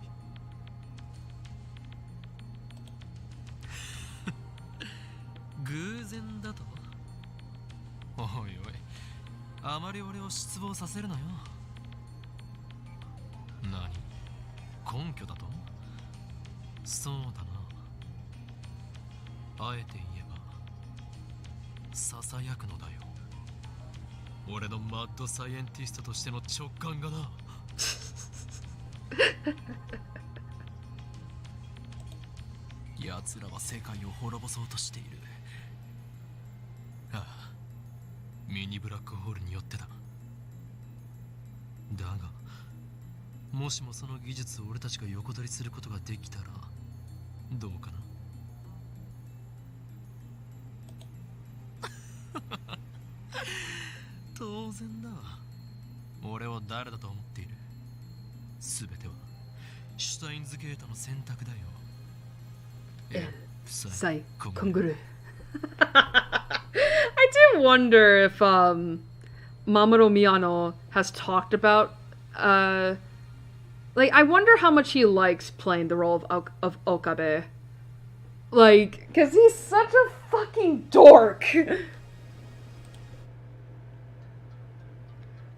偶然だと？おいおい、あまり俺を失望させるなよ。何？根拠だと？そうだな。あえて言えばささやくのだよ。俺のマッドサイエンティストとしての直感がな。奴らは世界を滅ぼそうとしている。ああ、ミニブラックホールによってだ。だがもしもその技術を俺たちが横取りすることができたらどうかな。当然だ。俺を誰だと思っている。全てはシュタインズゲートの選択だよ。
Sai Konguru. I do wonder if Mamoru Miyano has talked about like I wonder how much he likes playing the role of Okabe. Like, cause he's such a fucking dork.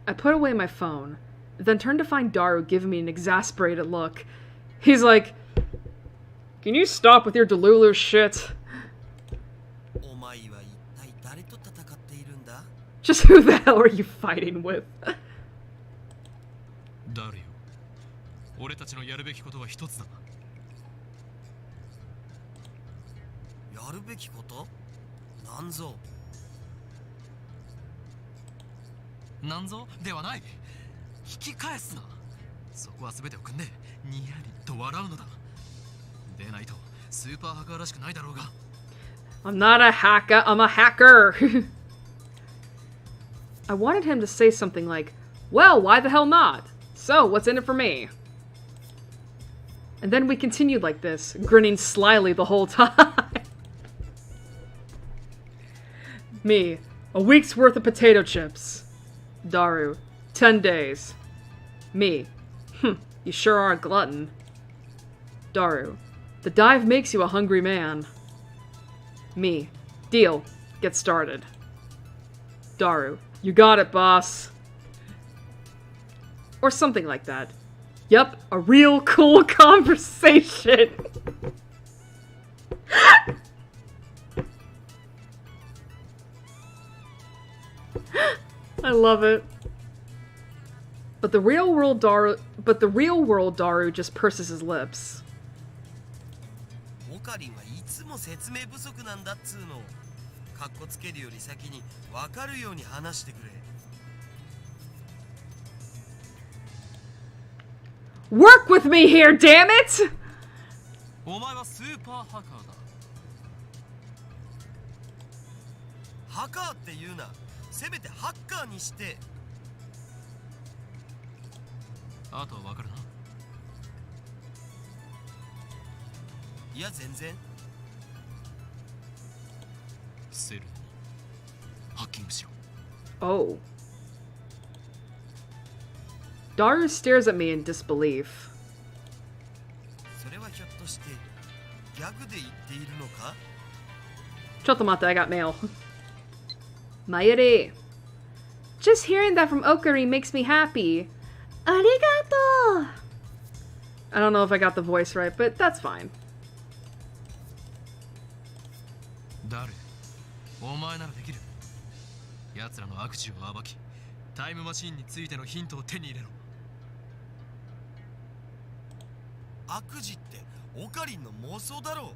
I put away my phone, then turned to find Daru giving me an exasperated look. He's like, "Can you stop with your Delulu shit?" Just who the hell are you fighting with?
誰よ。俺たちのやるべきことは一つだ。
やるべきこと？なんぞ。
なんぞではない。引き返すな。そこは全てを組んでにやりと笑うのだ。でないとスーパーハッカーらしくないだろうが。
I'm not a hacker, I'm a hacker. I wanted him to say something like, "Well, why the hell not? So, what's in it for me?" And then we continued like this, grinning slyly the whole time. Me, a week's worth of potato chips. Daru, 10 days. Me, you sure are a glutton. Daru, the dive makes you a hungry man. Me, deal, get started. Daru, you got it, boss. Or something like that. Yep, a real cool conversation. I love it. But the real world Daru just purses his lips.
オカリンはいつも説明不足なんだっつうの。かっこつけるより先に分かるように話してくれ。
Work with me here, damn it!
お前はスーパーハッカーだ。
ハカーって言うな。せめてハッカーにして。
あとは分かるな。
いや全然。
セルにハッキングしろ。
Oh. Daru stares at me in disbelief.
それはひょっとしてギャグで言っているのか？
Chotomate, I got mail. Mayuri. Just hearing that from Okari makes me happy. Arigato! I don't know if I got the voice right, but that's fine.
誰？お前ならできる。奴らの悪事を暴き、タイムマシンについてのヒントを手に入れろ。
悪事ってオカリンの妄想だろ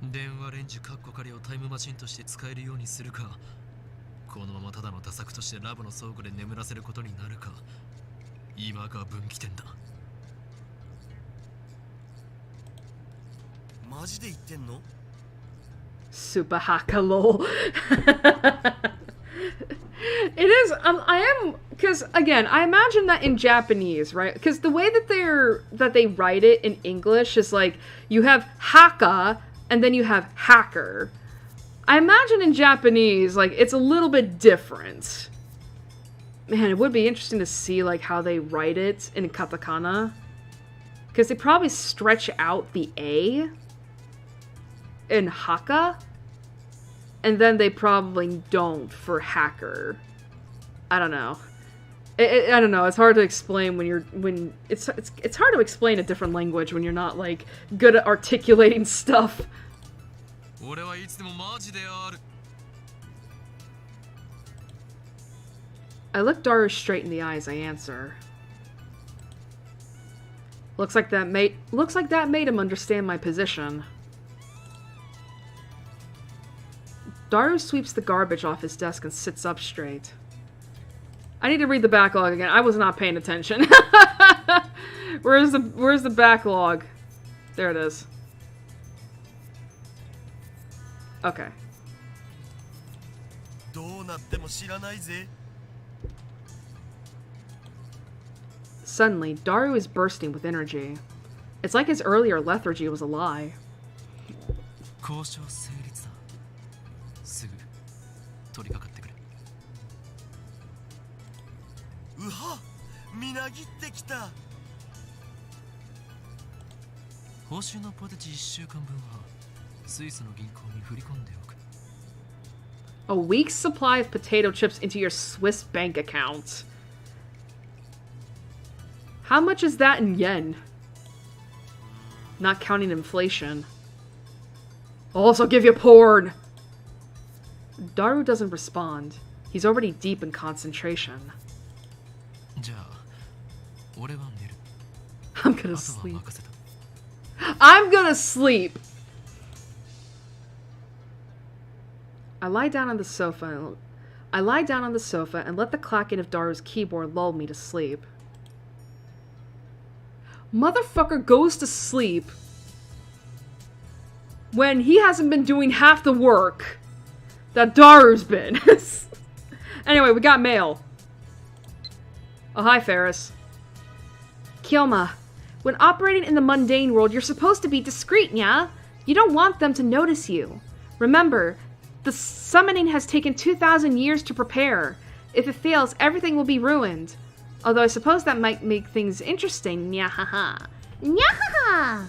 う。
電話レンジカッコ仮をタイムマシンとして使えるようにするか、このままただの打作としてラブの倉庫で眠らせることになるか、今が分岐点だ。
マジで言ってんの？
Super haka lol. It is, I am, because again, I imagine that in Japanese, right? Because the way that they write it in English is like, you have haka, and then you have hacker. I imagine in Japanese, like, it's a little bit different. Man, it would be interesting to see, like, how they write it in katakana. Because they probably stretch out the A in haka, and then they probably don't for hacker. I don't know. I don't know. It's hard to explain when it's hard to explain a different language when you're not like good at articulating stuff. I look Daru straight in the eyes. I answer. Looks like that made him understand my position. Daru sweeps the garbage off his desk and sits up straight. I need to read the backlog again. I was not paying attention. Where's the backlog? There it is. Okay. Suddenly, Daru is bursting with energy. It's like his earlier lethargy was a lie.
うは、みなぎってきた。
報酬のポテチ1週間分はスイスの銀行に振り込んでおく。
A week's supply of potato chips into your Swiss bank account. How much is that in yen? Not counting inflation. I'll also give you porn. Daru doesn't respond. He's already deep in concentration. I'm gonna sleep. I'm gonna sleep! I lie down on the sofa and let the clacking of Daru's keyboard lull me to sleep. Motherfucker goes to sleep when he hasn't been doing half the work that Daru's been. Anyway, we got mail. Oh, hi, Ferris. Kyoma, when operating in the mundane world, you're supposed to be discreet, yeah? You don't want them to notice you. Remember, the summoning has taken 2,000 years to prepare. If it fails, everything will be ruined. Although I suppose that might make things interesting. Nyahaha. Nyahaha!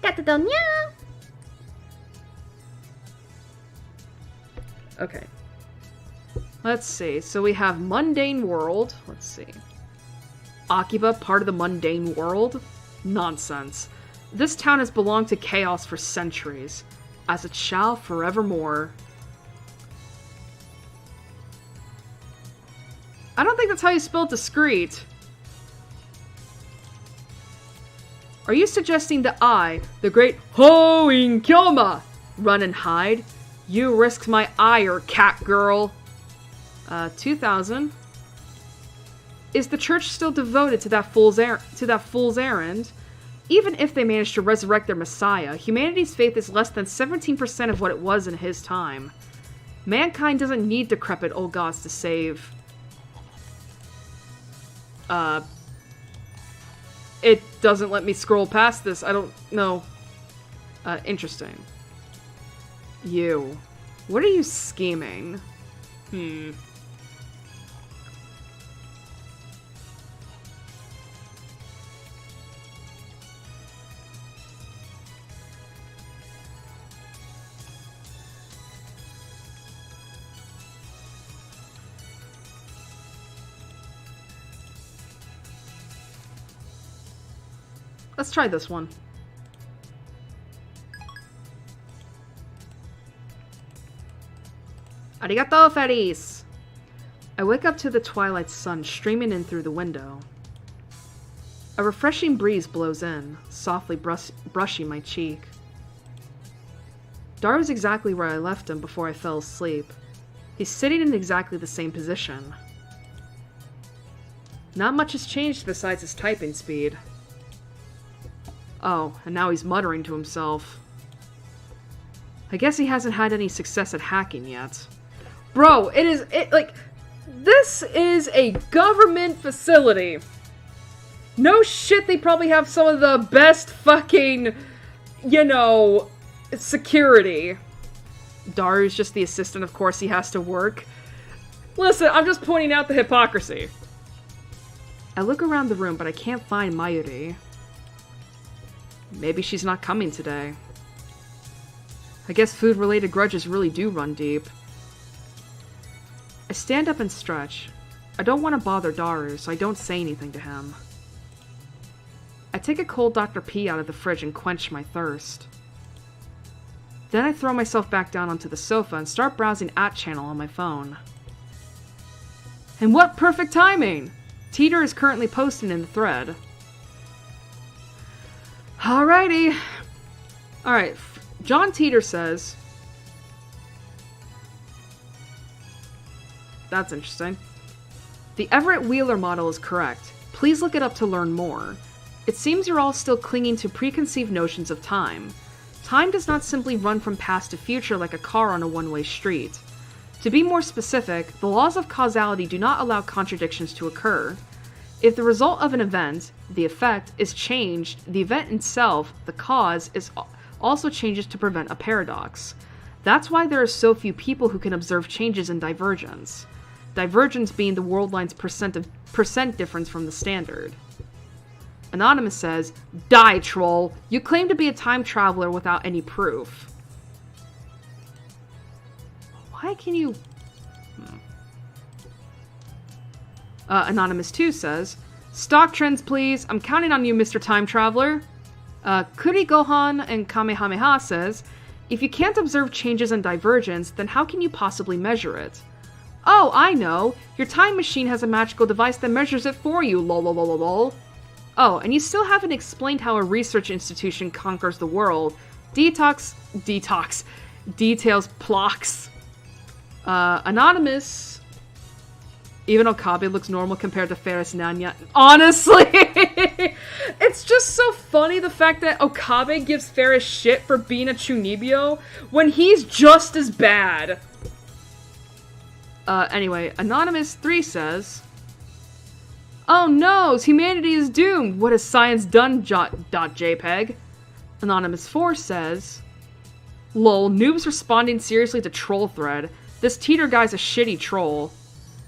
Gatado nya! Okay. Let's see. So we have mundane world. Let's see. Akiba, part of the mundane world? Nonsense. This town has belonged to chaos for centuries, as it shall forevermore. I don't think that's how you spell discreet. Are you suggesting that I, the great Hoin Kyoma, run and hide? You risked my ire, cat girl. 2000. Is the church still devoted to that fool's errand? Even if they manage to resurrect their messiah, humanity's faith is less than 17% of what it was in his time. Mankind doesn't need decrepit old gods to save. It doesn't let me scroll past this. I don't know. Interesting. You. What are you scheming? Let's try this one. Arigato, fairies! I wake up to the twilight sun streaming in through the window. A refreshing breeze blows in, softly brushing my cheek. Daru's exactly where I left him before I fell asleep. He's sitting in exactly the same position. Not much has changed besides his typing speed. Oh, and now he's muttering to himself. I guess he hasn't had any success at hacking yet. Bro, this is a government facility. No shit, they probably have some of the best fucking, security. Daru's just the assistant, of course he has to work. Listen, I'm just pointing out the hypocrisy. I look around the room, but I can't find Mayuri. Maybe she's not coming today. I guess food-related grudges really do run deep. I stand up and stretch. I don't want to bother Daru, so I don't say anything to him. I take a cold Dr. P out of the fridge and quench my thirst. Then I throw myself back down onto the sofa and start browsing @channel on my phone. And what perfect timing! Teeter is currently posting in the thread. Alrighty. Alright, John Teeter says... That's interesting. The Everett Wheeler model is correct. Please look it up to learn more. It seems you're all still clinging to preconceived notions of time. Time does not simply run from past to future like a car on a one-way street. To be more specific, the laws of causality do not allow contradictions to occur. If the result of an event, the effect, is changed, the event itself, the cause, also changes to prevent a paradox. That's why there are so few people who can observe changes in divergence. Divergence being the world line's percent difference from the standard. Anonymous says, "Die, troll! You claim to be a time traveler without any proof." Why can you... Anonymous 2 says, "Stock trends, please. I'm counting on you, Mr. Time Traveler." Kuri Gohan and Kamehameha says, "If you can't observe changes in divergence, then how can you possibly measure it?" Oh, I know! Your time machine has a magical device that measures it for you, lol lol lol lol. Oh, and you still haven't explained how a research institution conquers the world. Details plocks. Anonymous... Even Okabe looks normal compared to Ferris Nanya. Honestly! It's just so funny the fact that Okabe gives Ferris shit for being a Chunibyo when he's just as bad. Anyway, Anonymous 3 says... "Oh no, humanity is doomed! What has science done, .jpg?" Anonymous 4 says... "Lol, noobs responding seriously to troll thread. This Teeter guy's a shitty troll."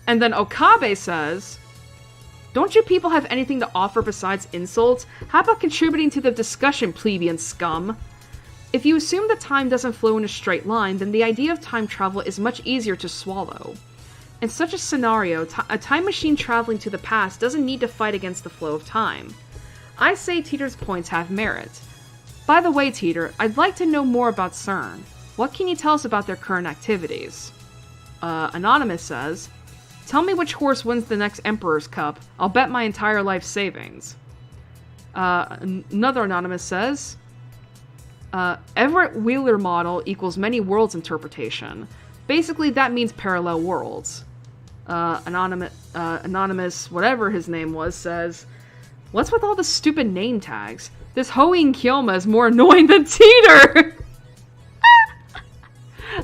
And then Okabe says, "Don't you people have anything to offer besides insults? How about contributing to the discussion, plebeian scum? If you assume that time doesn't flow in a straight line, then the idea of time travel is much easier to swallow. In such a scenario, a time machine traveling to the past doesn't need to fight against the flow of time. I say Teeter's points have merit. By the way, Teeter, I'd like to know more about CERN. What can you tell us about their current activities?" Anonymous says, Tell me which horse wins the next Emperor's Cup. I'll bet my entire life savings. Another anonymous says, Everett Wheeler model equals many worlds interpretation. Basically, that means parallel worlds. Anonymous, whatever his name was, says, what's with all the stupid name tags? This Hoing Kyoma is more annoying than Teeter!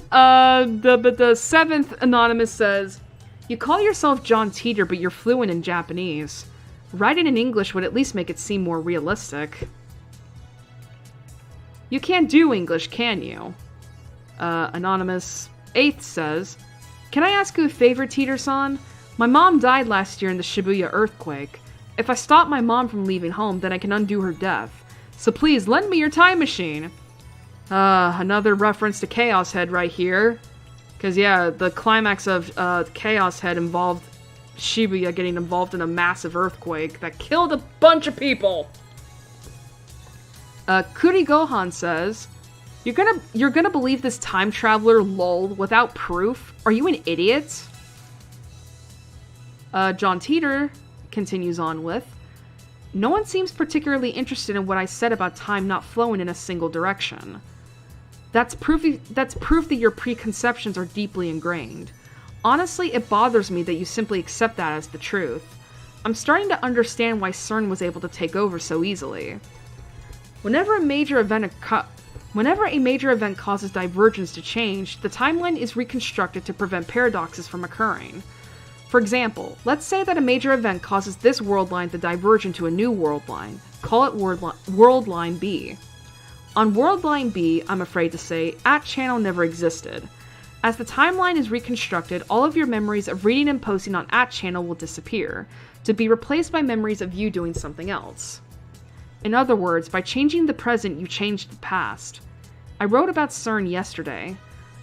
But the seventh anonymous says, you call yourself John Teeter, but you're fluent in Japanese. Write it in English would at least make it seem more realistic. You can't do English, can you? Anonymous 8th says, can I ask you a favor, Teeter-san? My mom died last year in the Shibuya earthquake. If I stop my mom from leaving home, then I can undo her death. So please, lend me your time machine. Another reference to Chaos Head right here. Because, yeah, the climax of Chaos Head involved Shibuya getting involved in a massive earthquake that killed a bunch of people. Kuri Gohan says, You're gonna believe this time traveler lol without proof? Are you an idiot? John Teeter continues on with, no one seems particularly interested in what I said about time not flowing in a single direction. That's proof that your preconceptions are deeply ingrained. Honestly, it bothers me that you simply accept that as the truth. I'm starting to understand why CERN was able to take over so easily. Whenever a major event causes divergence to change, the timeline is reconstructed to prevent paradoxes from occurring. For example, let's say that a major event causes this world line to diverge into a new world line. Call it world line B. On world line B, I'm afraid to say, @channel never existed. As the timeline is reconstructed, all of your memories of reading and posting on @channel will disappear, to be replaced by memories of you doing something else. In other words, by changing the present, you changed the past. I wrote about CERN yesterday.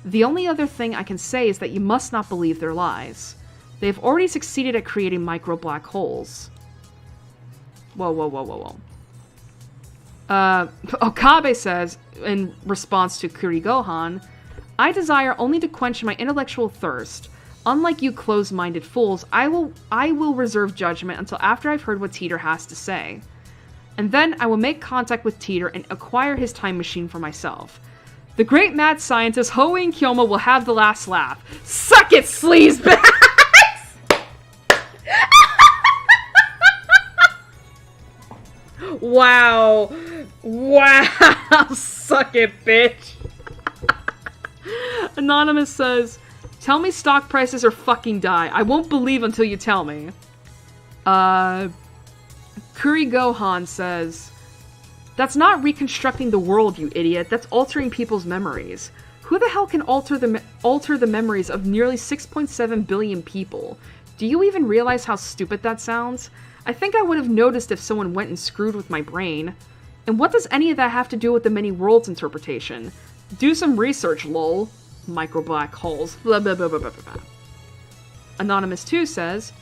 The only other thing I can say is that you must not believe their lies. They have already succeeded at creating micro black holes. Whoa. Okabe says, in response to Kuri Gohan, I desire only to quench my intellectual thirst. Unlike you closed-minded fools, I will reserve judgment until after I've heard what Teeter has to say. And then I will make contact with Teeter and acquire his time machine for myself. The great mad scientist Hoing Kyoma will have the last laugh. Suck it, sleazebags! Wow. Suck it, bitch. Anonymous says, tell me stock prices or fucking die. I won't believe until you tell me. Kuri Gohan says, that's not reconstructing the world, you idiot. That's altering people's memories. Who the hell can alter the memories of nearly 6.7 billion people? Do you even realize how stupid that sounds? I think I would have noticed if someone went and screwed with my brain. And what does any of that have to do with the many worlds interpretation? Do some research, lol. Micro black holes. Blah, blah, blah, blah, blah, blah. Anonymous 2 says,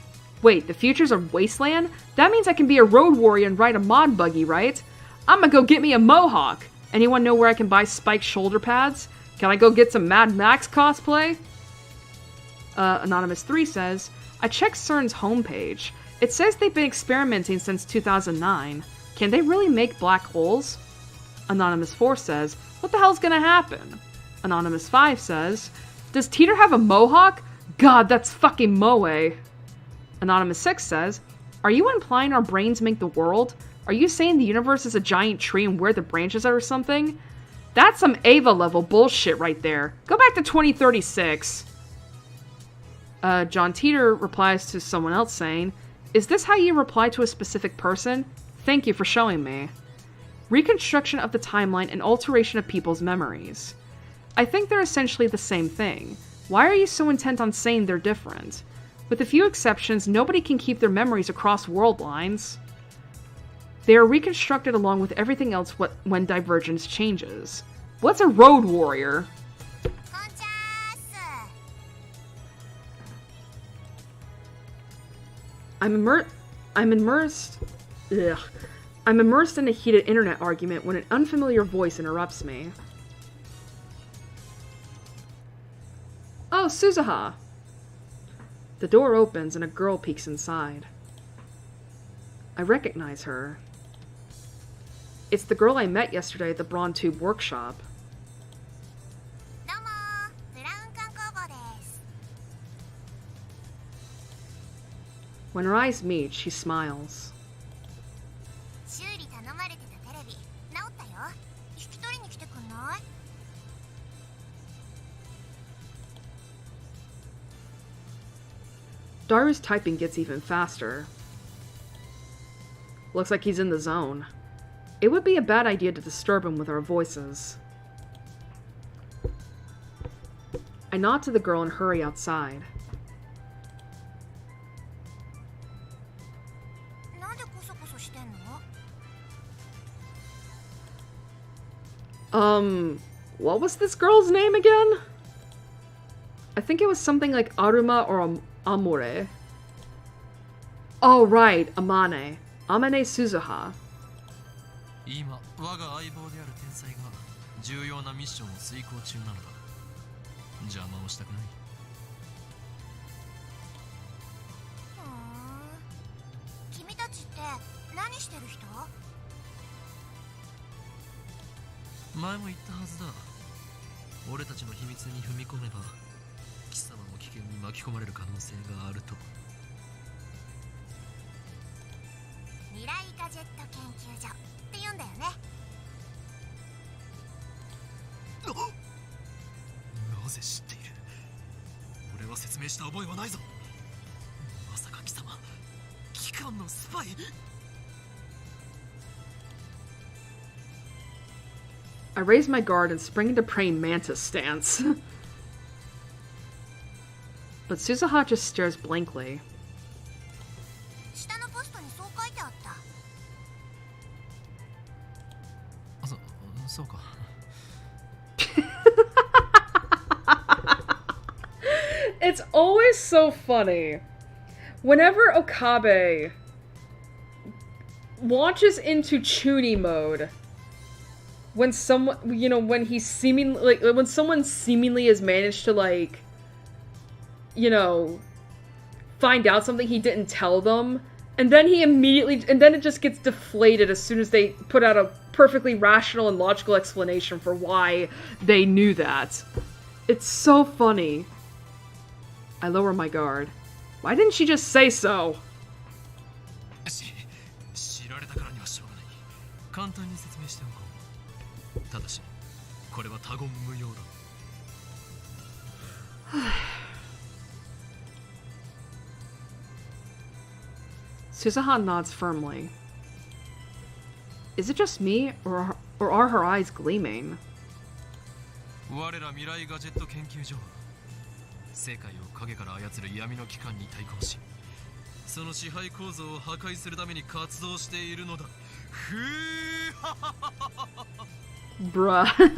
wait, the future's a wasteland? That means I can be a road warrior and ride a mod buggy, right? I'm gonna go get me a mohawk. Anyone know where I can buy spiked shoulder pads? Can I go get some Mad Max cosplay? Anonymous 3 says, I checked CERN's homepage. It says they've been experimenting since 2009. Can they really make black holes? Anonymous 4 says, what the hell's gonna happen? Anonymous 5 says, does Teeter have a mohawk? God, that's fucking moe. Anonymous 6 says, are you implying our brains make the world? Are you saying the universe is a giant tree and where the branches are or something? That's some Ava level bullshit right there. Go back to 2036. John Teeter replies to someone else saying, is this how you reply to a specific person? Thank you for showing me. Reconstruction of the timeline and alteration of people's memories. I think they're essentially the same thing. Why are you so intent on saying they're different? With a few exceptions, nobody can keep their memories across world lines. They are reconstructed along with everything else when divergence changes. What's a road warrior? I'm immersed in a heated internet argument when an unfamiliar voice interrupts me. Oh, Suzuha. The door opens and a girl peeks inside. I recognize her. It's the girl I met yesterday at the Brawn Tube workshop. When her eyes meet, she smiles. Daru's typing gets even faster. Looks like he's in the zone. It would be a bad idea to disturb him with our voices. I nod to the girl and hurry outside. What was this girl's name again? I think it was something like Aruma or Amore. Oh, right, Amane. Amane Suzuha.
今我が相棒である天才が重要なミッションを遂行中なのだ。邪魔をしたくない。
君たちって何してる人？
前も言ったはずだ。俺たちの秘密に踏み込めば貴様も危険に巻き込まれる可能性があると。
未来ガジェット研究所って言うんだよね。
なぜ知っている？俺は説明した覚えはないぞ。まさか貴様機関のスパイ
I raise my guard and spring into praying mantis stance. But Suzuha just stares blankly.
下のポストにそう書いてあった。
そうか。
It's always so funny. Whenever Okabe launches into Chuny mode, when someone, you know, when he's seemingly, like, when someone seemingly has managed to, like, you know, find out something he didn't tell them, and then he immediately, and then it just gets deflated as soon as they put out a perfectly rational and logical explanation for why they knew that. It's so funny. I lower my guard. Why didn't she just say so?
知られたからにはしょうがない。簡単に説明しておこう。ただし、これは他言無用だ。
Suzuha nods firmly. Is it just me, or are her eyes gleaming?
我ら未来ガジェット研究所は世界を影から操る闇の機関に対抗し、その支配構造を破壊するために活動しているのだ。ふー
Bruh.
へえ。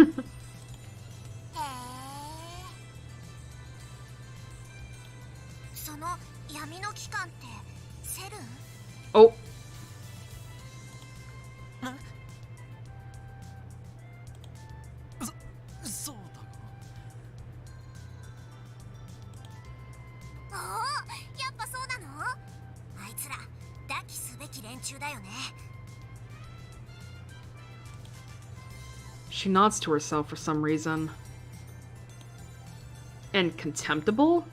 その闇の機関ってセルン？
Oh.
そうだが。
おお、やっぱそうなの？あいつら抱きすべき連中だよね。
She nods to herself for some reason. And contemptible?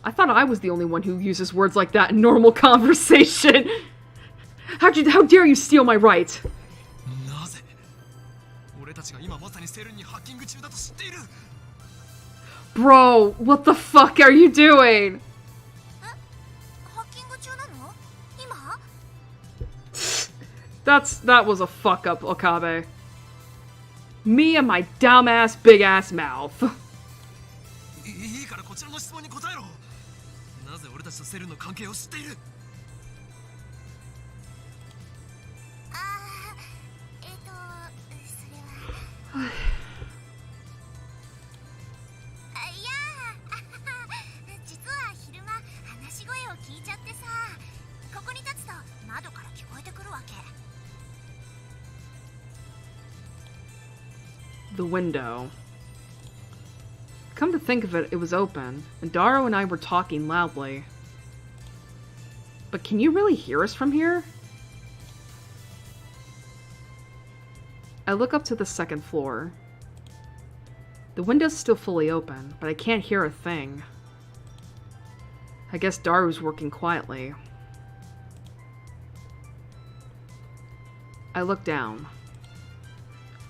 I thought I was the only one who uses words like that in normal conversation. How dare you steal my right?
なぜ俺たちが今まさにセルンにハッキング中だと知っている。
Bro, what the fuck are you doing?
ハッキング中なの？今？
That was a fuck up, Okabe. Me and my dumbass big ass mouth.
いいからこちらの質問に答えろ。なぜ俺たちとセルンの関係を知っている？
それは。いや実は昼間話し声を聞いちゃってさ、ここに立つと窓から聞こえてくるわけ。
The window. Come to think of it, it was open, and Daru and I were talking loudly. But can you really hear us from here? I look up to the second floor. The window's still fully open, but I can't hear a thing. I guess Daru's working quietly. I look down.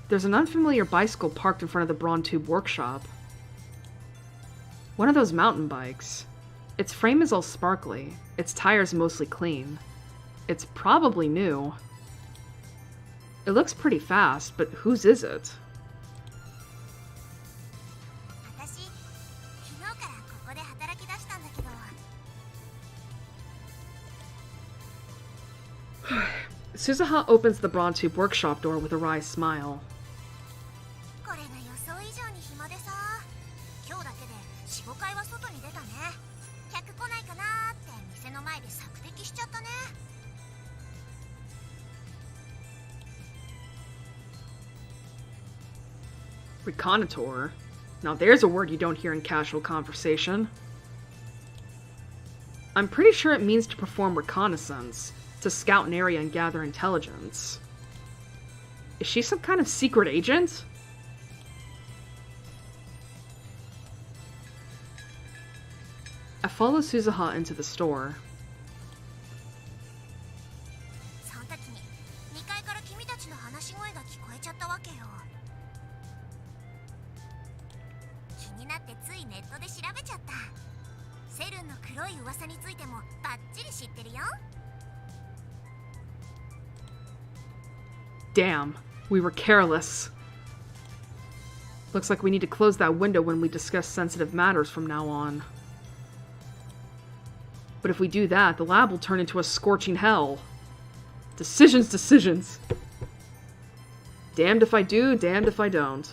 There's an unfamiliar bicycle parked in front of the Brawn Tube workshop. One of those mountain bikes. Its frame is all sparkly. Its tires mostly clean. It's probably new. It looks pretty fast, but whose is it?
私昨日からここで働き出したんだけど
Suzuha opens the Brawn Tube workshop door with a wry smile.
これが予想以上に暇でさ今日だけで 4,5 回は外に出たね客来ないかなーって店の前で索敵しちゃったね
Reconnoitre? Now there's a word you don't hear in casual conversation. I'm pretty sure it means to perform reconnaissance, to scout an area and gather intelligence. Is she some kind of secret agent? I follow Suzuha into the store.
その時に2階から君たちの話し声が聞こえちゃったわけよ気になってついネットで調べちゃったセルンの黒い噂についてもバッチリ知ってるよ
Damn, we were careless. Looks like we need to close that window when we discuss sensitive matters from now on. But if we do that, the lab will turn into a scorching hell. Decisions, decisions. Damned if I do, damned if I don't.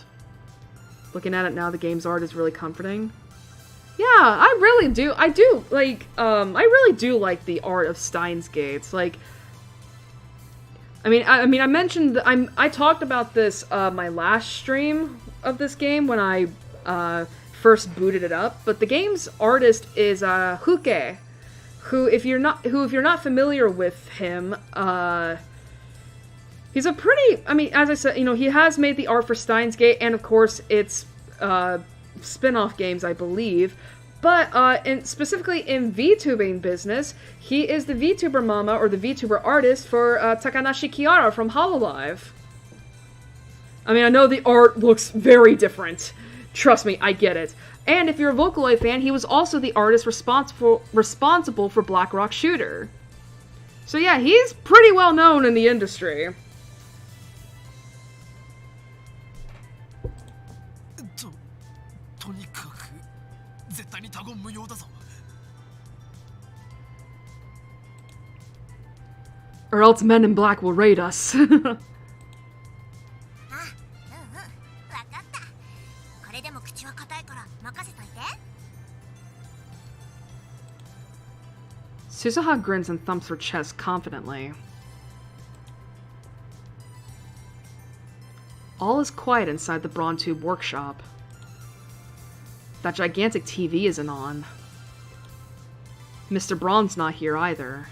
Looking at it now, the game's art is really comforting. Yeah, I really do. I really do like the art of Steins Gates. Like, I mentioned I talked about this my last stream of this game when I first booted it up. But the game's artist is Huke, who if you're not familiar with him, he's a pretty. As I said, he has made the art for Steins Gate, and of course it's spin-off games, I believe. But specifically in VTubing business, he is the VTuber mama, or the VTuber artist for Takanashi Kiara from Hololive. I know the art looks very different. Trust me, I get it. And if you're a Vocaloid fan, he was also the artist responsible for Black Rock Shooter. So yeah, he's pretty well known in the industry. Or else Men in Black will raid us.
あ、うんうん、わかったこれでも口は固いから任せといて
Suzuha grins and thumps her chest confidently. All is quiet inside the Brawn Tube workshop. That gigantic TV isn't on. Mr. Braun's not here either.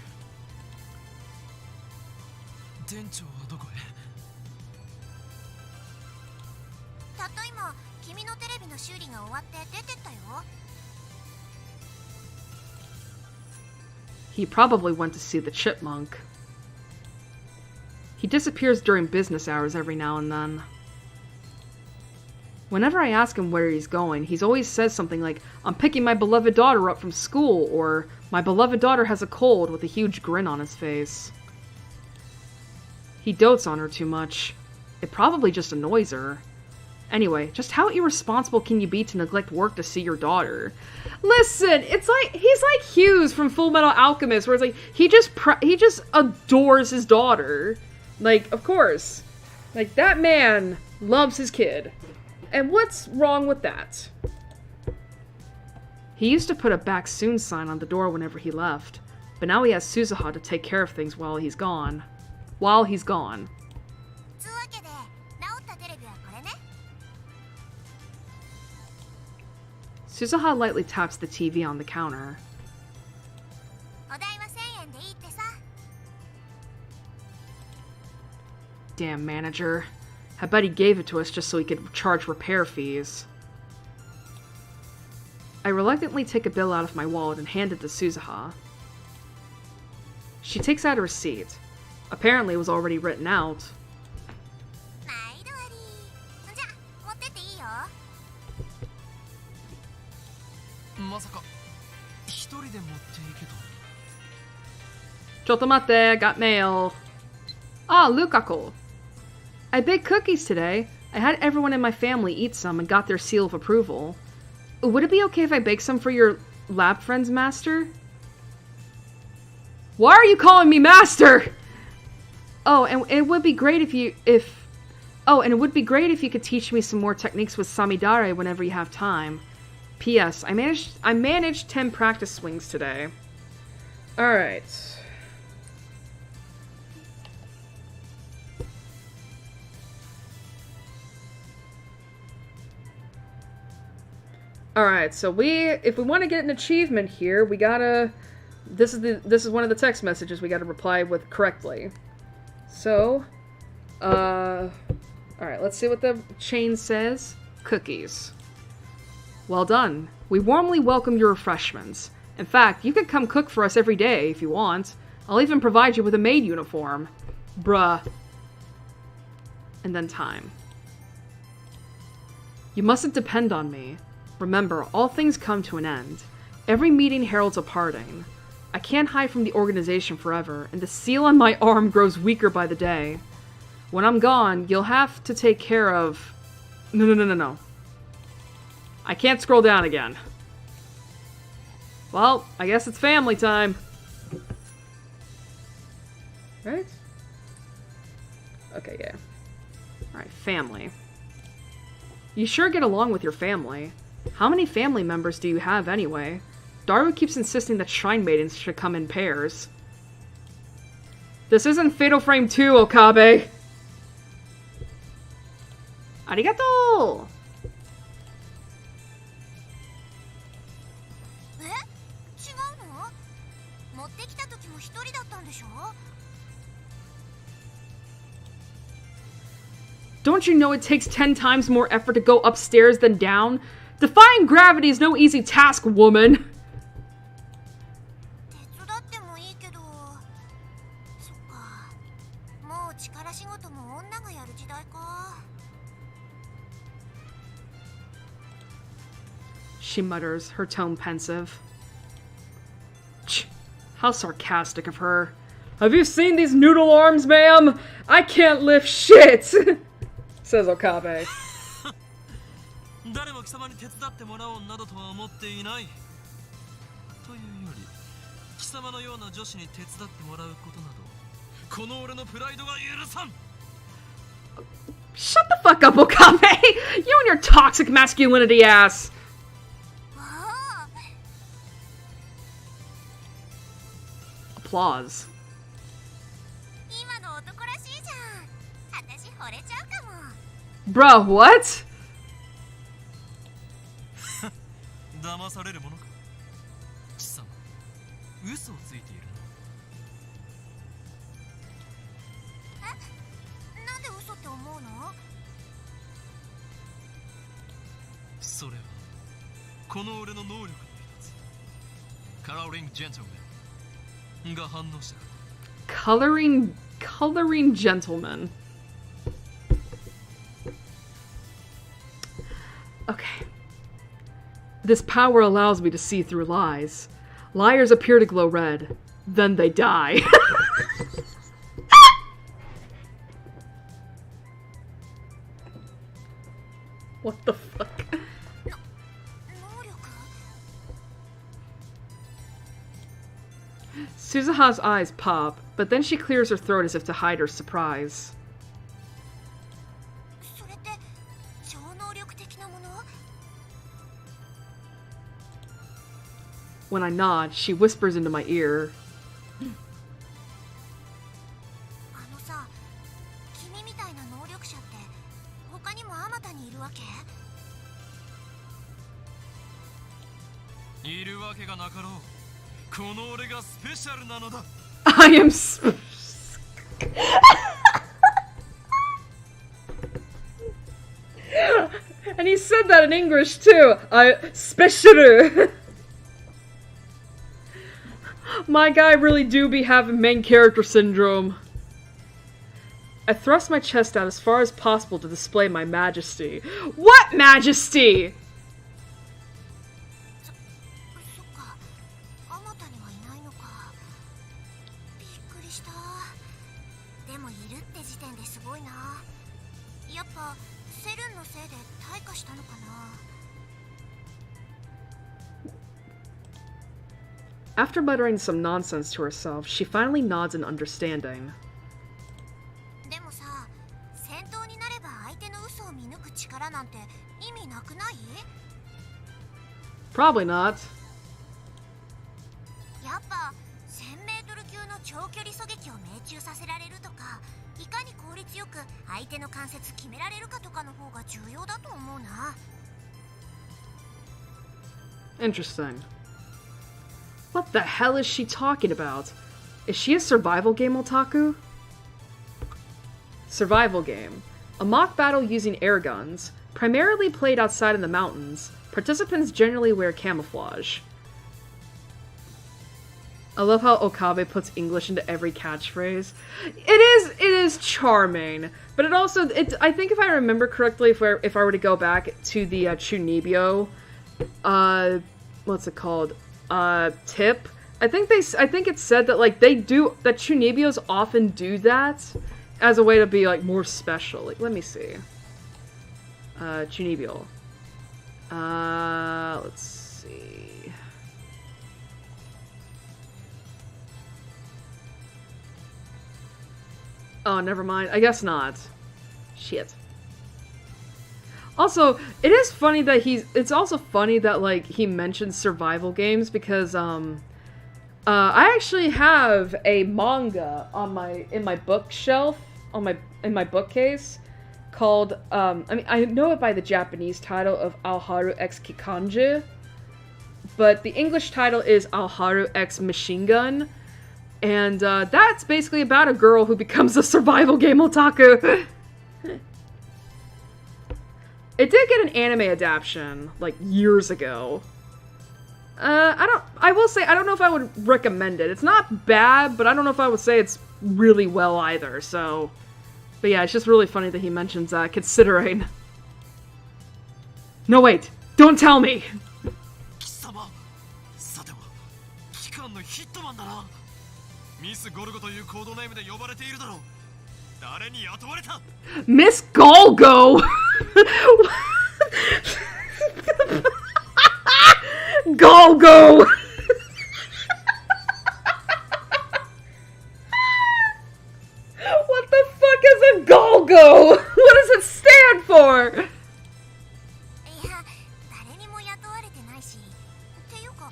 店長はどこへ
たった今君のテレビの修理が終わって出てったよ
He probably went to see the chipmunk. He disappears during business hours every now and then. Whenever I ask him where he's going, he always says something like, "I'm picking my beloved daughter up from school," or "My beloved daughter has a cold," with a huge grin on his face. He dotes on her too much. It probably just annoys her. Anyway, just how irresponsible can you be to neglect work to see your daughter? Listen, it's like, he's like Hughes from Full Metal Alchemist, where it's like, he just adores his daughter. Like, of course. Like, that man loves his kid. And what's wrong with that? He used to put a "back soon" sign on the door whenever he left, but now he has Suzuha to take care of things while he's gone.
つうわけで直ったテレビはこれね
Suzuha lightly taps the TV on the counter.
お代は1000円でいいってさ。
Damn manager. I bet he gave it to us just so he could charge repair fees. I reluctantly take a bill out of my wallet and hand it to Suzuha. She takes out a receipt. Apparently it was already written out.
毎度あり。じゃあ持ってっていいよ。
まさか一人で持っていけと。
Chotomate, got mail. Ah, Lukaku. I baked cookies today. I had everyone in my family eat some and got their seal of approval. Would it be okay if I bake some for your lab friends, Master? Why are you calling me Master? Oh, and it would be great if you could teach me some more techniques with Samidare whenever you have time. P.S. I managed 10 practice swings today. Alright. Alright, so if we want to get an achievement here, we gotta... This is one of the text messages we gotta reply with correctly. So, alright, let's see what the chain says. Cookies. Well done. We warmly welcome your refreshments. In fact, you could come cook for us every day if you want. I'll even provide you with a maid uniform. Bruh. And then time. You mustn't depend on me. Remember, all things come to an end. Every meeting heralds a parting. I can't hide from the organization forever, and the seal on my arm grows weaker by the day. When I'm gone, you'll have to take care of... No. I can't scroll down again. Well, I guess it's family time. Right? Okay, yeah. Alright, family. You sure get along with your family. How many family members do you have anyway? Daru keeps insisting that shrine maidens should come in pairs. This isn't Fatal Frame 2, Okabe! Arigato!
え？違うの？持ってきた時も一人だったんでしょ？
Don't you know it takes 10 times more effort to go upstairs than down? Defying gravity is no easy task, woman!
手伝ってもいいけど、そっか。もう力仕事も女がやる時代か。
She mutters, her tone pensive. Ch, how sarcastic of her. Have you seen these noodle arms, ma'am? I can't lift shit! Says Okabe.
誰も貴様に手伝ってもらおうなどとは思っていない。というより、貴様のような女子に手伝ってもらうことなど、この俺のプライドが許さん。
Shut the fuck up, Okabe! You and your toxic masculinity ass! Applause.
今の男らしいじゃん。私惚れちゃうかも。
Bruh, what?
騙されるものか。貴様、嘘をついているな。
え？なんで嘘って思うの？
それはこの俺の能力の一つ。カラーリングジェントルメンが反応した。
Coloring gentleman. Okay. This power allows me to see through lies. Liars appear to glow red. Then they die. What the fuck? Suzuha's eyes pop, but then she clears her throat as if to hide her surprise. When I nod, she whispers into my ear. I am and he said that in English too. Special. My guy really do be having main character syndrome. I thrust my chest out as far as possible to display my majesty. What majesty?
そっか、あまたにはいないのか。びっくりした。でもいるって時点ですごいな。やっぱセルンのせいで退化したのかな。
After muttering some nonsense to herself, she finally nods in understanding.
でもさ、戦闘になれば相手の嘘を見抜く力なんて意味なくない？
Probably not.
やっぱ 1000m 級の長距離狙撃を命中させられるとか、いかに効率よく相手の関節決められるかとかの方が重要だと思うな。
Interesting. What the hell is she talking about? Is she a survival game otaku? Survival game. A mock battle using air guns. Primarily played outside in the mountains. Participants generally wear camouflage. I love how Okabe puts English into every catchphrase. It is charming, but it also, I think if I remember correctly, if I were to go back to the Chunibyo, what's it called? Tip. I think it said that like that Chunibyos often do that as a way to be like more special. Like, let me see. Chunibyo. Let's see. Oh, never mind. I guess not. Shit. Also, it is funny that it's also funny that, like, he mentions survival games because, I actually have a manga in my bookshelf, in my bookcase, called, I know it by the Japanese title of Aoharu X Kikanji, but the English title is Aoharu X Machine Gun, and, that's basically about a girl who becomes a survival game otaku. It did get an anime adaptation, like, years ago. I will say, I don't know if I would recommend it. It's not bad, but I don't know if I would say it's really well either, so... But yeah, it's just really funny that he mentions that, considering... No, wait! Don't tell me!
貴様、さては、機関のヒットマンだな。ミス・ゴルゴというコードネームで呼ばれているだろう。誰に雇われた？
Miss Golgo! Golgo! What the fuck is a Golgo? What does it stand for?
いや、誰にも雇われてないし。っていうか、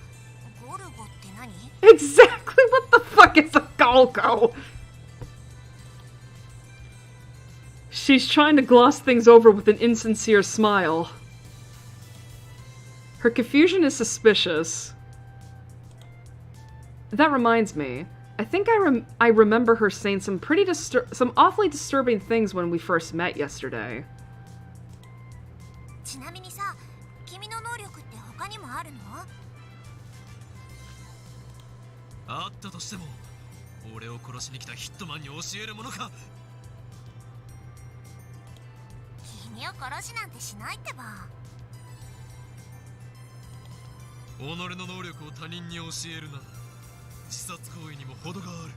ゴルゴって何？
Exactly what the fuck is a Golgo? She's trying to gloss things over with an insincere smile. Her confusion is suspicious. That reminds me. I think I remember her saying some awfully disturbing things when we first met yesterday.
ちなみにさ、君の能力って他にもあるの？
あったとしても、俺を殺しに来たヒットマンに教えるものか？
君を殺しなんてしないってば。
己の能力を他人に教えるな。自殺行為にも程がある。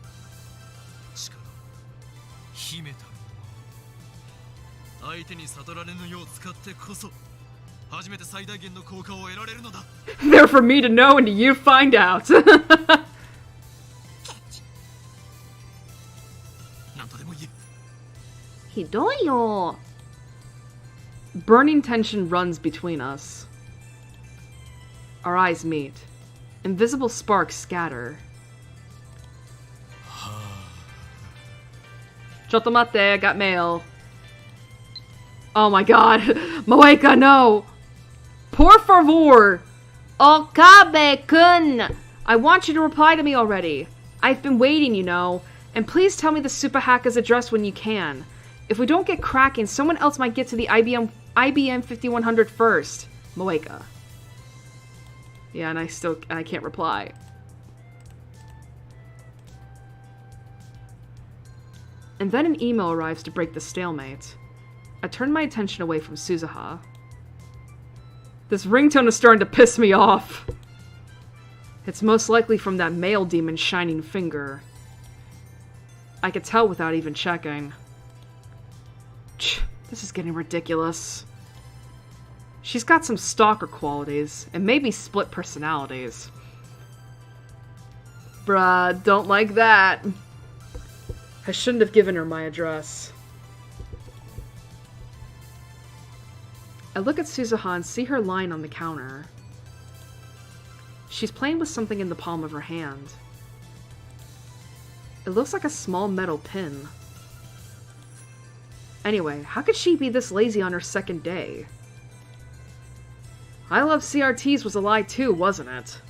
力、秘めたるもの。相手に悟られぬよう使ってこそ、初めて最大限の効果を得られるのだ。
There for me to know and you find out.
なんとでも言え。
ひどいよ。Burning tension runs between us. Our eyes meet. Invisible sparks scatter. ちょっと待って、I got mail. Oh my god. Moeka, no. Por favor. Okabe-kun. I want you to reply to me already. I've been waiting, you know. And please tell me the super hacker's address when you can. If we don't get cracking, someone else might get to the IBM 5100 first. Moeka. Yeah, and I can't reply. And then an email arrives to break the stalemate. I turn my attention away from Suzuha. This ringtone is starting to piss me off. It's most likely from that male demon's shining finger. I could tell without even checking. This is getting ridiculous. She's got some stalker qualities, and maybe split personalities. Bruh, don't like that. I shouldn't have given her my address. I look at Suzuha and see her lying on the counter. She's playing with something in the palm of her hand. It looks like a small metal pin. Anyway, how could she be this lazy on her second day? I love CRTs was a lie too, wasn't it?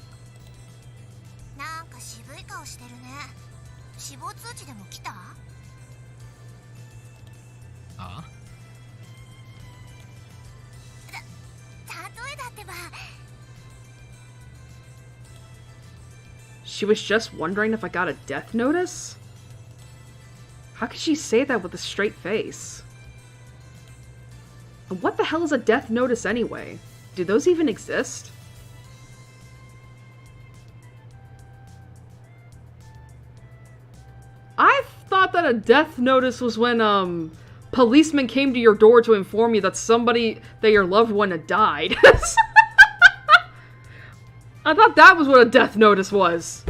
She was just wondering if I got a death notice? How could she say that with a straight face? And what the hell is a death notice anyway? Do those even exist? I thought that a death notice was when, policemen came to your door to inform you that that your loved one had died. I thought that was what a death notice was.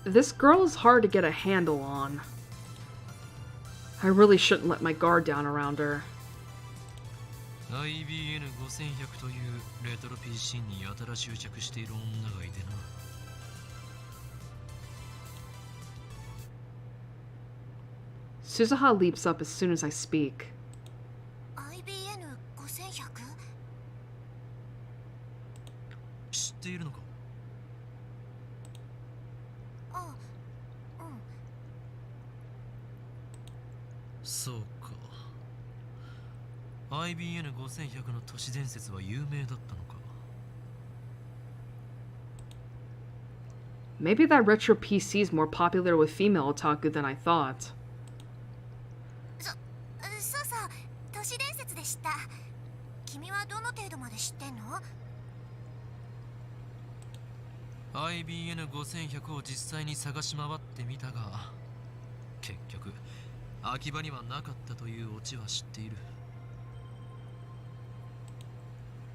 This girl is hard to get a handle on. I really shouldn't let my guard down around her.
IBN 5100というレトロ PC にやたら執着している女がいてな。
Suzuha leaps up as soon as I speak.
IBN 5100?
知っているのか？
あ、うん。
そうか。IBN 5100の都市伝説は有名だったのか。
Maybe that retro PC is more popular with female otaku than I thought.
そうそう、都市伝説で知った。君はどの程度まで知ってんの？
IBN 5100を実際に探し回ってみたが、結局秋葉にはなかったというオチは知っている。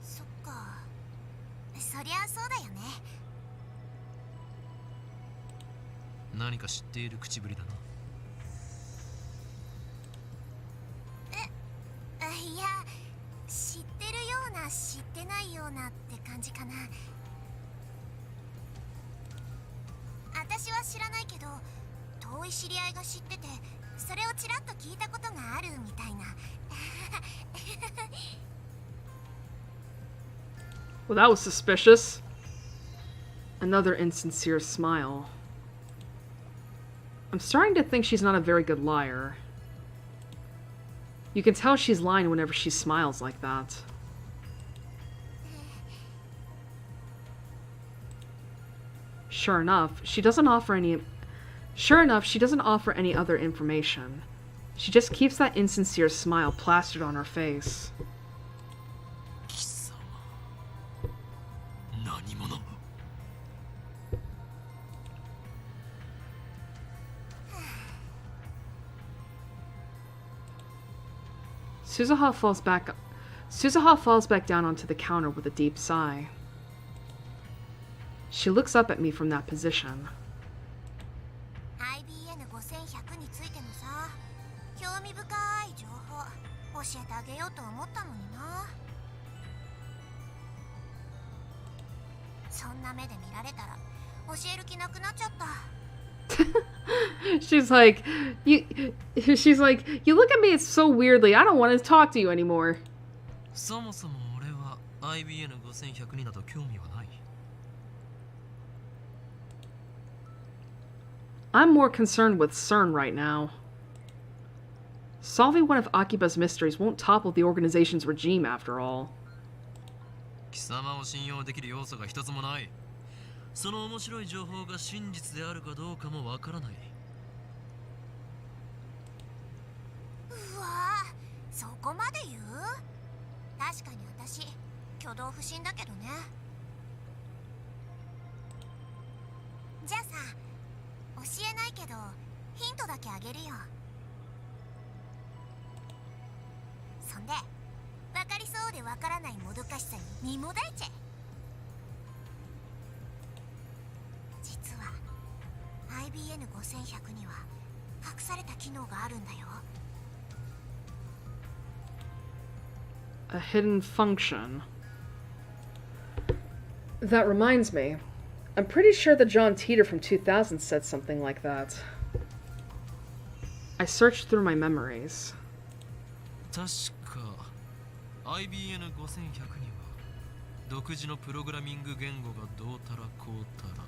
そっか、そりゃそうだよね。
何か知っている口ぶりだな。
いや、知ってるような知ってないようなって感じかな。私は知らないけど、遠い知り合いが知ってて、それをちらっと聞いたことがあるみたいな。
Well, that was suspicious. Another insincere smile. I'm starting to think she's not a very good liar. You can tell she's lying whenever she smiles like that. Sure enough, she doesn't offer any other information. She just keeps that insincere smile plastered on her face. Suzuha falls back down onto the counter with a deep sigh. She looks up at me from that position.
IBN 5100についてのさ、興味深い情報教えてあげようと思ったのにな。そんな目で見られたら教える気なくなっちゃった。
She's like, you look at me so weirdly. I don't want to talk to you anymore.
そもそも俺は IBN5100 になど興味はない。
I'm more concerned with CERN right now. Solving one of Akiba's mysteries won't topple the organization's regime after all.
貴様を信用できる要素が一つもない。その面白い情報が真実であるかどうかもわからない。
うわぁ、そこまで言う？確かに私挙動不審だけどね。じゃあさ、教えないけどヒントだけあげるよ。そんで分かりそうで分からないもどかしさに身もだえちゃえ。実は IBN5100 には隠された機能があるんだよ。
A hidden function. That reminds me. I'm pretty sure that John Teeter from 2000 said something like that. I searched through my memories.
確か IBN5100 には独自のプログラミング言語がどうたらこうたら。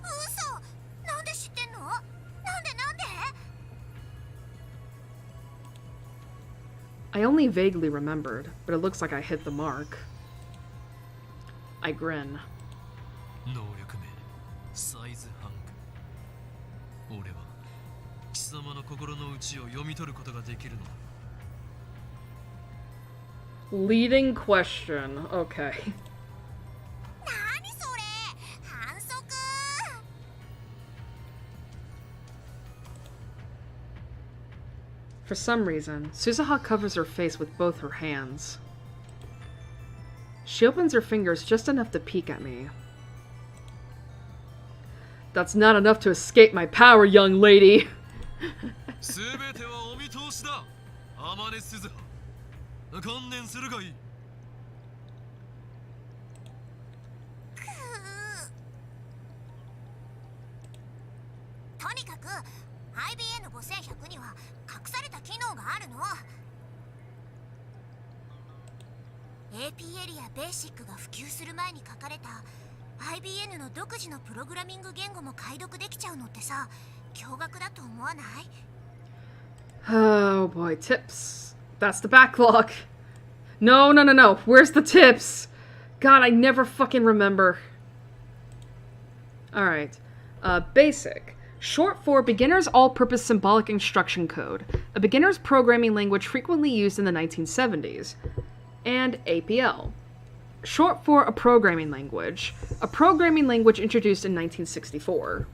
嘘！なんで知ってんの？なんで？
I only vaguely remembered, but it looks like I hit the mark. I grin.
能力名サイズハンク。俺は貴様の心の内を読み取ることができるのだ。
Leading question. Okay.
何それ？反則！
For some reason, Suzuha covers her face with both her hands. She opens her fingers just enough to peek at me. That's not enough to escape my power, young lady!
全てはお見通しだ。天音鈴葉。観念するがいい。
とにかく IBN5100 には隠された機能があるの。 AP エリアベーシックが普及する前に書かれた IBN の独自のプログラミング言語も解読できちゃうのってさ、驚愕だと思わない？
Oh boy, tips. That's the backlog. No. Where's the tips? God, I never fucking remember. Alright. Basic. Short for Beginner's All-Purpose Symbolic Instruction Code, a beginner's programming language frequently used in the 1970s. And APL. Short for a programming language introduced in 1964.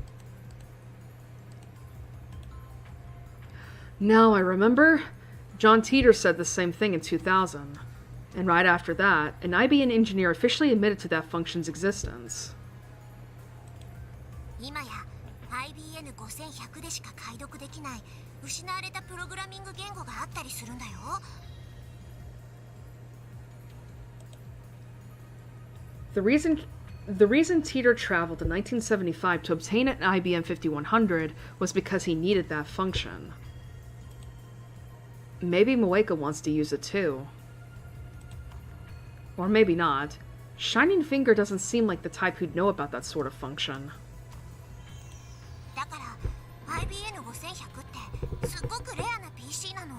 Now I remember, John Teeter said the same thing in 2000, and right after that, an IBM engineer officially admitted to that function's existence.
今や IBN5100 でしか解読できない失われたプログラミング言語があったりするんだよ。
The reason Teeter traveled to 1975 to obtain an IBM 5100 was because he needed that function. Maybe Moeka wants to use it too. Or maybe not. Shining Finger doesn't seem like the type who'd know about that sort of function.
だから IBN5100 ってすっごくレアな PC なの。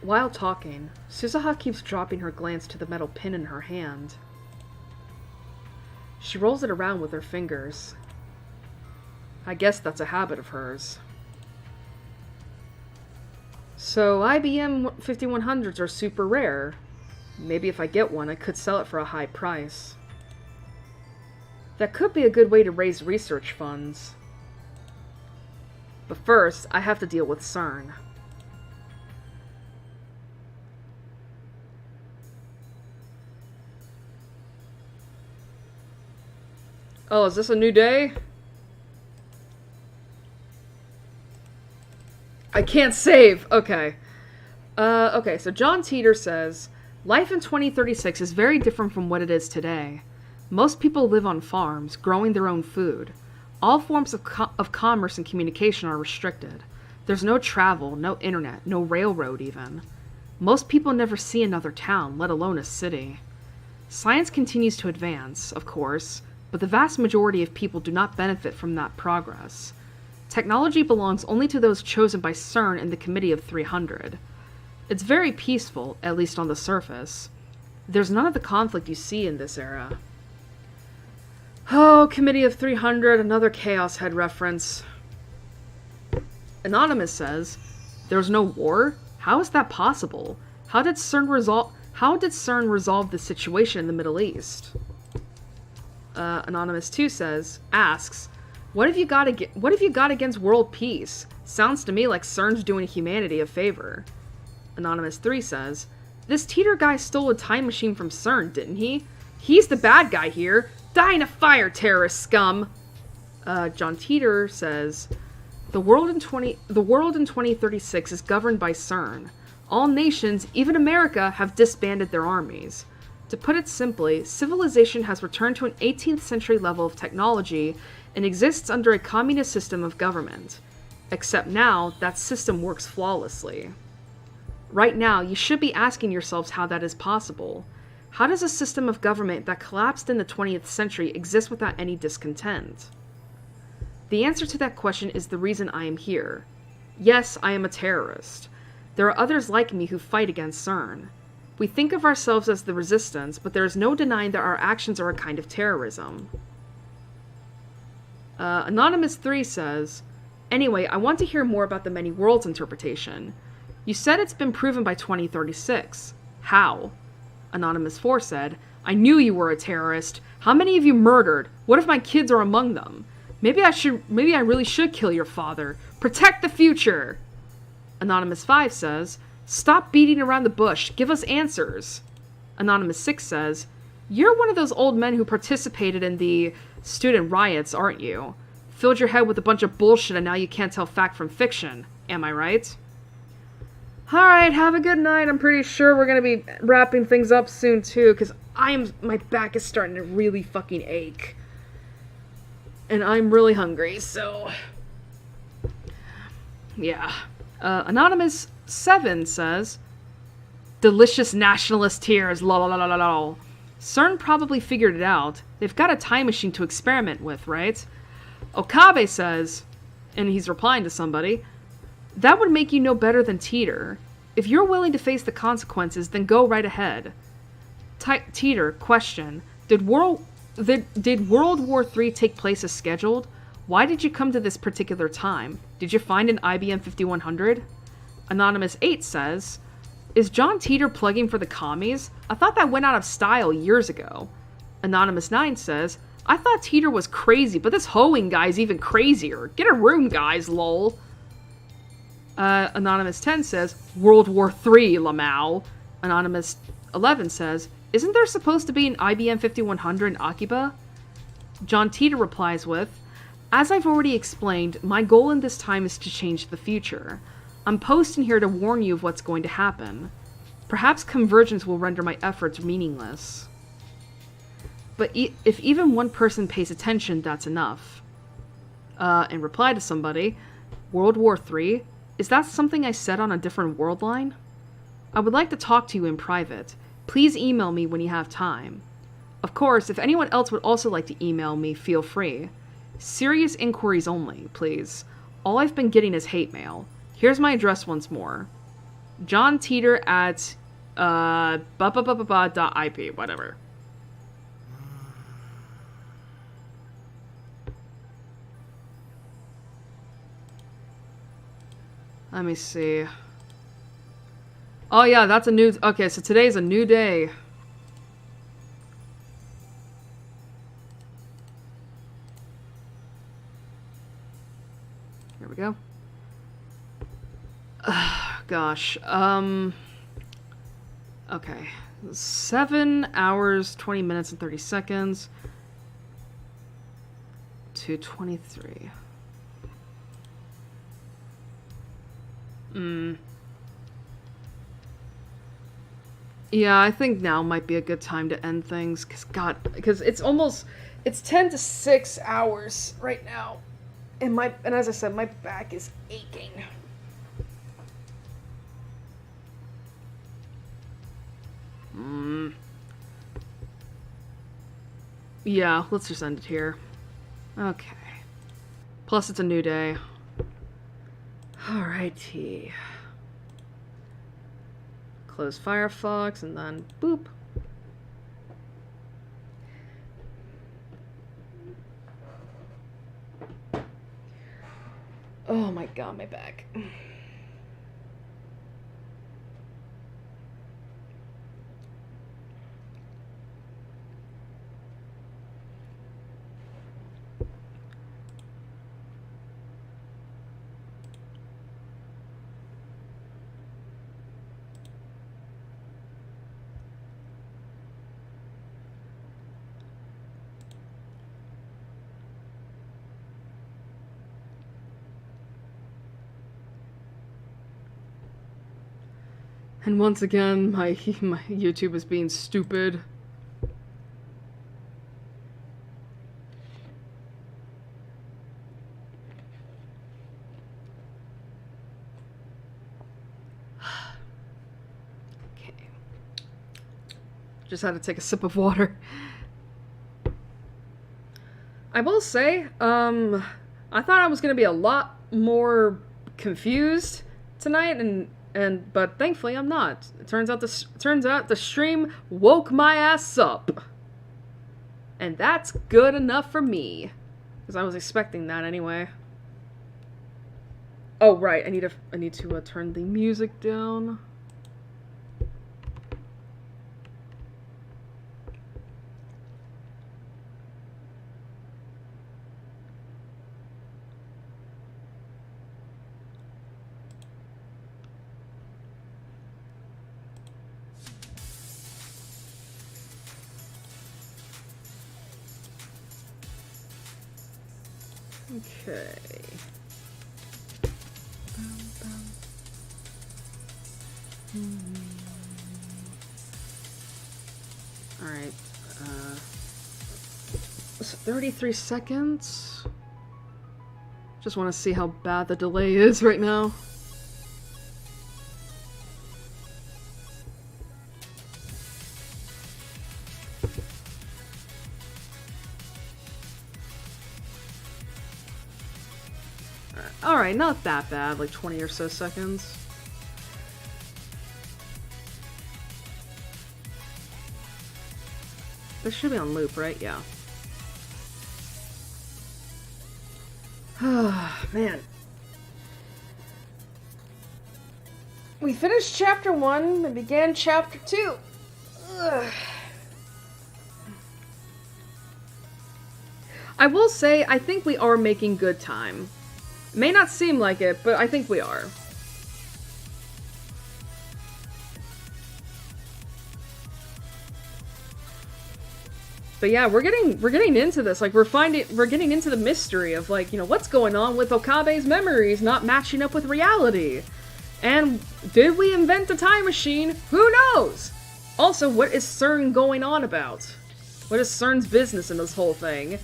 While talking, Suzuha keeps dropping her glance to the metal pin in her hand. She rolls it around with her fingers. I guess that's a habit of hers. So IBM 5100s are super rare. Maybe if I get one, I could sell it for a high price. That could be a good way to raise research funds. But first, I have to deal with CERN. Oh, is this a new day? I can't save! Okay. Okay, so John Teeter says, Life in 2036 is very different from what it is today. Most people live on farms, growing their own food. All forms of commerce and communication are restricted. There's no travel, no internet, no railroad even. Most people never see another town, let alone a city. Science continues to advance, of course, but the vast majority of people do not benefit from that progress. Technology belongs only to those chosen by CERN and the Committee of 300. It's very peaceful, at least on the surface. There's none of the conflict you see in this era. Oh, Committee of 300, another Chaos Head reference. Anonymous says, "There's no war? How is that possible? How did CERN resolve the situation in the Middle East?" Anonymous 2 asks, what have you got against world peace? Sounds to me like CERN's doing humanity a favor. Anonymous 3 says, "This Teeter guy stole a time machine from CERN, didn't he? He's the bad guy here. Die in a fire, terrorist scum." John Teeter says, The world in 2036 is governed by CERN. All nations, even America, have disbanded their armies. To put it simply, civilization has returned to an 18th century level of technology and exists under a communist system of government. Except now, that system works flawlessly. Right now, you should be asking yourselves how that is possible. How does a system of government that collapsed in the 20th century exist without any discontent? The answer to that question is the reason I am here. Yes, I am a terrorist. There are others like me who fight against CERN. We think of ourselves as the resistance, but there is no denying that our actions are a kind of terrorism. Anonymous 3 says, "Anyway, I want to hear more about the many worlds interpretation. You said it's been proven by 2036. How?" Anonymous 4 said, "I knew you were a terrorist. How many of you murdered? What if my kids are among them? Maybe I really should kill your father. Protect the future." Anonymous 5 says, "Stop beating around the bush. Give us answers." Anonymous 6 says, "You're one of those old men who participated in the student riots, aren't you? Filled your head with a bunch of bullshit and now you can't tell fact from fiction. Am I right?" Alright, have a good night. I'm pretty sure we're gonna be wrapping things up soon too, because my back is starting to really fucking ache. And I'm really hungry, so... yeah. Anonymous 7 says, "Delicious nationalist tears, lol. CERN probably figured it out. They've got a time machine to experiment with, right?" Okabe says, and he's replying to somebody, "That would make you no better than Teeter. If you're willing to face the consequences, then go right ahead." Teeter, question, Did World War III take place as scheduled? Why did you come to this particular time? Did you find an IBM 5100? Anonymous 8 says, "Is John Teeter plugging for the commies? I thought that went out of style years ago." Anonymous 9 says, "I thought Teeter was crazy, but this hoeing guy's even crazier. Get a room, guys, lol." Anonymous 10 says, "World War III, Lamau." Anonymous 11 says, "Isn't there supposed to be an IBM 5100 in Akiba?" John Teeter replies with, "As I've already explained, my goal in this time is to change the future. I'm posting here to warn you of what's going to happen. Perhaps convergence will render my efforts meaningless. But if even one person pays attention, that's enough." In reply to somebody, "World War III? Is that something I said on a different world line? I would like to talk to you in private. Please email me when you have time. Of course, if anyone else would also like to email me, feel free. Serious inquiries only, please. All I've been getting is hate mail. Here's my address once more. John Teeter at .ip, whatever." Let me see. Oh yeah, that's a new... okay, so today's a new day. Here we go. Gosh. Okay. 7 hours, 20 minutes, and 30 seconds. To 23. Yeah, I think now might be a good time to end things, because it's 10 to 6 hours right now. And as I said, my back is aching. Yeah, let's just end it here. Okay. Plus it's a new day. Alrighty. Close Firefox and then boop. Oh my god, my back. And once again, my YouTube is being stupid. Okay. Just had to take a sip of water. I will say, I thought I was gonna be a lot more confused tonight, but thankfully I'm not. It turns out the stream woke my ass up. And that's good enough for me. Because I was expecting that anyway. Oh right, I need to turn the music down. Okay. Alright, 33 seconds? Just want to see how bad the delay is right now. Alright, not that bad, like 20 or so seconds. This should be on loop, right? Yeah. Man. We finished chapter 1 and began chapter 2. Ugh. I will say, I think we are making good time. It may not seem like it, but I think we are. But yeah, we're getting into this. Like we're getting into the mystery of like, you know, what's going on with Okabe's memories not matching up with reality. And did we invent a time machine? Who knows? Also, what is CERN going on about? What is CERN's business in this whole thing?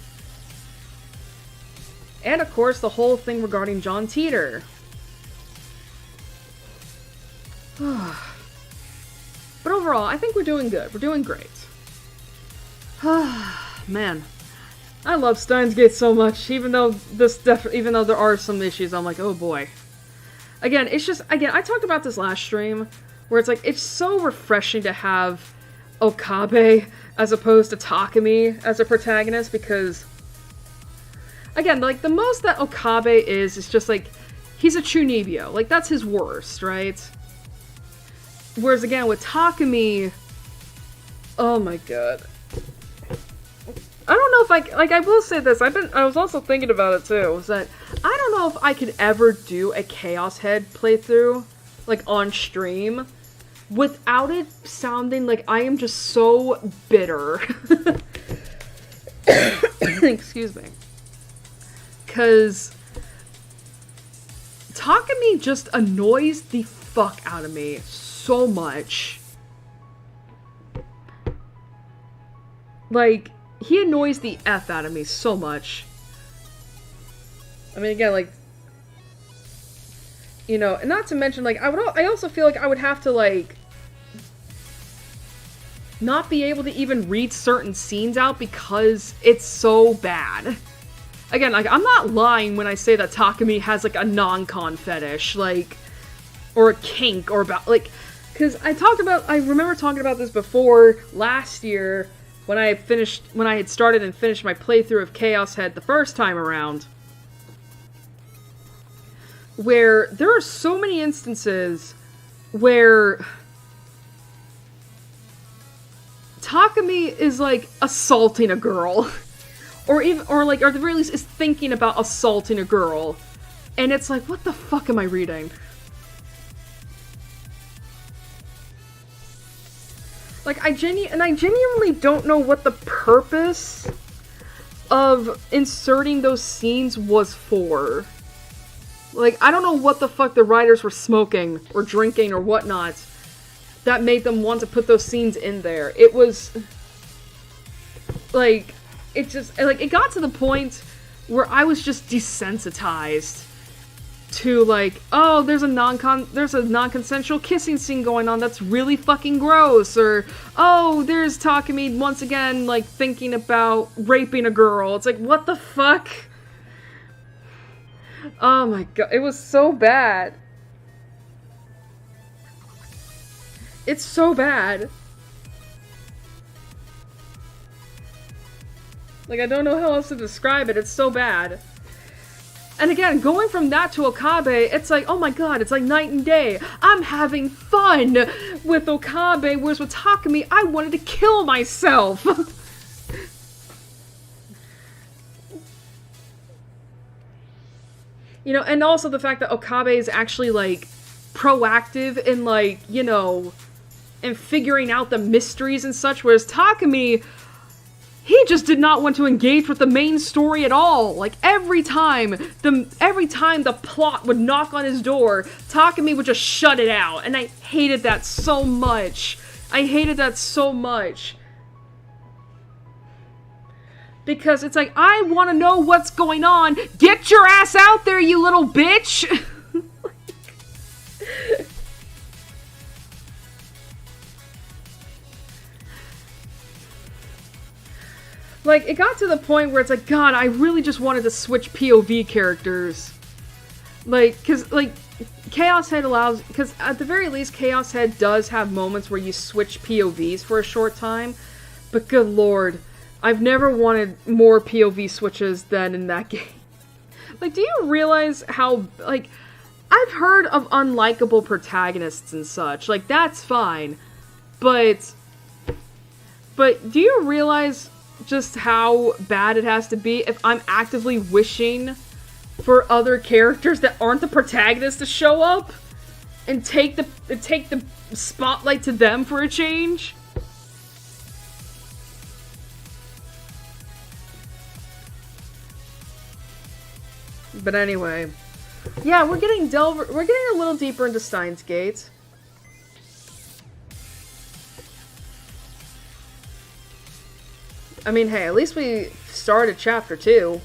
And of course, the whole thing regarding John Teeter. But overall, I think we're doing good. We're doing great. Man, I love Steins Gate so much. Even though there are some issues, I'm like, oh boy. Again, I talked about this last stream, where it's like it's so refreshing to have Okabe as opposed to Takumi as a protagonist, because again, like the most that Okabe is just like he's a Chunibyo. Like that's his worst, right? Whereas again with Takumi, oh my god. I don't know if I will say this, I was also thinking about it too, was that I don't know if I could ever do a Chaos Head playthrough, like on stream, without it sounding like I am just so bitter. Excuse me. Cause Takumi just annoys the fuck out of me so much. Like, he annoys the F out of me so much. I mean, again, like, you know, and not to mention, like, I also feel like I would have to, like, not be able to even read certain scenes out because it's so bad. Again, like, I'm not lying when I say that Takumi has, like, a non-con fetish, like, or a kink, or about, like, because I remember talking about this before last year when I had started and finished my playthrough of Chaos Head the first time around, where there are so many instances where Takumi is, like, assaulting a girl. Or like, or at the very least, is thinking about assaulting a girl. And it's like, what the fuck am I reading? Like, I genuinely don't know what the purpose of inserting those scenes was for. Like, I don't know what the fuck the writers were smoking, or drinking, or whatnot, that made them want to put those scenes in there. It was, like, it got to the point where I was just desensitized to, like, oh, there's a non-consensual kissing scene going on that's really fucking gross, or, oh, there's Takumi once again, like, thinking about raping a girl. It's like, what the fuck? Oh my god, it was so bad. It's so bad. Like, I don't know how else to describe it, it's so bad. And again, going from that to Okabe, it's like, oh my god, it's like night and day. I'm having fun with Okabe, whereas with Takumi, I wanted to kill myself. You know, and also the fact that Okabe is actually, like, proactive in, like, you know, in figuring out the mysteries and such, whereas Takumi, he just did not want to engage with the main story at all. Like, every time the plot would knock on his door, Takumi would just shut it out, and I hated that so much. I hated that so much. Because it's like, I want to know what's going on. Get your ass out there, you little bitch! Like, it got to the point where it's like, god, I really just wanted to switch POV characters. Like, cause, like, Chaos Head allows, because at the very least, Chaos Head does have moments where you switch POVs for a short time, but good lord, I've never wanted more POV switches than in that game. Like, do you realize how, like, I've heard of unlikable protagonists and such, like, that's fine, but do you realize just how bad it has to be if I'm actively wishing for other characters that aren't the protagonist to show up and take the spotlight to them for a change? But anyway, yeah, we're getting a little deeper into Steins Gate. I mean, hey, at least we started chapter 2.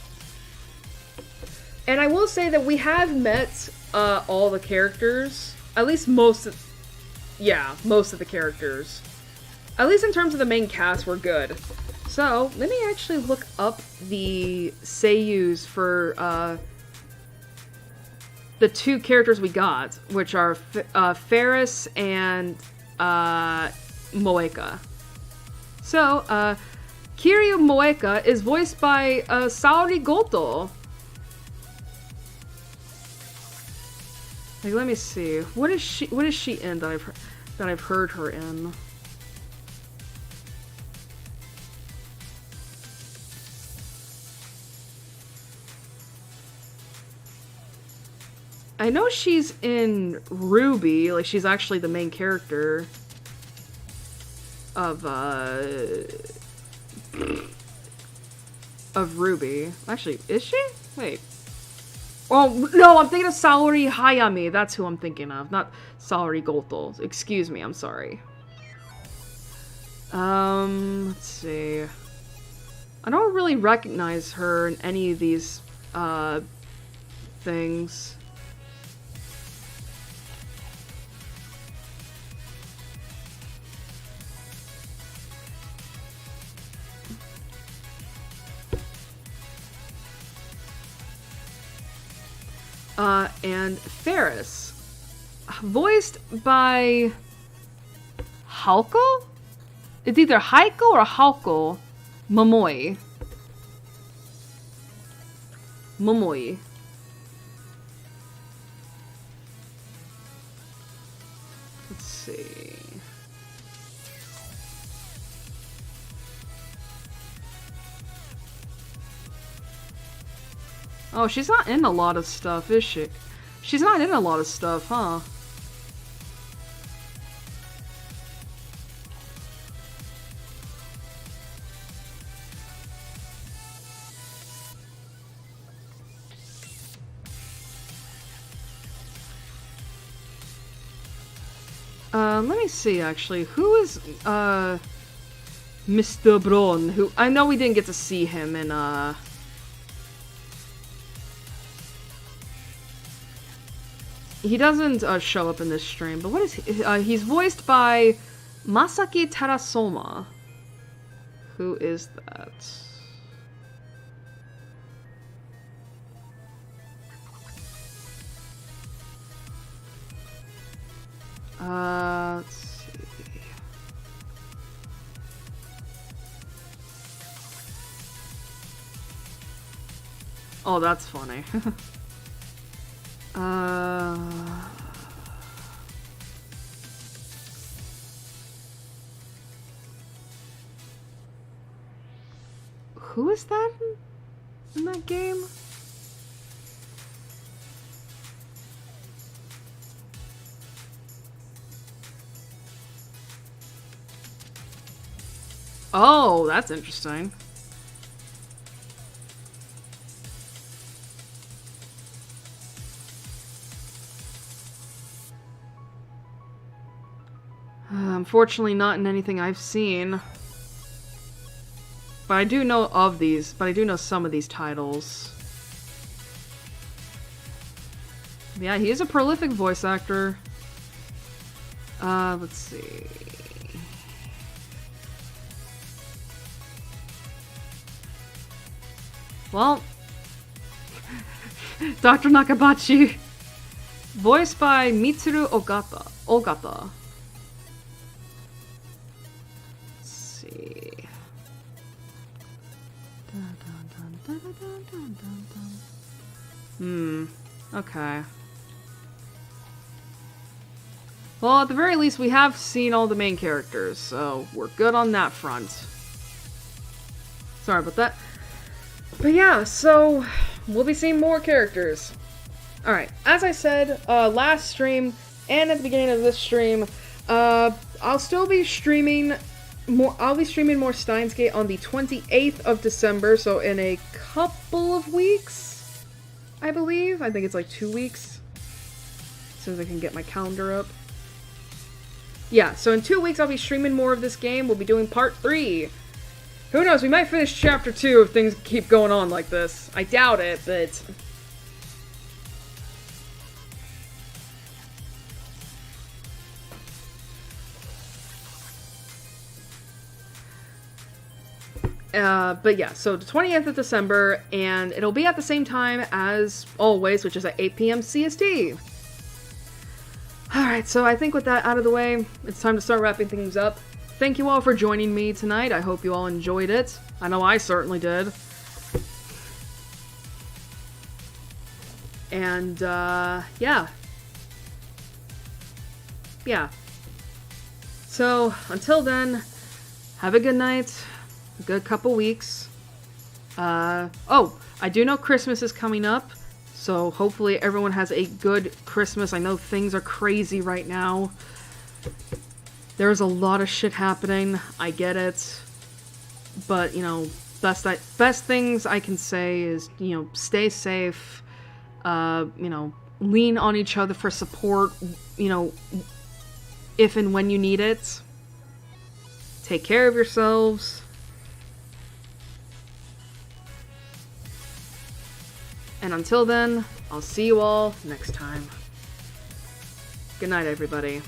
And I will say that we have met all the characters. At least most of the characters. At least in terms of the main cast, we're good. So, let me actually look up the seiyus for the two characters we got, which are Ferris and Moeka. So, Kiryu Moeka is voiced by Saori Goto. Like, let me see. What is she in that I've heard her in? I know she's in Ruby, like she's actually the main character of Ruby. Actually, is she? Wait. Oh, no, I'm thinking of Saori Hayami. That's who I'm thinking of, not Saori Goto. Excuse me, I'm sorry. Let's see. I don't really recognize her in any of these things. And Ferris, voiced by Halko? It's either Heiko or Halko. Momoi. Momoi. Let's see. Oh, she's not in a lot of stuff, is she? She's not in a lot of stuff, huh? Let me see, actually. Who is, Mr. Braun? Who, I know we didn't get to see him in, he doesn't, show up in this stream, but what is he? He's voiced by Masaki Tarasoma. Who is that? Let's see. Oh, that's funny. Who is that in that game? Oh, that's interesting. Unfortunately, not in anything I've seen. But I do know of these, but I do know some of these titles. Yeah, he is a prolific voice actor. Let's see. Well, Dr. Nakabachi, voiced by Mitsuru Ogata. Let's see. Okay. Well, at the very least, we have seen all the main characters, so we're good on that front. Sorry about that. But yeah, so we'll be seeing more characters. Alright, as I said, last stream and at the beginning of this stream, I'll still be streaming more. I'll be streaming more Steins Gate on the 28th of December, so in a couple of weeks, I believe. I think it's like 2 weeks. As soon as I can get my calendar up. Yeah, so in 2 weeks I'll be streaming more of this game. We'll be doing part 3. Who knows, we might finish chapter 2 if things keep going on like this. I doubt it, but... but yeah, so the 20th of December, and it'll be at the same time as always, which is at 8 p.m. CST. Alright, so I think with that out of the way, it's time to start wrapping things up. Thank you all for joining me tonight. I hope you all enjoyed it. I know I certainly did. And, yeah. Yeah. So, until then, have a good night. A good couple weeks. Oh, I do know Christmas is coming up. So, hopefully everyone has a good Christmas. I know things are crazy right now. There's a lot of shit happening. I get it. But, you know, best things I can say is, you know, stay safe. You know, lean on each other for support, you know, if and when you need it. Take care of yourselves. And until then, I'll see you all next time. Good night, everybody.